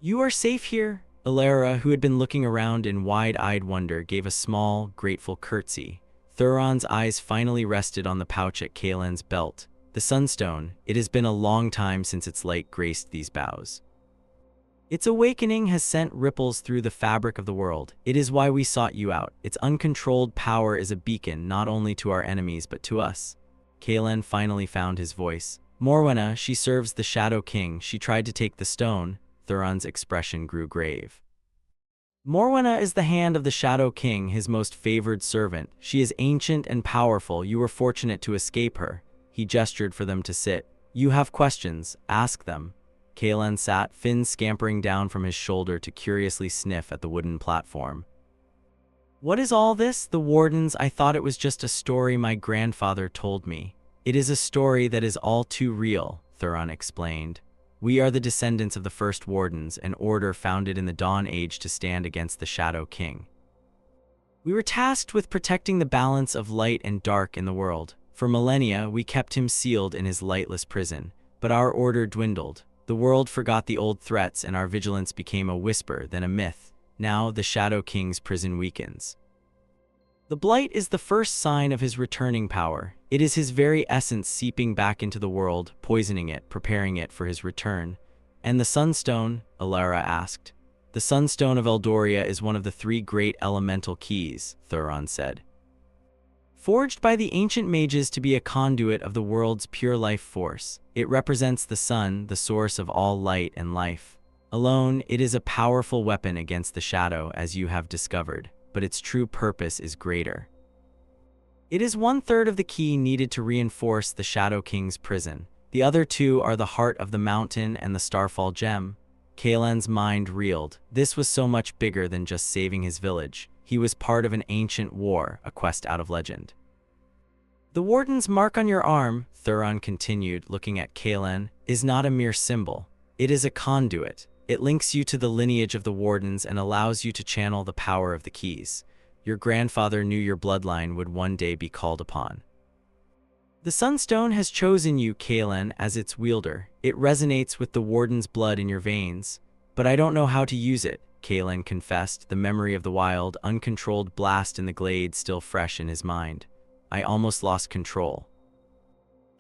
You are safe here? Alara, who had been looking around in wide-eyed wonder, gave a small, grateful curtsy. Thuron's eyes finally rested on the pouch at Kalen's belt. The sunstone, it has been a long time since its light graced these boughs. Its awakening has sent ripples through the fabric of the world. It is why we sought you out. Its uncontrolled power is a beacon not only to our enemies but to us. Kalen finally found his voice. Morwenna, she serves the Shadow King. She tried to take the stone. Thuron's expression grew grave. Morwenna is the hand of the Shadow King, his most favored servant. She is ancient and powerful. You were fortunate to escape her. He gestured for them to sit. You have questions. Ask them. Kalen sat, fins scampering down from his shoulder to curiously sniff at the wooden platform. What is all this? The wardens, I thought it was just a story my grandfather told me. It is a story that is all too real, Thuron explained. We are the descendants of the first wardens, an order founded in the Dawn Age to stand against the Shadow King. We were tasked with protecting the balance of light and dark in the world. For millennia, we kept him sealed in his lightless prison, but our order dwindled. The world forgot the old threats, and our vigilance became a whisper, then a myth. Now the Shadow King's prison weakens. The blight is the first sign of his returning power. It is his very essence seeping back into the world, poisoning it, preparing it for his return. And the Sunstone? Alara asked. The Sunstone of Eldoria is one of the 3 great elemental keys, Thuron said. Forged by the ancient mages to be a conduit of the world's pure life force, it represents the sun, the source of all light and life. Alone, it is a powerful weapon against the shadow, as you have discovered, but its true purpose is greater. It is 1/3 of the key needed to reinforce the Shadow King's prison. The other 2 are the heart of the mountain and the Starfall gem. Kalen's mind reeled. This was so much bigger than just saving his village. He was part of an ancient war, a quest out of legend. The warden's mark on your arm, Thuron continued, looking at Kalen, is not a mere symbol. It is a conduit. It links you to the lineage of the wardens and allows you to channel the power of the keys. Your grandfather knew your bloodline would one day be called upon. The Sunstone has chosen you, Kalen, as its wielder. It resonates with the warden's blood in your veins. But I don't know how to use it, Kalen confessed, the memory of the wild, uncontrolled blast in the glade still fresh in his mind. I almost lost control.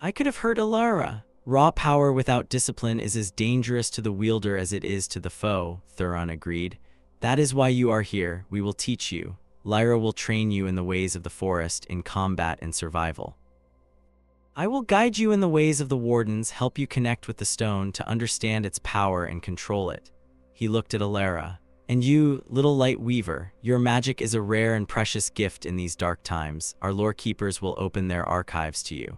I could have hurt Alara. Raw power without discipline is as dangerous to the wielder as it is to the foe, Thuron agreed. That is why you are here. We will teach you. Lyra will train you in the ways of the forest, in combat and survival. I will guide you in the ways of the wardens, help you connect with the stone to understand its power and control it. He looked at Alara. And you, little light weaver, your magic is a rare and precious gift in these dark times. Our lore keepers will open their archives to you.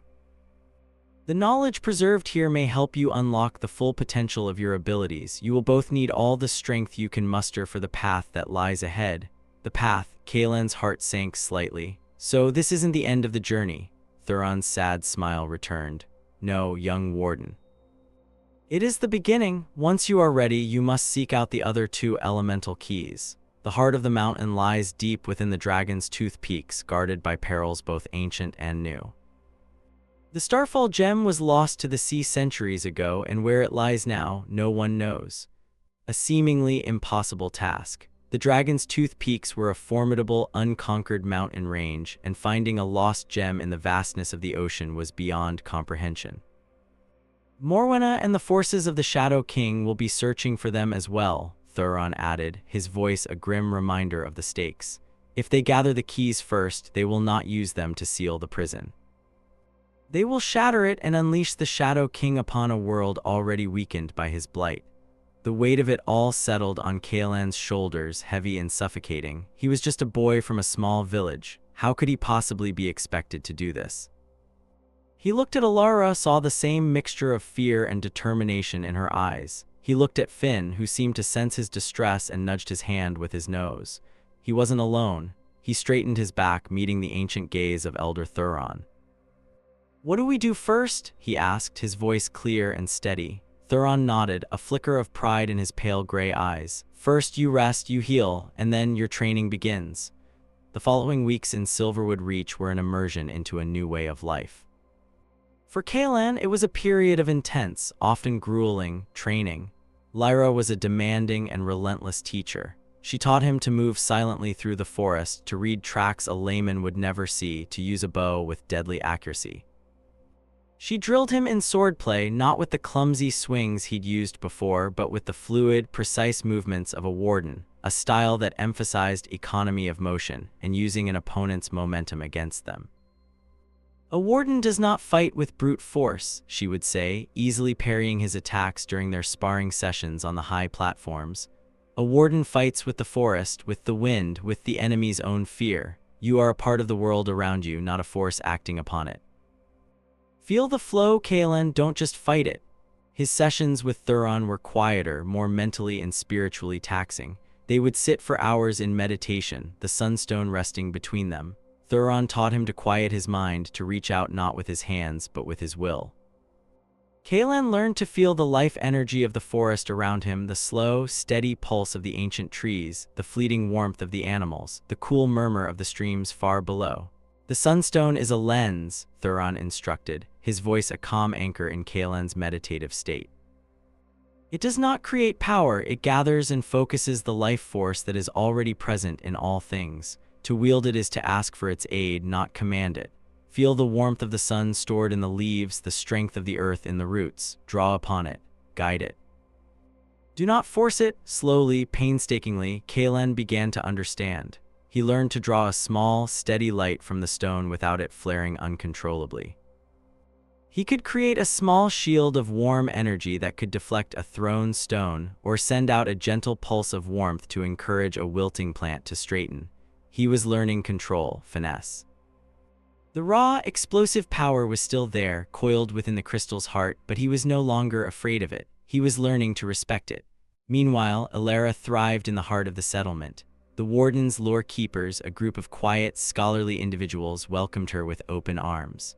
The knowledge preserved here may help you unlock the full potential of your abilities. You will both need all the strength you can muster for the path that lies ahead. The path, Kalen's heart sank slightly. So this isn't the end of the journey. Thuron's sad smile returned. No, young warden. It is the beginning. Once you are ready, you must seek out the other 2 elemental keys. The heart of the mountain lies deep within the Dragon's Tooth peaks, guarded by perils both ancient and new. The Starfall gem was lost to the sea centuries ago, and where it lies now, no one knows. A seemingly impossible task. The Dragon's Tooth peaks were a formidable, unconquered mountain range, and finding a lost gem in the vastness of the ocean was beyond comprehension. Morwenna and the forces of the Shadow King will be searching for them as well, Thuron added, his voice a grim reminder of the stakes. If they gather the keys first, they will not use them to seal the prison. They will shatter it and unleash the Shadow King upon a world already weakened by his blight. The weight of it all settled on Kaelan's shoulders, heavy and suffocating. He was just a boy from a small village. How could he possibly be expected to do this? He looked at Alara, saw the same mixture of fear and determination in her eyes. He looked at Finn, who seemed to sense his distress and nudged his hand with his nose. He wasn't alone. He straightened his back, meeting the ancient gaze of Elder Thuron. "What do we do first?" he asked, his voice clear and steady. Thuron nodded, a flicker of pride in his pale gray eyes. "First you rest, you heal, and then your training begins." The following weeks in Silverwood Reach were an immersion into a new way of life. For Kaelan, it was a period of intense, often grueling, training. Lyra was a demanding and relentless teacher. She taught him to move silently through the forest, to read tracks a layman would never see, to use a bow with deadly accuracy. She drilled him in swordplay, not with the clumsy swings he'd used before, but with the fluid, precise movements of a warden, a style that emphasized economy of motion and using an opponent's momentum against them. "A warden does not fight with brute force," she would say, easily parrying his attacks during their sparring sessions on the high platforms. "A warden fights with the forest, with the wind, with the enemy's own fear. You are a part of the world around you, not a force acting upon it. Feel the flow, Kaelan, don't just fight it." His sessions with Thuron were quieter, more mentally and spiritually taxing. They would sit for hours in meditation, the sunstone resting between them. Thuron taught him to quiet his mind, to reach out not with his hands, but with his will. Kaelan learned to feel the life energy of the forest around him, the slow, steady pulse of the ancient trees, the fleeting warmth of the animals, the cool murmur of the streams far below. "The sunstone is a lens," Thuron instructed, his voice a calm anchor in Kaelan's meditative state. "It does not create power, it gathers and focuses the life force that is already present in all things. To wield it is to ask for its aid, not command it. Feel the warmth of the sun stored in the leaves, the strength of the earth in the roots. Draw upon it, guide it. Do not force it." Slowly, painstakingly, Kaelan began to understand. He learned to draw a small, steady light from the stone without it flaring uncontrollably. He could create a small shield of warm energy that could deflect a thrown stone, or send out a gentle pulse of warmth to encourage a wilting plant to straighten. He was learning control, finesse. The raw, explosive power was still there, coiled within the crystal's heart, but he was no longer afraid of it. He was learning to respect it. Meanwhile, Alara thrived in the heart of the settlement. The Warden's lore keepers, a group of quiet, scholarly individuals, welcomed her with open arms.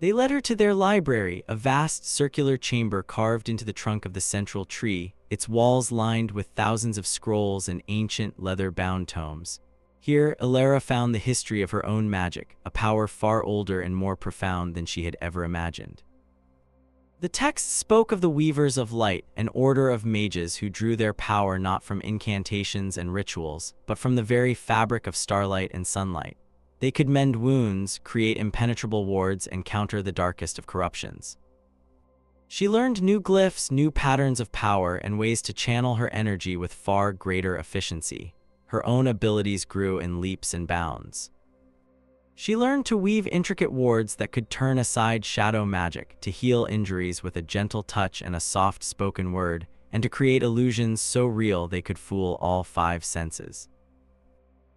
They led her to their library, a vast circular chamber carved into the trunk of the central tree, its walls lined with thousands of scrolls and ancient, leather-bound tomes. Here, Alara found the history of her own magic, a power far older and more profound than she had ever imagined. The text spoke of the Weavers of Light, an order of mages who drew their power not from incantations and rituals, but from the very fabric of starlight and sunlight. They could mend wounds, create impenetrable wards, and counter the darkest of corruptions. She learned new glyphs, new patterns of power, and ways to channel her energy with far greater efficiency. Her own abilities grew in leaps and bounds. She learned to weave intricate wards that could turn aside shadow magic, to heal injuries with a gentle touch and a soft spoken word, and to create illusions so real they could fool all five senses.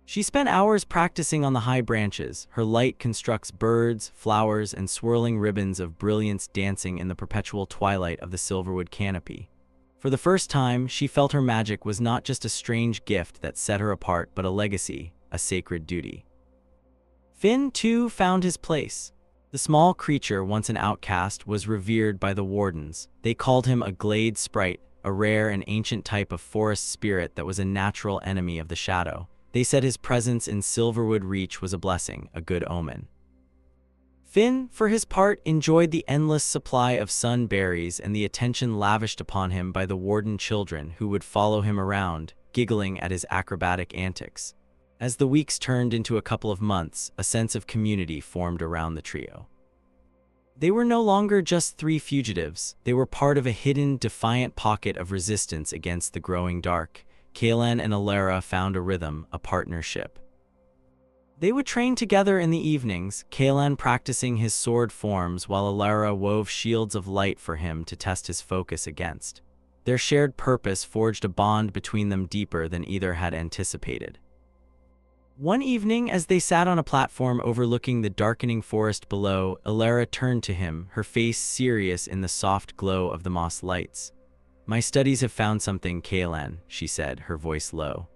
She spent hours practicing on the high branches. Her light constructs birds, flowers, and swirling ribbons of brilliance dancing in the perpetual twilight of the Silverwood canopy. For the first time, she felt her magic was not just a strange gift that set her apart, but a legacy, a sacred duty. Finn, too, found his place. The small creature, once an outcast, was revered by the Wardens. They called him a glade sprite, a rare and ancient type of forest spirit that was a natural enemy of the shadow. They said his presence in Silverwood Reach was a blessing, a good omen. Finn, for his part, enjoyed the endless supply of sun berries and the attention lavished upon him by the Warden children who would follow him around, giggling at his acrobatic antics. As the weeks turned into a couple of months, a sense of community formed around the trio. They were no longer just three fugitives. They were part of a hidden, defiant pocket of resistance against the growing dark. Kaelan and Alara found a rhythm, a partnership. They would train together in the evenings, Kaelan practicing his sword forms while Alara wove shields of light for him to test his focus against. Their shared purpose forged a bond between them deeper than either had anticipated. One evening, as they sat on a platform overlooking the darkening forest below, Alara turned to him, her face serious in the soft glow of the moss lights. "My studies have found something, Kaelan," she said, her voice low.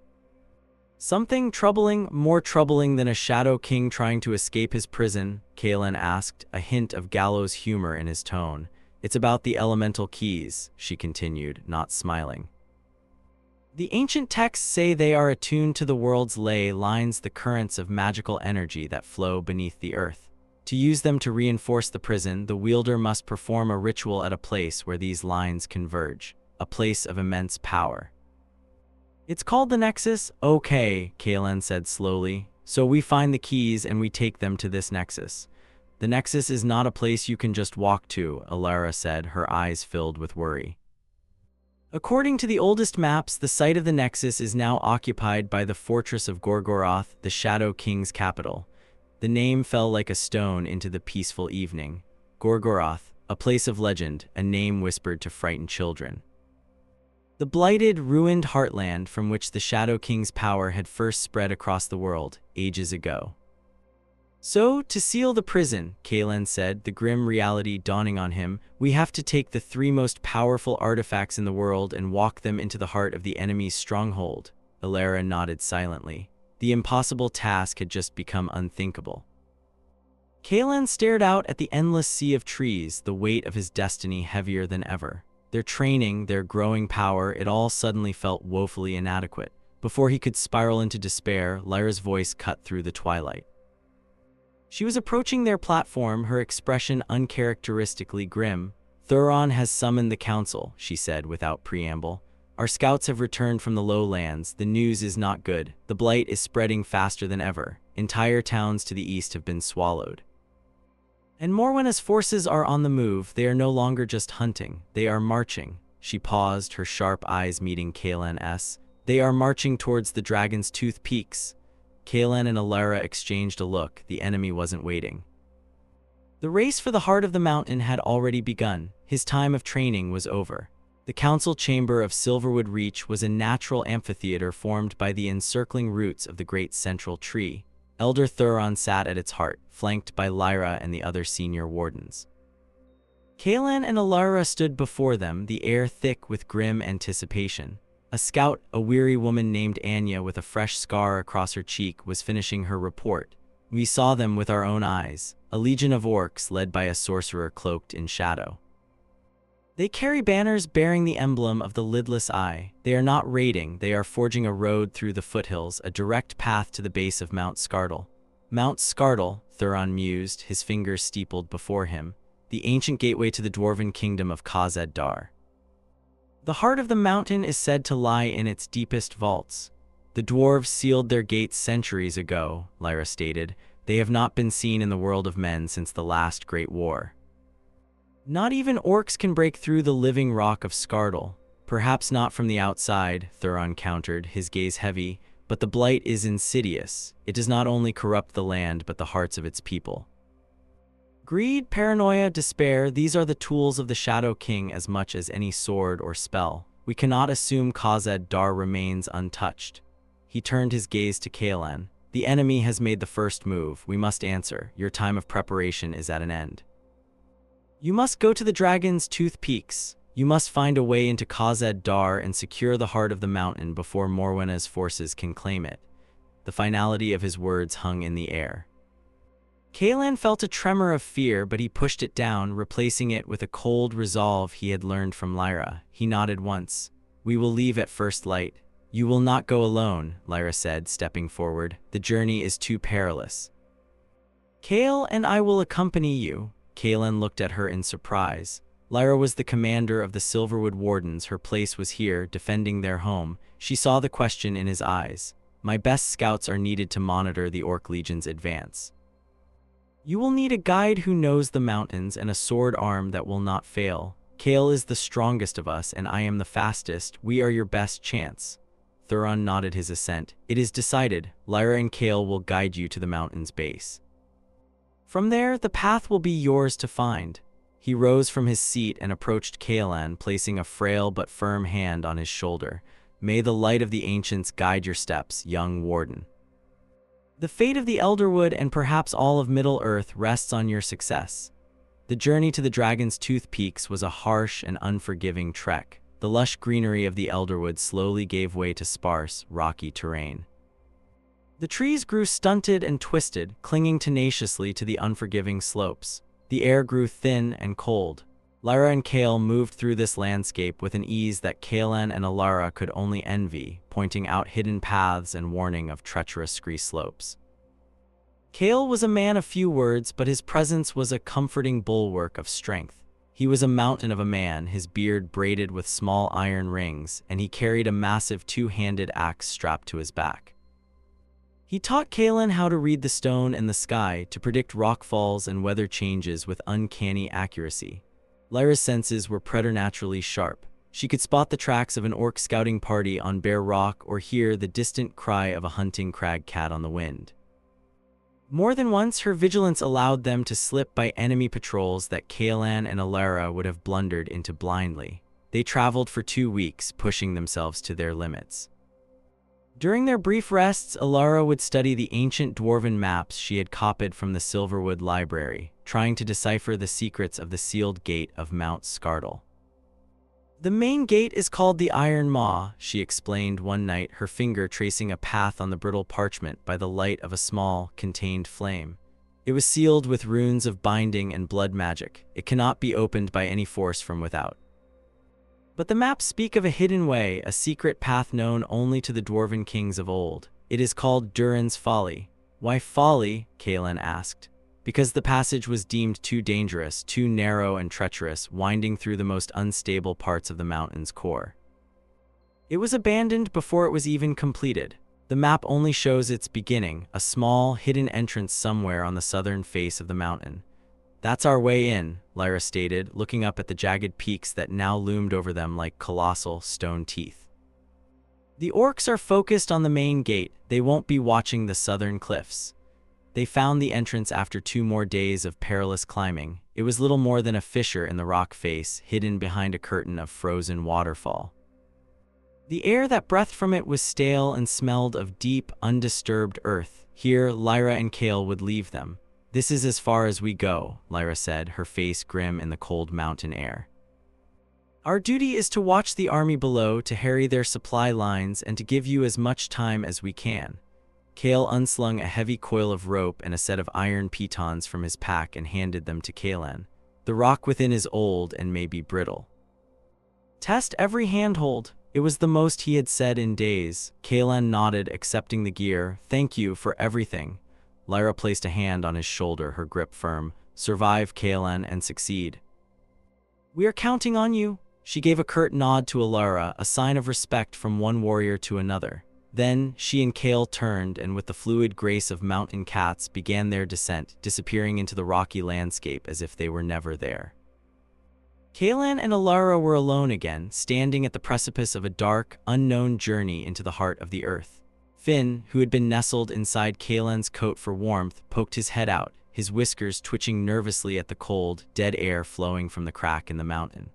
"Something troubling, more troubling than a shadow king trying to escape his prison?" Kaelan asked, a hint of gallows humor in his tone. "It's about the elemental keys," she continued, not smiling. "The ancient texts say they are attuned to the world's ley lines, the currents of magical energy that flow beneath the earth. To use them to reinforce the prison, the wielder must perform a ritual at a place where these lines converge, a place of immense power." "It's called the Nexus?" "Okay," Kaelan said slowly. "So we find the keys and we take them to this Nexus." "The Nexus is not a place you can just walk to," Alara said, her eyes filled with worry. "According to the oldest maps, the site of the Nexus is now occupied by the fortress of Gorgoroth, the Shadow King's capital." The name fell like a stone into the peaceful evening. Gorgoroth, a place of legend, a name whispered to frightened children. The blighted, ruined heartland from which the Shadow King's power had first spread across the world, ages ago. "So, to seal the prison," Kaelan said, the grim reality dawning on him, "we have to take the three most powerful artifacts in the world and walk them into the heart of the enemy's stronghold." Alara nodded silently. The impossible task had just become unthinkable. Kaelan stared out at the endless sea of trees, the weight of his destiny heavier than ever. Their training, their growing power, it all suddenly felt woefully inadequate. Before he could spiral into despair, Lyra's voice cut through the twilight. She was approaching their platform, her expression uncharacteristically grim. "Thuron has summoned the council," she said without preamble. "Our scouts have returned from the lowlands. The news is not good. The blight is spreading faster than ever. Entire towns to the east have been swallowed. And Morwenna's forces are on the move. They are no longer just hunting. They are marching." She paused, her sharp eyes meeting Kaelan's. "They are marching towards the Dragon's Tooth Peaks." Kaelan and Alara exchanged a look. The enemy wasn't waiting. The race for the heart of the mountain had already begun. His time of training was over. The council chamber of Silverwood Reach was a natural amphitheater formed by the encircling roots of the great central tree. Elder Thuron sat at its heart, flanked by Lyra and the other senior wardens. Kaelan and Alara stood before them, the air thick with grim anticipation. A scout, a weary woman named Anya with a fresh scar across her cheek, was finishing her report. "We saw them with our own eyes, a legion of orcs led by a sorcerer cloaked in shadow. They carry banners bearing the emblem of the lidless eye. They are not raiding, they are forging a road through the foothills, a direct path to the base of Mount Scartle." "Mount Scartle," Thuron mused, his fingers steepled before him. "The ancient gateway to the dwarven kingdom of Khazad-Dar. The heart of the mountain is said to lie in its deepest vaults." "The dwarves sealed their gates centuries ago," Lyra stated. "They have not been seen in the world of men since the last great war." "Not even orcs can break through the living rock of Scartle." "Perhaps not from the outside," Thuron countered, his gaze heavy. "But the blight is insidious. It does not only corrupt the land but the hearts of its people. Greed, paranoia, despair, these are the tools of the Shadow King as much as any sword or spell. We cannot assume Khazad-Dar remains untouched." He turned his gaze to Kaelan. "The enemy has made the first move. We must answer. Your time of preparation is at an end. You must go to the Dragon's Tooth Peaks. You must find a way into Khazad-Dar and secure the heart of the mountain before Morwenna's forces can claim it." The finality of his words hung in the air. Kaelan felt a tremor of fear, but he pushed it down, replacing it with a cold resolve he had learned from Lyra. He nodded once. "We will leave at first light." "You will not go alone," Lyra said, stepping forward. "The journey is too perilous." "Kael and I will accompany you." Kaelan looked at her in surprise. Lyra was the commander of the Silverwood Wardens. Her place was here, defending their home. She saw the question in his eyes. "My best scouts are needed to monitor the Orc Legion's advance. You will need a guide who knows the mountains and a sword arm that will not fail. Kael is the strongest of us and I am the fastest. We are your best chance." Thuron nodded his assent. "It is decided. Lyra and Kale will guide you to the mountain's base. From there, the path will be yours to find." He rose from his seat and approached Kaelan, placing a frail but firm hand on his shoulder. "May the light of the ancients guide your steps, young warden. The fate of the Elderwood and perhaps all of Middle-earth rests on your success." The journey to the Dragon's Tooth Peaks was a harsh and unforgiving trek. The lush greenery of the Elderwood slowly gave way to sparse, rocky terrain. The trees grew stunted and twisted, clinging tenaciously to the unforgiving slopes. The air grew thin and cold. Lyra and Kale moved through this landscape with an ease that Kaelan and Alara could only envy, pointing out hidden paths and warning of treacherous scree slopes. Kale was a man of few words, but his presence was a comforting bulwark of strength. He was a mountain of a man, his beard braided with small iron rings, and he carried a massive two-handed axe strapped to his back. He taught Kaelan how to read the stone and the sky, to predict rockfalls and weather changes with uncanny accuracy. Lyra's senses were preternaturally sharp. She could spot the tracks of an orc scouting party on bare rock or hear the distant cry of a hunting crag cat on the wind. More than once, her vigilance allowed them to slip by enemy patrols that Kaelan and Alara would have blundered into blindly. They traveled for 2 weeks, pushing themselves to their limits. During their brief rests, Alara would study the ancient dwarven maps she had copied from the Silverwood Library, trying to decipher the secrets of the sealed gate of Mount Skardal. "The main gate is called the Iron Maw," she explained one night, her finger tracing a path on the brittle parchment by the light of a small, contained flame. "It was sealed with runes of binding and blood magic. It cannot be opened by any force from without. But the maps speak of a hidden way, a secret path known only to the dwarven kings of old. It is called Durin's Folly." "Why folly?" Kaelan asked. "Because the passage was deemed too dangerous, too narrow and treacherous, winding through the most unstable parts of the mountain's core. It was abandoned before it was even completed. The map only shows its beginning, a small, hidden entrance somewhere on the southern face of the mountain." "That's our way in," Lyra stated, looking up at the jagged peaks that now loomed over them like colossal stone teeth. "The orcs are focused on the main gate. They won't be watching the southern cliffs." They found the entrance after 2 more days of perilous climbing. It was little more than a fissure in the rock face, hidden behind a curtain of frozen waterfall. The air that breathed from it was stale and smelled of deep, undisturbed earth. Here, Lyra and Kale would leave them. "This is as far as we go," Lyra said, her face grim in the cold mountain air. "Our duty is to watch the army below, to harry their supply lines, and to give you as much time as we can." Kale unslung a heavy coil of rope and a set of iron pitons from his pack and handed them to Kaelan. "The rock within is old and may be brittle. Test every handhold." It was the most he had said in days. Kaelan nodded, accepting the gear. "Thank you for everything." Lyra placed a hand on his shoulder, her grip firm. "Survive, Kaelan, and succeed. We are counting on you." She gave a curt nod to Alara, a sign of respect from one warrior to another. Then, she and Kale turned and with the fluid grace of mountain cats began their descent, disappearing into the rocky landscape as if they were never there. Kaelan and Alara were alone again, standing at the precipice of a dark, unknown journey into the heart of the earth. Finn, who had been nestled inside Kaelan's coat for warmth, poked his head out, his whiskers twitching nervously at the cold, dead air flowing from the crack in the mountain.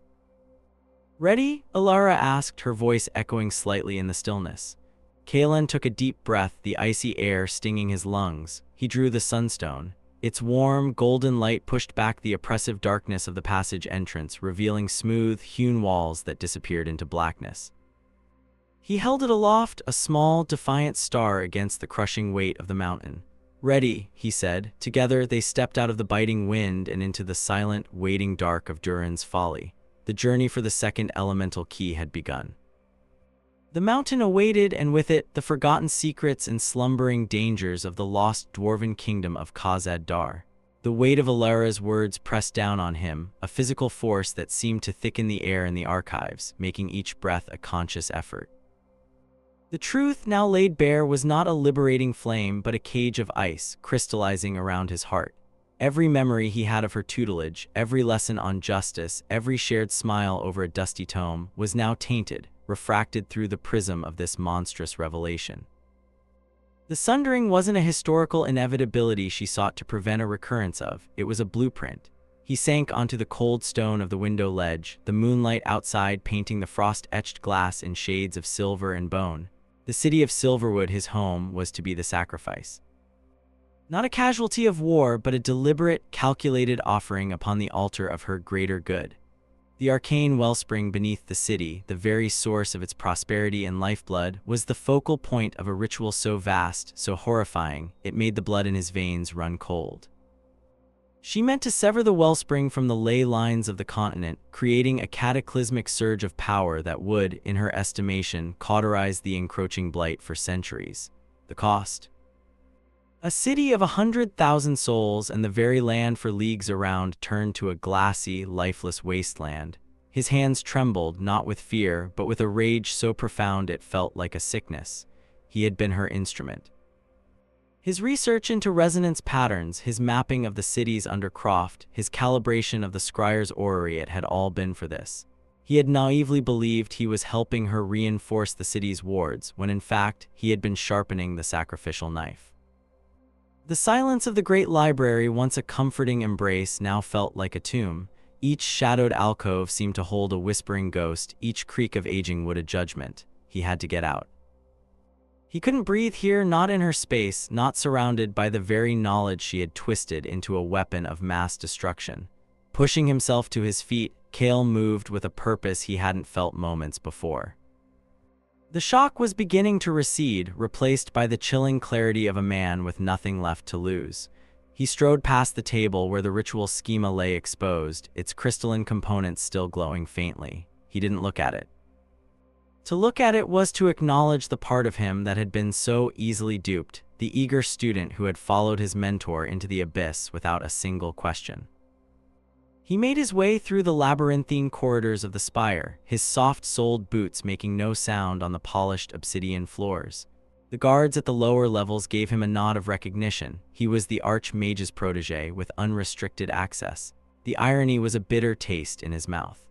"Ready?" Alara asked, her voice echoing slightly in the stillness. Kaelan took a deep breath, the icy air stinging his lungs. He drew the sunstone. Its warm, golden light pushed back the oppressive darkness of the passage entrance, revealing smooth, hewn walls that disappeared into blackness. He held it aloft, a small, defiant star against the crushing weight of the mountain. "Ready," he said. Together, they stepped out of the biting wind and into the silent, waiting dark of Durin's Folly. The journey for the second elemental key had begun. The mountain awaited, and with it, the forgotten secrets and slumbering dangers of the lost dwarven kingdom of Khazad-Dar. The weight of Alara's words pressed down on him, a physical force that seemed to thicken the air in the archives, making each breath a conscious effort. The truth now laid bare was not a liberating flame, but a cage of ice, crystallizing around his heart. Every memory he had of her tutelage, every lesson on justice, every shared smile over a dusty tome, was now tainted. refracted through the prism of this monstrous revelation. The sundering wasn't a historical inevitability she sought to prevent a recurrence of, it was a blueprint. He sank onto the cold stone of the window ledge, the moonlight outside painting the frost-etched glass in shades of silver and bone. The city of Silverwood, his home, was to be the sacrifice. Not a casualty of war, but a deliberate, calculated offering upon the altar of her greater good. The arcane wellspring beneath the city, the very source of its prosperity and lifeblood, was the focal point of a ritual so vast, so horrifying, it made the blood in his veins run cold. She meant to sever the wellspring from the ley lines of the continent, creating a cataclysmic surge of power that would, in her estimation, cauterize the encroaching blight for centuries. The cost? A city of 100,000 souls and the very land for leagues around turned to a glassy, lifeless wasteland. His hands trembled, not with fear, but with a rage so profound it felt like a sickness. He had been her instrument. His research into resonance patterns, his mapping of the city's undercroft, his calibration of the scryer's orrery, it had all been for this. He had naively believed he was helping her reinforce the city's wards, when in fact, he had been sharpening the sacrificial knife. The silence of the great library, once a comforting embrace, now felt like a tomb. Each shadowed alcove seemed to hold a whispering ghost, each creak of aging wood a judgment. He had to get out. He couldn't breathe here, not in her space, not surrounded by the very knowledge she had twisted into a weapon of mass destruction. Pushing himself to his feet, Cale moved with a purpose he hadn't felt moments before. The shock was beginning to recede, replaced by the chilling clarity of a man with nothing left to lose. He strode past the table where the ritual schema lay exposed, its crystalline components still glowing faintly. He didn't look at it. To look at it was to acknowledge the part of him that had been so easily duped, the eager student who had followed his mentor into the abyss without a single question. He made his way through the labyrinthine corridors of the spire, his soft-soled boots making no sound on the polished obsidian floors. The guards at the lower levels gave him a nod of recognition. He was the archmage's protege with unrestricted access. The irony was a bitter taste in his mouth.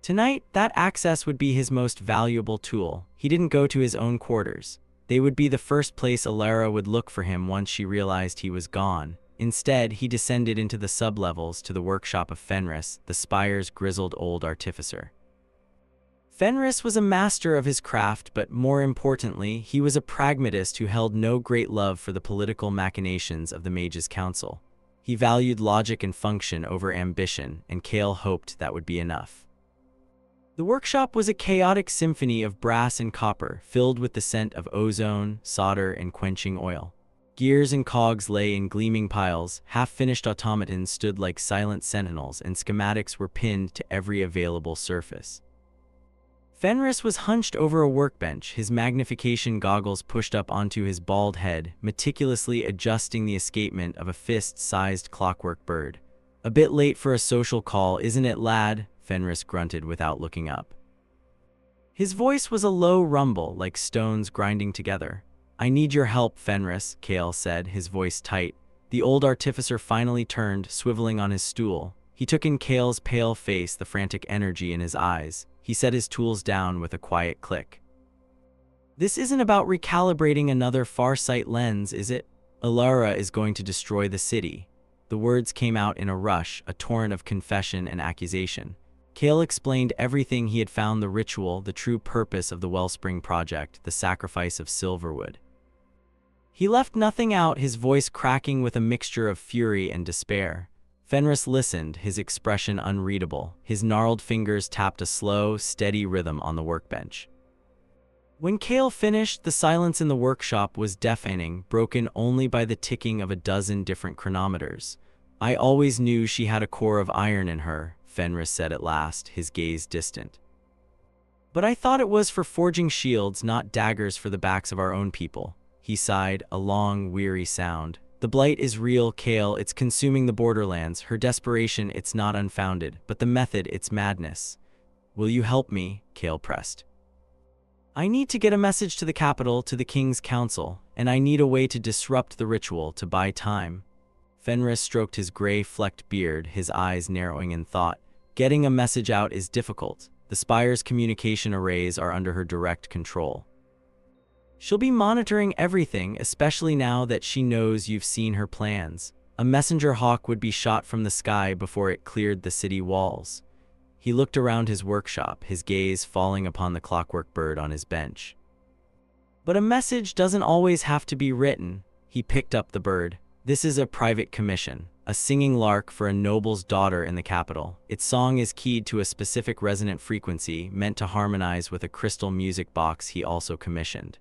Tonight, that access would be his most valuable tool. He didn't go to his own quarters. They would be the first place Alara would look for him once she realized he was gone. Instead, he descended into the sublevels to the workshop of Fenris, the spire's grizzled old artificer. Fenris was a master of his craft, but more importantly, he was a pragmatist who held no great love for the political machinations of the Mages' Council. He valued logic and function over ambition, and Cale hoped that would be enough. The workshop was a chaotic symphony of brass and copper, filled with the scent of ozone, solder, and quenching oil. Gears and cogs lay in gleaming piles, half-finished automatons stood like silent sentinels, and schematics were pinned to every available surface. Fenris was hunched over a workbench, his magnification goggles pushed up onto his bald head, meticulously adjusting the escapement of a fist-sized clockwork bird. "A bit late for a social call, isn't it, lad?" Fenris grunted without looking up. His voice was a low rumble, like stones grinding together. "I need your help, Fenris," Cale said, his voice tight. The old artificer finally turned, swiveling on his stool. He took in Cale's pale face, the frantic energy in his eyes. He set his tools down with a quiet click. "This isn't about recalibrating another Farsight lens, is it? Alara is going to destroy the city." The words came out in a rush, a torrent of confession and accusation. Cale explained everything he had found: the ritual, the true purpose of the Wellspring Project, the sacrifice of Silverwood. He left nothing out, his voice cracking with a mixture of fury and despair. Fenris listened, his expression unreadable. His gnarled fingers tapped a slow, steady rhythm on the workbench. When Cale finished, the silence in the workshop was deafening, broken only by the ticking of a dozen different chronometers. "I always knew she had a core of iron in her," Fenris said at last, his gaze distant. "But I thought it was for forging shields, not daggers for the backs of our own people." He sighed, a long, weary sound. "The blight is real, Cale. It's consuming the borderlands. Her desperation, it's not unfounded, but the method, it's madness." "Will you help me?" Cale pressed. "I need to get a message to the capital, to the King's Council, and I need a way to disrupt the ritual, to buy time." Fenris stroked his gray-flecked beard, his eyes narrowing in thought. "Getting a message out is difficult. The The spire's communication arrays are under her direct control. She'll be monitoring everything, especially now that she knows you've seen her plans. A messenger hawk would be shot from the sky before it cleared the city walls. He looked around his workshop, his gaze falling upon the clockwork bird on his bench. But a message doesn't always have to be written. He picked up the bird. This is a private commission, a singing lark for a noble's daughter in the capital. Its song is keyed to a specific resonant frequency meant to harmonize with a crystal music box he also commissioned.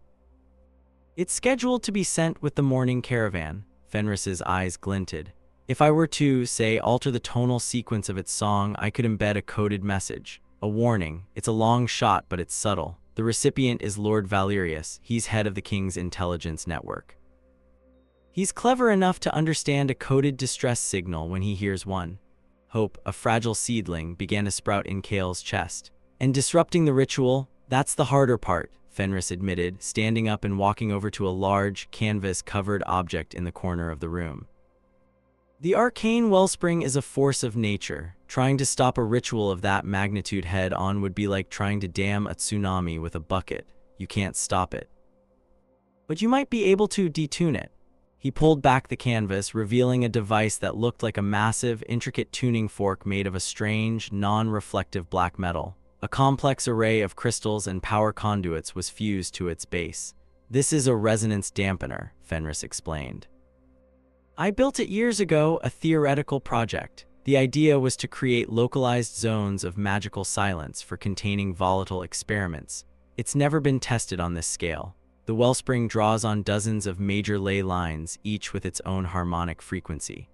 It's scheduled to be sent with the morning caravan. Fenris's eyes glinted. If I were to, say, alter the tonal sequence of its song, I could embed a coded message. A warning. It's a long shot, but it's subtle. The recipient is Lord Valerius. He's head of the king's intelligence network. He's clever enough to understand a coded distress signal when he hears one. Hope, a fragile seedling, began to sprout in Kale's chest. And disrupting the ritual, that's the harder part, Fenris admitted, standing up and walking over to a large, canvas-covered object in the corner of the room. The arcane wellspring is a force of nature. Trying to stop a ritual of that magnitude head-on would be like trying to dam a tsunami with a bucket. You can't stop it. But you might be able to detune it. He pulled back the canvas, revealing a device that looked like a massive, intricate tuning fork made of a strange, non-reflective black metal. A complex array of crystals and power conduits was fused to its base. This is a resonance dampener, Fenris explained. I built it years ago, a theoretical project. The idea was to create localized zones of magical silence for containing volatile experiments. It's never been tested on this scale. The wellspring draws on dozens of major ley lines, each with its own harmonic frequency.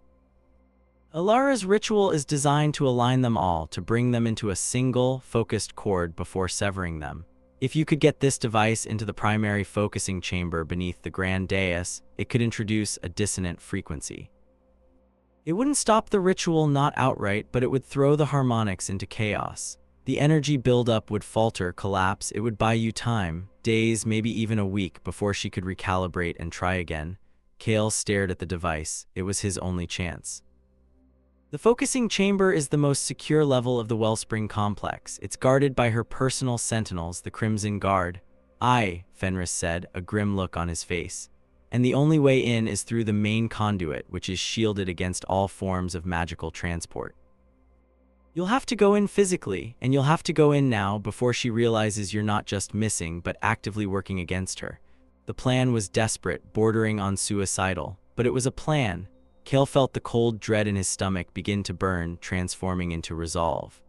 Alara's ritual is designed to align them all, to bring them into a single, focused chord before severing them. If you could get this device into the primary focusing chamber beneath the grand dais, it could introduce a dissonant frequency. It wouldn't stop the ritual, not outright, but it would throw the harmonics into chaos. The energy buildup would falter, collapse. It would buy you time, days, maybe even a week, before she could recalibrate and try again. Kale stared at the device. It was his only chance. The focusing chamber is the most secure level of the wellspring complex. It's guarded by her personal sentinels, the Crimson Guard. Aye, Fenris said, a grim look on his face. And the only way in is through the main conduit, which is shielded against all forms of magical transport. You'll have to go in physically, and you'll have to go in now before she realizes you're not just missing, but actively working against her. The plan was desperate, bordering on suicidal, but it was a plan. Kale felt the cold dread in his stomach begin to burn, transforming into resolve.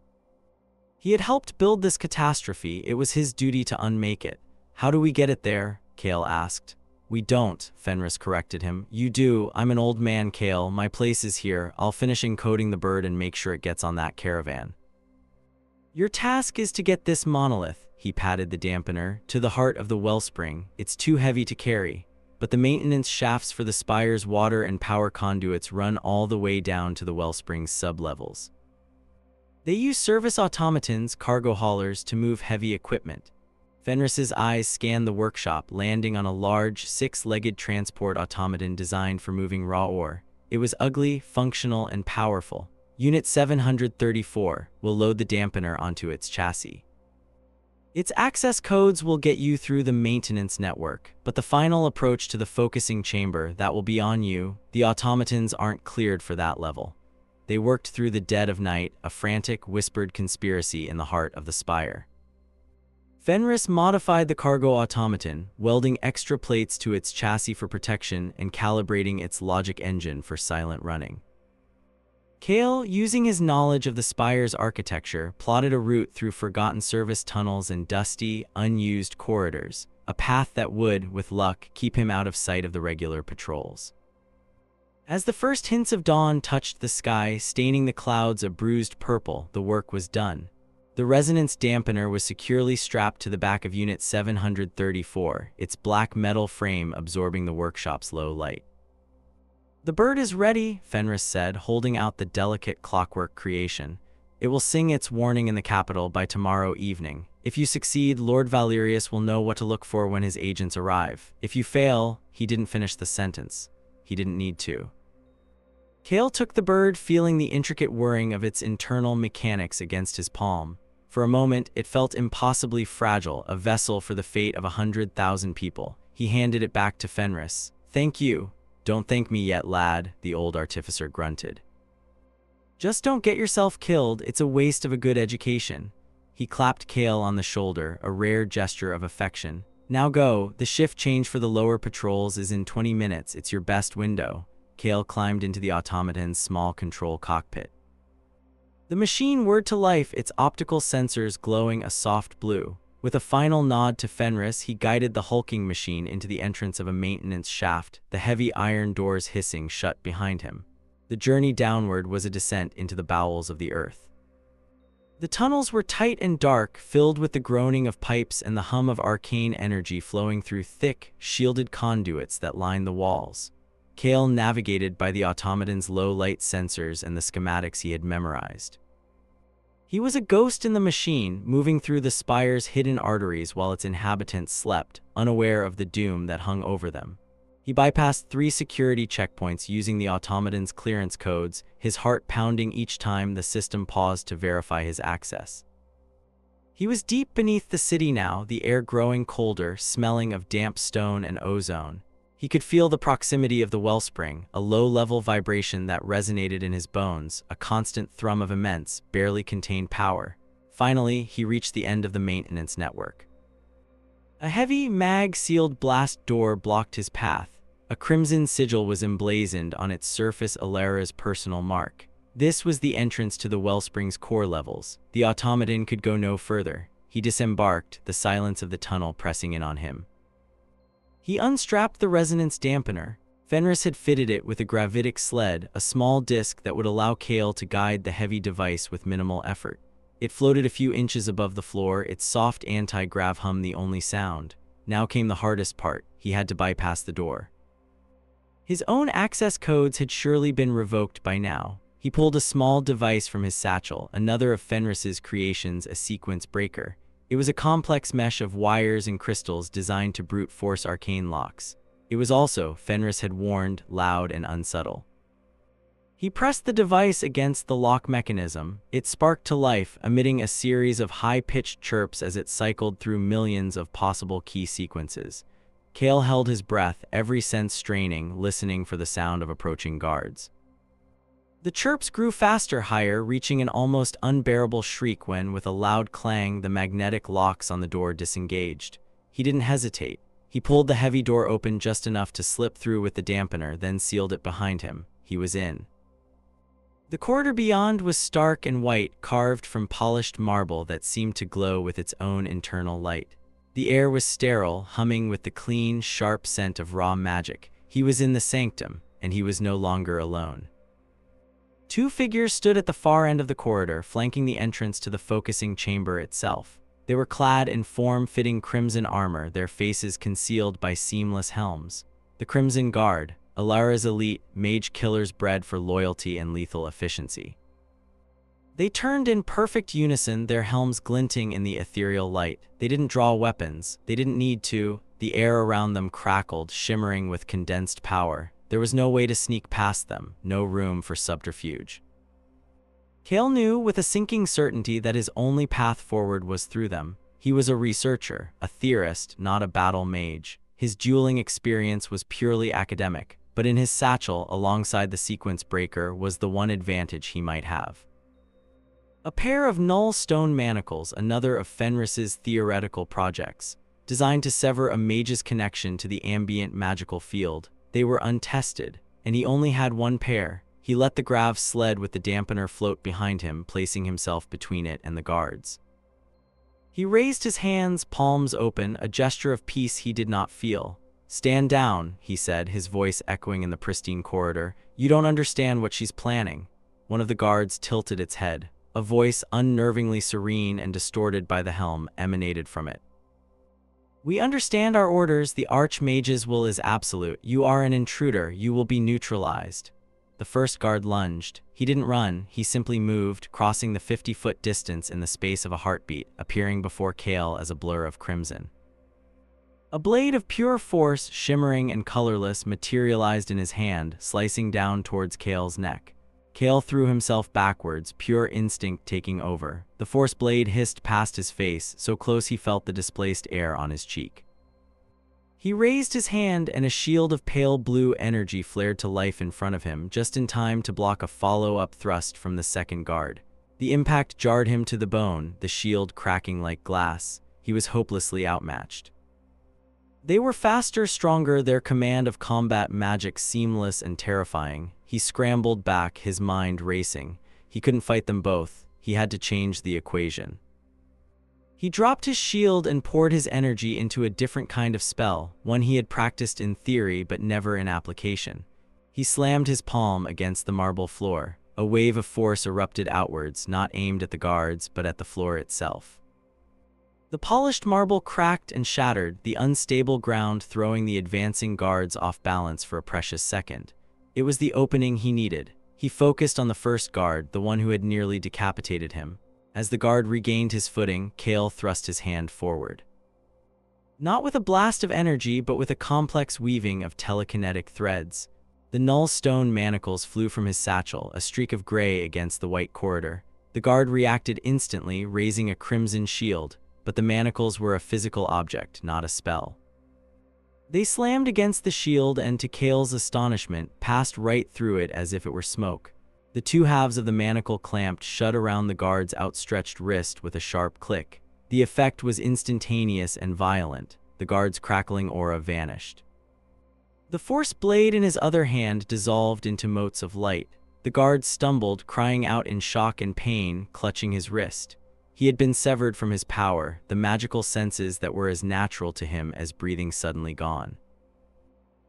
He had helped build this catastrophe. It was his duty to unmake it. How do we get it there? Kale asked. We don't, Fenris corrected him. You do. I'm an old man, Kale. My place is here. I'll finish encoding the bird and make sure it gets on that caravan. Your task is to get this monolith, he patted the dampener, to the heart of the wellspring. It's too heavy to carry. But the maintenance shafts for the spire's water and power conduits run all the way down to the wellspring's sublevels. They use service automatons, cargo haulers, to move heavy equipment. Fenris's eyes scanned the workshop, landing on a large, six-legged transport automaton designed for moving raw ore. It was ugly, functional, and powerful. Unit 734 will load the dampener onto its chassis. Its access codes will get you through the maintenance network, but the final approach to the focusing chamber, that will be on you. The automatons aren't cleared for that level. They worked through the dead of night, a frantic, whispered conspiracy in the heart of the spire. Fenris modified the cargo automaton, welding extra plates to its chassis for protection and calibrating its logic engine for silent running. Kale, using his knowledge of the spire's architecture, plotted a route through forgotten service tunnels and dusty, unused corridors, a path that would, with luck, keep him out of sight of the regular patrols. As the first hints of dawn touched the sky, staining the clouds a bruised purple, the work was done. The resonance dampener was securely strapped to the back of Unit 734, its black metal frame absorbing the workshop's low light. The bird is ready, Fenris said, holding out the delicate clockwork creation. It will sing its warning in the capital by tomorrow evening. If you succeed, Lord Valerius will know what to look for when his agents arrive. If you fail, he didn't finish the sentence. He didn't need to. Kale took the bird, feeling the intricate whirring of its internal mechanics against his palm. For a moment, it felt impossibly fragile, a vessel for the fate of 100,000 people. He handed it back to Fenris. "Thank you." "Don't thank me yet, lad," the old artificer grunted. "Just don't get yourself killed, it's a waste of a good education." He clapped Kale on the shoulder, a rare gesture of affection. "Now go, the shift change for the lower patrols is in 20 minutes, it's your best window." Kale climbed into the automaton's small control cockpit. The machine whirred to life, its optical sensors glowing a soft blue. With a final nod to Fenris, he guided the hulking machine into the entrance of a maintenance shaft, the heavy iron doors hissing shut behind him. The journey downward was a descent into the bowels of the earth. The tunnels were tight and dark, filled with the groaning of pipes and the hum of arcane energy flowing through thick, shielded conduits that lined the walls. Kale navigated by the automaton's low-light sensors and the schematics he had memorized. He was a ghost in the machine, moving through the spire's hidden arteries while its inhabitants slept, unaware of the doom that hung over them. He bypassed 3 security checkpoints using the automaton's clearance codes, his heart pounding each time the system paused to verify his access. He was deep beneath the city now, the air growing colder, smelling of damp stone and ozone. He could feel the proximity of the wellspring, a low-level vibration that resonated in his bones, a constant thrum of immense, barely contained power. Finally, he reached the end of the maintenance network. A heavy, mag-sealed blast door blocked his path. A crimson sigil was emblazoned on its surface, Alara's personal mark. This was the entrance to the wellspring's core levels. The automaton could go no further. He disembarked, the silence of the tunnel pressing in on him. He unstrapped the resonance dampener. Fenris had fitted it with a gravitic sled, a small disc that would allow Kale to guide the heavy device with minimal effort. It floated a few inches above the floor, its soft anti-grav hum the only sound. Now came the hardest part. He had to bypass the door. His own access codes had surely been revoked by now. He pulled a small device from his satchel, another of Fenris's creations, a sequence breaker. It was a complex mesh of wires and crystals designed to brute force arcane locks. It was also, Fenris had warned, loud and unsubtle. He pressed the device against the lock mechanism. It sparked to life, emitting a series of high-pitched chirps as it cycled through millions of possible key sequences. Kale held his breath, every sense straining, listening for the sound of approaching guards. The chirps grew faster, higher, reaching an almost unbearable shriek when, with a loud clang, the magnetic locks on the door disengaged. He didn't hesitate. He pulled the heavy door open just enough to slip through with the dampener, then sealed it behind him. He was in. The corridor beyond was stark and white, carved from polished marble that seemed to glow with its own internal light. The air was sterile, humming with the clean, sharp scent of raw magic. He was in the sanctum, and he was no longer alone. 2 figures stood at the far end of the corridor, flanking the entrance to the focusing chamber itself. They were clad in form-fitting crimson armor, their faces concealed by seamless helms. The Crimson Guard, Alara's elite, mage killers bred for loyalty and lethal efficiency. They turned in perfect unison, their helms glinting in the ethereal light. They didn't draw weapons. They didn't need to. The air around them crackled, shimmering with condensed power. There was no way to sneak past them, no room for subterfuge. Kale knew with a sinking certainty that his only path forward was through them. He was a researcher, a theorist, not a battle mage. His dueling experience was purely academic, but in his satchel, alongside the sequence breaker, was the one advantage he might have. A pair of null stone manacles, another of Fenris's theoretical projects, designed to sever a mage's connection to the ambient magical field. They were untested, and he only had one pair. He let the grav sled with the dampener float behind him, placing himself between it and the guards. He raised his hands, palms open, a gesture of peace he did not feel. "Stand down," he said, his voice echoing in the pristine corridor. "You don't understand what she's planning." One of the guards tilted its head. A voice, unnervingly serene and distorted by the helm, emanated from it. "We understand our orders. The Archmage's will is absolute. You are an intruder. You will be neutralized." The first guard lunged. He didn't run. He simply moved, crossing the 50-foot distance in the space of a heartbeat, appearing before Kale as a blur of crimson. A blade of pure force, shimmering and colorless, materialized in his hand, slicing down towards Kale's neck. Kale threw himself backwards, pure instinct taking over. The force blade hissed past his face, so close he felt the displaced air on his cheek. He raised his hand and a shield of pale blue energy flared to life in front of him, just in time to block a follow-up thrust from the second guard. The impact jarred him to the bone, the shield cracking like glass. He was hopelessly outmatched. They were faster, stronger, their command of combat magic seamless and terrifying. He scrambled back, his mind racing. He couldn't fight them both. He had to change the equation. He dropped his shield and poured his energy into a different kind of spell, one he had practiced in theory but never in application. He slammed his palm against the marble floor. A wave of force erupted outwards, not aimed at the guards, but at the floor itself. The polished marble cracked and shattered, the unstable ground throwing the advancing guards off balance for a precious second. It was the opening he needed. He focused on the first guard, the one who had nearly decapitated him. As the guard regained his footing, Kale thrust his hand forward. Not with a blast of energy, but with a complex weaving of telekinetic threads. The null stone manacles flew from his satchel, a streak of gray against the white corridor. The guard reacted instantly, raising a crimson shield, but the manacles were a physical object, not a spell. They slammed against the shield and, to Kale's astonishment, passed right through it as if it were smoke. The two halves of the manacle clamped shut around the guard's outstretched wrist with a sharp click. The effect was instantaneous and violent. The guard's crackling aura vanished. The force blade in his other hand dissolved into motes of light. The guard stumbled, crying out in shock and pain, clutching his wrist. He had been severed from his power, the magical senses that were as natural to him as breathing suddenly gone.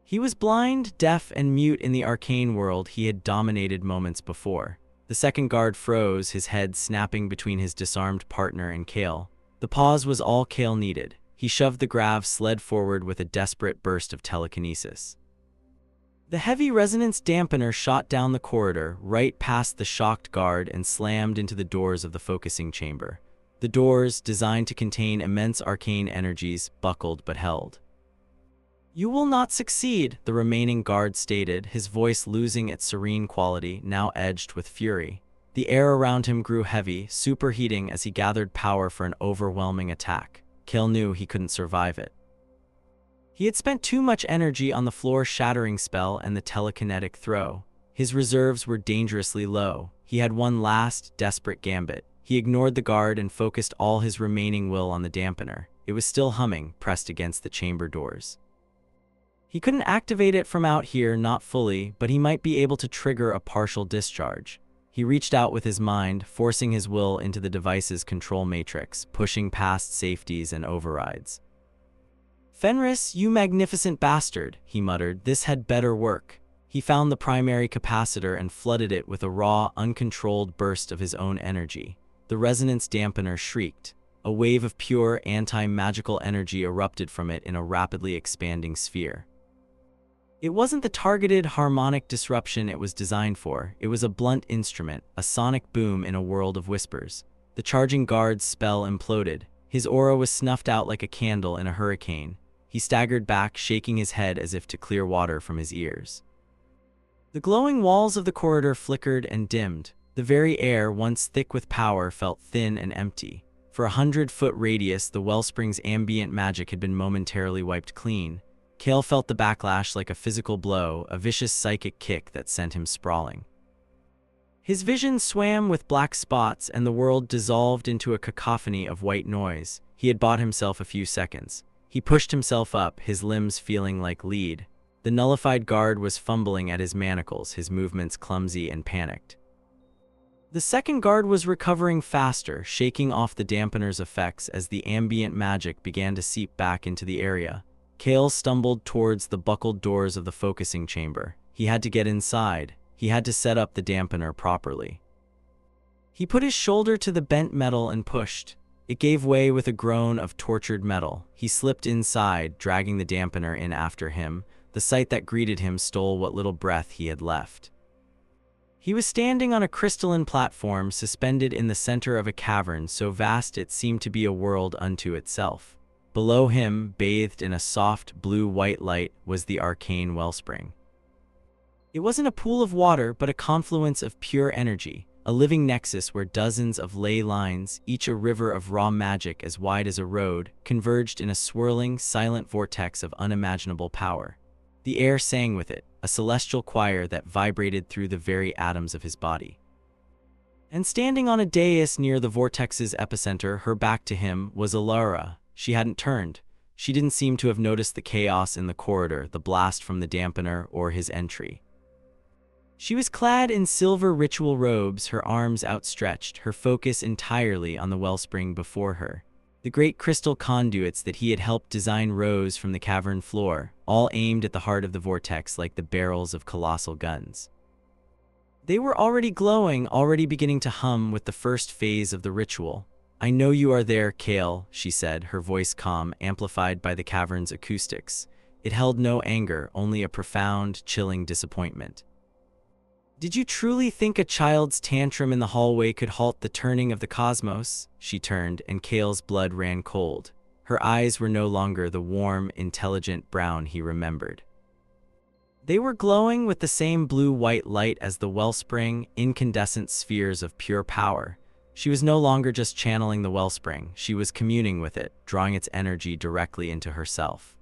He was blind, deaf, and mute in the arcane world he had dominated moments before. The second guard froze, his head snapping between his disarmed partner and Kale. The pause was all Kale needed. He shoved the grav sled forward with a desperate burst of telekinesis. The heavy resonance dampener shot down the corridor, right past the shocked guard, and slammed into the doors of the focusing chamber. The doors, designed to contain immense arcane energies, buckled but held. "You will not succeed," the remaining guard stated, his voice losing its serene quality, now edged with fury. The air around him grew heavy, superheating as he gathered power for an overwhelming attack. Kale knew he couldn't survive it. He had spent too much energy on the floor-shattering spell and the telekinetic throw. His reserves were dangerously low. He had one last, desperate gambit. He ignored the guard and focused all his remaining will on the dampener. It was still humming, pressed against the chamber doors. He couldn't activate it from out here, not fully, but he might be able to trigger a partial discharge. He reached out with his mind, forcing his will into the device's control matrix, pushing past safeties and overrides. "Fenris, you magnificent bastard," he muttered, "this had better work." He found the primary capacitor and flooded it with a raw, uncontrolled burst of his own energy. The resonance dampener shrieked. A wave of pure, anti-magical energy erupted from it in a rapidly expanding sphere. It wasn't the targeted harmonic disruption it was designed for. It was a blunt instrument, a sonic boom in a world of whispers. The charging guard's spell imploded. His aura was snuffed out like a candle in a hurricane. He staggered back, shaking his head as if to clear water from his ears. The glowing walls of the corridor flickered and dimmed. The very air, once thick with power, felt thin and empty. For 100-foot radius, the wellspring's ambient magic had been momentarily wiped clean. Kale felt the backlash like a physical blow, a vicious psychic kick that sent him sprawling. His vision swam with black spots and the world dissolved into a cacophony of white noise. He had bought himself a few seconds. He pushed himself up, his limbs feeling like lead. The nullified guard was fumbling at his manacles, his movements clumsy and panicked. The second guard was recovering faster, shaking off the dampener's effects as the ambient magic began to seep back into the area. Kale stumbled towards the buckled doors of the focusing chamber. He had to get inside. He had to set up the dampener properly. He put his shoulder to the bent metal and pushed. It gave way with a groan of tortured metal. He slipped inside, dragging the dampener in after him. The sight that greeted him stole what little breath he had left. He was standing on a crystalline platform suspended in the center of a cavern so vast it seemed to be a world unto itself. Below him, bathed in a soft blue-white light, was the arcane wellspring. It wasn't a pool of water, but a confluence of pure energy, a living nexus where dozens of ley lines, each a river of raw magic as wide as a road, converged in a swirling, silent vortex of unimaginable power. The air sang with it, a celestial choir that vibrated through the very atoms of his body. And standing on a dais near the vortex's epicenter, her back to him, was Alara. She hadn't turned. She didn't seem to have noticed the chaos in the corridor, the blast from the dampener, or his entry. She was clad in silver ritual robes, her arms outstretched, her focus entirely on the wellspring before her. The great crystal conduits that he had helped design rose from the cavern floor, all aimed at the heart of the vortex like the barrels of colossal guns. They were already glowing, already beginning to hum with the first phase of the ritual. "I know you are there, Kale," she said, her voice calm, amplified by the cavern's acoustics. It held no anger, only a profound, chilling disappointment. "Did you truly think a child's tantrum in the hallway could halt the turning of the cosmos?" She turned, and Kale's blood ran cold. Her eyes were no longer the warm, intelligent brown he remembered. They were glowing with the same blue-white light as the wellspring, incandescent spheres of pure power. She was no longer just channeling the wellspring, she was communing with it, drawing its energy directly into herself.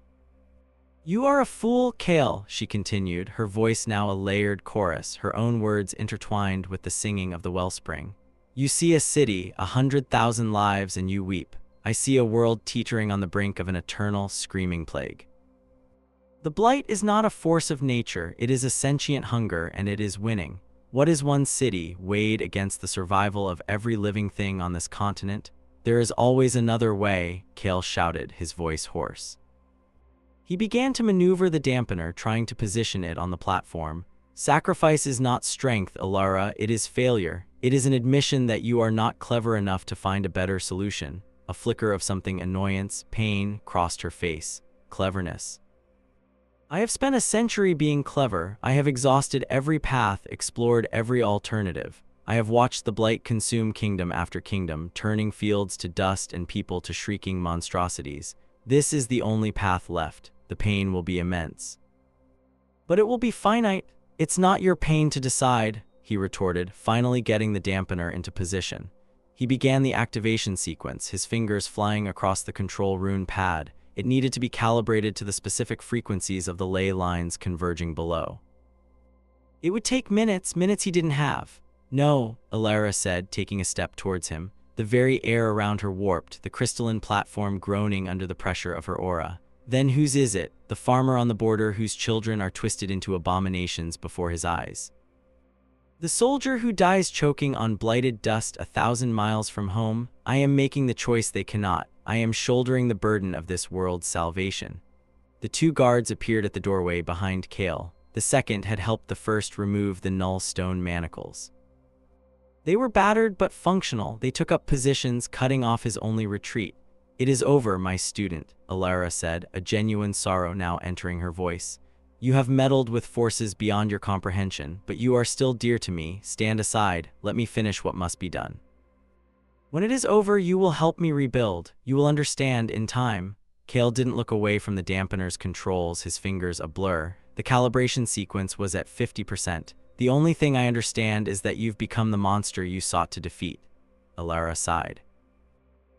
"You are a fool, Kale," she continued, her voice now a layered chorus, her own words intertwined with the singing of the wellspring. "You see a city, 100,000 lives, and you weep. I see a world teetering on the brink of an eternal, screaming plague. The blight is not a force of nature, it is a sentient hunger, and it is winning. What is one city, weighed against the survival of every living thing on this continent? There is always another way," Kale shouted, his voice hoarse. He began to maneuver the dampener, trying to position it on the platform. "Sacrifice is not strength, Alara, it is failure. It is an admission that you are not clever enough to find a better solution." A flicker of something annoyance, pain, crossed her face. "Cleverness. I have spent a century being clever. I have exhausted every path, explored every alternative. I have watched the blight consume kingdom after kingdom, turning fields to dust and people to shrieking monstrosities. This is the only path left. The pain will be immense. But it will be finite. It's not your pain to decide," he retorted, finally getting the dampener into position. He began the activation sequence, his fingers flying across the control rune pad. It needed to be calibrated to the specific frequencies of the ley lines converging below. It would take minutes he didn't have. "No," Alara said, taking a step towards him. The very air around her warped, the crystalline platform groaning under the pressure of her aura. "Then whose is it? The farmer on the border whose children are twisted into abominations before his eyes? The soldier who dies choking on blighted dust 1,000 miles from home? I am making the choice they cannot. I am shouldering the burden of this world's salvation." The two guards appeared at the doorway behind Kale. The second had helped the first remove the null stone manacles. They were battered but functional. They took up positions, cutting off his only retreat. "It is over, my student," Alara said, a genuine sorrow now entering her voice. "You have meddled with forces beyond your comprehension, but you are still dear to me. Stand aside, let me finish what must be done. When it is over, you will help me rebuild. You will understand in time." Kale didn't look away from the dampener's controls, his fingers a blur. The calibration sequence was at 50%. "The only thing I understand is that you've become the monster you sought to defeat." Alara sighed.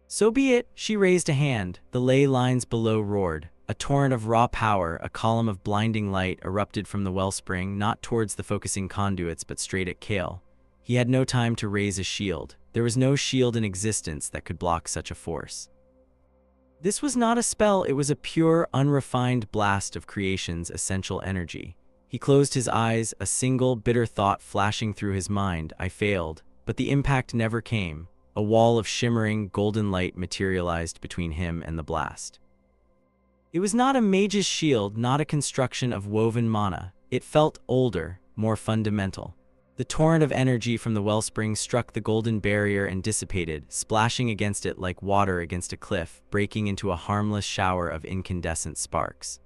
"So be it." She raised a hand. The ley lines below roared. A torrent of raw power, a column of blinding light erupted from the wellspring, not towards the focusing conduits but straight at Kale. He had no time to raise a shield. There was no shield in existence that could block such a force. This was not a spell, it was a pure, unrefined blast of creation's essential energy. He closed his eyes, a single, bitter thought flashing through his mind. "I failed." But the impact never came. A wall of shimmering, golden light materialized between him and the blast. It was not a mage's shield, not a construction of woven mana. It felt older, more fundamental. The torrent of energy from the wellspring struck the golden barrier and dissipated, splashing against it like water against a cliff, breaking into a harmless shower of incandescent sparks.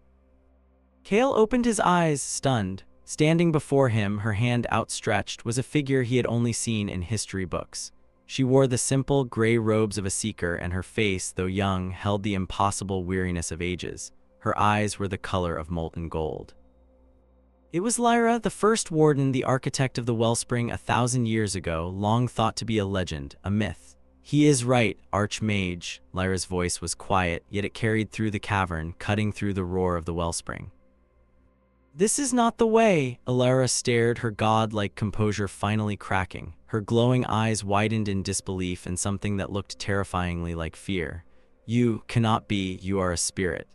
Kale opened his eyes, stunned. Standing before him, her hand outstretched, was a figure he had only seen in history books. She wore the simple, gray robes of a seeker, and her face, though young, held the impossible weariness of ages. Her eyes were the color of molten gold. It was Lyra, the first warden, the architect of the wellspring 1,000 years ago, long thought to be a legend, a myth. He is right, Archmage. Lyra's voice was quiet, yet it carried through the cavern, cutting through the roar of the wellspring. This is not the way. Lyra stared, her god-like composure finally cracking. Her glowing eyes widened in disbelief and something that looked terrifyingly like fear. You cannot be, you are a spirit.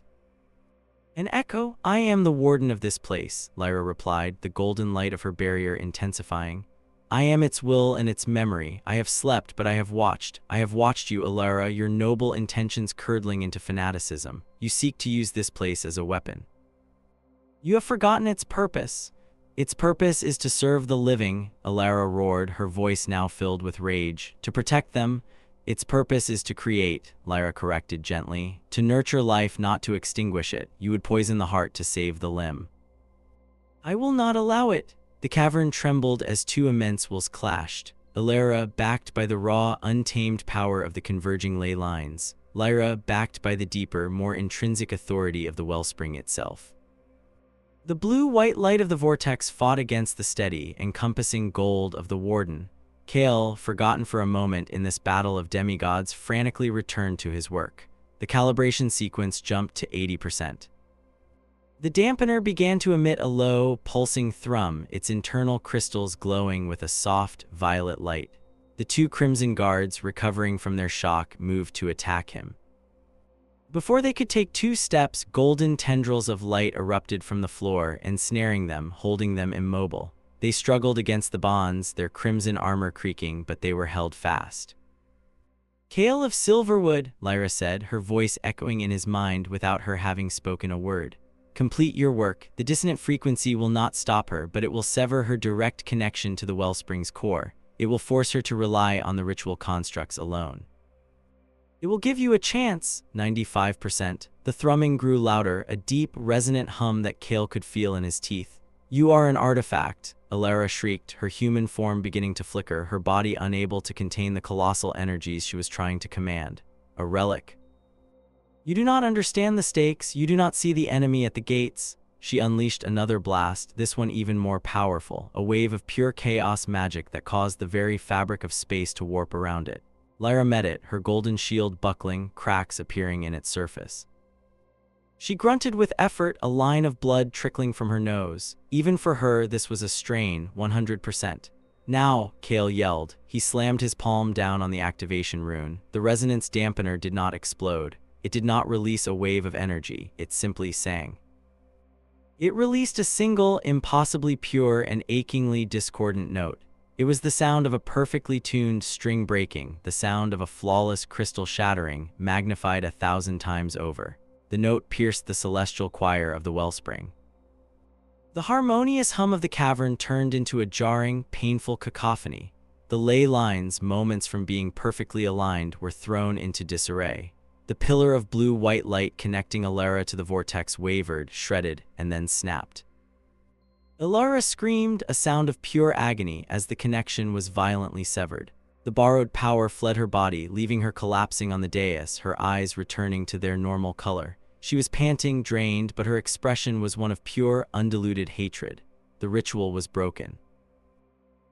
An echo? I am the warden of this place, Lyra replied, the golden light of her barrier intensifying. I am its will and its memory. I have slept, but I have watched. I have watched you, Lyra, your noble intentions curdling into fanaticism. You seek to use this place as a weapon. You have forgotten its purpose. Its purpose is to serve the living, Lyra roared, her voice now filled with rage. To protect them. Its purpose is to create, Lyra corrected gently. To nurture life, not to extinguish it. You would poison the heart to save the limb. I will not allow it. The cavern trembled as two immense wills clashed. Lyra, backed by the raw, untamed power of the converging ley lines. Lyra, backed by the deeper, more intrinsic authority of the wellspring itself. The blue-white light of the vortex fought against the steady, encompassing gold of the warden. Kale, forgotten for a moment in this battle of demigods, frantically returned to his work. The calibration sequence jumped to 80%. The dampener began to emit a low, pulsing thrum, its internal crystals glowing with a soft, violet light. The two crimson guards, recovering from their shock, moved to attack him. Before they could take 2 steps, golden tendrils of light erupted from the floor, ensnaring them, holding them immobile. They struggled against the bonds, their crimson armor creaking, but they were held fast. Kale of Silverwood, Lyra said, her voice echoing in his mind without her having spoken a word. Complete your work. The dissonant frequency will not stop her, but it will sever her direct connection to the wellspring's core. It will force her to rely on the ritual constructs alone. It will give you a chance, 95%. The thrumming grew louder, a deep, resonant hum that Kale could feel in his teeth. You are an artifact, Lyra shrieked, her human form beginning to flicker, her body unable to contain the colossal energies she was trying to command. A relic. You do not understand the stakes, you do not see the enemy at the gates. She unleashed another blast, this one even more powerful, a wave of pure chaos magic that caused the very fabric of space to warp around it. Lyra met it, her golden shield buckling, cracks appearing in its surface. She grunted with effort, a line of blood trickling from her nose. Even for her, this was a strain, 100%. Now, Kale yelled. He slammed his palm down on the activation rune. The resonance dampener did not explode. It did not release a wave of energy. It simply sang. It released a single, impossibly pure and achingly discordant note. It was the sound of a perfectly tuned string breaking, the sound of a flawless crystal shattering, magnified 1,000 times over. The note pierced the celestial choir of the wellspring. The harmonious hum of the cavern turned into a jarring, painful cacophony. The ley lines, moments from being perfectly aligned, were thrown into disarray. The pillar of blue-white light connecting Lyra to the vortex wavered, shredded, and then snapped. Lyra screamed, a sound of pure agony, as the connection was violently severed. The borrowed power fled her body, leaving her collapsing on the dais, her eyes returning to their normal color. She was panting, drained, but her expression was one of pure, undiluted hatred. The ritual was broken.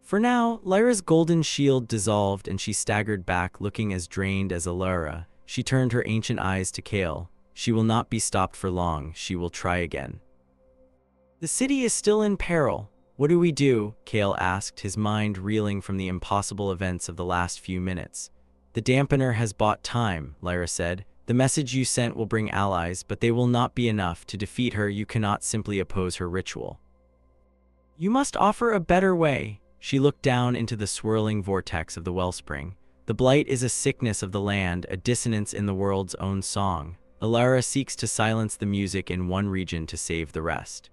For now, Lyra's golden shield dissolved and she staggered back, looking as drained as Lyra. She turned her ancient eyes to Kale. She will not be stopped for long. She will try again. The city is still in peril. What do we do? Kale asked, his mind reeling from the impossible events of the last few minutes. The dampener has bought time, Lyra said. The message you sent will bring allies, but they will not be enough. To defeat her, you cannot simply oppose her ritual. You must offer a better way. She looked down into the swirling vortex of the wellspring. The blight is a sickness of the land, a dissonance in the world's own song. Lyra seeks to silence the music in one region to save the rest.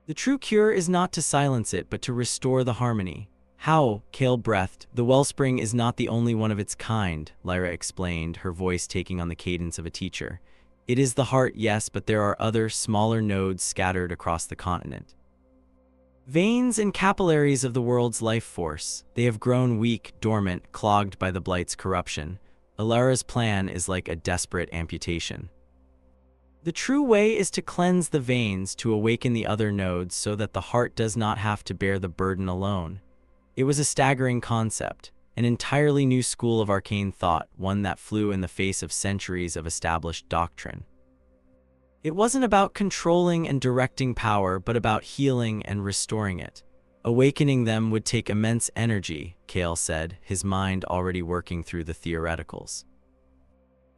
The true cure is not to silence it, but to restore the harmony. How? Kale breathed. The wellspring is not the only one of its kind, Lyra explained, her voice taking on the cadence of a teacher. It is the heart, yes, but there are other, smaller nodes scattered across the continent. Veins and capillaries of the world's life force. They have grown weak, dormant, clogged by the blight's corruption. Lyra's plan is like a desperate amputation. The true way is to cleanse the veins to awaken the other nodes so that the heart does not have to bear the burden alone. It was a staggering concept, an entirely new school of arcane thought, one that flew in the face of centuries of established doctrine. It wasn't about controlling and directing power, but about healing and restoring it. Awakening them would take immense energy, Kale said, his mind already working through the theoreticals.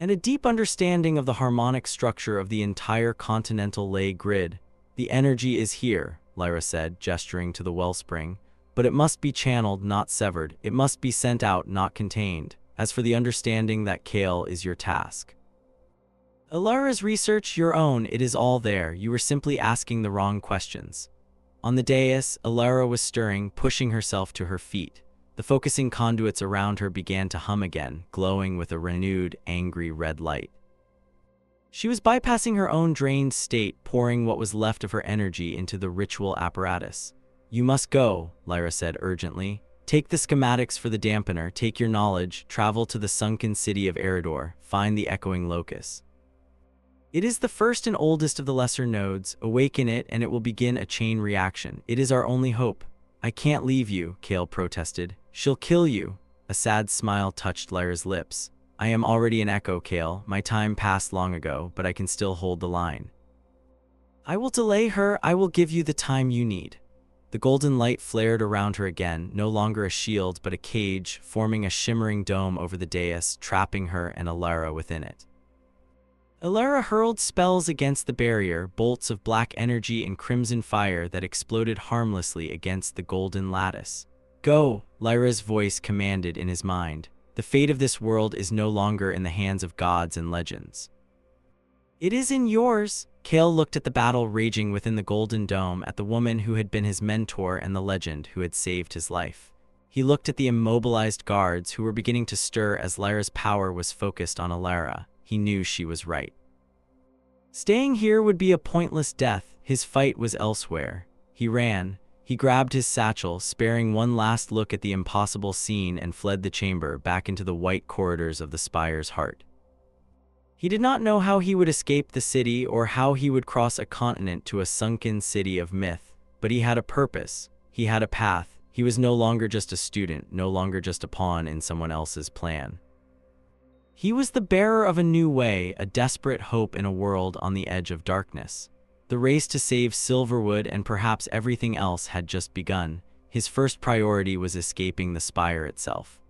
And a deep understanding of the harmonic structure of the entire continental ley grid. The energy is here, Lyra said, gesturing to the wellspring, but it must be channeled, not severed. It must be sent out, not contained. As for the understanding, that, Kale, is your task. Lyra's research, your own, it is all there. You were simply asking the wrong questions. On the dais, Lyra was stirring, pushing herself to her feet. The focusing conduits around her began to hum again, glowing with a renewed, angry red light. She was bypassing her own drained state, pouring what was left of her energy into the ritual apparatus. You must go, Lyra said urgently. Take the schematics for the dampener, take your knowledge, travel to the sunken city of Eridor, find the echoing locus. It is the first and oldest of the lesser nodes. Awaken it and it will begin a chain reaction. It is our only hope. I can't leave you, Kale protested. She'll kill you. A sad smile touched Lyra's lips. I am already an echo, Kale. My time passed long ago, but I can still hold the line. I will delay her. I will give you the time you need. The golden light flared around her again, no longer a shield but a cage, forming a shimmering dome over the dais, trapping her and Lyra within it. Lyra hurled spells against the barrier, bolts of black energy and crimson fire that exploded harmlessly against the golden lattice. Go, Lyra's voice commanded in his mind. The fate of this world is no longer in the hands of gods and legends. It is in yours. Kale looked at the battle raging within the golden dome, at the woman who had been his mentor and the legend who had saved his life. He looked at the immobilized guards who were beginning to stir as Lyra's power was focused on Lyra. He knew she was right. Staying here would be a pointless death. His fight was elsewhere. He ran. He grabbed his satchel, sparing one last look at the impossible scene, and fled the chamber back into the white corridors of the spire's heart. He did not know how he would escape the city or how he would cross a continent to a sunken city of myth, but he had a purpose. He had a path. He was no longer just a student, no longer just a pawn in someone else's plan. He was the bearer of a new way, a desperate hope in a world on the edge of darkness. The race to save Silverwood and perhaps everything else had just begun. His first priority was escaping the spire itself.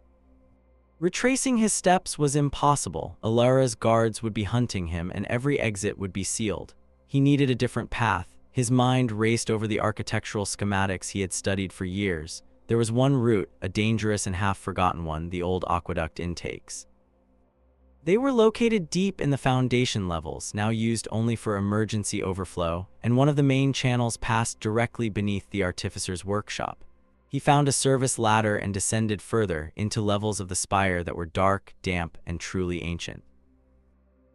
Retracing his steps was impossible. Lyra's guards would be hunting him and every exit would be sealed. He needed a different path. His mind raced over the architectural schematics he had studied for years. There was one route, a dangerous and half-forgotten one, the old aqueduct intakes. They were located deep in the foundation levels, now used only for emergency overflow, and one of the main channels passed directly beneath the artificer's workshop. He found a service ladder and descended further into levels of the spire that were dark, damp, and truly ancient.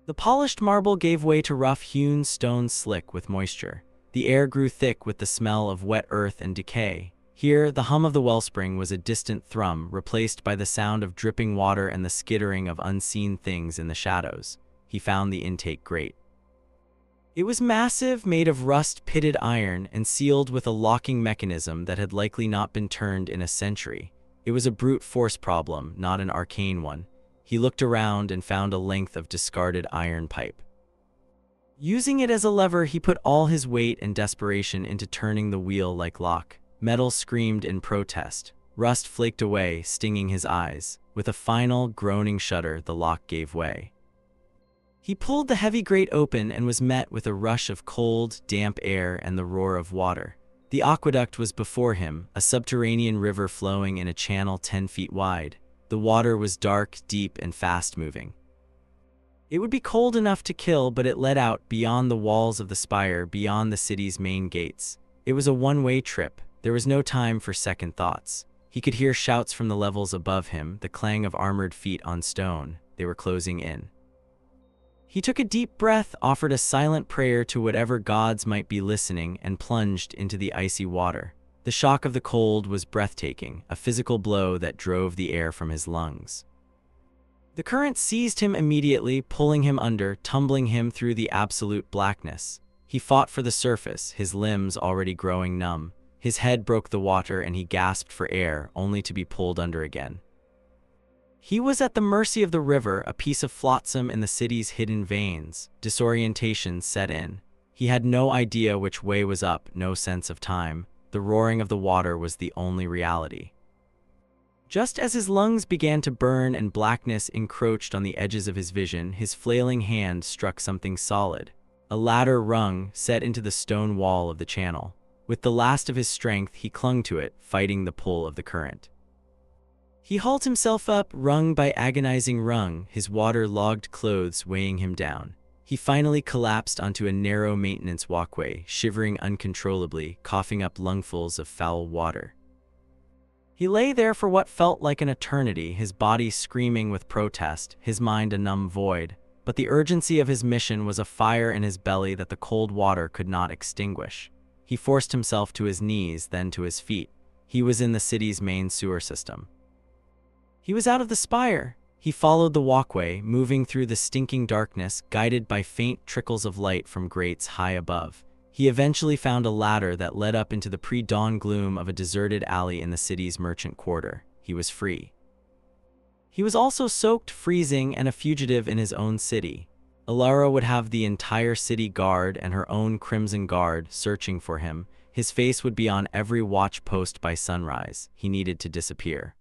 The polished marble gave way to rough-hewn stone slick with moisture. The air grew thick with the smell of wet earth and decay. Here, the hum of the wellspring was a distant thrum, replaced by the sound of dripping water and the skittering of unseen things in the shadows. He found the intake grate. It was massive, made of rust-pitted iron, and sealed with a locking mechanism that had likely not been turned in a century. It was a brute force problem, not an arcane one. He looked around and found a length of discarded iron pipe. Using it as a lever, he put all his weight and desperation into turning the wheel like lock. Metal screamed in protest. Rust flaked away, stinging his eyes. With a final, groaning shudder, the lock gave way. He pulled the heavy grate open and was met with a rush of cold, damp air and the roar of water. The aqueduct was before him, a subterranean river flowing in a channel 10 feet wide. The water was dark, deep, and fast-moving. It would be cold enough to kill, but it led out beyond the walls of the spire, beyond the city's main gates. It was a one-way trip. There was no time for second thoughts. He could hear shouts from the levels above him, the clang of armored feet on stone. They were closing in. He took a deep breath, offered a silent prayer to whatever gods might be listening, and plunged into the icy water. The shock of the cold was breathtaking, a physical blow that drove the air from his lungs. The current seized him immediately, pulling him under, tumbling him through the absolute blackness. He fought for the surface, his limbs already growing numb. His head broke the water and he gasped for air, only to be pulled under again. He was at the mercy of the river, a piece of flotsam in the city's hidden veins. Disorientation set in. He had no idea which way was up, no sense of time. The roaring of the water was the only reality. Just as his lungs began to burn and blackness encroached on the edges of his vision, his flailing hand struck something solid. A ladder rung, set into the stone wall of the channel. With the last of his strength, he clung to it, fighting the pull of the current. He hauled himself up, rung by agonizing rung, his water-logged clothes weighing him down. He finally collapsed onto a narrow maintenance walkway, shivering uncontrollably, coughing up lungfuls of foul water. He lay there for what felt like an eternity, his body screaming with protest, his mind a numb void. But the urgency of his mission was a fire in his belly that the cold water could not extinguish. He forced himself to his knees, then to his feet. He was in the city's main sewer system. He was out of the spire. He followed the walkway, moving through the stinking darkness, guided by faint trickles of light from grates high above. He eventually found a ladder that led up into the pre-dawn gloom of a deserted alley in the city's merchant quarter. He was free. He was also soaked, freezing, and a fugitive in his own city. Alara would have the entire city guard and her own crimson guard searching for him. His face would be on every watch post by sunrise. He needed to disappear.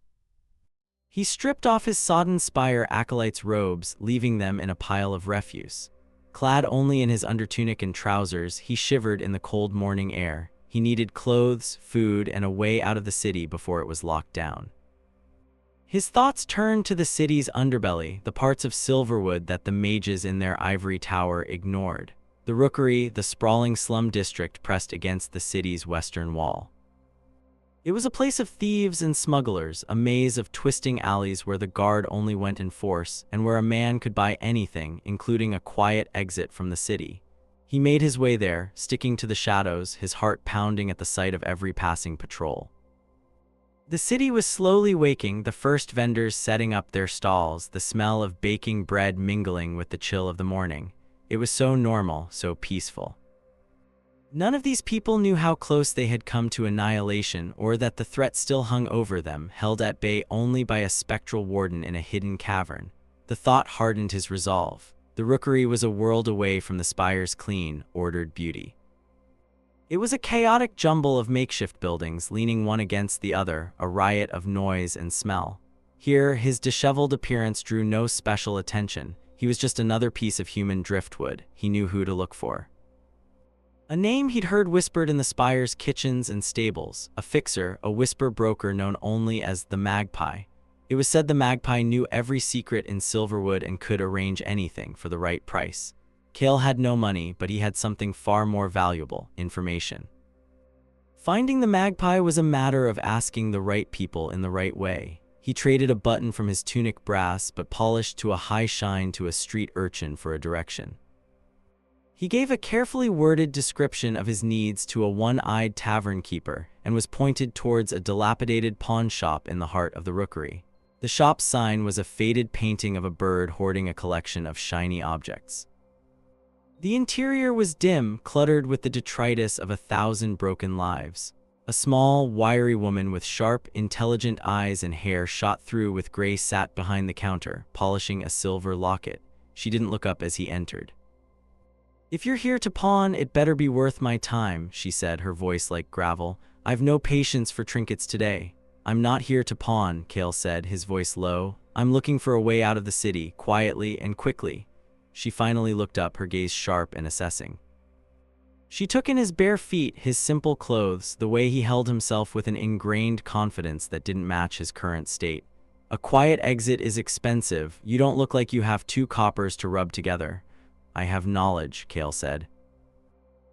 He stripped off his sodden spire acolyte's robes, leaving them in a pile of refuse. Clad only in his undertunic and trousers, he shivered in the cold morning air. He needed clothes, food, and a way out of the city before it was locked down. His thoughts turned to the city's underbelly, the parts of Silverwood that the mages in their ivory tower ignored. The rookery, the sprawling slum district pressed against the city's western wall. It was a place of thieves and smugglers, a maze of twisting alleys where the guard only went in force, and where a man could buy anything, including a quiet exit from the city. He made his way there, sticking to the shadows, his heart pounding at the sight of every passing patrol. The city was slowly waking, the first vendors setting up their stalls, the smell of baking bread mingling with the chill of the morning. It was so normal, so peaceful. None of these people knew how close they had come to annihilation, or that the threat still hung over them, held at bay only by a spectral warden in a hidden cavern. The thought hardened his resolve. The rookery was a world away from the spire's clean, ordered beauty. It was a chaotic jumble of makeshift buildings, leaning one against the other, a riot of noise and smell. Here, his disheveled appearance drew no special attention. He was just another piece of human driftwood. He knew who to look for. A name he'd heard whispered in the spire's kitchens and stables, a fixer, a whisper broker known only as the Magpie. It was said the Magpie knew every secret in Silverwood and could arrange anything for the right price. Cale had no money, but he had something far more valuable: information. Finding the Magpie was a matter of asking the right people in the right way. He traded a button from his tunic brass, but polished to a high shine to a street urchin for a direction. He gave a carefully worded description of his needs to a one-eyed tavern keeper, and was pointed towards a dilapidated pawn shop in the heart of the rookery. The shop's sign was a faded painting of a bird hoarding a collection of shiny objects. The interior was dim, cluttered with the detritus of 1,000 broken lives. A small, wiry woman with sharp, intelligent eyes and hair shot through with gray sat behind the counter, polishing a silver locket. She didn't look up as he entered. "If you're here to pawn, it better be worth my time," she said, her voice like gravel. "I've no patience for trinkets today." "I'm not here to pawn," Cale said, his voice low. "I'm looking for a way out of the city, quietly and quickly." She finally looked up, her gaze sharp and assessing. She took in his bare feet, his simple clothes, the way he held himself with an ingrained confidence that didn't match his current state. "A quiet exit is expensive. You don't look like you have 2 coppers to rub together." "I have knowledge," Cale said.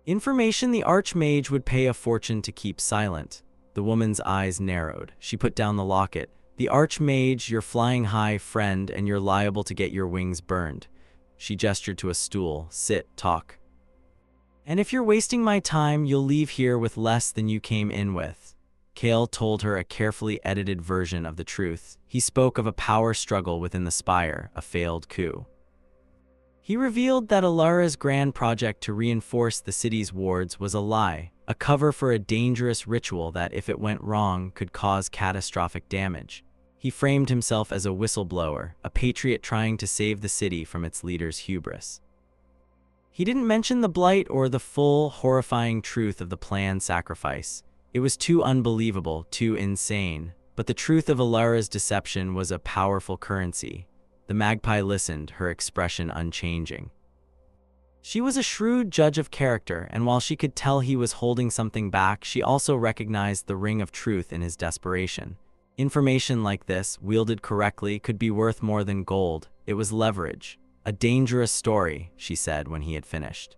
Information the Archmage would pay a fortune to keep silent. The woman's eyes narrowed. She put down the locket. "The Archmage, you're flying high, friend, and you're liable to get your wings burned." She gestured to a stool. "Sit, talk. And if you're wasting my time, you'll leave here with less than you came in with." Kale told her a carefully edited version of the truth. He spoke of a power struggle within the Spire, a failed coup. He revealed that Alara's grand project to reinforce the city's wards was a lie, a cover for a dangerous ritual that, if it went wrong, could cause catastrophic damage. He framed himself as a whistleblower, a patriot trying to save the city from its leader's hubris. He didn't mention the blight or the full, horrifying truth of the planned sacrifice. It was too unbelievable, too insane. But the truth of Alara's deception was a powerful currency. The magpie listened, her expression unchanging. She was a shrewd judge of character, and while she could tell he was holding something back, she also recognized the ring of truth in his desperation. Information like this, wielded correctly, could be worth more than gold. It was leverage. A dangerous story, she said when he had finished.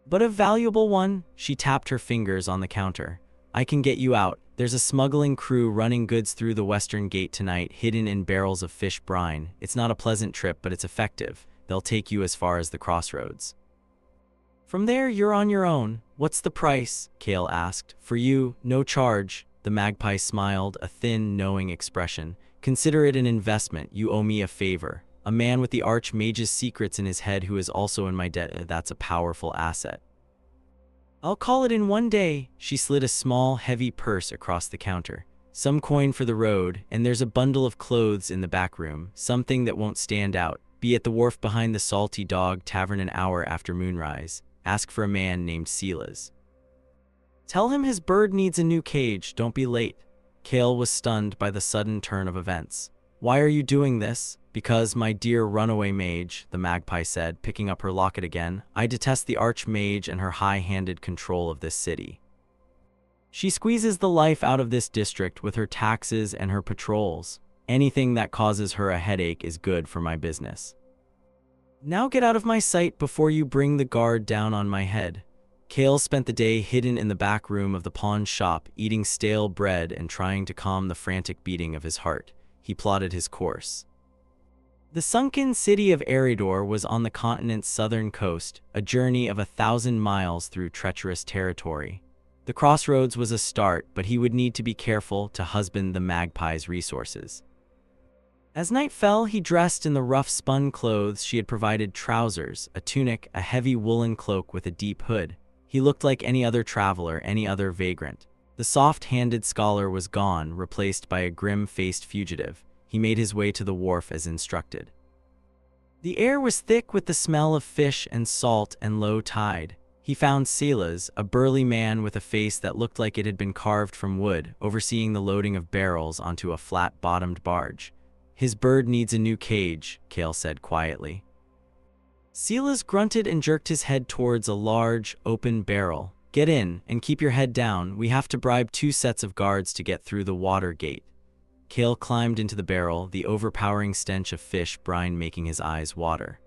But a valuable one, she tapped her fingers on the counter. I can get you out. There's a smuggling crew running goods through the western gate tonight, hidden in barrels of fish brine. It's not a pleasant trip, but it's effective. They'll take you as far as the crossroads. From there, you're on your own. What's the price? Kale asked. For you, no charge. The magpie smiled, a thin, knowing expression. Consider it an investment. You owe me a favor. A man with the Archmage's secrets in his head who is also in my debt. That's a powerful asset. I'll call it in one day. She slid a small, heavy purse across the counter. Some coin for the road, and there's a bundle of clothes in the back room, something that won't stand out. Be at the wharf behind the Salty Dog Tavern an hour after moonrise. Ask for a man named Silas. Tell him his bird needs a new cage. Don't be late. Kale was stunned by the sudden turn of events. Why are you doing this? Because, my dear runaway mage, the magpie said, picking up her locket again, I detest the Archmage and her high-handed control of this city. She squeezes the life out of this district with her taxes and her patrols. Anything that causes her a headache is good for my business. Now get out of my sight before you bring the guard down on my head. Kale spent the day hidden in the back room of the pawn shop, eating stale bread and trying to calm the frantic beating of his heart. He plotted his course. The sunken city of Eridor was on the continent's southern coast, a journey of 1,000 miles through treacherous territory. The crossroads was a start, but he would need to be careful to husband the magpie's resources. As night fell, he dressed in the rough spun clothes she had provided: trousers, a tunic, a heavy woolen cloak with a deep hood. He looked like any other traveler, any other vagrant. The soft-handed scholar was gone, replaced by a grim-faced fugitive. He made his way to the wharf as instructed. The air was thick with the smell of fish and salt and low tide. He found Silas, a burly man with a face that looked like it had been carved from wood, overseeing the loading of barrels onto a flat-bottomed barge. His bird needs a new cage, Kale said quietly. Silas grunted and jerked his head towards a large, open barrel. Get in, and keep your head down. We have to bribe 2 sets of guards to get through the water gate. Kale climbed into the barrel, the overpowering stench of fish brine making his eyes water.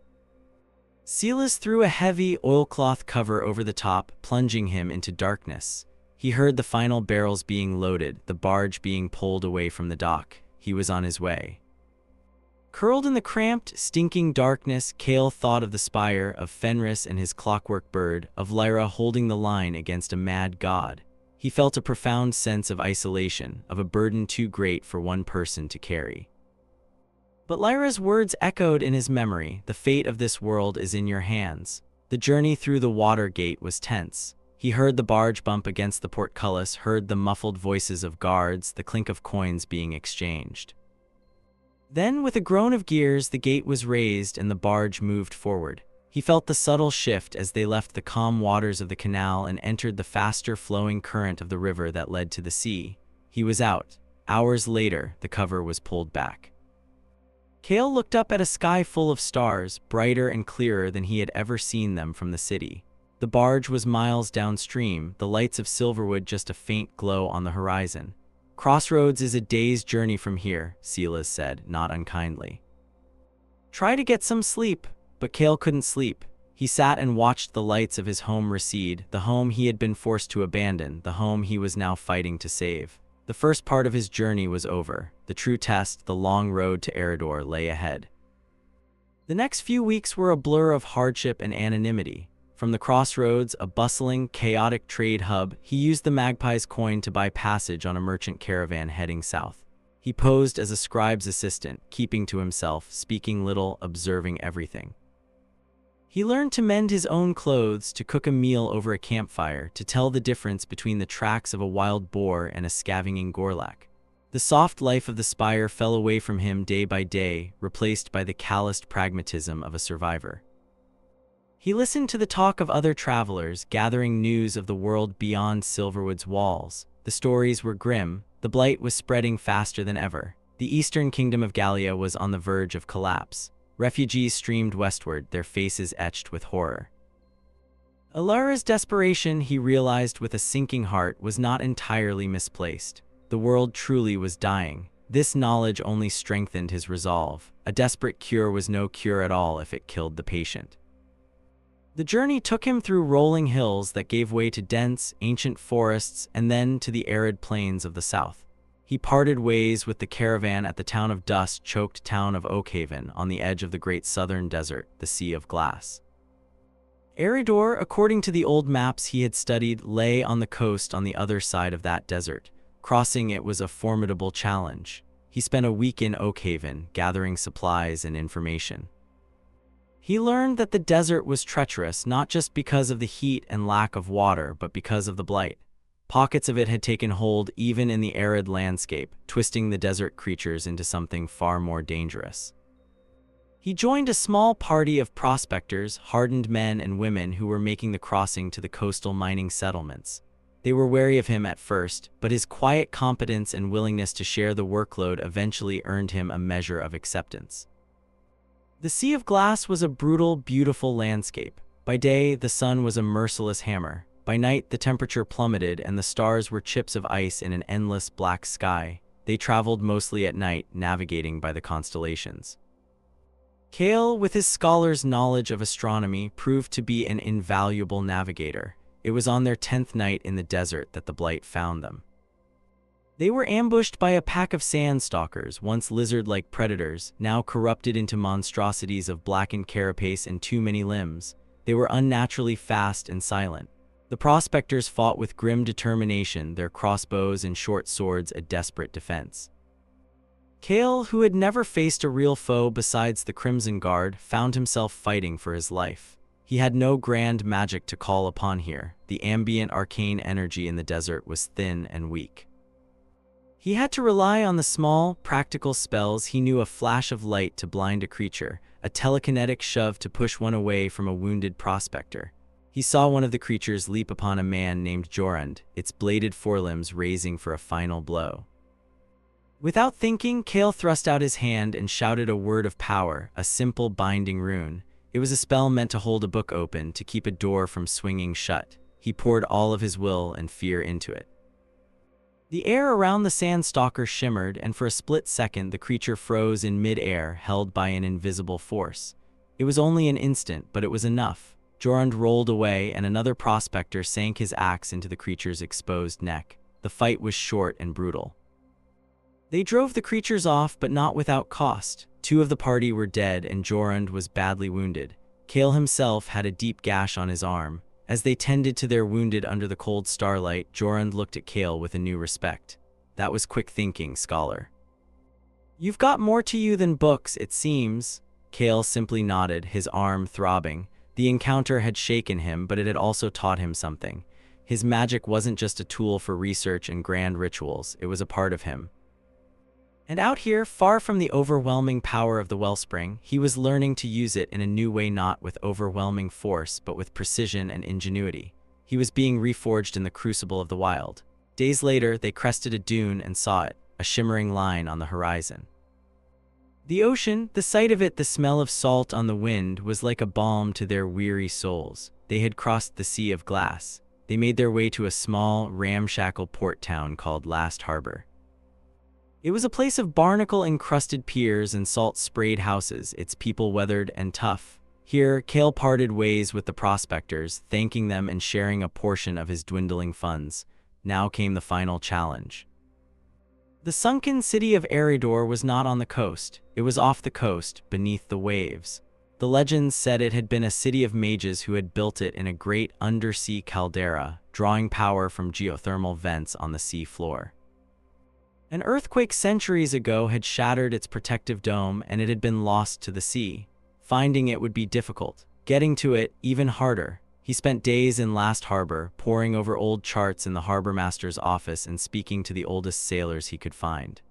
Silas threw a heavy oilcloth cover over the top, plunging him into darkness. He heard the final barrels being loaded, the barge being pulled away from the dock. He was on his way. Curled in the cramped, stinking darkness, Kale thought of the spire, of Fenris and his clockwork bird, of Lyra holding the line against a mad god. He felt a profound sense of isolation, of a burden too great for one person to carry. But Lyra's words echoed in his memory. The fate of this world is in your hands. The journey through the water gate was tense. He heard the barge bump against the portcullis, heard the muffled voices of guards, the clink of coins being exchanged. Then, with a groan of gears, the gate was raised and the barge moved forward. He felt the subtle shift as they left the calm waters of the canal and entered the faster flowing current of the river that led to the sea. He was out. Hours later, the cover was pulled back. Kale looked up at a sky full of stars, brighter and clearer than he had ever seen them from the city. The barge was miles downstream, the lights of Silverwood just a faint glow on the horizon. Crossroads is a day's journey from here, Silas said, not unkindly. Try to get some sleep. But Kale couldn't sleep. He sat and watched the lights of his home recede, the home he had been forced to abandon, the home he was now fighting to save. The first part of his journey was over. The true test, the long road to Eridor, lay ahead. The next few weeks were a blur of hardship and anonymity. From the crossroads, a bustling, chaotic trade hub, he used the magpie's coin to buy passage on a merchant caravan heading south. He posed as a scribe's assistant, keeping to himself, speaking little, observing everything. He learned to mend his own clothes, to cook a meal over a campfire, to tell the difference between the tracks of a wild boar and a scavenging gorlak. The soft life of the spire fell away from him day by day, replaced by the calloused pragmatism of a survivor. He listened to the talk of other travelers, gathering news of the world beyond Silverwood's walls. The stories were grim, the blight was spreading faster than ever. The eastern kingdom of Gallia was on the verge of collapse. Refugees streamed westward, their faces etched with horror. Alara's desperation, he realized with a sinking heart, was not entirely misplaced. The world truly was dying. This knowledge only strengthened his resolve. A desperate cure was no cure at all if it killed the patient. The journey took him through rolling hills that gave way to dense, ancient forests and then to the arid plains of the south. He parted ways with the caravan at the town of dust-choked town of Oakhaven on the edge of the great southern desert, the Sea of Glass. Eridor, according to the old maps he had studied, lay on the coast on the other side of that desert. Crossing it was a formidable challenge. He spent a week in Oakhaven, gathering supplies and information. He learned that the desert was treacherous not just because of the heat and lack of water, but because of the blight. Pockets of it had taken hold even in the arid landscape, twisting the desert creatures into something far more dangerous. He joined a small party of prospectors, hardened men and women who were making the crossing to the coastal mining settlements. They were wary of him at first, but his quiet competence and willingness to share the workload eventually earned him a measure of acceptance. The Sea of Glass was a brutal, beautiful landscape. By day, the sun was a merciless hammer. By night, the temperature plummeted and the stars were chips of ice in an endless black sky. They traveled mostly at night, navigating by the constellations. Kale, with his scholar's knowledge of astronomy, proved to be an invaluable navigator. It was on their 10th night in the desert that the blight found them. They were ambushed by a pack of sand-stalkers, once lizard-like predators, now corrupted into monstrosities of blackened carapace and too many limbs. They were unnaturally fast and silent. The prospectors fought with grim determination, their crossbows and short swords a desperate defense. Kale, who had never faced a real foe besides the Crimson Guard, found himself fighting for his life. He had no grand magic to call upon here. The ambient arcane energy in the desert was thin and weak. He had to rely on the small, practical spells he knew: a flash of light to blind a creature, a telekinetic shove to push one away from a wounded prospector. He saw one of the creatures leap upon a man named Jorund, its bladed forelimbs raising for a final blow. Without thinking, Kale thrust out his hand and shouted a word of power, a simple binding rune. It was a spell meant to hold a book open, to keep a door from swinging shut. He poured all of his will and fear into it. The air around the sand-stalker shimmered, and for a split second the creature froze in mid-air, held by an invisible force. It was only an instant, but it was enough. Jorund rolled away, and another prospector sank his axe into the creature's exposed neck. The fight was short and brutal. They drove the creatures off, but not without cost. 2 of the party were dead, and Jorund was badly wounded. Kale himself had a deep gash on his arm. As they tended to their wounded under the cold starlight, Jorund looked at Kale with a new respect. That was quick thinking, scholar. You've got more to you than books, it seems. Kale simply nodded, his arm throbbing. The encounter had shaken him, but it had also taught him something. His magic wasn't just a tool for research and grand rituals, it was a part of him. And out here, far from the overwhelming power of the wellspring, he was learning to use it in a new way, not with overwhelming force, but with precision and ingenuity. He was being reforged in the crucible of the wild. Days later, they crested a dune and saw it, a shimmering line on the horizon. The ocean, the sight of it, the smell of salt on the wind, was like a balm to their weary souls. They had crossed the Sea of Glass. They made their way to a small, ramshackle port town called Last Harbor. It was a place of barnacle-encrusted piers and salt-sprayed houses, its people weathered and tough. Here, Kale parted ways with the prospectors, thanking them and sharing a portion of his dwindling funds. Now came the final challenge. The sunken city of Eridor was not on the coast. It was off the coast, beneath the waves. The legends said it had been a city of mages who had built it in a great undersea caldera, drawing power from geothermal vents on the sea floor. An earthquake centuries ago had shattered its protective dome and it had been lost to the sea. Finding it would be difficult. Getting to it, even harder. He spent days in Last Harbor, poring over old charts in the harbormaster's office and speaking to the oldest sailors he could find.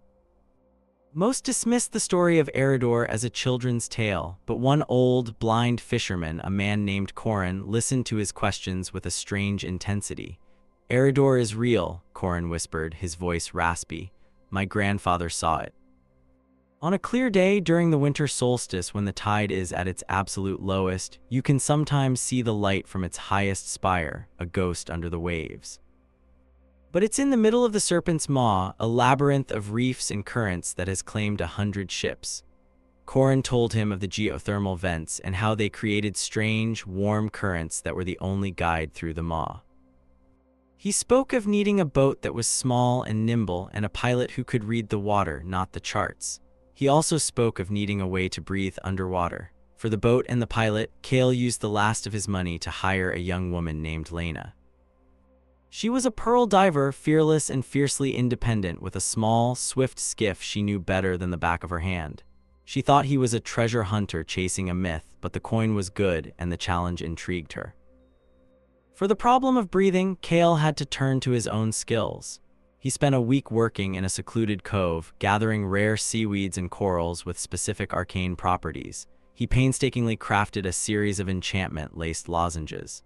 Most dismissed the story of Eriador as a children's tale, but one old, blind fisherman, a man named Corin, listened to his questions with a strange intensity. "Eriador is real," Corin whispered, his voice raspy. "My grandfather saw it. On a clear day during the winter solstice when the tide is at its absolute lowest, you can sometimes see the light from its highest spire, a ghost under the waves. But it's in the middle of the Serpent's Maw, a labyrinth of reefs and currents that has claimed 100 ships." Corin told him of the geothermal vents and how they created strange, warm currents that were the only guide through the maw. He spoke of needing a boat that was small and nimble and a pilot who could read the water, not the charts. He also spoke of needing a way to breathe underwater. For the boat and the pilot, Cale used the last of his money to hire a young woman named Lena. She was a pearl diver, fearless and fiercely independent, with a small, swift skiff she knew better than the back of her hand. She thought he was a treasure hunter chasing a myth, but the coin was good and the challenge intrigued her. For the problem of breathing, Cale had to turn to his own skills. He spent a week working in a secluded cove, gathering rare seaweeds and corals with specific arcane properties. He painstakingly crafted a series of enchantment-laced lozenges.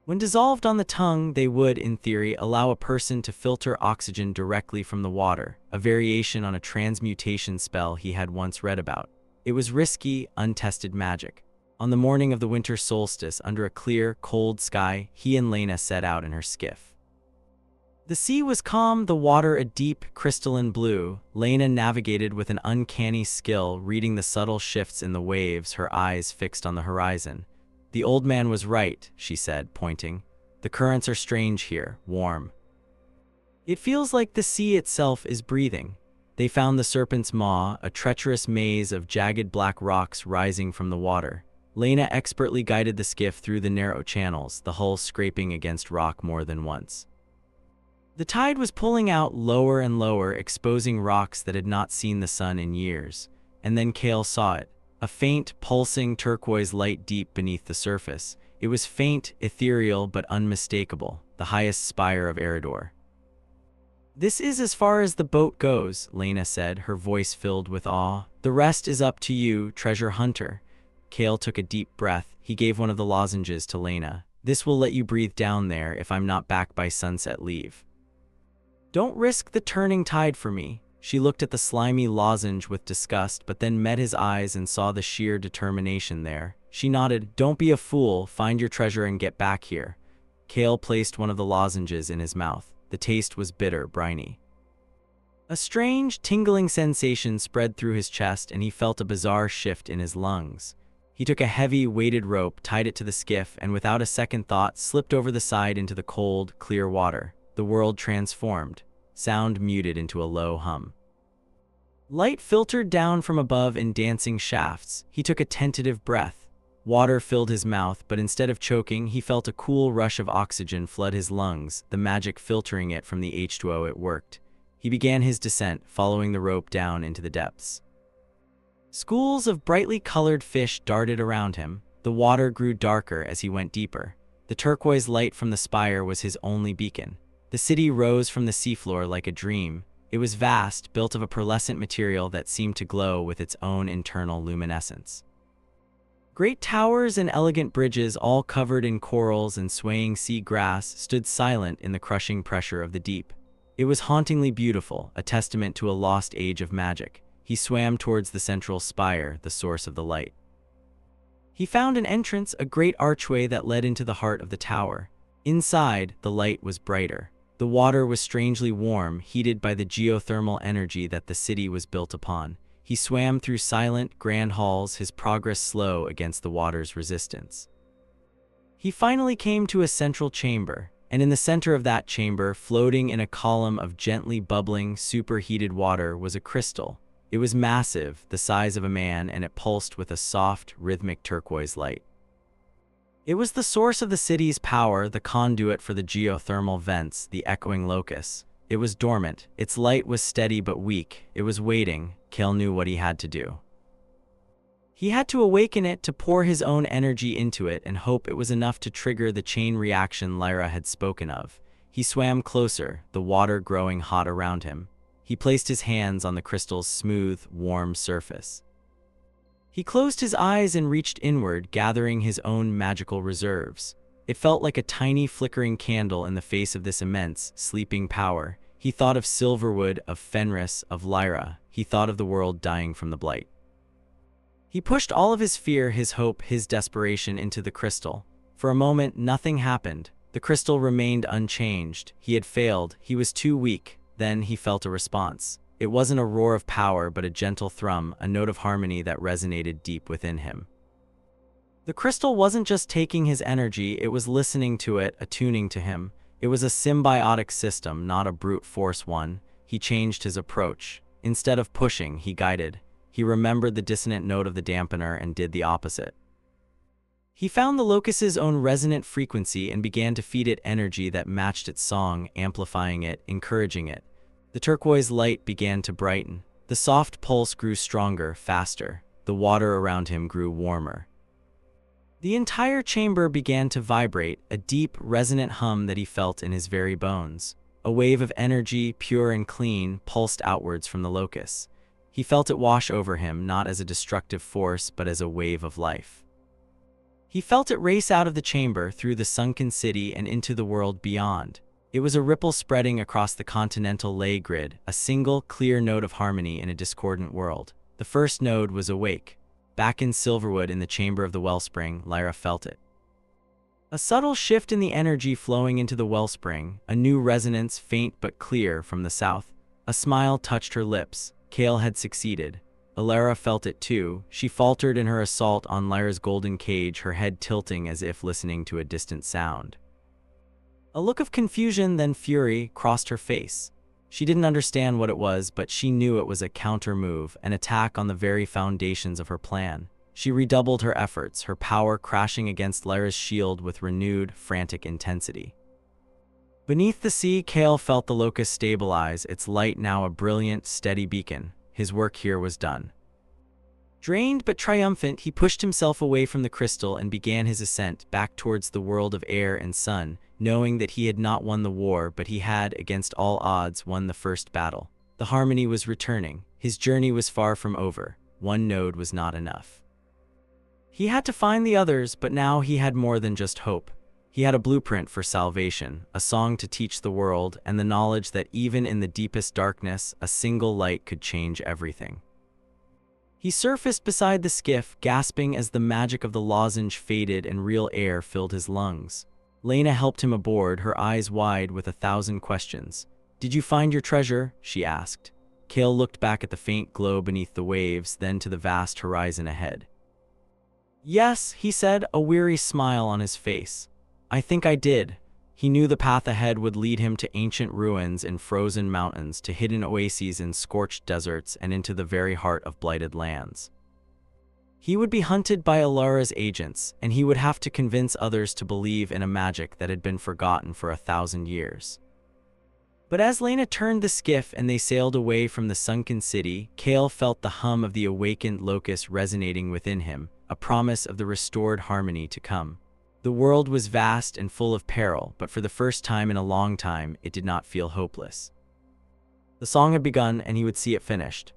When dissolved on the tongue, they would, in theory, allow a person to filter oxygen directly from the water, a variation on a transmutation spell he had once read about. It was risky, untested magic. On the morning of the winter solstice, under a clear, cold sky, he and Lena set out in her skiff. The sea was calm, the water a deep, crystalline blue. Lena navigated with an uncanny skill, reading the subtle shifts in the waves, her eyes fixed on the horizon. "The old man was right," she said, pointing. "The currents are strange here, warm. It feels like the sea itself is breathing." They found the Serpent's Maw, a treacherous maze of jagged black rocks rising from the water. Lena expertly guided the skiff through the narrow channels, the hull scraping against rock more than once. The tide was pulling out lower and lower, exposing rocks that had not seen the sun in years. And then Cale saw it. A faint, pulsing turquoise light deep beneath the surface. It was faint, ethereal, but unmistakable, the highest spire of Eriador. "This is as far as the boat goes," Lena said, her voice filled with awe. "The rest is up to you, treasure hunter." Cale took a deep breath. He gave one of the lozenges to Lena. "This will let you breathe down there if I'm not back by sunset. Leave. Don't risk the turning tide for me." She looked at the slimy lozenge with disgust, but then met his eyes and saw the sheer determination there. She nodded. "Don't be a fool, find your treasure and get back here." Cale placed one of the lozenges in his mouth. The taste was bitter, briny. A strange, tingling sensation spread through his chest and he felt a bizarre shift in his lungs. He took a heavy, weighted rope, tied it to the skiff, and without a second thought, slipped over the side into the cold, clear water. The world transformed. Sound muted into a low hum. Light filtered down from above in dancing shafts. He took a tentative breath. Water filled his mouth, but instead of choking, he felt a cool rush of oxygen flood his lungs, the magic filtering it from the H2O. It worked. He began his descent, following the rope down into the depths. Schools of brightly colored fish darted around him. The water grew darker as he went deeper. The turquoise light from the spire was his only beacon. The city rose from the seafloor like a dream. It was vast, built of a pearlescent material that seemed to glow with its own internal luminescence. Great towers and elegant bridges, all covered in corals and swaying sea grass, stood silent in the crushing pressure of the deep. It was hauntingly beautiful, a testament to a lost age of magic. He swam towards the central spire, the source of the light. He found an entrance, a great archway that led into the heart of the tower. Inside, the light was brighter. The water was strangely warm, heated by the geothermal energy that the city was built upon. He swam through silent, grand halls, his progress slow against the water's resistance. He finally came to a central chamber, and in the center of that chamber, floating in a column of gently bubbling, superheated water, was a crystal. It was massive, the size of a man, and it pulsed with a soft, rhythmic turquoise light. It was the source of the city's power, the conduit for the geothermal vents, the echoing locus. It was dormant. Its light was steady but weak. It was waiting. Kale knew what he had to do. He had to awaken it, to pour his own energy into it and hope it was enough to trigger the chain reaction Lyra had spoken of. He swam closer, the water growing hot around him. He placed his hands on the crystal's smooth, warm surface. He closed his eyes and reached inward, gathering his own magical reserves. It felt like a tiny flickering candle in the face of this immense, sleeping power. He thought of Silverwood, of Fenris, of Lyra. He thought of the world dying from the blight. He pushed all of his fear, his hope, his desperation into the crystal. For a moment, nothing happened. The crystal remained unchanged. He had failed. He was too weak. Then he felt a response. It wasn't a roar of power, but a gentle thrum, a note of harmony that resonated deep within him. The crystal wasn't just taking his energy, it was listening to it, attuning to him. It was a symbiotic system, not a brute force one. He changed his approach. Instead of pushing, he guided. He remembered the dissonant note of the dampener and did the opposite. He found the locus's own resonant frequency and began to feed it energy that matched its song, amplifying it, encouraging it. The turquoise light began to brighten. The soft pulse grew stronger, faster. The water around him grew warmer. The entire chamber began to vibrate, a deep, resonant hum that he felt in his very bones. A wave of energy, pure and clean, pulsed outwards from the locus. He felt it wash over him, not as a destructive force, but as a wave of life. He felt it race out of the chamber, through the sunken city, and into the world beyond. It was a ripple spreading across the continental ley grid, a single, clear note of harmony in a discordant world. The first node was awake. Back in Silverwood, in the chamber of the wellspring, Lyra felt it. A subtle shift in the energy flowing into the wellspring, a new resonance, faint but clear, from the south. A smile touched her lips. Kale had succeeded. Alara felt it too. She faltered in her assault on Lyra's golden cage, her head tilting as if listening to a distant sound. A look of confusion, then fury, crossed her face. She didn't understand what it was, but she knew it was a counter-move, an attack on the very foundations of her plan. She redoubled her efforts, her power crashing against Lyra's shield with renewed, frantic intensity. Beneath the sea, Kale felt the locus stabilize, its light now a brilliant, steady beacon. His work here was done. Drained but triumphant, he pushed himself away from the crystal and began his ascent back towards the world of air and sun, knowing that he had not won the war, but he had, against all odds, won the first battle. The harmony was returning. His journey was far from over. One node was not enough. He had to find the others, but now he had more than just hope. He had a blueprint for salvation, a song to teach the world, and the knowledge that even in the deepest darkness, a single light could change everything. He surfaced beside the skiff, gasping as the magic of the lozenge faded and real air filled his lungs. Lena helped him aboard, her eyes wide with 1,000 questions. "Did you find your treasure?" she asked. Kale looked back at the faint glow beneath the waves, then to the vast horizon ahead. "Yes," he said, a weary smile on his face. "I think I did." He knew the path ahead would lead him to ancient ruins in frozen mountains, to hidden oases in scorched deserts, and into the very heart of blighted lands. He would be hunted by Alara's agents, and he would have to convince others to believe in a magic that had been forgotten for 1,000 years. But as Lena turned the skiff and they sailed away from the sunken city, Kale felt the hum of the awakened locust resonating within him, a promise of the restored harmony to come. The world was vast and full of peril, but for the first time in a long time, it did not feel hopeless. The song had begun, and he would see it finished.